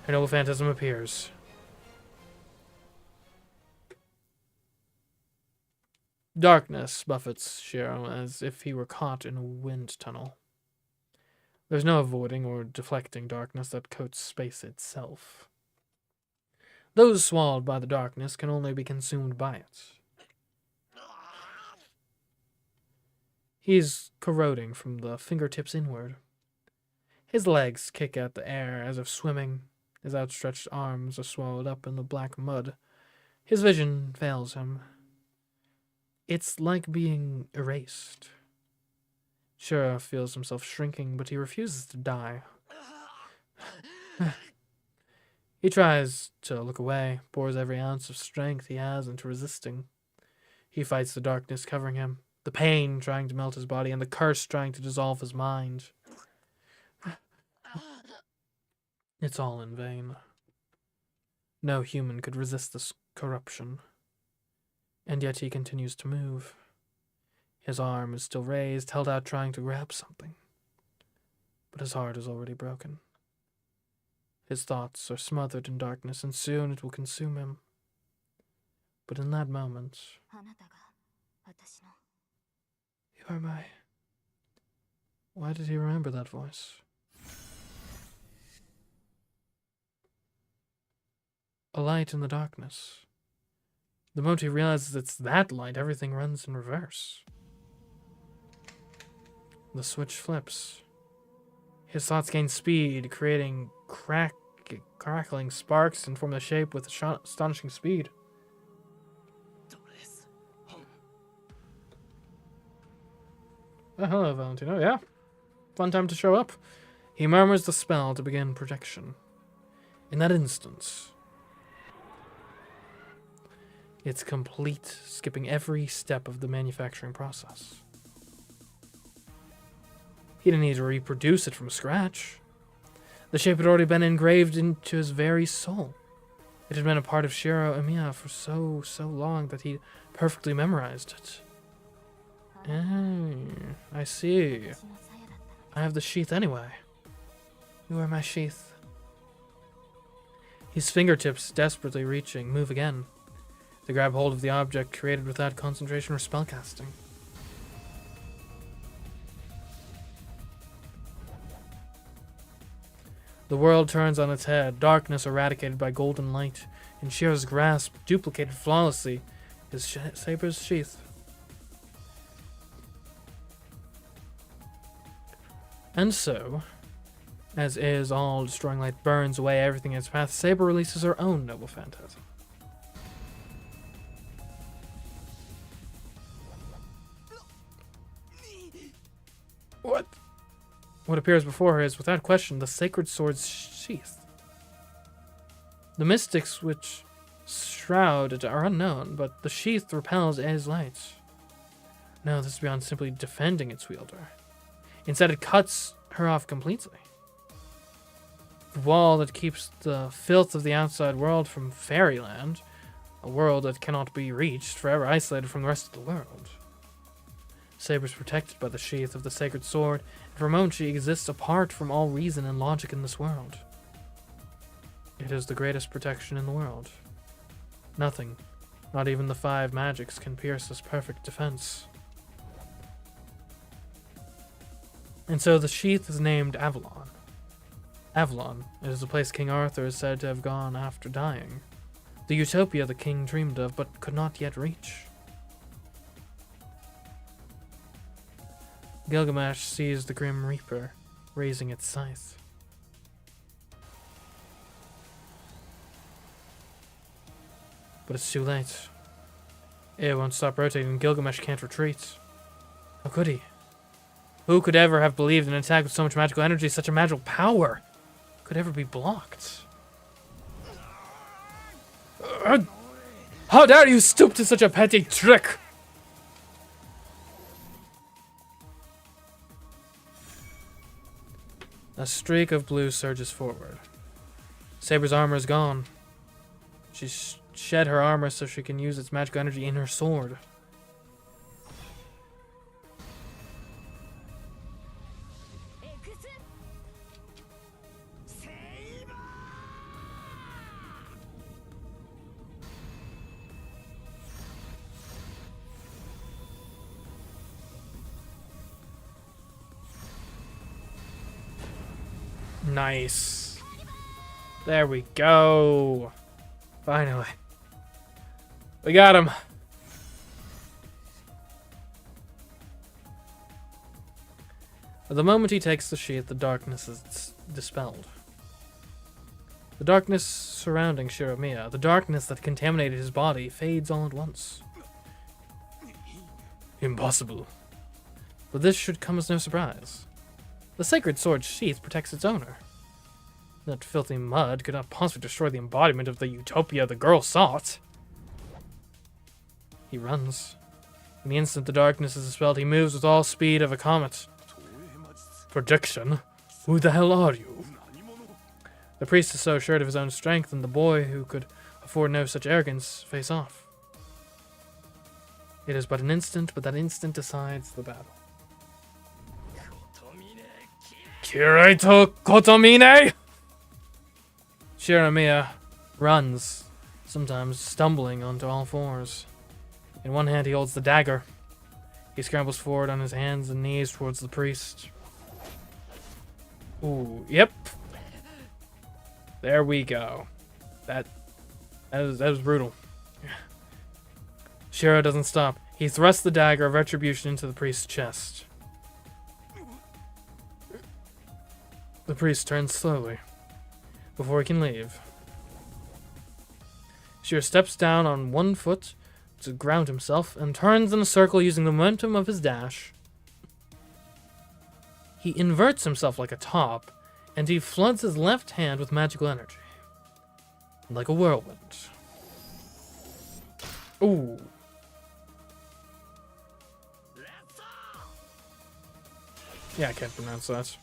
her noble phantasm appears. Darkness buffets Shiro as if he were caught in a wind tunnel. There's no avoiding or deflecting darkness that coats space itself. Those swallowed by the darkness can only be consumed by it. He's corroding from the fingertips inward. His legs kick at the air as if swimming. His outstretched arms are swallowed up in the black mud. His vision fails him. It's like being erased. Shiro feels himself shrinking, but he refuses to die. He tries to look away, pours every ounce of strength he has into resisting. He fights the darkness covering him, the pain trying to melt his body, and the curse trying to dissolve his mind. It's all in vain. No human could resist this corruption. And yet he continues to move. His arm is still raised, held out trying to grab something. But his heart is already broken. His thoughts are smothered in darkness, and soon it will consume him. But in that moment, you are my... Why did he remember that voice? A light in the darkness. The moment he realizes it's that light, everything runs in reverse. The switch flips. His thoughts gain speed, creating crackling sparks and form the shape with astonishing speed. Oh, hello, Valentino. Yeah. Fun time to show up. He murmurs the spell to begin projection. In that instant, it's complete, skipping every step of the manufacturing process. He didn't need to reproduce it from scratch. The shape had already been engraved into his very soul. It had been a part of Shiro Emiya for so long that he perfectly memorized it. I see. I have the sheath anyway. You are my sheath. His fingertips, desperately reaching, move again. They grab hold of the object created without concentration or spellcasting. The world turns on its head, darkness eradicated by golden light, and Shiro's grasp duplicated flawlessly his saber's sheath. And so, as A's all-destroying light burns away everything in its path, Saber releases her own noble phantasm. What appears before her is, without question, the sacred sword's sheath. The mystics which shroud it are unknown, but the sheath repels A's light. No, this is beyond simply defending its wielder. Instead, it cuts her off completely. The wall that keeps the filth of the outside world from fairyland, a world that cannot be reached, forever isolated from the rest of the world. Saber's protected by the sheath of the sacred sword, and for a moment she exists apart from all reason and logic in this world. It is the greatest protection in the world. Nothing, not even the 5 magics, can pierce this perfect defense. And so the sheath is named Avalon. Avalon, it is the place King Arthur is said to have gone after dying. The utopia the king dreamed of, but could not yet reach. Gilgamesh sees the Grim Reaper raising its scythe. But it's too late. It won't stop rotating, Gilgamesh can't retreat. How could he? Who could ever have believed an attack with so much magical energy, such a magical power, could ever be blocked? How dare you stoop to such a petty trick! A streak of blue surges forward. Saber's armor is gone. She's shed her armor so she can use its magical energy in her sword. Nice. There we go. Finally. We got him. The moment he takes the sheath, the darkness is dispelled. The darkness surrounding Shiromia, the darkness that contaminated his body, fades all at once. Impossible. But this should come as no surprise. The sacred sword's sheath protects its owner. That filthy mud could not possibly destroy the embodiment of the utopia the girl sought. He runs. In the instant the darkness is dispelled, he moves with all speed of a comet. Projection? Who the hell are you? The priest is so assured of his own strength, and the boy, who could afford no such arrogance, face off. It is but an instant, but that instant decides the battle. Kiraito Kotomine! Shiromia runs, sometimes stumbling onto all fours. In one hand he holds the dagger. He scrambles forward on his hands and knees towards the priest. Ooh, yep. There we go. That was brutal. Shiro doesn't stop. He thrusts the dagger of retribution into the priest's chest. The priest turns slowly, before he can leave. Shiro steps down on one foot to ground himself, and turns in a circle using the momentum of his dash. He inverts himself like a top, and he floods his left hand with magical energy. Like a whirlwind. Ooh. Yeah, I can't pronounce that.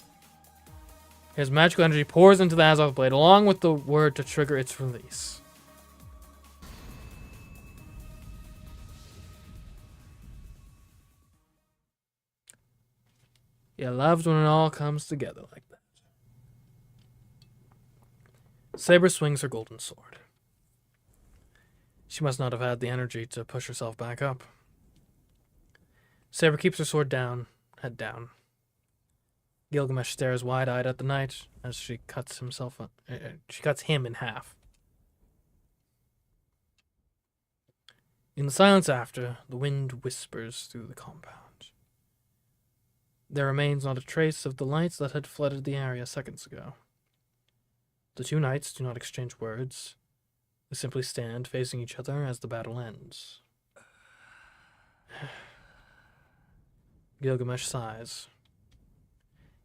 His magical energy pours into the Azoth blade, along with the word to trigger its release. You loved when it all comes together like that. Saber swings her golden sword. She must not have had the energy to push herself back up. Saber keeps her sword down, head down. Gilgamesh stares wide-eyed at the knight as she cuts him in half. In the silence after, the wind whispers through the compound. There remains not a trace of the lights that had flooded the area seconds ago. The two knights do not exchange words. They simply stand facing each other as the battle ends. Gilgamesh sighs.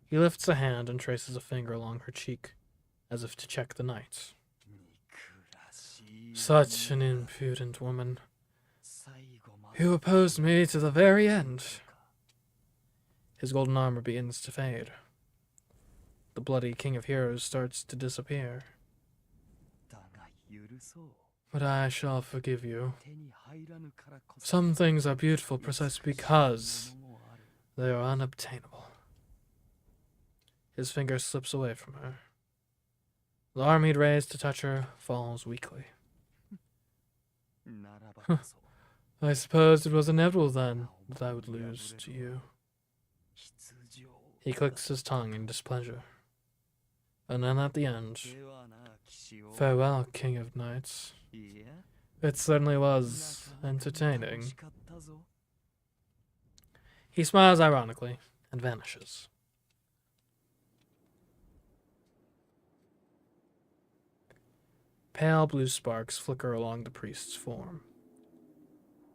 He lifts a hand and traces a finger along her cheek, as if to check the knight. Such an impudent woman. You opposed me to the very end. His golden armor begins to fade. The bloody king of heroes starts to disappear. But I shall forgive you. Some things are beautiful precisely because they are unobtainable. His finger slips away from her. The arm he'd raised to touch her falls weakly. I suppose it was inevitable then that I would lose to you. He clicks his tongue in displeasure. And then at the end, farewell, King of Knights. It certainly was entertaining. He smiles ironically and vanishes. Pale blue sparks flicker along the priest's form.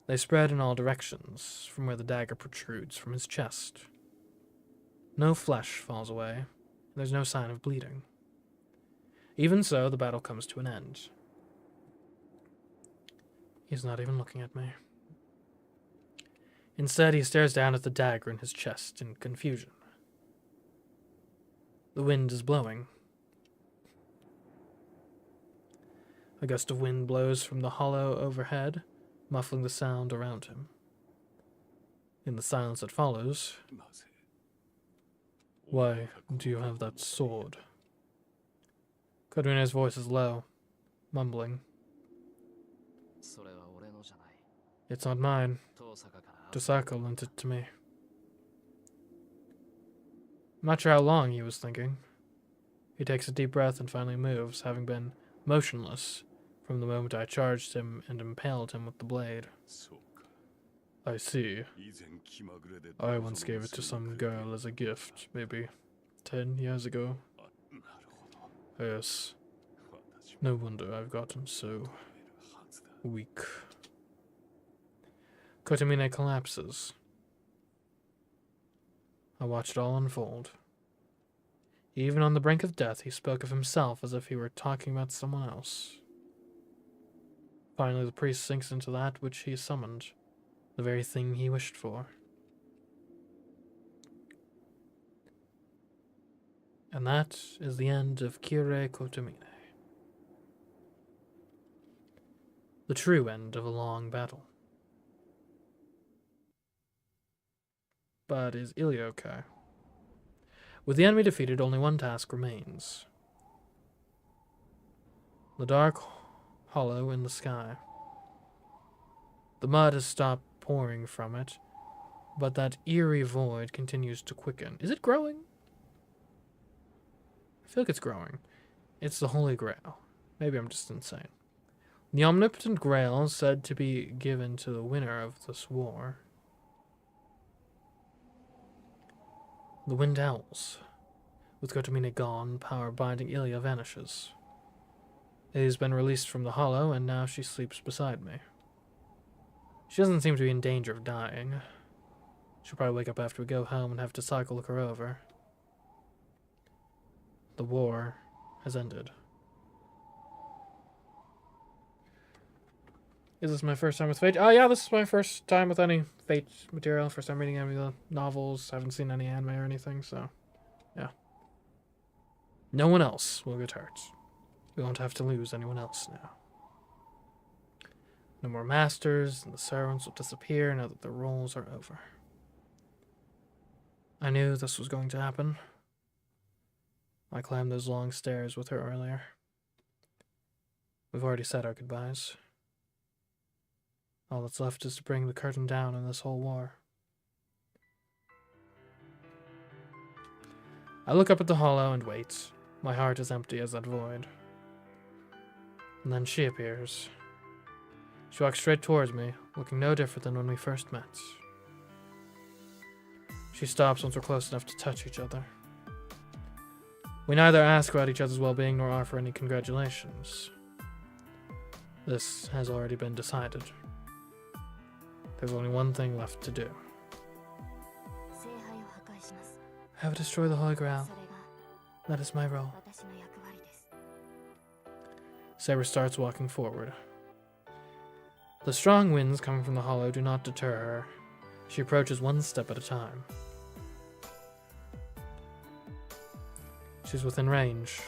They spread in all directions, from where the dagger protrudes from his chest. No flesh falls away, and there's no sign of bleeding. Even so, the battle comes to an end. He's not even looking at me. Instead, he stares down at the dagger in his chest in confusion. The wind is blowing. A gust of wind blows from the hollow overhead, muffling the sound around him. In the silence that follows, why do you have that sword? Kodomina's voice is low, mumbling. It's not mine. Tosaka lent it to me. I'm not sure how long he was thinking. He takes a deep breath and finally moves, having been motionless from the moment I charged him and impaled him with the blade. I see. I once gave it to some girl as a gift, maybe 10 years ago. Yes. No wonder I've gotten so weak. Kotomine collapses. I watched it all unfold. Even on the brink of death, he spoke of himself as if he were talking about someone else. Finally, the priest sinks into that which he summoned, the very thing he wished for. And that is the end of Kirei Kotomine. The true end of a long battle. But is Ilya okay? With the enemy defeated, only one task remains. The dark hollow in the sky. The mud has stopped pouring from it, but that eerie void continues to quicken. Is it growing? I feel like it's growing. It's the Holy Grail. Maybe I'm just insane. The omnipotent Grail said to be given to the winner of this war. The wind howls. With Kotomine gone, power binding Ilya vanishes. It has been released from the hollow, and now she sleeps beside me. She doesn't seem to be in danger of dying. She'll probably wake up after we go home and have Tosaka look her over. The war has ended. Is this my first time with Fate? Oh yeah, this is my first time with any Fate material. First time reading any of the novels. Haven't seen any anime or anything, so yeah. No one else will get hurt. We won't have to lose anyone else now. No more masters, and the servants will disappear now that the roles are over. I knew this was going to happen. I climbed those long stairs with her earlier. We've already said our goodbyes. All that's left is to bring the curtain down on this whole war. I look up at the hollow and wait. My heart is empty as that void. And then she appears. She walks straight towards me, looking no different than when we first met. She stops once we're close enough to touch each other. We neither ask about each other's well-being nor offer any congratulations. This has already been decided. There's only one thing left to do. I will destroy the Holy Grail. That is my role. Saber starts walking forward. The strong winds coming from the hollow do not deter her. She approaches one step at a time. She's within range.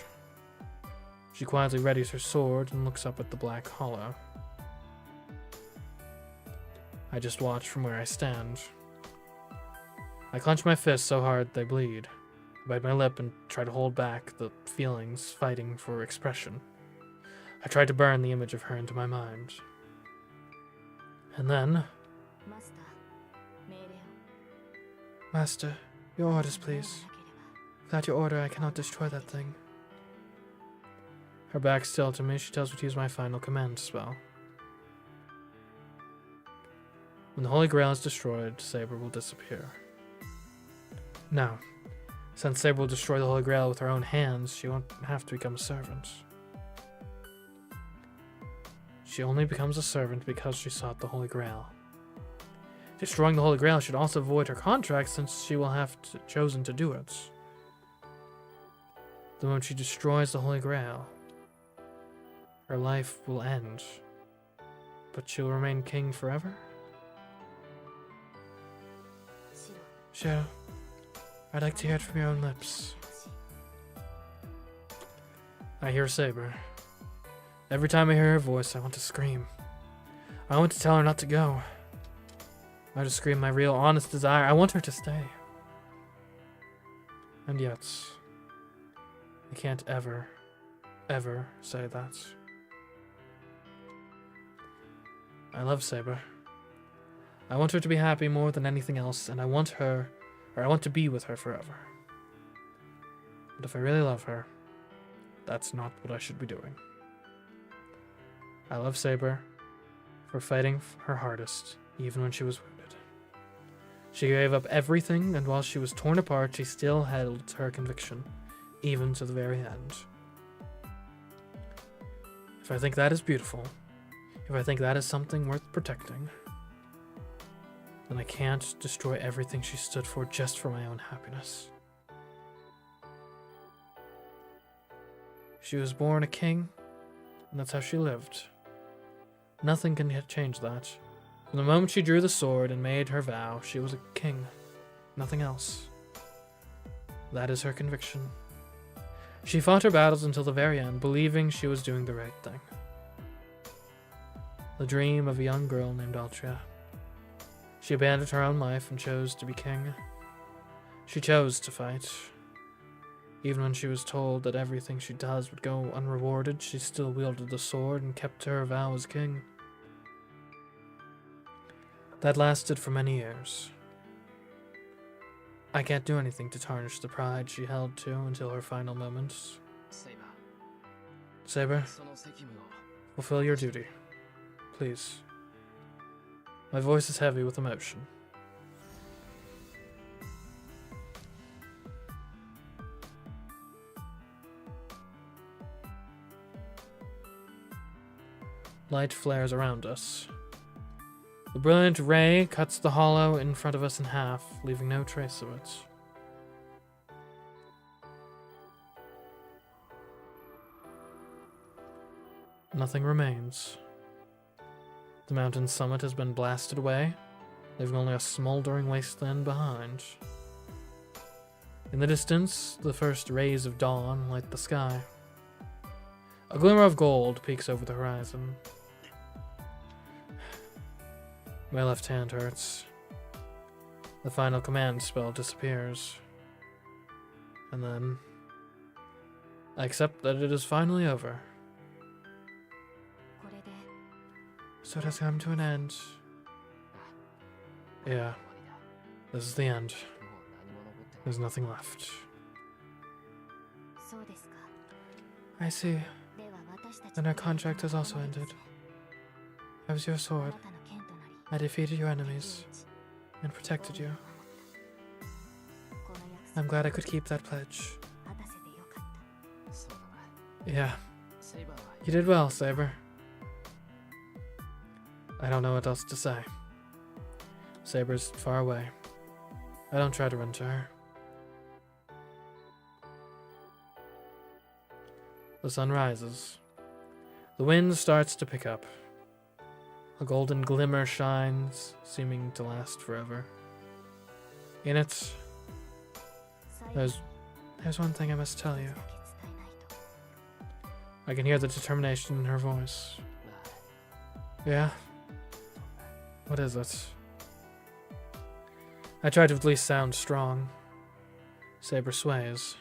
She quietly readies her sword and looks up at the black hollow. I just watch from where I stand. I clench my fists so hard they bleed. I bite my lip and try to hold back the feelings fighting for expression. I try to burn the image of her into my mind. And then... Master, your orders, please. Without your order, I cannot destroy that thing. Her back still to me, she tells me to use my final command spell. When the Holy Grail is destroyed, Saber will disappear. Now, since Saber will destroy the Holy Grail with her own hands, she won't have to become a servant. She only becomes a servant because she sought the Holy Grail. Destroying the Holy Grail should also void her contract, since she will have chosen to do it. The moment she destroys the Holy Grail, her life will end, but she'll remain king forever? Sure. I'd like to hear it from your own lips. I hear Saber. Every time I hear her voice, I want to scream. I want to tell her not to go. I want to scream my real, honest desire. I want her to stay. And yet, I can't ever, ever say that. I love Saber. I want her to be happy more than anything else, and I want to be with her forever. But if I really love her, that's not what I should be doing. I love Saber for fighting her hardest, even when she was wounded. She gave up everything, and while she was torn apart, she still held to her conviction, even to the very end. If I think that is beautiful, if I think that is something worth protecting, then I can't destroy everything she stood for just for my own happiness. She was born a king, and that's how she lived. Nothing can change that. From the moment she drew the sword and made her vow, she was a king, nothing else. That is her conviction. She fought her battles until the very end, believing she was doing the right thing. The dream of a young girl named Altria. She abandoned her own life and chose to be king. She chose to fight. Even when she was told that everything she does would go unrewarded, she still wielded the sword and kept to her vow as king. That lasted for many years. I can't do anything to tarnish the pride she held to until her final moments. Saber, fulfill your duty. Please. My voice is heavy with emotion. Light flares around us. The brilliant ray cuts the hollow in front of us in half, leaving no trace of it. Nothing remains. The mountain's summit has been blasted away, leaving only a smoldering wasteland behind. In the distance, the first rays of dawn light the sky. A glimmer of gold peeks over the horizon. My left hand hurts. The final command spell disappears. And then I accept that it is finally over. So it has come to an end. Yeah, this is the end. There's nothing left. I see. Then our contract has also ended. I was your sword. I defeated your enemies and protected you. I'm glad I could keep that pledge. Yeah. You did well, Saber. I don't know what else to say. Saber's far away. I don't try to run to her. The sun rises. The wind starts to pick up. A golden glimmer shines, seeming to last forever. In it, there's one thing I must tell you. I can hear the determination in her voice. Yeah? What is it? I try to at least sound strong. Saber sways.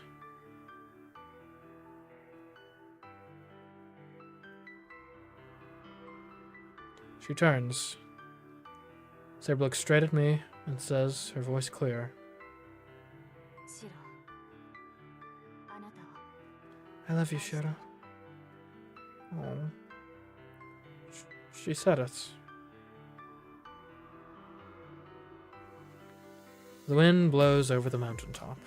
She turns. Saber looks straight at me and says, her voice clear, I love you, Shiro. Oh. She said it. The wind blows over the mountaintop.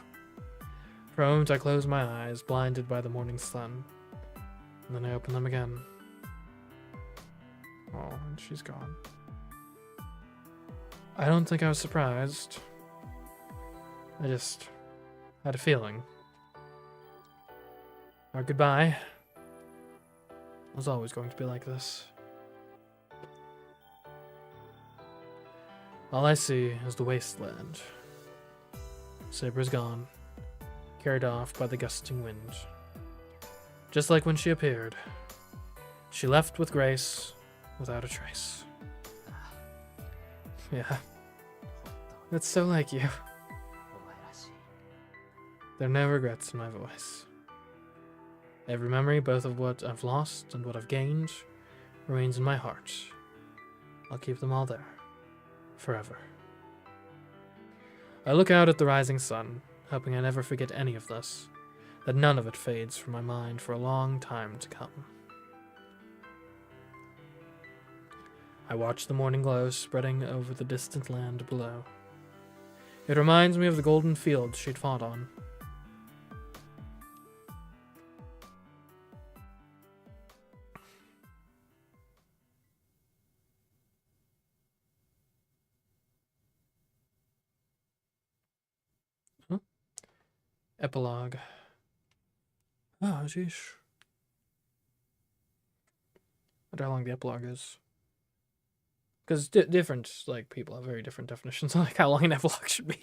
For a moment I close my eyes, blinded by the morning sun. And then I open them again. Oh, and she's gone. I don't think I was surprised. I just had a feeling. Our goodbye was always going to be like this. All I see is the wasteland. Saber's gone, carried off by the gusting wind. Just like when she appeared. She left with grace, without a trace. Yeah. That's so like you. There are no regrets in my voice. Every memory, both of what I've lost and what I've gained, remains in my heart. I'll keep them all there. Forever. I look out at the rising sun, hoping I never forget any of this, that none of it fades from my mind for a long time to come. I watch the morning glow spreading over the distant land below. It reminds me of the golden fields she'd fought on. Huh? Epilogue. Oh, jeez. I wonder how long the epilogue is. Because different, like, people have very different definitions on, like, how long an epilogue should be.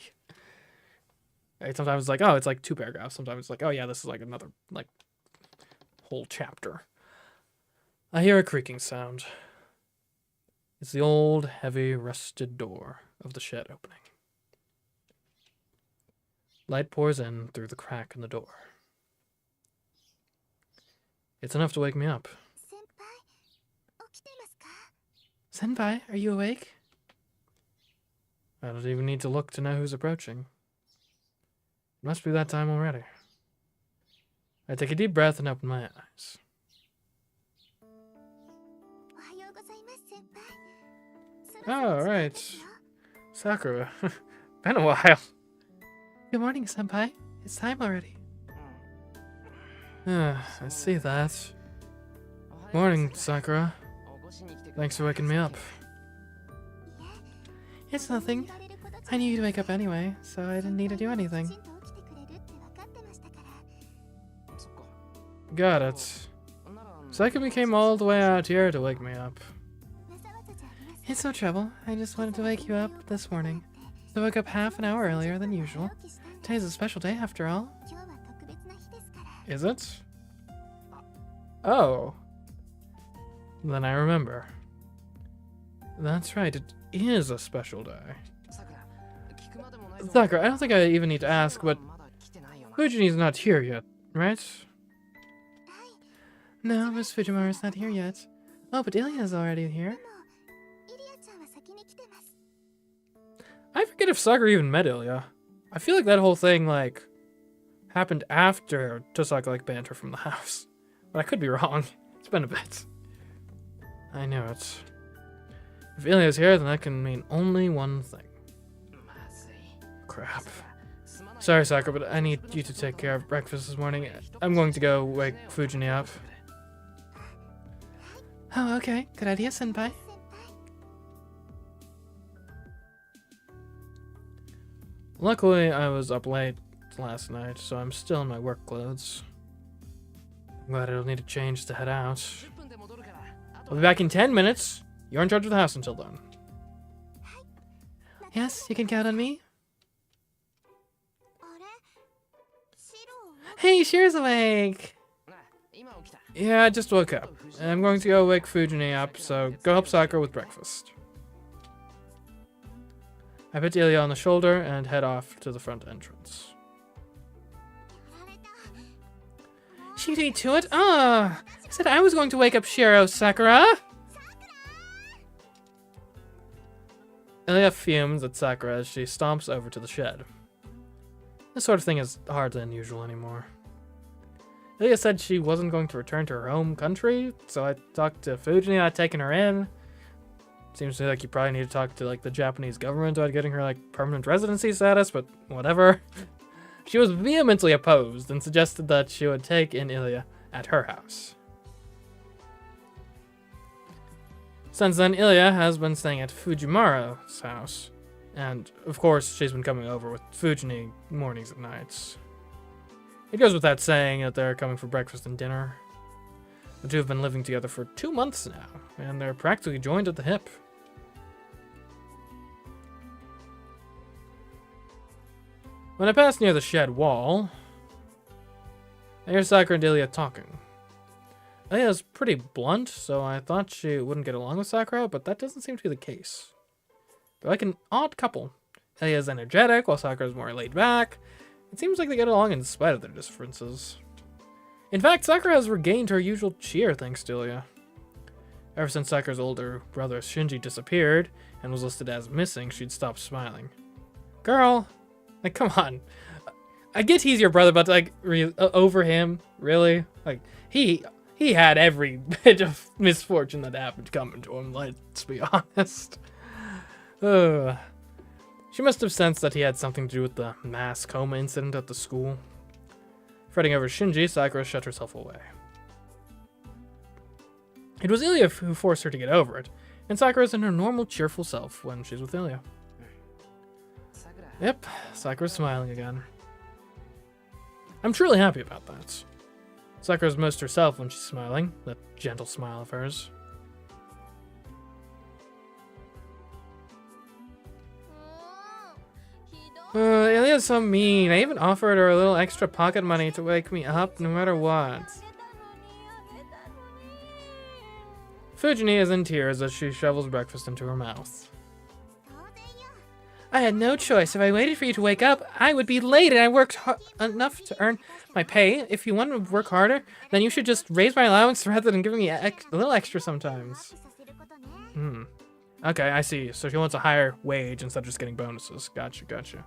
Right? Sometimes it's like, oh, it's like 2 paragraphs. Sometimes it's like, oh, yeah, this is like another, like, whole chapter. I hear a creaking sound. It's the old, heavy, rusted door of the shed opening. Light pours in through the crack in the door. It's enough to wake me up. Senpai, are you awake? I don't even need to look to know who's approaching. It must be that time already. I take a deep breath and open my eyes. Oh, right. Sakura. Been a while. Good morning, Senpai. It's time already. I see that. Morning, Sakura. Thanks for waking me up. It's nothing. I knew you'd wake up anyway, so I didn't need to do anything. Got it. Sakura came all the way out here to wake me up. It's no trouble. I just wanted to wake you up this morning. So I woke up half an hour earlier than usual. Today's a special day after all. Is it? Oh. Then I remember. That's right, it is a special day. Sakura, I don't think I even need to ask, but Fujini's not here yet, right? No, Miss Fujiwara's not here yet. Oh, but Ilya's already here. I forget if Sakura even met Ilya. I feel like that whole thing, like, happened after Tosaka, like, banned her from the house. But I could be wrong. It's been a bit. I knew it. If Ilya's here, then that can mean only one thing. Crap. Sorry, Sakura, but I need you to take care of breakfast this morning. I'm going to go wake Fujini up. Oh, okay. Good idea, senpai. Luckily, I was up late last night, so I'm still in my work clothes. I'm glad I don't need to change to head out. I'll be back in 10 minutes. You're in charge of the house until then. Yes, you can count on me. Hey, Shiro's awake! Yeah, I just woke up. I'm going to go wake Fujini up, so go help Sakura with breakfast. I put Ilya on the shoulder and head off to the front entrance. She beat to it? Ah! I said I was going to wake up Shiro, Sakura! Ilya fumes at Sakura as she stomps over to the shed. This sort of thing is hardly unusual anymore. Ilya said she wasn't going to return to her home country, so I talked to Fujini about taking her in. Seems to me like you probably need to talk to like the Japanese government about getting her like permanent residency status, but whatever. She was vehemently opposed and suggested that she would take in Ilya at her house. Since then, Ilya has been staying at Fujimaru's house, and of course she's been coming over with Fujini mornings and nights. It goes without saying that they're coming for breakfast and dinner. The two have been living together for 2 months now, and they're practically joined at the hip. When I pass near the shed wall, I hear Sakura and Ilya talking. Ilya's pretty blunt, so I thought she wouldn't get along with Sakura, but that doesn't seem to be the case. They're like an odd couple. Ilya's energetic, while Sakura's more laid back. It seems like they get along in spite of their differences. In fact, Sakura has regained her usual cheer thanks to Ilya. Ever since Sakura's older brother Shinji disappeared and was listed as missing, she'd stopped smiling. Girl, like, come on. I get he's your brother, but like, over him, really? Like, he had every bit of misfortune that happened coming to him, let's be honest. She must have sensed that he had something to do with the mass coma incident at the school. Fretting over Shinji, Sakura shut herself away. It was Ilya who forced her to get over it, and Sakura's in her normal cheerful self when she's with Ilya. Yep, Sakura's smiling again. I'm truly happy about that. Sakura's most herself when she's smiling, that gentle smile of hers. Ilya's so mean. I even offered her a little extra pocket money to wake me up no matter what. Fujini is in tears as she shovels breakfast into her mouth. I had no choice. If I waited for you to wake up, I would be late, and I worked enough to earn my pay. If you want to work harder, then you should just raise my allowance rather than giving me a little extra sometimes. Okay, I see. So she wants a higher wage instead of just getting bonuses. Gotcha.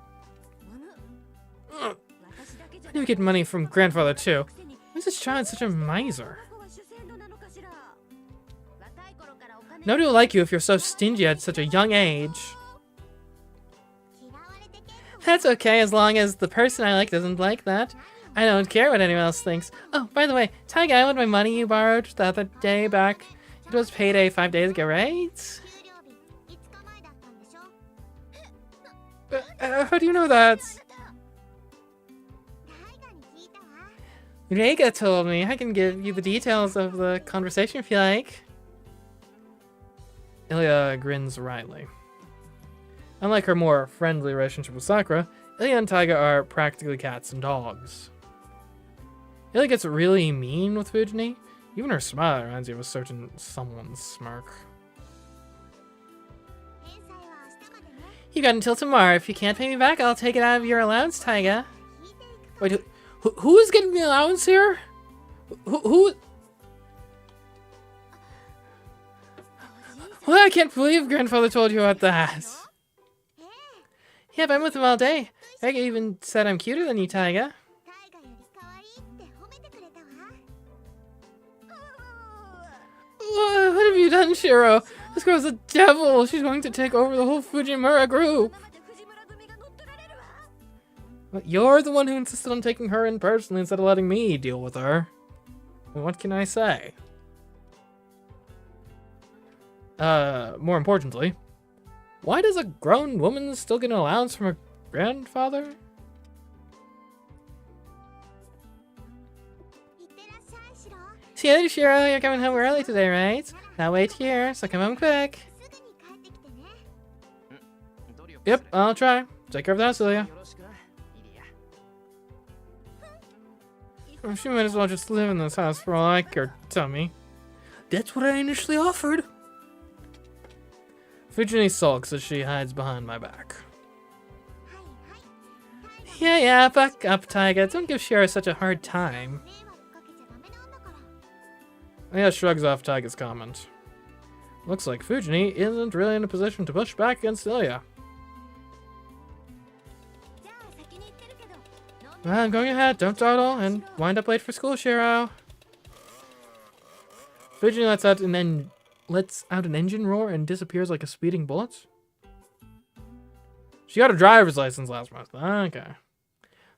I do get money from grandfather too. Why is this child such a miser? Nobody will like you if you're so stingy at such a young age. That's okay as long as the person I like doesn't like that. I don't care what anyone else thinks. Oh, by the way, Taiga, I want my money you borrowed the other day back. It was payday 5 days ago, right? How do you know that? Reiga told me. I can give you the details of the conversation if you like. Ilya grins wryly. Unlike her more friendly relationship with Sakura, Ilya and Taiga are practically cats and dogs. Ilya gets really mean with Fujini. Even her smile reminds you of a certain someone's smirk. You got until tomorrow. If you can't pay me back, I'll take it out of your allowance, Taiga. Wait, who is getting the allowance here? Who? Well, I can't believe grandfather told you about that. Yep, I'm with him all day. Taiga even said I'm cuter than you, Taiga. What have you done, Shiro? This girl's a devil. She's going to take over the whole Fujimura group. Well, you're the one who insisted on taking her in personally instead of letting me deal with her. Well, what can I say? More importantly, why does a grown woman still get an allowance from her grandfather? See you later, Shiro. You're coming home early today, right? Now wait here, so come home quick. Yep, I'll try. Take care of the house, Ilya. She might as well just live in this house for all I care, Tummy. That's what I initially offered. Fujini sulks as she hides behind my back. Yeah, back up, Taiga. Don't give Shiro such a hard time. Yeah, shrugs off Taiga's comment. Looks like Fujini isn't really in a position to push back against Ilya. Well, I'm going ahead. Don't dawdle and wind up late for school, Shiro. Fujini lets out an engine roar and disappears like a speeding bullet. She got a driver's license last month. Okay.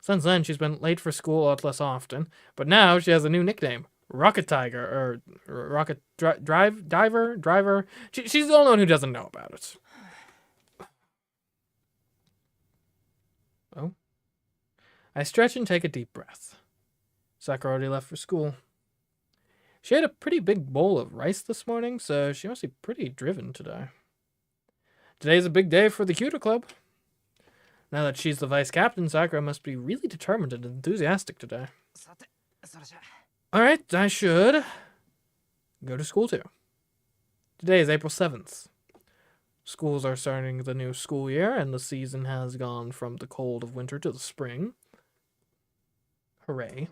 Since then, she's been late for school a lot less often, but now she has a new nickname. Rocket Tiger, or Rocket Driver. She's the only one who doesn't know about it. Oh. I stretch and take a deep breath. Sakura already left for school. She had a pretty big bowl of rice this morning, so she must be pretty driven today. Today's a big day for the Cuter Club. Now that she's the vice captain, Sakura must be really determined and enthusiastic today. Alright, I should go to school too. Today is April 7th. Schools are starting the new school year, and the season has gone from the cold of winter to the spring. Hooray.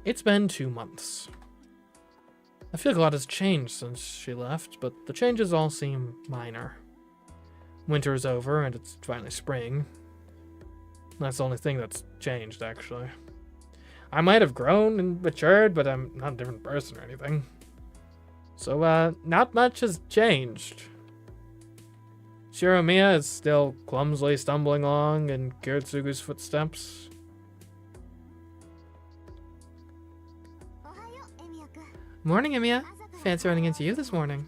It's been 2 months. I feel like a lot has changed since she left, but the changes all seem minor. Winter is over, and it's finally spring. That's the only thing that's changed, actually. I might have grown and matured, but I'm not a different person or anything. So, not much has changed. Shiromiya is still clumsily stumbling along in Kiritsugu's footsteps. Morning, Emiya. Fancy running into you this morning.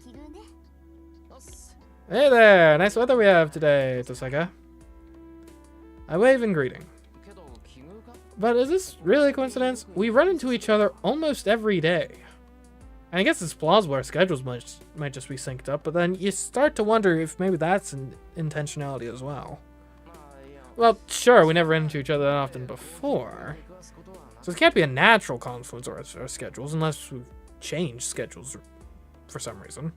Hey there! Nice weather we have today, Tosaka. I wave in greeting. But is this really a coincidence? We run into each other almost every day. And I guess it's plausible our schedules might just be synced up, but then you start to wonder if maybe that's an intentionality as well. Well, sure, we never ran into each other that often before. So it can't be a natural confluence of our schedules unless we've changed schedules for some reason.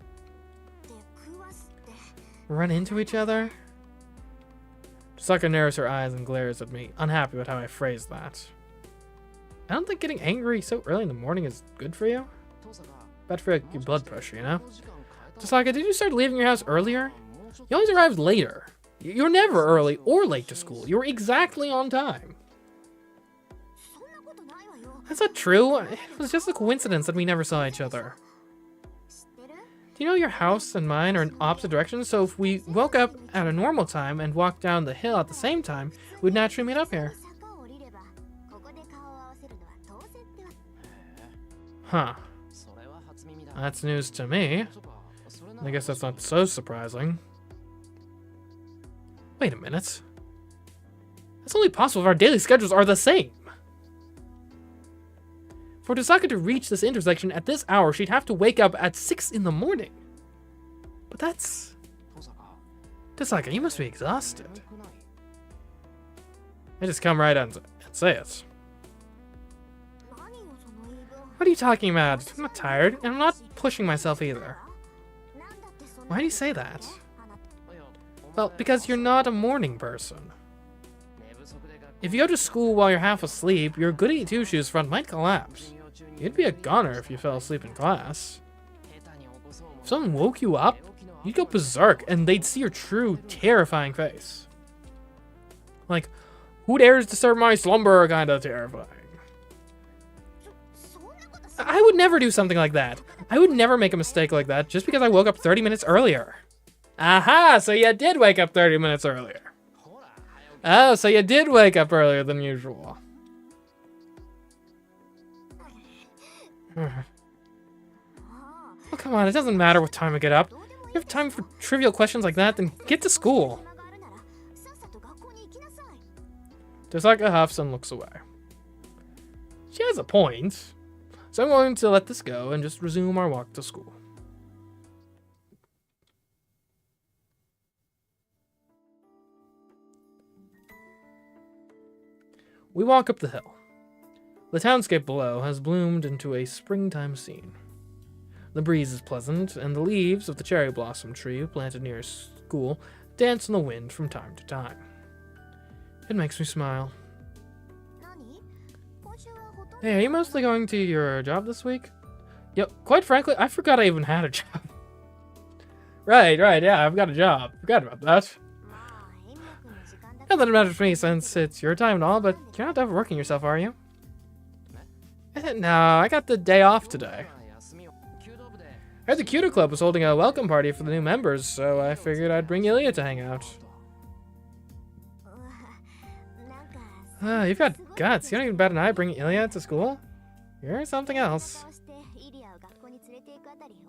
Run into each other? Tosaka narrows her eyes and glares at me, unhappy with how I phrased that. I don't think getting angry so early in the morning is good for you. Bad for your blood pressure, you know? Tosaka, did you start leaving your house earlier? You always arrived later. You're never early or late to school. You're exactly on time. That's not true. It was just a coincidence that we never saw each other. Do you know your house and mine are in opposite directions, so if we woke up at a normal time and walked down the hill at the same time, we'd naturally meet up here. Huh. That's news to me. I guess that's not so surprising. Wait a minute. That's only possible if our daily schedules are the same. For Tosaka to reach this intersection at this hour, she'd have to wake up at 6 in the morning. But that's... Tosaka, you must be exhausted. I just come right out and say it. What are you talking about? I'm not tired, and I'm not pushing myself either. Why do you say that? Well, because you're not a morning person. If you go to school while you're half asleep, your goody two-shoes front might collapse. You'd be a goner if you fell asleep in class. If someone woke you up, you'd go berserk, and they'd see your true, terrifying face. Like, who dares disturb my slumber kind of terrifying. I would never do something like that. I would never make a mistake like that just because I woke up 30 minutes earlier. Aha, so you did wake up 30 minutes earlier. Oh, so you did wake up earlier than usual. Oh, come on, it doesn't matter what time I get up. If you have time for trivial questions like that, then get to school. Tosaka huffs and looks away. She has a point. So I'm going to let this go and just resume our walk to school. We walk up the hill. The townscape below has bloomed into a springtime scene. The breeze is pleasant, and the leaves of the cherry blossom tree planted near school dance in the wind from time to time. It makes me smile. Hey, are you mostly going to your job this week? Yep, quite frankly, I forgot I even had a job. Right, yeah, I've got a job. Forgot about that. Not that it matters to me since it's your time and all, but you're not overworking yourself, are you? No, I got the day off today. I heard the Cuter Club was holding a welcome party for the new members, so I figured I'd bring Ilya to hang out. You've got guts. You don't even bat an eye bringing Ilya to school? You're something else.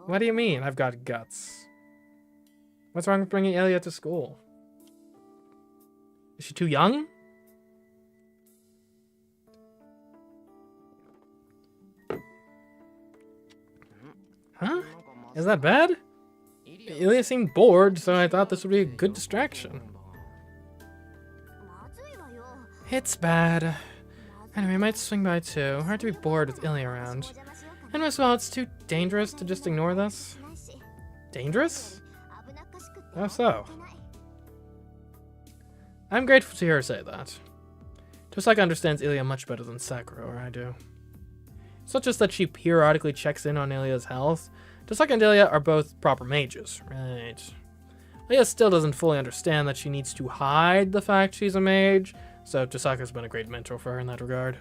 What do you mean, I've got guts? What's wrong with bringing Ilya to school? Is she too young? Huh? Is that bad? Ilya seemed bored, so I thought this would be a good distraction. It's bad. Anyway, I might swing by too. Hard to be bored with Ilya around. And as well, it's too dangerous to just ignore this. Dangerous? How so? I'm grateful to hear her say that. Tosaka understands Ilya much better than Sakura or I do. It's not just that she periodically checks in on Ilya's health. Tosaka and Ilya are both proper mages, right? Ilya still doesn't fully understand that she needs to hide the fact she's a mage, so Tosaka's been a great mentor for her in that regard.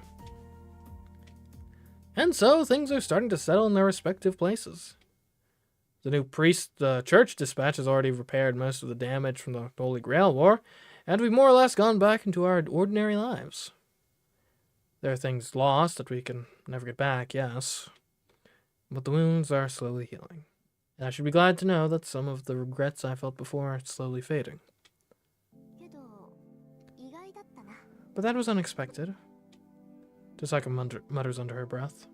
And so, things are starting to settle in their respective places. The new church dispatch has already repaired most of the damage from the Holy Grail War, and we've more or less gone back into our ordinary lives. There are things lost that we can never get back, yes, but the wounds are slowly healing. And I should be glad to know that some of the regrets I felt before are slowly fading. But that was unexpected. Tosaka mutters under her breath.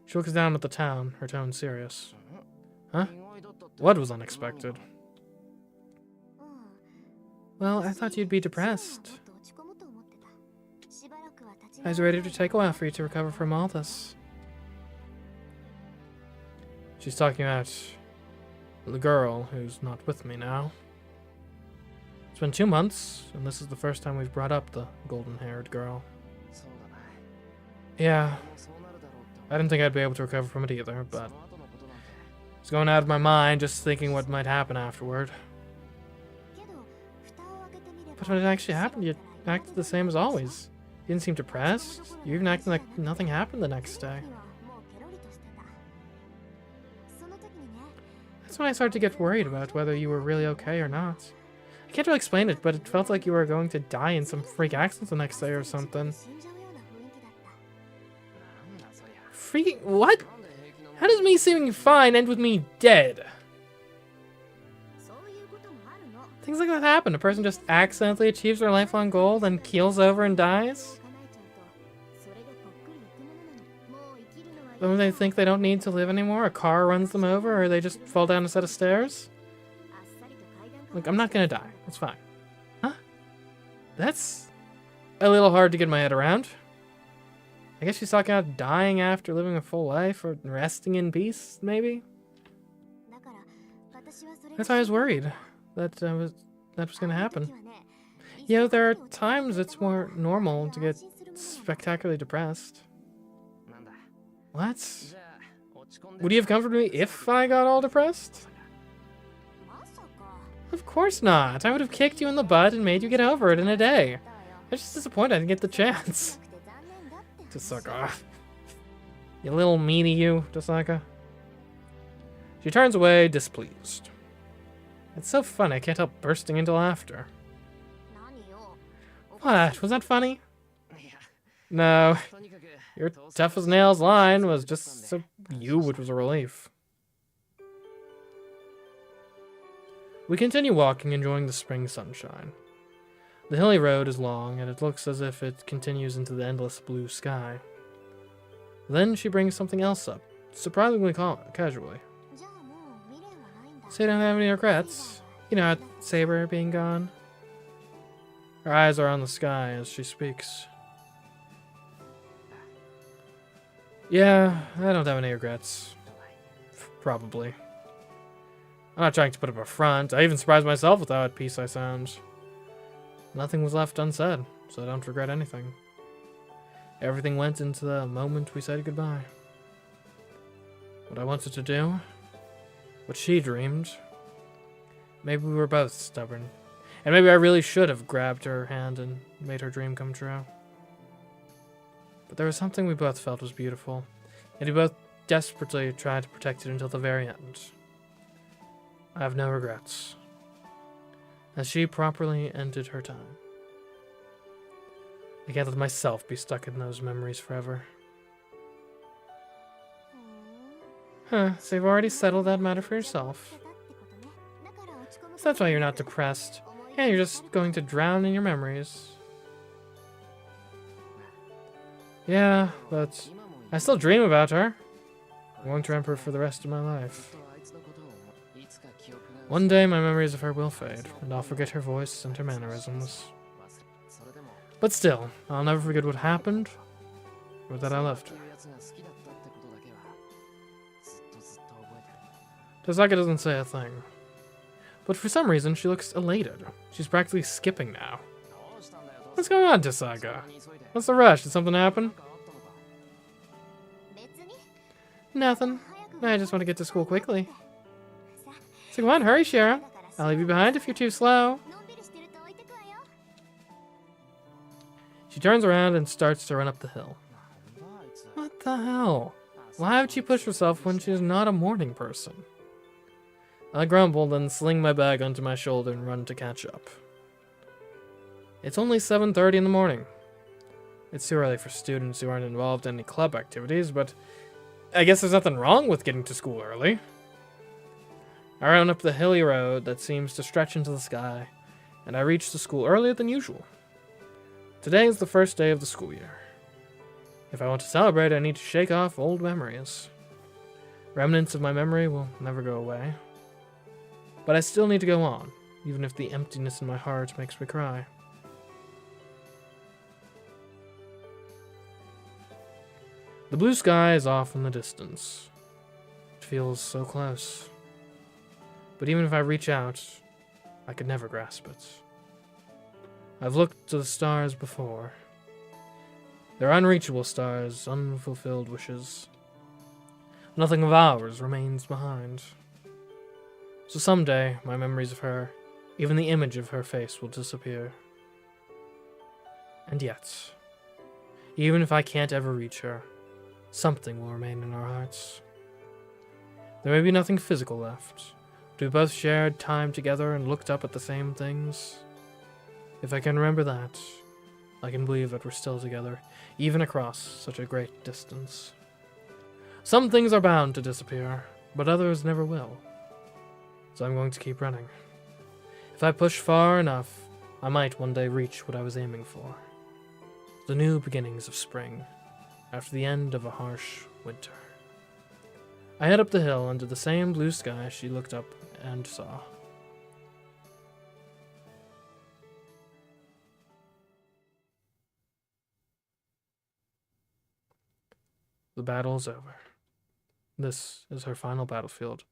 She looks down at the town, her tone serious. Huh? What was unexpected? Well, I thought you'd be depressed. I was ready to take a while for you to recover from all this. She's talking about the girl who's not with me now. It's been 2 months, and this is the first time we've brought up the golden-haired girl. Yeah, I didn't think I'd be able to recover from it either, but it's going out of my mind just thinking what might happen afterward. But when it actually happened, you acted the same as always. You didn't seem depressed. You even acted like nothing happened the next day. That's when I started to get worried about whether you were really okay or not. I can't really explain it, but it felt like you were going to die in some freak accident the next day or something. Freaking what? How does me seeming fine end with me dead? Things like that happen. A person just accidentally achieves their lifelong goal, then keels over and dies. Then when they think they don't need to live anymore, a car runs them over, or they just fall down a set of stairs. Look, I'm not gonna die. It's fine. Huh? That's a little hard to get my head around. I guess she's talking about dying after living a full life, or resting in peace, maybe? That's why I was worried that was gonna happen. You know, there are times it's more normal to get spectacularly depressed. What? Would you have comforted me if I got all depressed? Of course not. I would have kicked you in the butt and made you get over it in a day. I'm just disappointed I didn't get the chance. Tosaka. You little meanie you, Tosaka. She turns away, displeased. It's so funny, I can't help bursting into laughter. What? Was that funny? No. Your tough as nails line was just so you, which was a relief. We continue walking, enjoying the spring sunshine. The hilly road is long, and it looks as if it continues into the endless blue sky. Then she brings something else up, surprisingly casually. So you don't have any regrets? You know, Saber being gone? Her eyes are on the sky as she speaks. Yeah, I don't have any regrets. Probably. I'm not trying to put up a front. I even surprised myself with how at peace I sound. Nothing was left unsaid, so I don't regret anything. Everything went into the moment we said goodbye. What I wanted to do, what she dreamed. Maybe we were both stubborn. And maybe I really should have grabbed her hand and made her dream come true. But there was something we both felt was beautiful, and we both desperately tried to protect it until the very end. I have no regrets. As she properly ended her time. I can't let myself be stuck in those memories forever. Huh, so you've already settled that matter for yourself. So that's why you're not depressed. Yeah, you're just going to drown in your memories. Yeah, but I still dream about her. I'm going to remember her for the rest of my life. One day my memories of her will fade, and I'll forget her voice and her mannerisms. But still, I'll never forget what happened, or that I loved her. Tasaka doesn't say a thing. But for some reason, she looks elated. She's practically skipping now. What's going on, Tasaka? What's the rush? Did something happen? Nothing. I just want to get to school quickly. So come on, hurry, Shara. I'll leave you behind if you're too slow. She turns around and starts to run up the hill. What the hell? Why would she push herself when she's not a morning person? I grumble, then sling my bag onto my shoulder and run to catch up. It's only 7:30 in the morning. It's too early for students who aren't involved in any club activities, but I guess there's nothing wrong with getting to school early. I run up the hilly road that seems to stretch into the sky, and I reach the school earlier than usual. Today is the first day of the school year. If I want to celebrate, I need to shake off old memories. Remnants of my memory will never go away. But I still need to go on, even if the emptiness in my heart makes me cry. The blue sky is off in the distance. It feels so close. But even if I reach out, I could never grasp it. I've looked to the stars before. They're unreachable stars, unfulfilled wishes. Nothing of ours remains behind. So someday, my memories of her, even the image of her face, will disappear. And yet, even if I can't ever reach her, something will remain in our hearts. There may be nothing physical left, but we both shared time together and looked up at the same things. If I can remember that, I can believe that we're still together, even across such a great distance. Some things are bound to disappear, but others never will. So I'm going to keep running. If I push far enough, I might one day reach what I was aiming for. The new beginnings of spring, after the end of a harsh winter. I head up the hill under the same blue sky she looked up and saw. The battle is over. This is her final battlefield.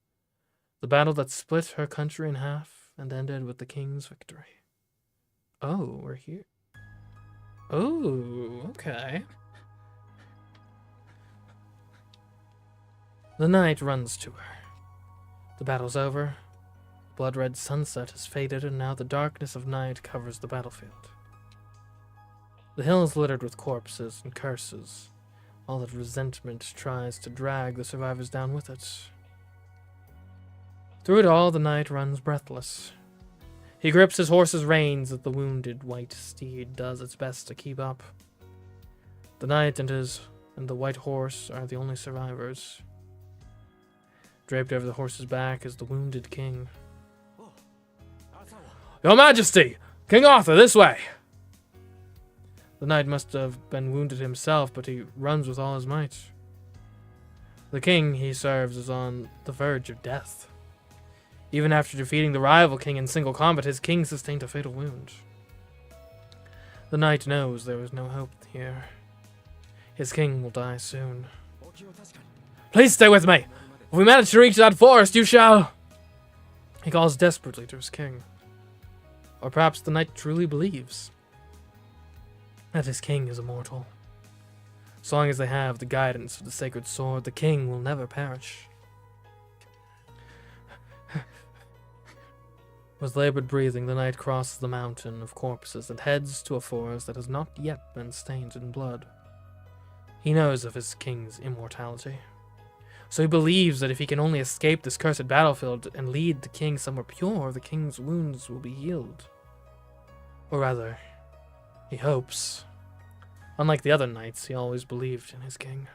The battle that split her country in half and ended with the king's victory. Oh, we're here. Oh, okay. The night runs to her. The battle's over. Blood-red sunset has faded, and now the darkness of night covers the battlefield. The hill is littered with corpses and curses. All that resentment tries to drag the survivors down with it. Through it all, the night runs breathless. He grips his horse's reins as the wounded white steed does its best to keep up. The knight and the white horse are the only survivors. Draped over the horse's back is the wounded king. Your Majesty! King Arthur, this way! The knight must have been wounded himself, but he runs with all his might. The king he serves is on the verge of death. Even after defeating the rival king in single combat, his king sustained a fatal wound. The knight knows there is no hope here. His king will die soon. Please stay with me! If we manage to reach that forest, you shall... He calls desperately to his king. Or perhaps the knight truly believes that his king is immortal. So long as they have the guidance of the sacred sword, the king will never perish. With labored breathing, the knight crosses the mountain of corpses and heads to a forest that has not yet been stained in blood. He knows of his king's immortality. So he believes that if he can only escape this cursed battlefield and lead the king somewhere pure, the king's wounds will be healed. Or rather, he hopes. Unlike the other knights, he always believed in his king.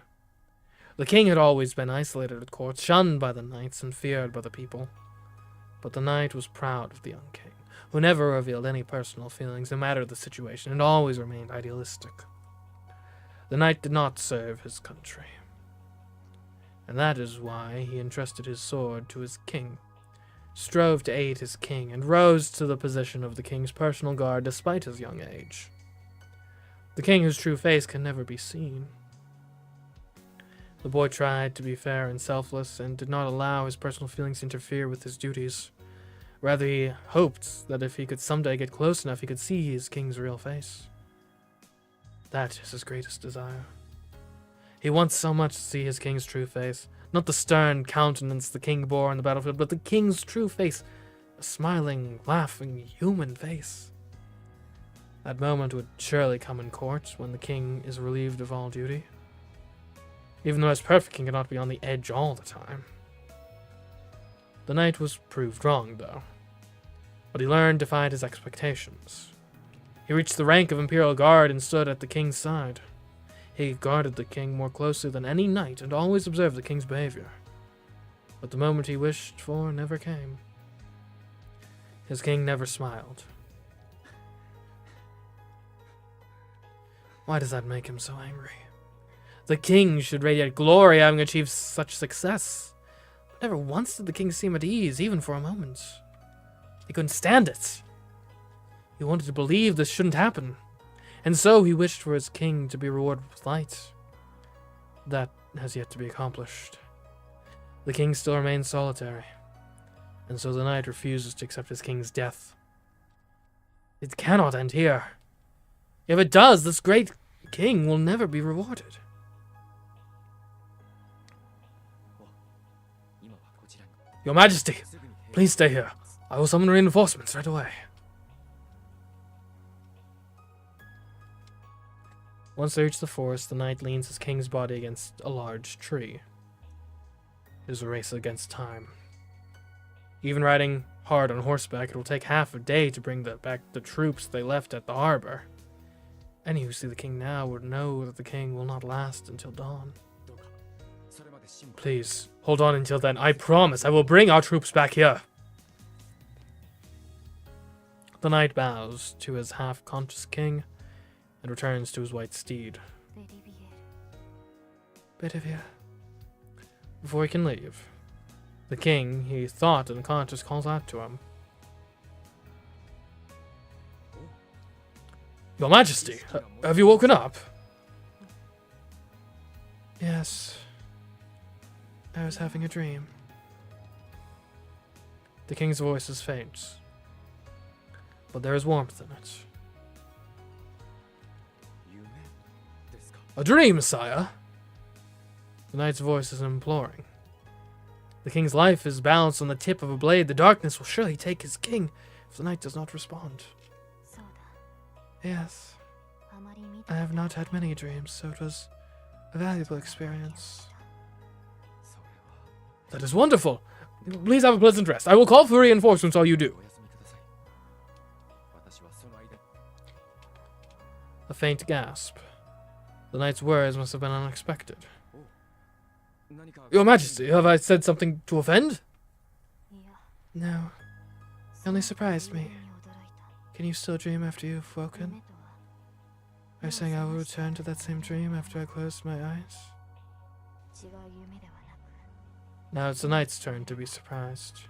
The king had always been isolated at court, shunned by the knights and feared by the people. But the knight was proud of the young king, who never revealed any personal feelings, no matter the situation, and always remained idealistic. The knight did not serve his country. And that is why he entrusted his sword to his king, strove to aid his king, and rose to the position of the king's personal guard despite his young age. The king whose true face can never be seen. The boy tried to be fair and selfless, and did not allow his personal feelings to interfere with his duties. Rather, he hoped that if he could someday get close enough, he could see his king's real face. That is his greatest desire. He wants so much to see his king's true face, not the stern countenance the king bore on the battlefield, but the king's true face, a smiling, laughing, human face. That moment would surely come in court, when the king is relieved of all duty. Even the most perfect king cannot be on the edge all the time. The knight was proved wrong, though. But he learned to fight his expectations. He reached the rank of Imperial Guard and stood at the king's side. He guarded the king more closely than any knight and always observed the king's behavior. But the moment he wished for never came. His king never smiled. Why does that make him so angry? The king should radiate glory having achieved such success. But never once did the king seem at ease, even for a moment. He couldn't stand it. He wanted to believe this shouldn't happen. And so he wished for his king to be rewarded with light. That has yet to be accomplished. The king still remains solitary. And so the knight refuses to accept his king's death. It cannot end here. If it does, this great king will never be rewarded. Your Majesty, please stay here. I will summon reinforcements right away. Once they reach the forest, the knight leans his king's body against a large tree. It is a race against time. Even riding hard on horseback, it will take half a day to bring back the troops they left at the harbor. Any who see the king now would know that the king will not last until dawn. Please, hold on until then. I promise I will bring our troops back here. The knight bows to his half-conscious king and returns to his white steed. Bedivere. Before he can leave, the king, he thought unconscious, calls out to him. Your Majesty, have you woken up? Yes. I was having a dream. The king's voice is faint, but there is warmth in it. A dream, sire? The knight's voice is imploring. The king's life is balanced on the tip of a blade. The darkness will surely take his king if the knight does not respond. Yes. I have not had many dreams, so it was a valuable experience. That is wonderful. Please have a pleasant rest. I will call for reinforcements while you do. faint gasp. The knight's words must have been unexpected. Your Majesty, have I said something to offend? No. You only surprised me. Can you still dream after you've woken? Are you saying I will return to that same dream after I close my eyes? Now it's the knight's turn to be surprised.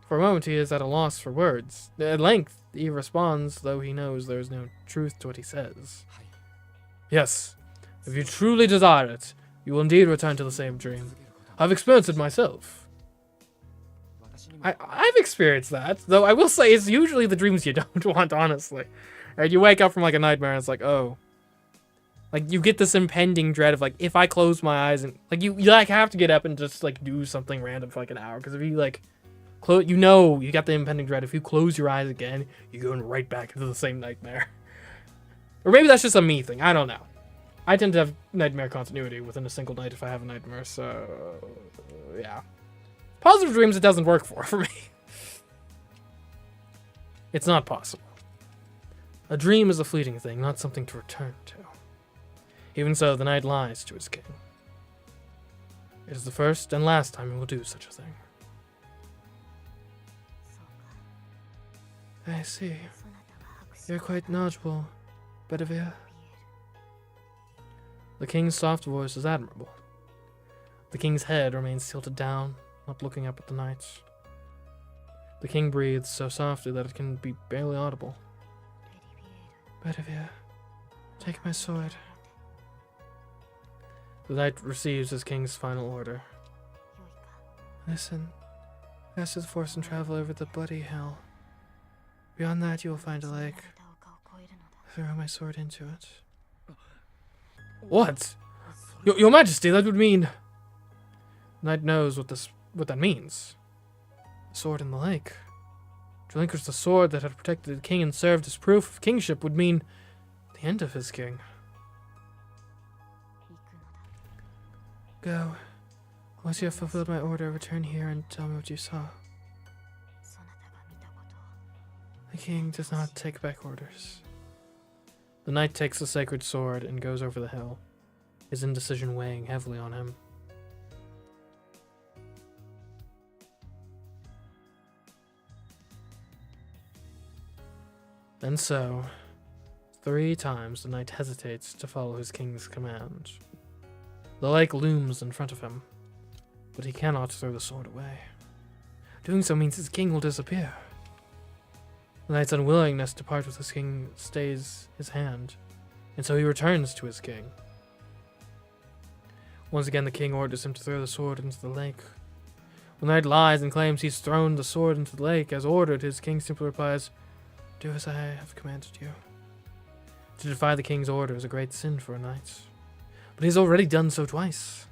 For a moment he is at a loss for words. At length he responds, though he knows there is no truth to what he says. Yes, if you truly desire it, you will indeed return to the same dream. I've experienced it myself. I've experienced that, though I will say it's usually the dreams you don't want, honestly. Right? You wake up from like a nightmare and it's like, oh. Like, you get this impending dread of like, if I close my eyes and like you like have to get up and just like do something random for like an hour, because if you like close, you got the impending dread. If you close your eyes again, you're going right back into the same nightmare. Or maybe that's just a me thing, I don't know. I tend to have nightmare continuity within a single night if I have a nightmare, so yeah. Positive dreams it doesn't work for me. It's not possible. A dream is a fleeting thing, not something to return to. Even so, the knight lies to his king. It is the first and last time he will do such a thing. I see. You're quite knowledgeable, Bedivere. The king's soft voice is admirable. The king's head remains tilted down, not looking up at the knight. The king breathes so softly that it can be barely audible. Bedivere, take my sword. The knight receives his king's final order. Listen, pass to the forest and travel over the bloody hill. Beyond that you will find a lake. Throw my sword into it. What? Your Majesty, that would mean... The knight knows what that means. The sword in the lake. To relinquish the sword that had protected the king and served as proof of kingship would mean the end of his king. Go. Once you have fulfilled my order, return here and tell me what you saw. The king does not take back orders. The knight takes the sacred sword and goes over the hill, his indecision weighing heavily on him. And so, 3 times the knight hesitates to follow his king's command. The lake looms in front of him, but he cannot throw the sword away. Doing so means his king will disappear. The knight's unwillingness to part with his king stays his hand, and so he returns to his king. Once again the king orders him to throw the sword into the lake. When the knight lies and claims he's thrown the sword into the lake as ordered, his king simply replies, "Do as I have commanded you." To defy the king's order is a great sin for a knight, but he's already done so twice.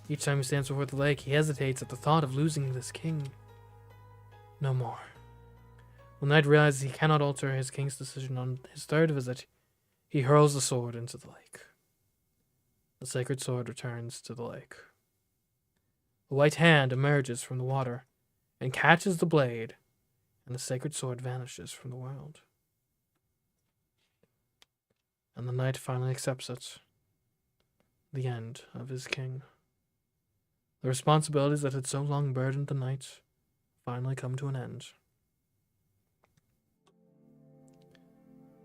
Each time he stands before the lake, he hesitates at the thought of losing this king. No more. When the knight realizes he cannot alter his king's decision on his 3rd visit, he hurls the sword into the lake. The sacred sword returns to the lake. A white hand emerges from the water and catches the blade, and the sacred sword vanishes from the world. And the knight finally accepts it. The end of his king. The responsibilities that had so long burdened the knight finally come to an end.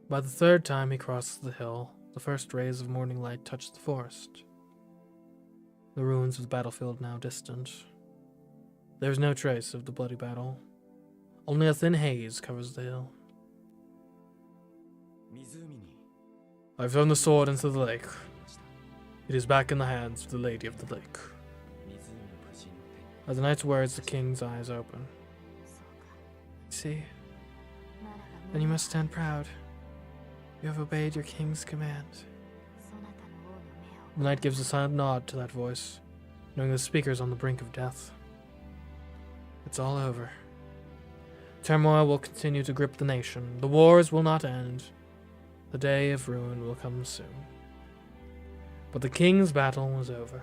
By the 3rd time he crosses the hill, the first rays of morning light touch the forest. The ruins of the battlefield now distant. There is no trace of the bloody battle. Only a thin haze covers the hill. I've thrown the sword into the lake. It is back in the hands of the Lady of the Lake. At the knight's words, the king's eyes open. See? Then you must stand proud. You have obeyed your king's command. The knight gives a silent nod to that voice, knowing the speaker is on the brink of death. It's all over. Turmoil will continue to grip the nation. The wars will not end. The day of ruin will come soon. But the king's battle was over.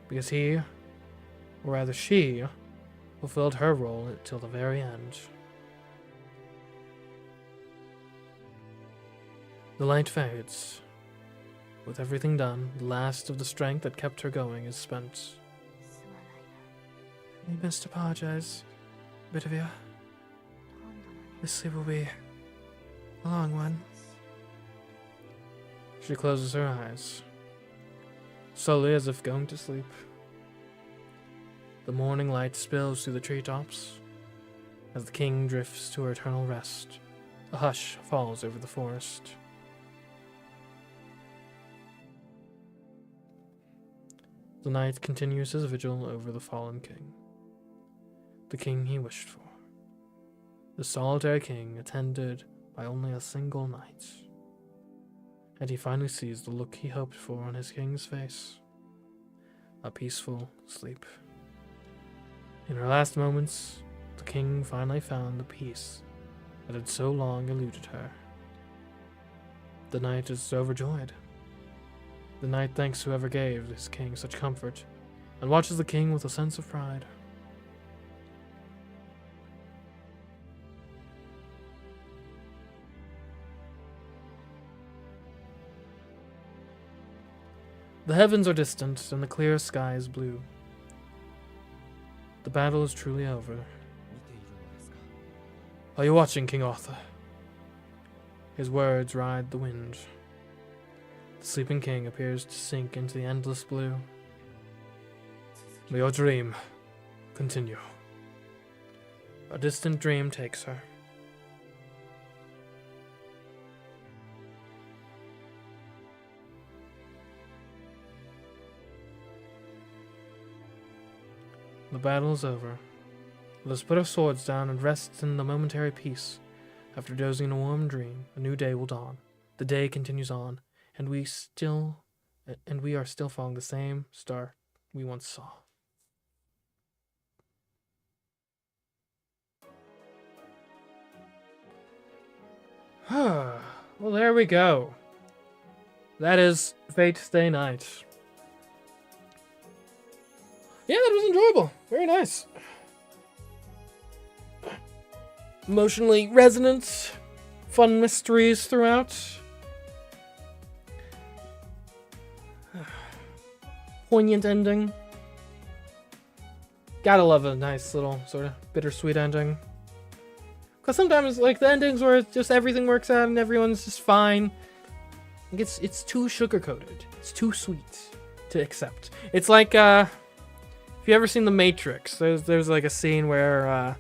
Because he, or rather she, fulfilled her role till the very end. The light fades. With everything done, the last of the strength that kept her going is spent. We must apologize, Bitavia. This sleep will be a long one. She closes her eyes, slowly as if going to sleep. The morning light spills through the treetops. As the king drifts to her eternal rest, a hush falls over the forest. The knight continues his vigil over the fallen king. The king he wished for. The solitary king attended by only a single knight. And he finally sees the look he hoped for on his king's face. A peaceful sleep. In her last moments, the king finally found the peace that had so long eluded her. The knight is overjoyed. The knight thanks whoever gave his king such comfort, and watches the king with a sense of pride. The heavens are distant, and the clear sky is blue. The battle is truly over. Are you watching, King Arthur? His words ride the wind. The sleeping king appears to sink into the endless blue. May your dream continue. A distant dream takes her. The battle is over. Let us put our swords down and rest in the momentary peace. After dozing in a warm dream, a new day will dawn. The day continues on, and we are still following the same star we once saw. Well, there we go. That is Fate Stay Night. Yeah, that was enjoyable. Very nice. Emotionally resonant. Fun mysteries throughout. Poignant ending. Gotta love a nice little sort of bittersweet ending. Because sometimes, like, the endings where just everything works out and everyone's just fine. Like, it's too sugar-coated. It's too sweet to accept. It's like, if you ever seen The Matrix, there's like a scene where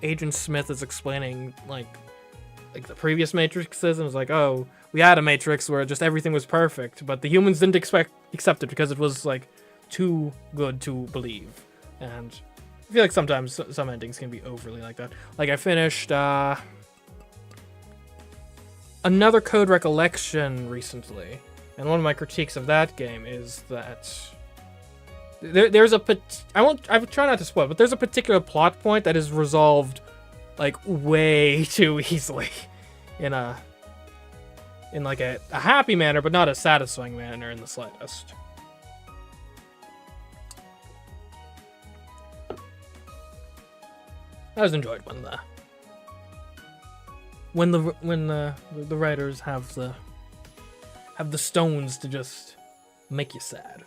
Agent Smith is explaining like the previous Matrixes, and it's like, oh, we had a Matrix where just everything was perfect, but the humans didn't accept it because it was like too good to believe. And I feel like sometimes some endings can be overly like that. Like, I finished another Code Recollection recently, and one of my critiques of that game is that there's a I would try not to spoil, but there's a particular plot point that is resolved like way too easily in like a happy manner, but not a satisfying manner in the slightest. I was enjoyed when the writers have the stones to just make you sad.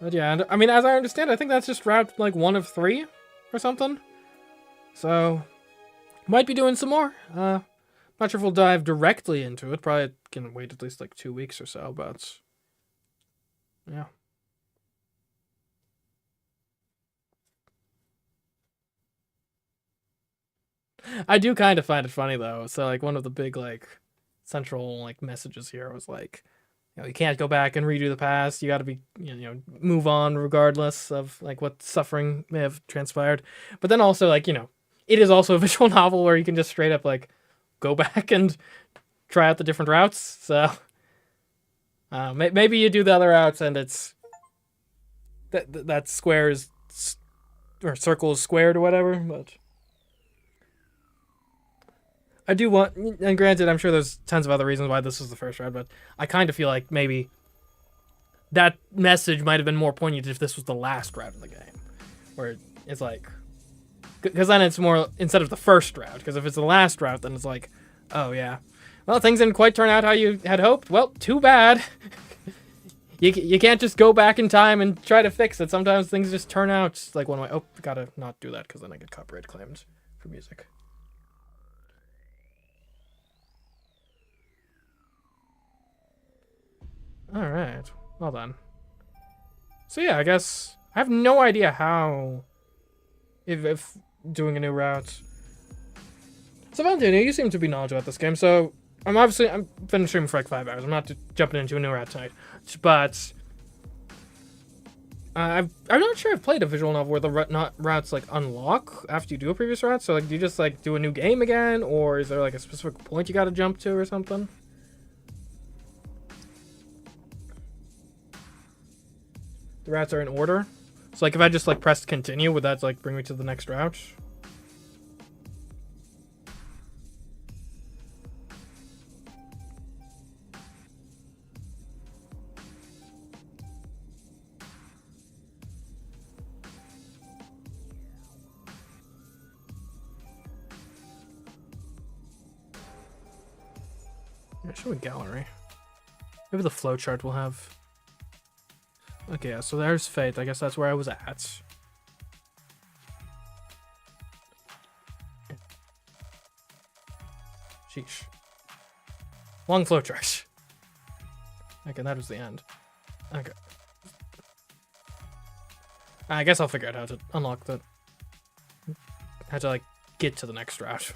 But yeah, I mean, as I understand, I think that's just route like 1 of 3 or something. So might be doing some more. Not sure if we'll dive directly into it. Probably can wait at least like 2 weeks or so, but yeah. I do kind of find it funny though. So like one of the big like central like messages here was like, you know, you can't go back and redo the past. You got to be, you know, move on regardless of like what suffering may have transpired. But then also like, you know, it is also a visual novel where you can just straight up like go back and try out the different routes. So maybe you do the other routes and it's that square is or circle is squared or whatever. But I do want, and granted, I'm sure there's tons of other reasons why this was the first round, but I kind of feel like maybe that message might have been more poignant if this was the last round of the game. Where it's like, Because then it's more, instead of the first route. Because if it's the last route, then it's like, oh yeah. Well, things didn't quite turn out how you had hoped. Well, too bad. You can't just go back in time and try to fix it. Sometimes things just turn out like one way. Oh, gotta not do that because then I get copyright claimed for music. Alright, well done. So yeah, I guess I have no idea how, if doing a new route. So Valentina, you seem to be knowledgeable about this game, so I'm finished streaming for like 5 hours. I'm not jumping into a new route tonight, but I'm not sure I've played a visual novel where the routes like unlock after you do a previous route. So like, do you just like do a new game again, or is there like a specific point you got to jump to or something? The routes are in order. So like if I just like pressed continue, would that like bring me to the next route? Show a gallery. Maybe the flowchart will have. Okay, yeah, so there's Fate. I guess that's where I was at. Sheesh. Long flowchart. Okay, that was the end. Okay. I guess I'll figure out how to unlock the. How to, like, get to the next route.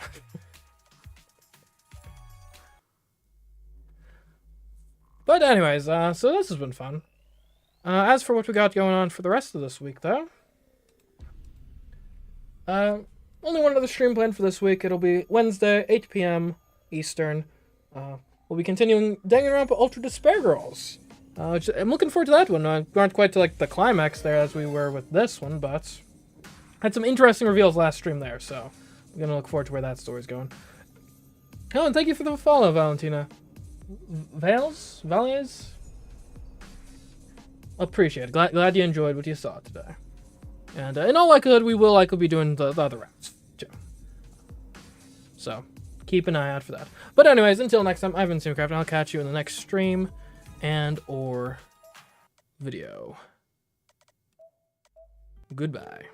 But anyways, so this has been fun. As for what we got going on for the rest of this week, though, only one other stream planned for this week. It'll be Wednesday, 8 p.m. Eastern. We'll be continuing Danganronpa Ultra Despair Girls. I'm looking forward to that one. We aren't quite to like the climax there as we were with this one, but had some interesting reveals last stream there, so I'm gonna look forward to where that story's going. Oh, and thank you for the follow, Valentina. Valiers? Appreciate it. Glad you enjoyed what you saw today. And in all likelihood, we will likely be doing the other routes too. So keep an eye out for that. But anyways, until next time, I've been CMeeCraft, and I'll catch you in the next stream and or video. Goodbye.